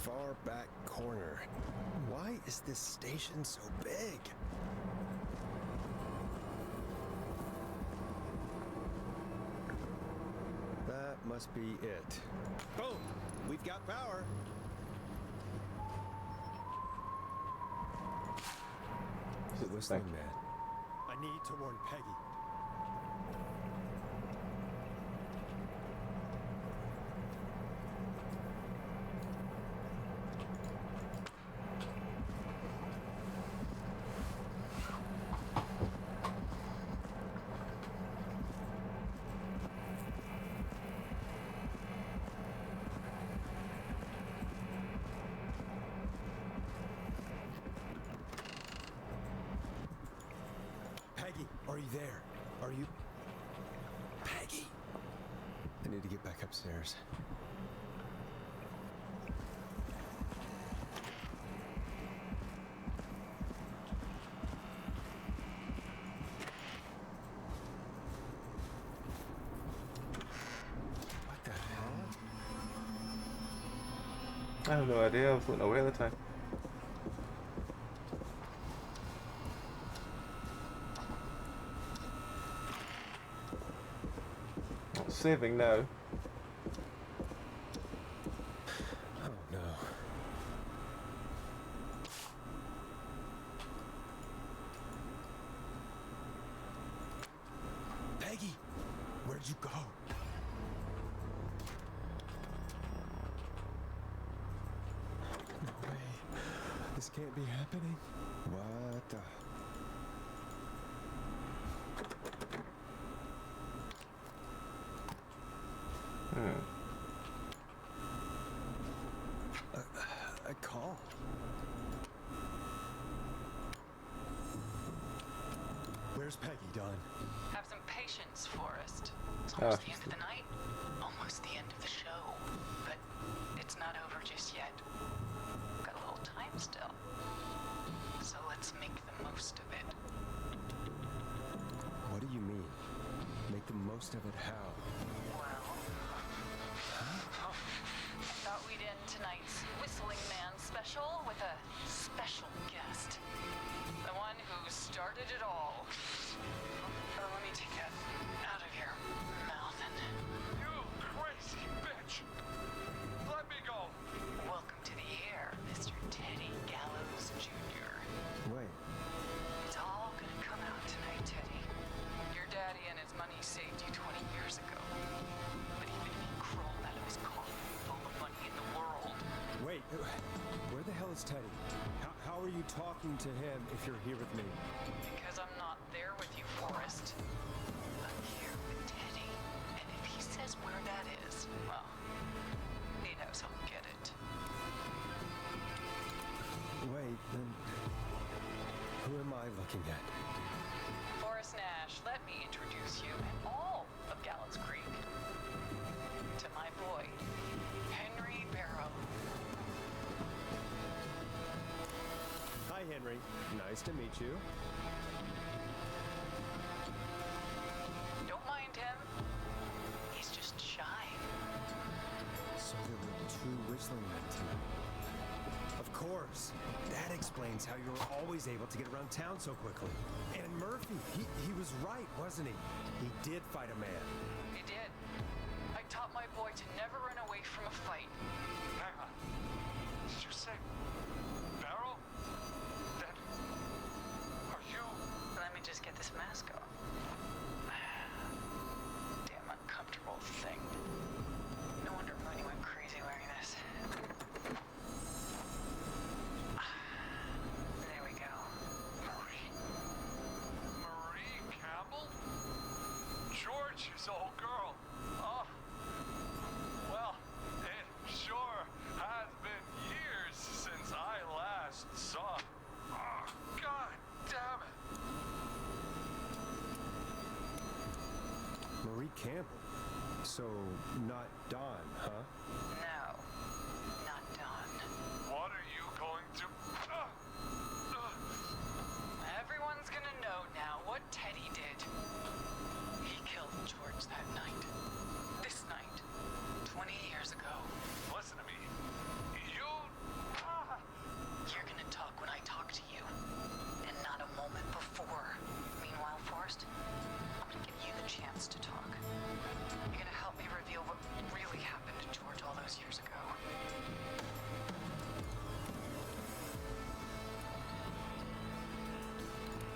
Far back corner. Why is this station so big? That must be it. Boom! We've got power. This is the Whistling thing. man. I need to warn Peggy. Peggy, are you there? Are you... Peggy! I need to get back upstairs. What the hell? I have no idea. I was looking away at the time. Not saving now. Oh no. Peggy! Where'd you go? No way. This can't be happening. What the... A call. Where's Peggy, Don? Have some patience, Forrest. It's Oh, almost the end of the night, almost the end of the show. But it's not over just yet. Got a little time still. So let's make the most of it. What do you mean? Make the most of it how? Well, I thought we'd end tonight's Whistling Man special with a special guest. The one who started it all. Let me take that out of your mouth and... You crazy bitch! Let me go! Welcome to the air, Mr. Teddy Gallows Jr. Wait. It's all gonna come out tonight, Teddy. Your daddy and his money saved you 20 years ago. But even if he crawled out of his coffin with all the money in the world... Wait, where the hell is Teddy? are you talking to him if you're here with me? Because I'm not there with you, Forrest. I'm here with Teddy. And if he says where that is, well, he knows he'll get it. Wait, then who am I looking at? Forrest Nash, let me introduce you and all of Gallows Creek to my boy, Henry Barrow. Hi, Henry. Nice to meet you. Don't mind him. He's just shy. So there were two whistling men tonight. Of course. That explains how you were always able to get around town so quickly. And Murphy, he was right, wasn't he? He did fight a man. He did. I taught my boy to never run away from a fight. Hang on. Did you say Barrow? Then are you? Let me just get this mask on. Damn uncomfortable thing. No wonder Mooney went crazy wearing this. There we go. Marie Campbell? George's old girl. Oh. Well, it sure has been years since I last saw. Oh, God damn it. Marie Campbell. So, not Dawn, huh? No, not Dawn. What are you going to... Everyone's gonna know now what Teddy did. He killed George that night. This night. 20 years ago. Listen to me. You... You're gonna talk when I talk to you. And not a moment before. Meanwhile, Forrest, I'm gonna give you the chance to talk. You're gonna help me reveal what really happened to George all those years ago.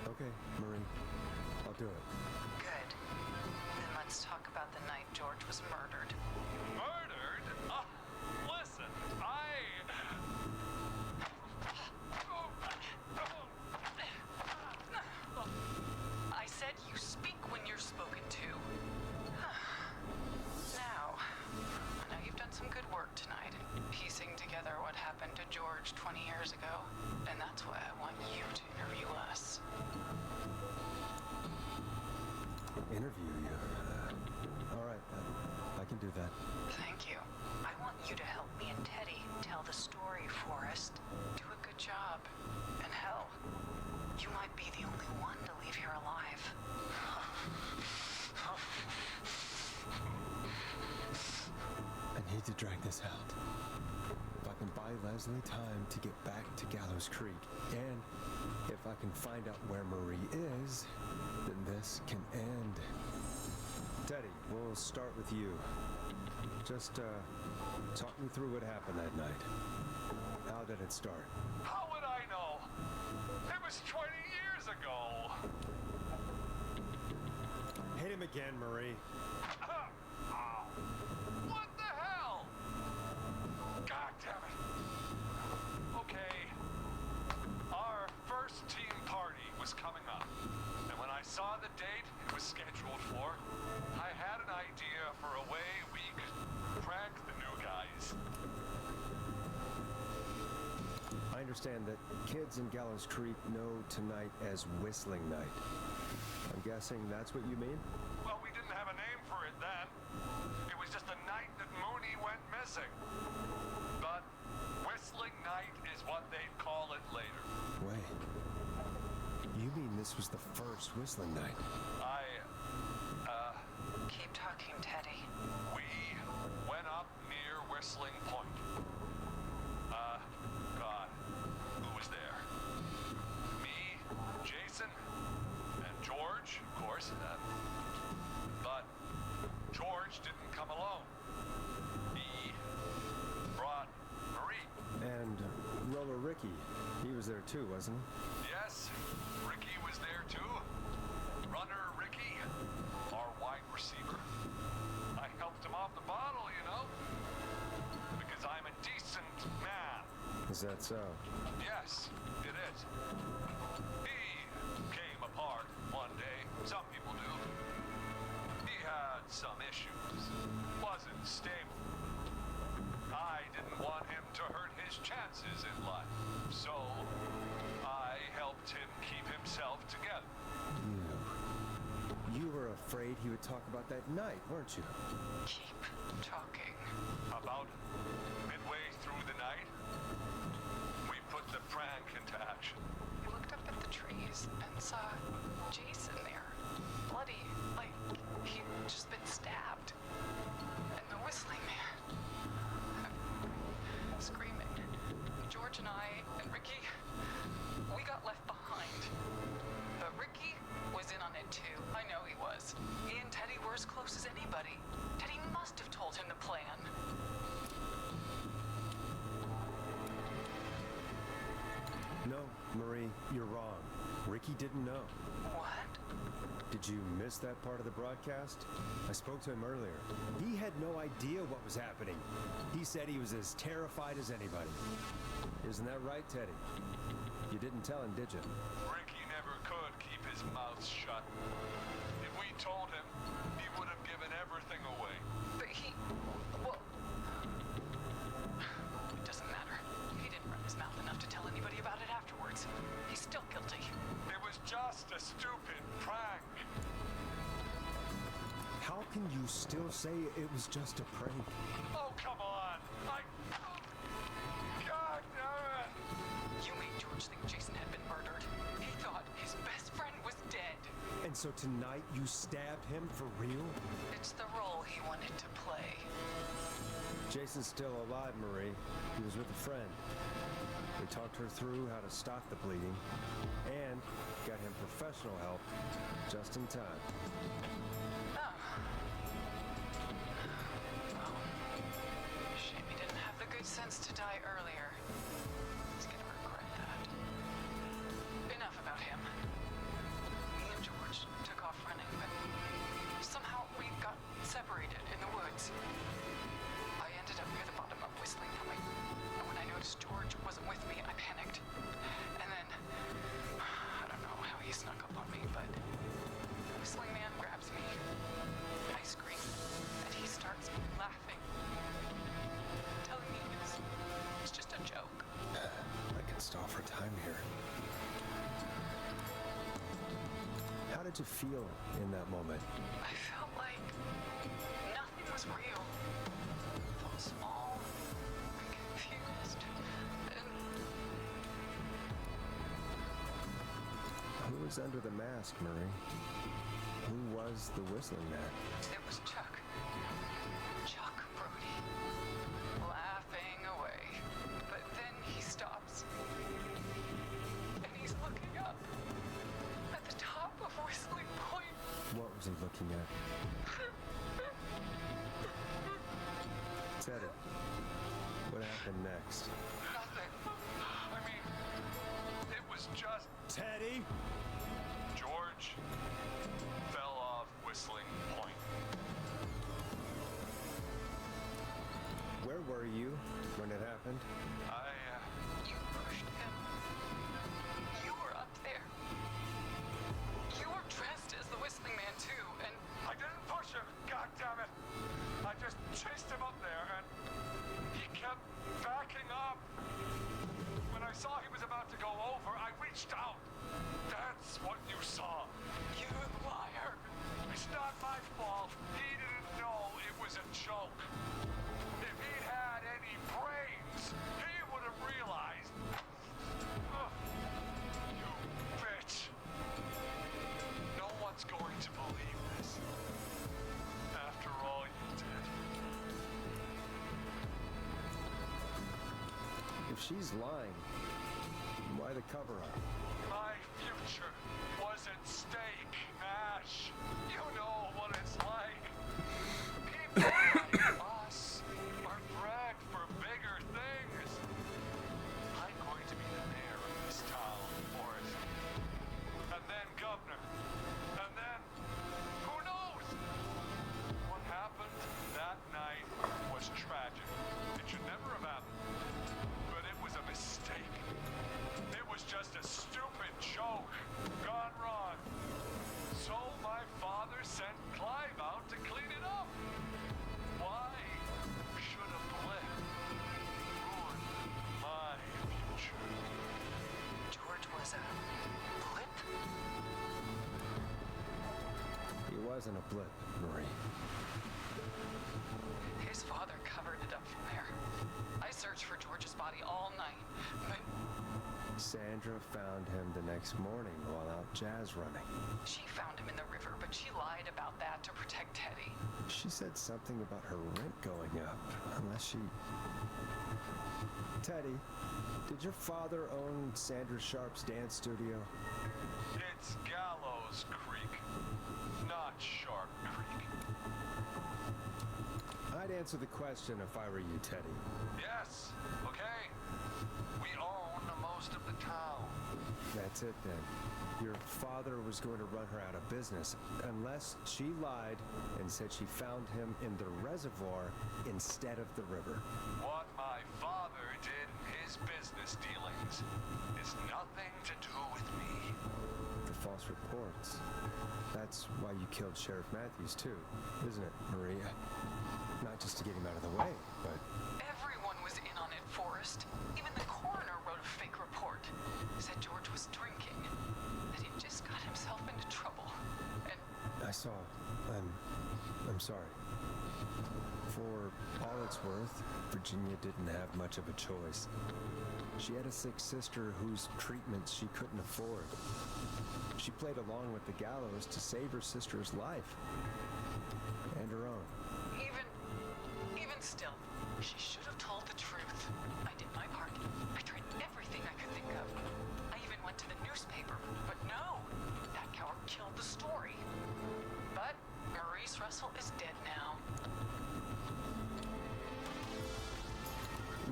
Okay, Marie. I'll do it. Good. Then let's talk about the night George was murdered. Murdered? Listen, I said you speak when you're spoken to. Now, I know you've done some good work tonight in piecing together what happened to George 20 years ago, and that's why I want you to interview us. Interview you. All right, I can do that. Thank you. I want you to help me and Teddy tell the story, Forrest. Do a good job. And hell, you might be the only one to leave here alive. I need to drag this out. If I can buy Leslie time to get back to Gallows Creek, and if I can find out where Marie is, then this can end. Teddy, we'll start with you. Just, talk me through what happened that night. How did it start? how would I know? It was 20 years ago. Hit him again, Marie. Ow. What the hell? God damn it. Okay. Our first team party was coming up. And when I saw the date it was scheduled for, I had an idea for a way we could prank the new guys. I understand that kids in Gallows Creek know tonight as Whistling Night. I'm guessing that's what you mean? Well, we didn't have a name for it then. It was just the night that Mooney went missing. But Whistling Night is what they'd call it later. Wait. You mean this was the first Whistling Night? Keep talking, Teddy. We went up near Whistling Point. God, who was there? Me, Jason, and George, of course. But George didn't come alone. He brought Marie. And Roller Ricky, he was there too, wasn't he? Yes, Ricky was there too. Runner Ricky, our wide receiver. I helped him off the bottle, you know. Because I'm a decent man. Is that so? Yes, it to talk about that night, weren't you? Keep talking. About midway through the night, we put the prank into action. Looked up at the trees and saw Jason there, bloody, like he'd just been stabbed. And the whistling man, screaming. George and I and Ricky, we got left behind. But Ricky was in on it too. I know he was. He and Teddy were as close as anybody. Teddy must have told him the plan. No, Marie, you're wrong. Ricky didn't know. What? Did you miss that part of the broadcast? I spoke to him earlier. He had no idea what was happening. He said he was as terrified as anybody. Isn't that right, Teddy? You didn't tell him, did you? Ricky never could keep his mouth shut. If we told him, he would have given everything away. But well, it doesn't matter. He didn't run his mouth enough to tell anybody about it afterwards. He's still guilty. It was just a stupid prank. How can you still say it was just a prank? Oh, come on. God damn it. You made George think Jason had been murdered. He thought his best friend was dead. And so tonight you stabbed him for real? It's the role he wanted to play. Jason's still alive, Marie. He was with a friend. We talked her through how to stop the bleeding and got him professional help just in time. Oh. Well, shame he didn't have the good sense to die earlier. He's gonna regret that. Enough about him. Me and George took off running, but somehow we got separated in the woods. I ended up near the bottom of Whistling Point, and when I noticed George wasn't with me, I panicked. And then, I don't know how he snuck up on me, but the Whistling Man grabs me. I scream, and he starts laughing, telling me it's just a joke. I can stall for time here. How did you feel in that moment? I felt like nothing was real. I felt small and confused, and Who was under the mask, Marie? Who was the Whistling Man? it was Chuck. Chuck Brody. Laughing away. But then he stops. And he's looking up. At the top of Whistling Point. What was he looking at? Teddy, what happened next? Nothing. I mean, it was just... Teddy! George fell off Whistling Point. Where were you when it happened? You pushed him. You were up there. You were dressed as the Whistling Man too, and I didn't push him, God damn it! I just chased him up there, and he kept backing up. When I saw he was about to go over, I reached out. That's what you saw. You liar. It's not my fault. He didn't know it was a joke. If he'd had any brains, he would have realized. Ugh. You bitch. No one's going to believe this. After all you did. If she's lying, why the cover-up? My future was at stake, Ash. You know what it's like. People like us are bred for bigger things. I'm going to be the mayor of this town, Forrest. And then governor. And then, who knows? What happened that night was tragic. It should never have happened. But it was a mistake. It was just a stupid joke gone wrong. So my father sent Clive out to clean it up. Why should a blip ruin my future? George was a blip? He was wasn't a blip, Marie. His father covered it up from there. I searched for George's body all night, but Sandra found him the next morning while out jazz running. she found him in the river, but she lied about that to protect Teddy. She said something about her rent going up, unless she... Teddy, did your father own Sandra Sharp's dance studio? It's Gallows Creek, not Sharp Creek. I'd answer the question if I were you, Teddy. Yes, okay. We own most of the town. That's it then. Your father was going to run her out of business unless she lied and said she found him in the reservoir instead of the river. What my father did in his business dealings is nothing to do with me. The false reports. That's why you killed Sheriff Matthews too, isn't it, Maria? Not just to get him out of the way, but... Everyone was in on it, Forrest. Even the coroner wrote a fake report. Said George was drinking, that he just got himself into trouble, and... I saw. I'm sorry. For all it's worth, Virginia didn't have much of a choice. She had a sick sister whose treatments she couldn't afford. She played along with the gallows to save her sister's life. And her own. Even still, she should have told the truth. I did my part. I tried everything I could think of. I even went to the newspaper, but no! That coward killed the story. But Maurice Russell is dead now.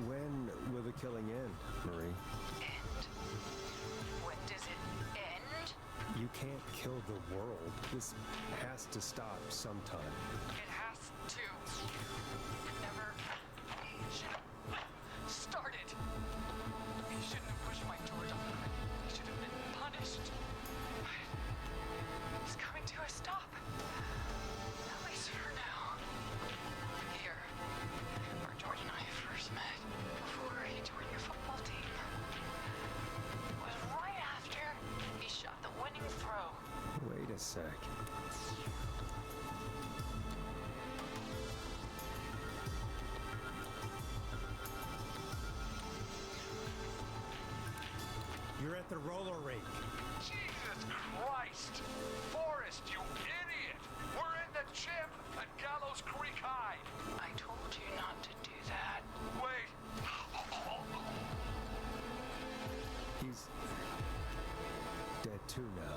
When will the killing end, Marie? End? When does it end? You can't kill the world. This has to stop sometime. It has to. It never should have started. He shouldn't have pushed my George off the cliff. He should have been punished. But he's coming to a stop. At least for now. Here, where George and I first met, before he joined your football team, was right after he shot the winning throw. Wait a sec. You're at the roller rink. Jesus Christ! Forrest, you idiot! We're in the gym at Gallows Creek High! I told you not to do that. Wait! He's dead too now,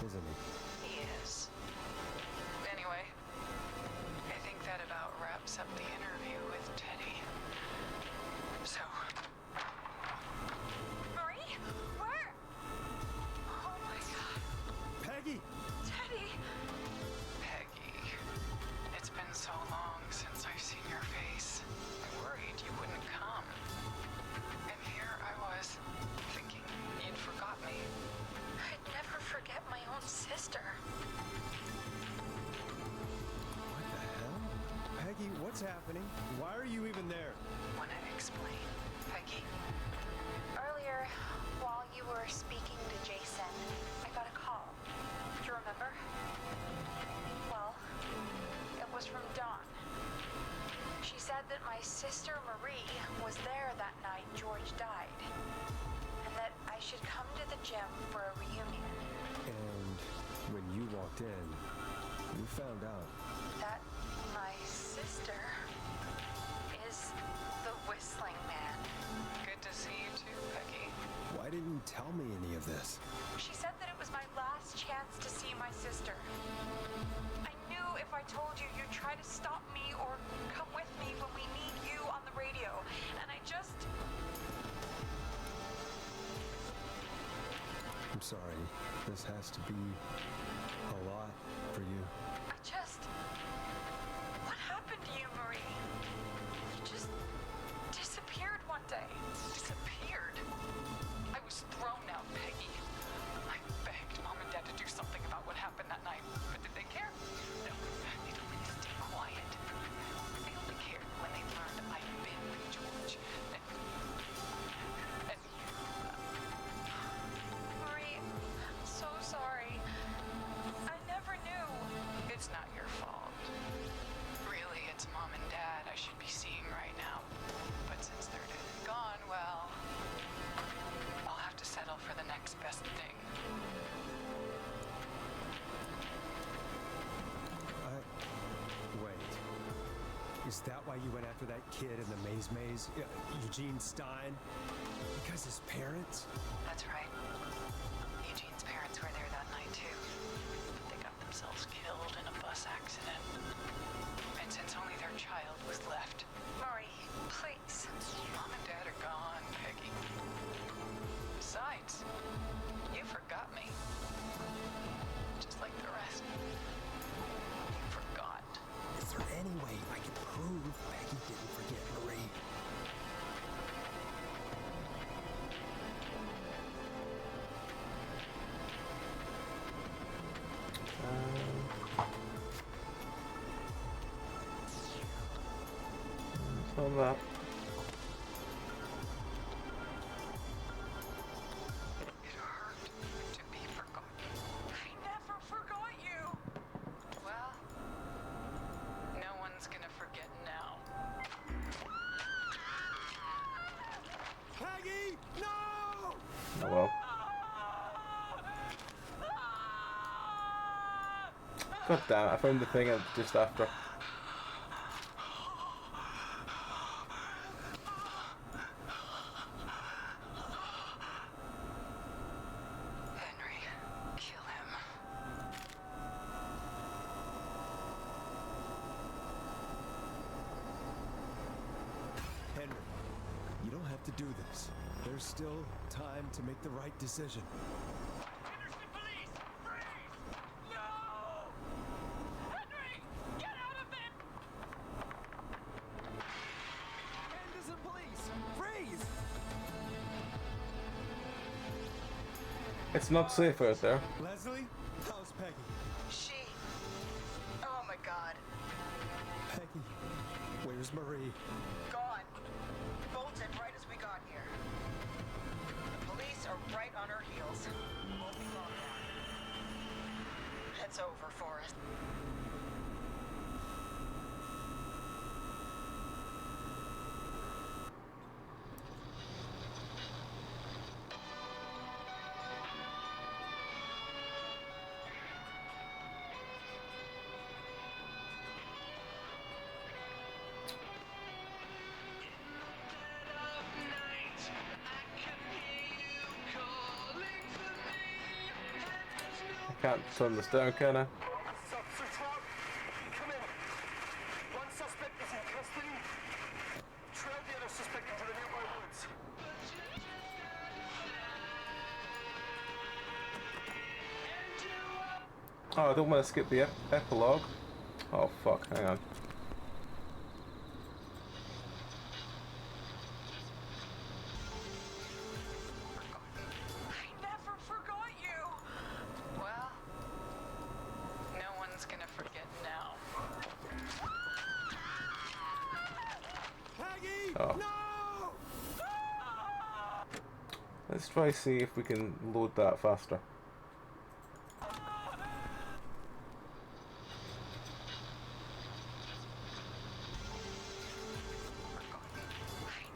isn't he? He is. Anyway, I think that about wraps up the interview with Teddy. So... Marie? Where? Oh my god. Peggy! Teddy! Peggy. It's been so long since I've seen your face. I worried you wouldn't come. And here I was, thinking you'd forgot me. I'd never forget my own sister. What the hell? Peggy, what's happening? Why are you even there? Wanna explain, Peggy? Earlier, while you were speaking to Jason, I got a call. Do you remember? Well, it was from Dawn. She said that my sister Marie was there that night George died, and that I should come to the gym for a reunion. And when you walked in, you found out. That my sister is the Whistling Man. Good to see you too, Peggy. Why didn't you tell me any of this? She said that it was my last chance to see my sister. I knew if I told you, you'd try to stop me or come with me when we need you on the radio. And I just... I'm sorry. This has to be a lot for you. What happened to you, Marie? You just disappeared one day. Disappeared? I was thrown out, Peggy. I begged Mom and Dad to do something about what happened that night, but did they care? No, they told me to stay quiet. They only cared when they learned I'd been with George. And Marie, I'm so sorry. I never knew. Is that why you went after that kid in the maze? Eugene Stein? Because his parents? That's right. Eugene's parents were there that night too. They got themselves killed in a bus accident. And since only their child was left. Marie, please. Mom and Dad are gone, Peggy. Besides, you forgot me. Just like the rest. You forgot. Is there any way I can prove Peggy didn't forget Marie? On that. It hurt to be forgotten. I never forgot you. Well, no one's gonna forget now. Peggy, no! Oh well. God damn it, I found the thing just after. Henry, kill him. Henry, you don't have to do this. There's still time to make the right decision. It's not safe out there. Leslie, how's Peggy? She... Oh my god. Peggy, where's Marie? Gone. Bolted right as we got here. The police are right on her heels. Won't be long now. It's over for us. Can't turn this down, can I? Come in. One suspect is in custody. Trail the other suspect into the nearby woods. Oh, I don't want to skip the epilogue. Oh fuck, hang on. I never forgot you. Well, no one's gonna forget now. Peggy, Oh. no! Let's try see if we can load that faster.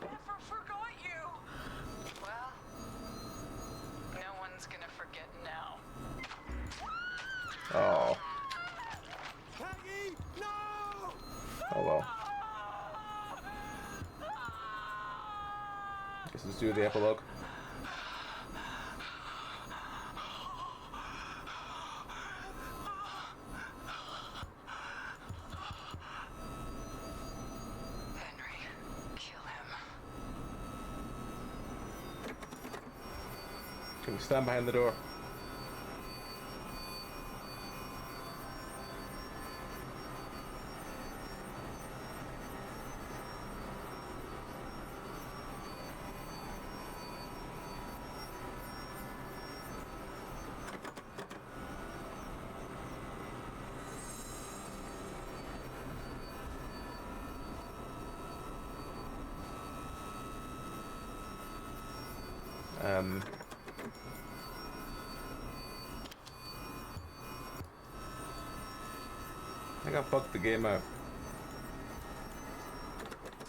Never forgot you. Well, no one's gonna forget now. Oh. Peggy, no! Oh well. Guess let's do the epilogue. Henry, kill him. Can we stand behind the door? I think I bugged the game out.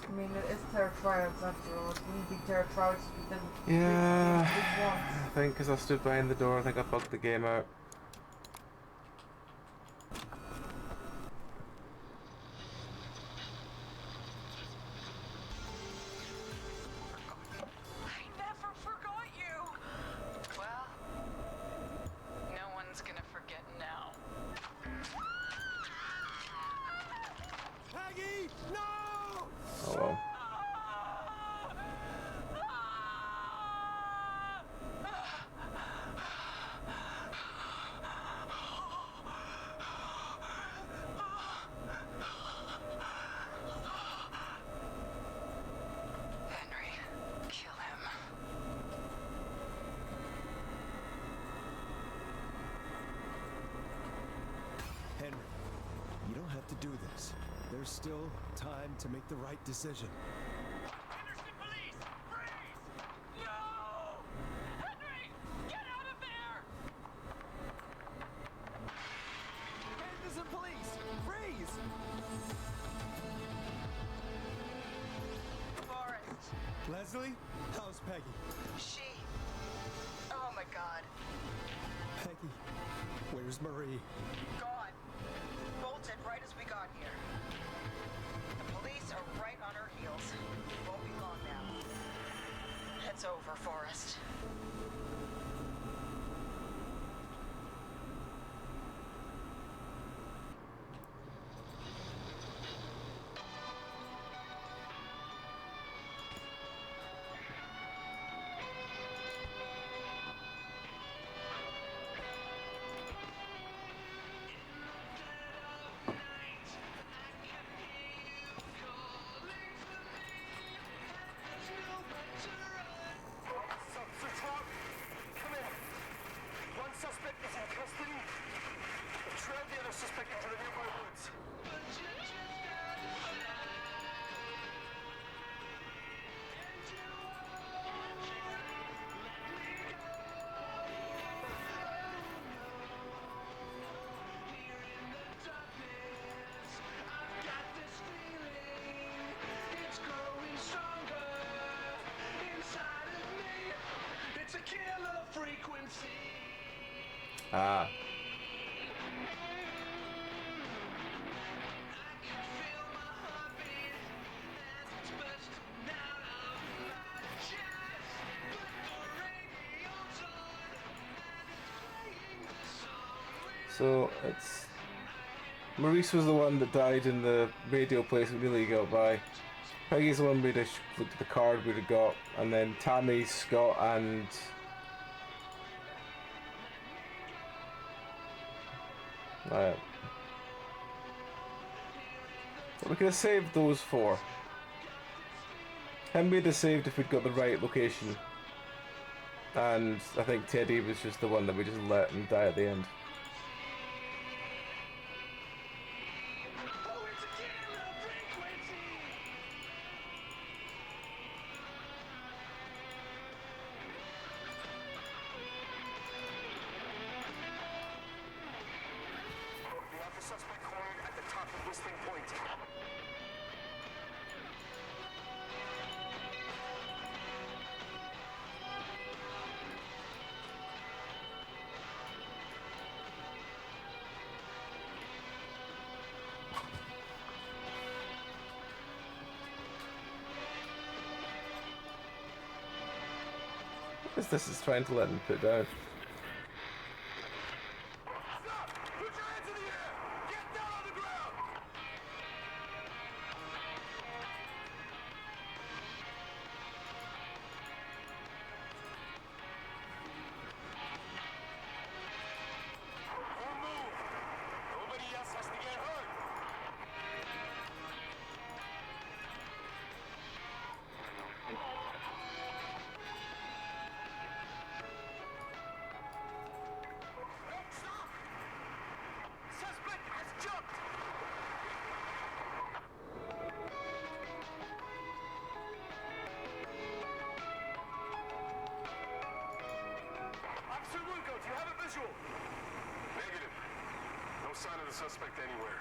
I mean, it is Terror Trials after all. It wouldn't be Terror Trials if you didn't. Yeah, do it once. I think because I stood behind the door, I think I bugged the game out. have to do this. There's still time to make the right decision. Henderson police! Freeze! No! Henry! Get out of there! Henderson police! Freeze! Forrest. Leslie? How's Peggy? She. Oh my god. Peggy. Where's Marie? Gone. Bolted right as we got here. The police are right on her heels. Won't be long now. It's over, Forrest. Ah. So it's Maurice was the one that died in the radio place we nearly got by. Peggy's the one we'd have looked at the card we'd have got, and then Tammy, Scott, and we could have saved those four. Him we'd have saved if we'd got the right location. And I think Teddy was just the one that we just let him die at the end. This is trying to let him put down. Negative. No sign of the suspect anywhere.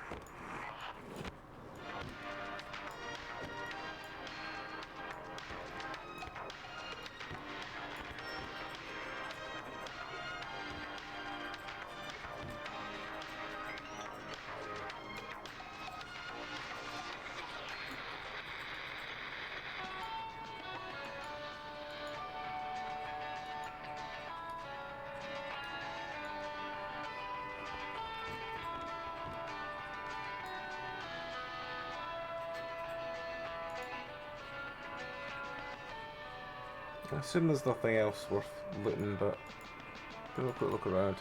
I assume there's nothing else worth looting, but we'll have a quick look around.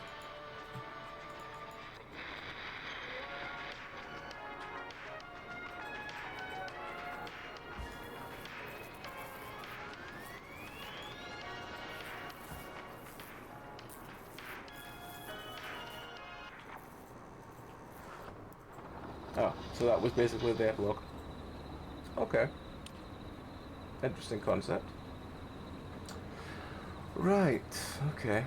Oh, so that was basically the epilogue. Okay. Interesting concept. Right, okay.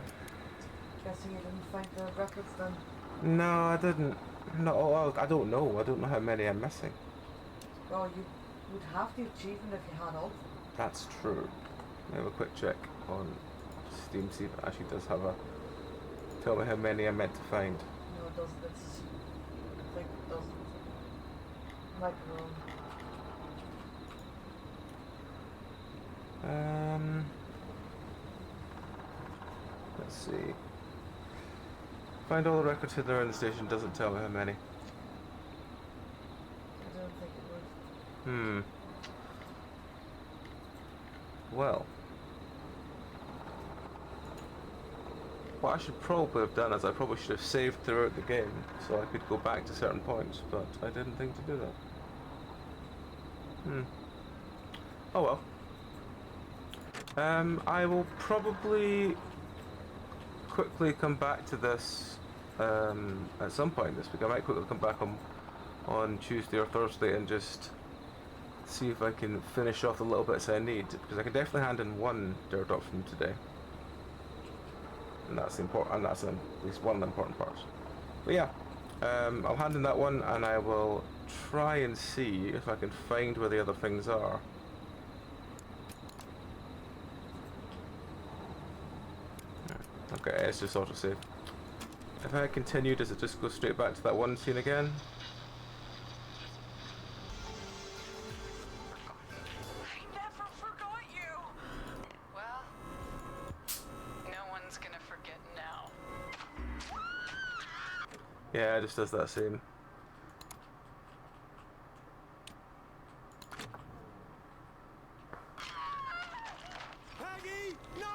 Guessing you didn't find the records then? No, I didn't. No, well, I don't know. I don't know how many I'm missing. Well, you would have the achievement if you had all of them. That's true. Let me have a quick check on Steam, see if it actually does have a... Tell me how many I meant to find. No, it doesn't. It's... I think it doesn't. Might be wrong. Let's see. Find all the records hidden around the station doesn't tell me how many. I don't think it would. Well. What I should probably have done is I probably should have saved throughout the game so I could go back to certain points, but I didn't think to do that. Oh well. I will probably quickly come back to this at some point this week. I might quickly come back on Tuesday or Thursday and just see if I can finish off the little bits I need, because I can definitely hand in one dirt drop from today, and that's important. And that's at least one of the important parts. But yeah, I'll hand in that one, and I will try and see if I can find where the other things are. Okay, it's just autosave. If I continue, does it just go straight back to that one scene again? I never forgot you! Well, no one's gonna forget now. Yeah, it just does that scene. Peggy, no!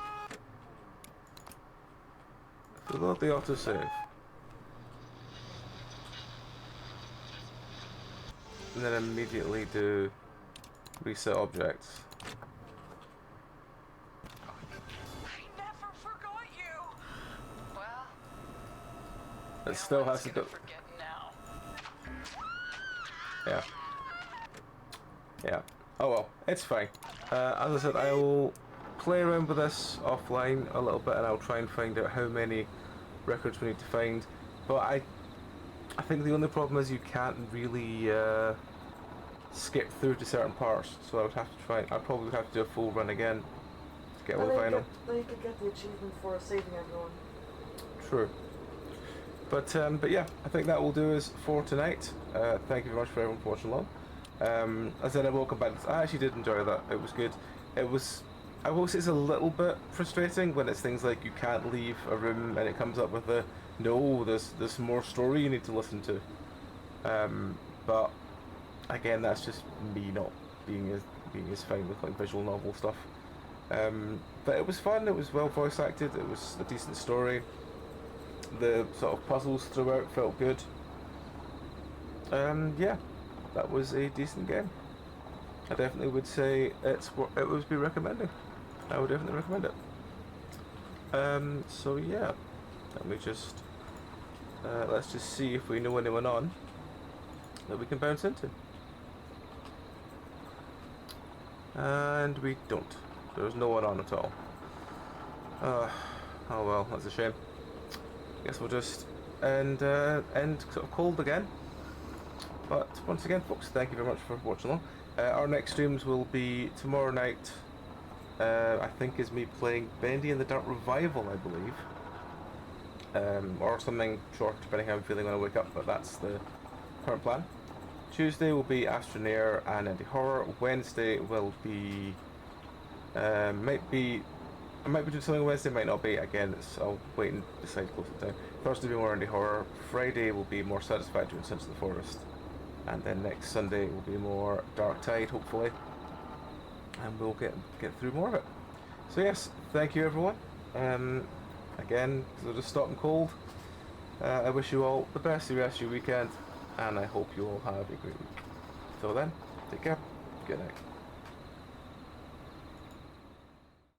Reload the autosave. And then immediately do reset objects. I never forgot you! Well, It still has to do. forget now. Yeah. Yeah. Oh well, it's fine. As I said, I will play around with this offline a little bit, and I'll try and find out how many records we need to find. But I think the only problem is you can't really skip through to certain parts. So I would have to try. I probably would have to do a full run again to get all the final. Then you could get the achievement for saving everyone. True. But yeah, I think that will do us for tonight. Thank you very much for everyone for watching along. As I said, I will come back. I actually did enjoy that. It was good. It was. I will say it's a little bit frustrating when it's things like you can't leave a room and it comes up with a no, there's more story you need to listen to. But again, that's just me not being as fine with like visual novel stuff. But it was fun. It was well voice acted. It was a decent story. The sort of puzzles throughout felt good. Yeah, that was a decent game. I definitely would say it would be recommending. I would definitely recommend it. So yeah, let me just let's just see if we know anyone on that we can bounce into. And we don't. There's no one on at all. Oh well, that's a shame. Guess we'll just end sort of cold again. But once again, folks, thank you very much for watching along. Our next streams will be tomorrow night. I think is me playing Bendy and the Dark Revival, I believe, or something short, depending how I'm feeling when I wake up. But that's the current plan. Tuesday will be Astroneer and Indie Horror. Wednesday will be I might be doing something Wednesday, might not be. Again, I'll wait and decide closer to time. Thursday will be more Indie Horror. Friday will be more Satisfactory and Sins of the Forest. And then next Sunday will be more Dark Tide, hopefully. And we'll get through more of it. So yes, thank you everyone. Again, so just stopping cold. I wish you all the best of the rest of your weekend, and I hope you all have a great week. Till then, take care. Good night.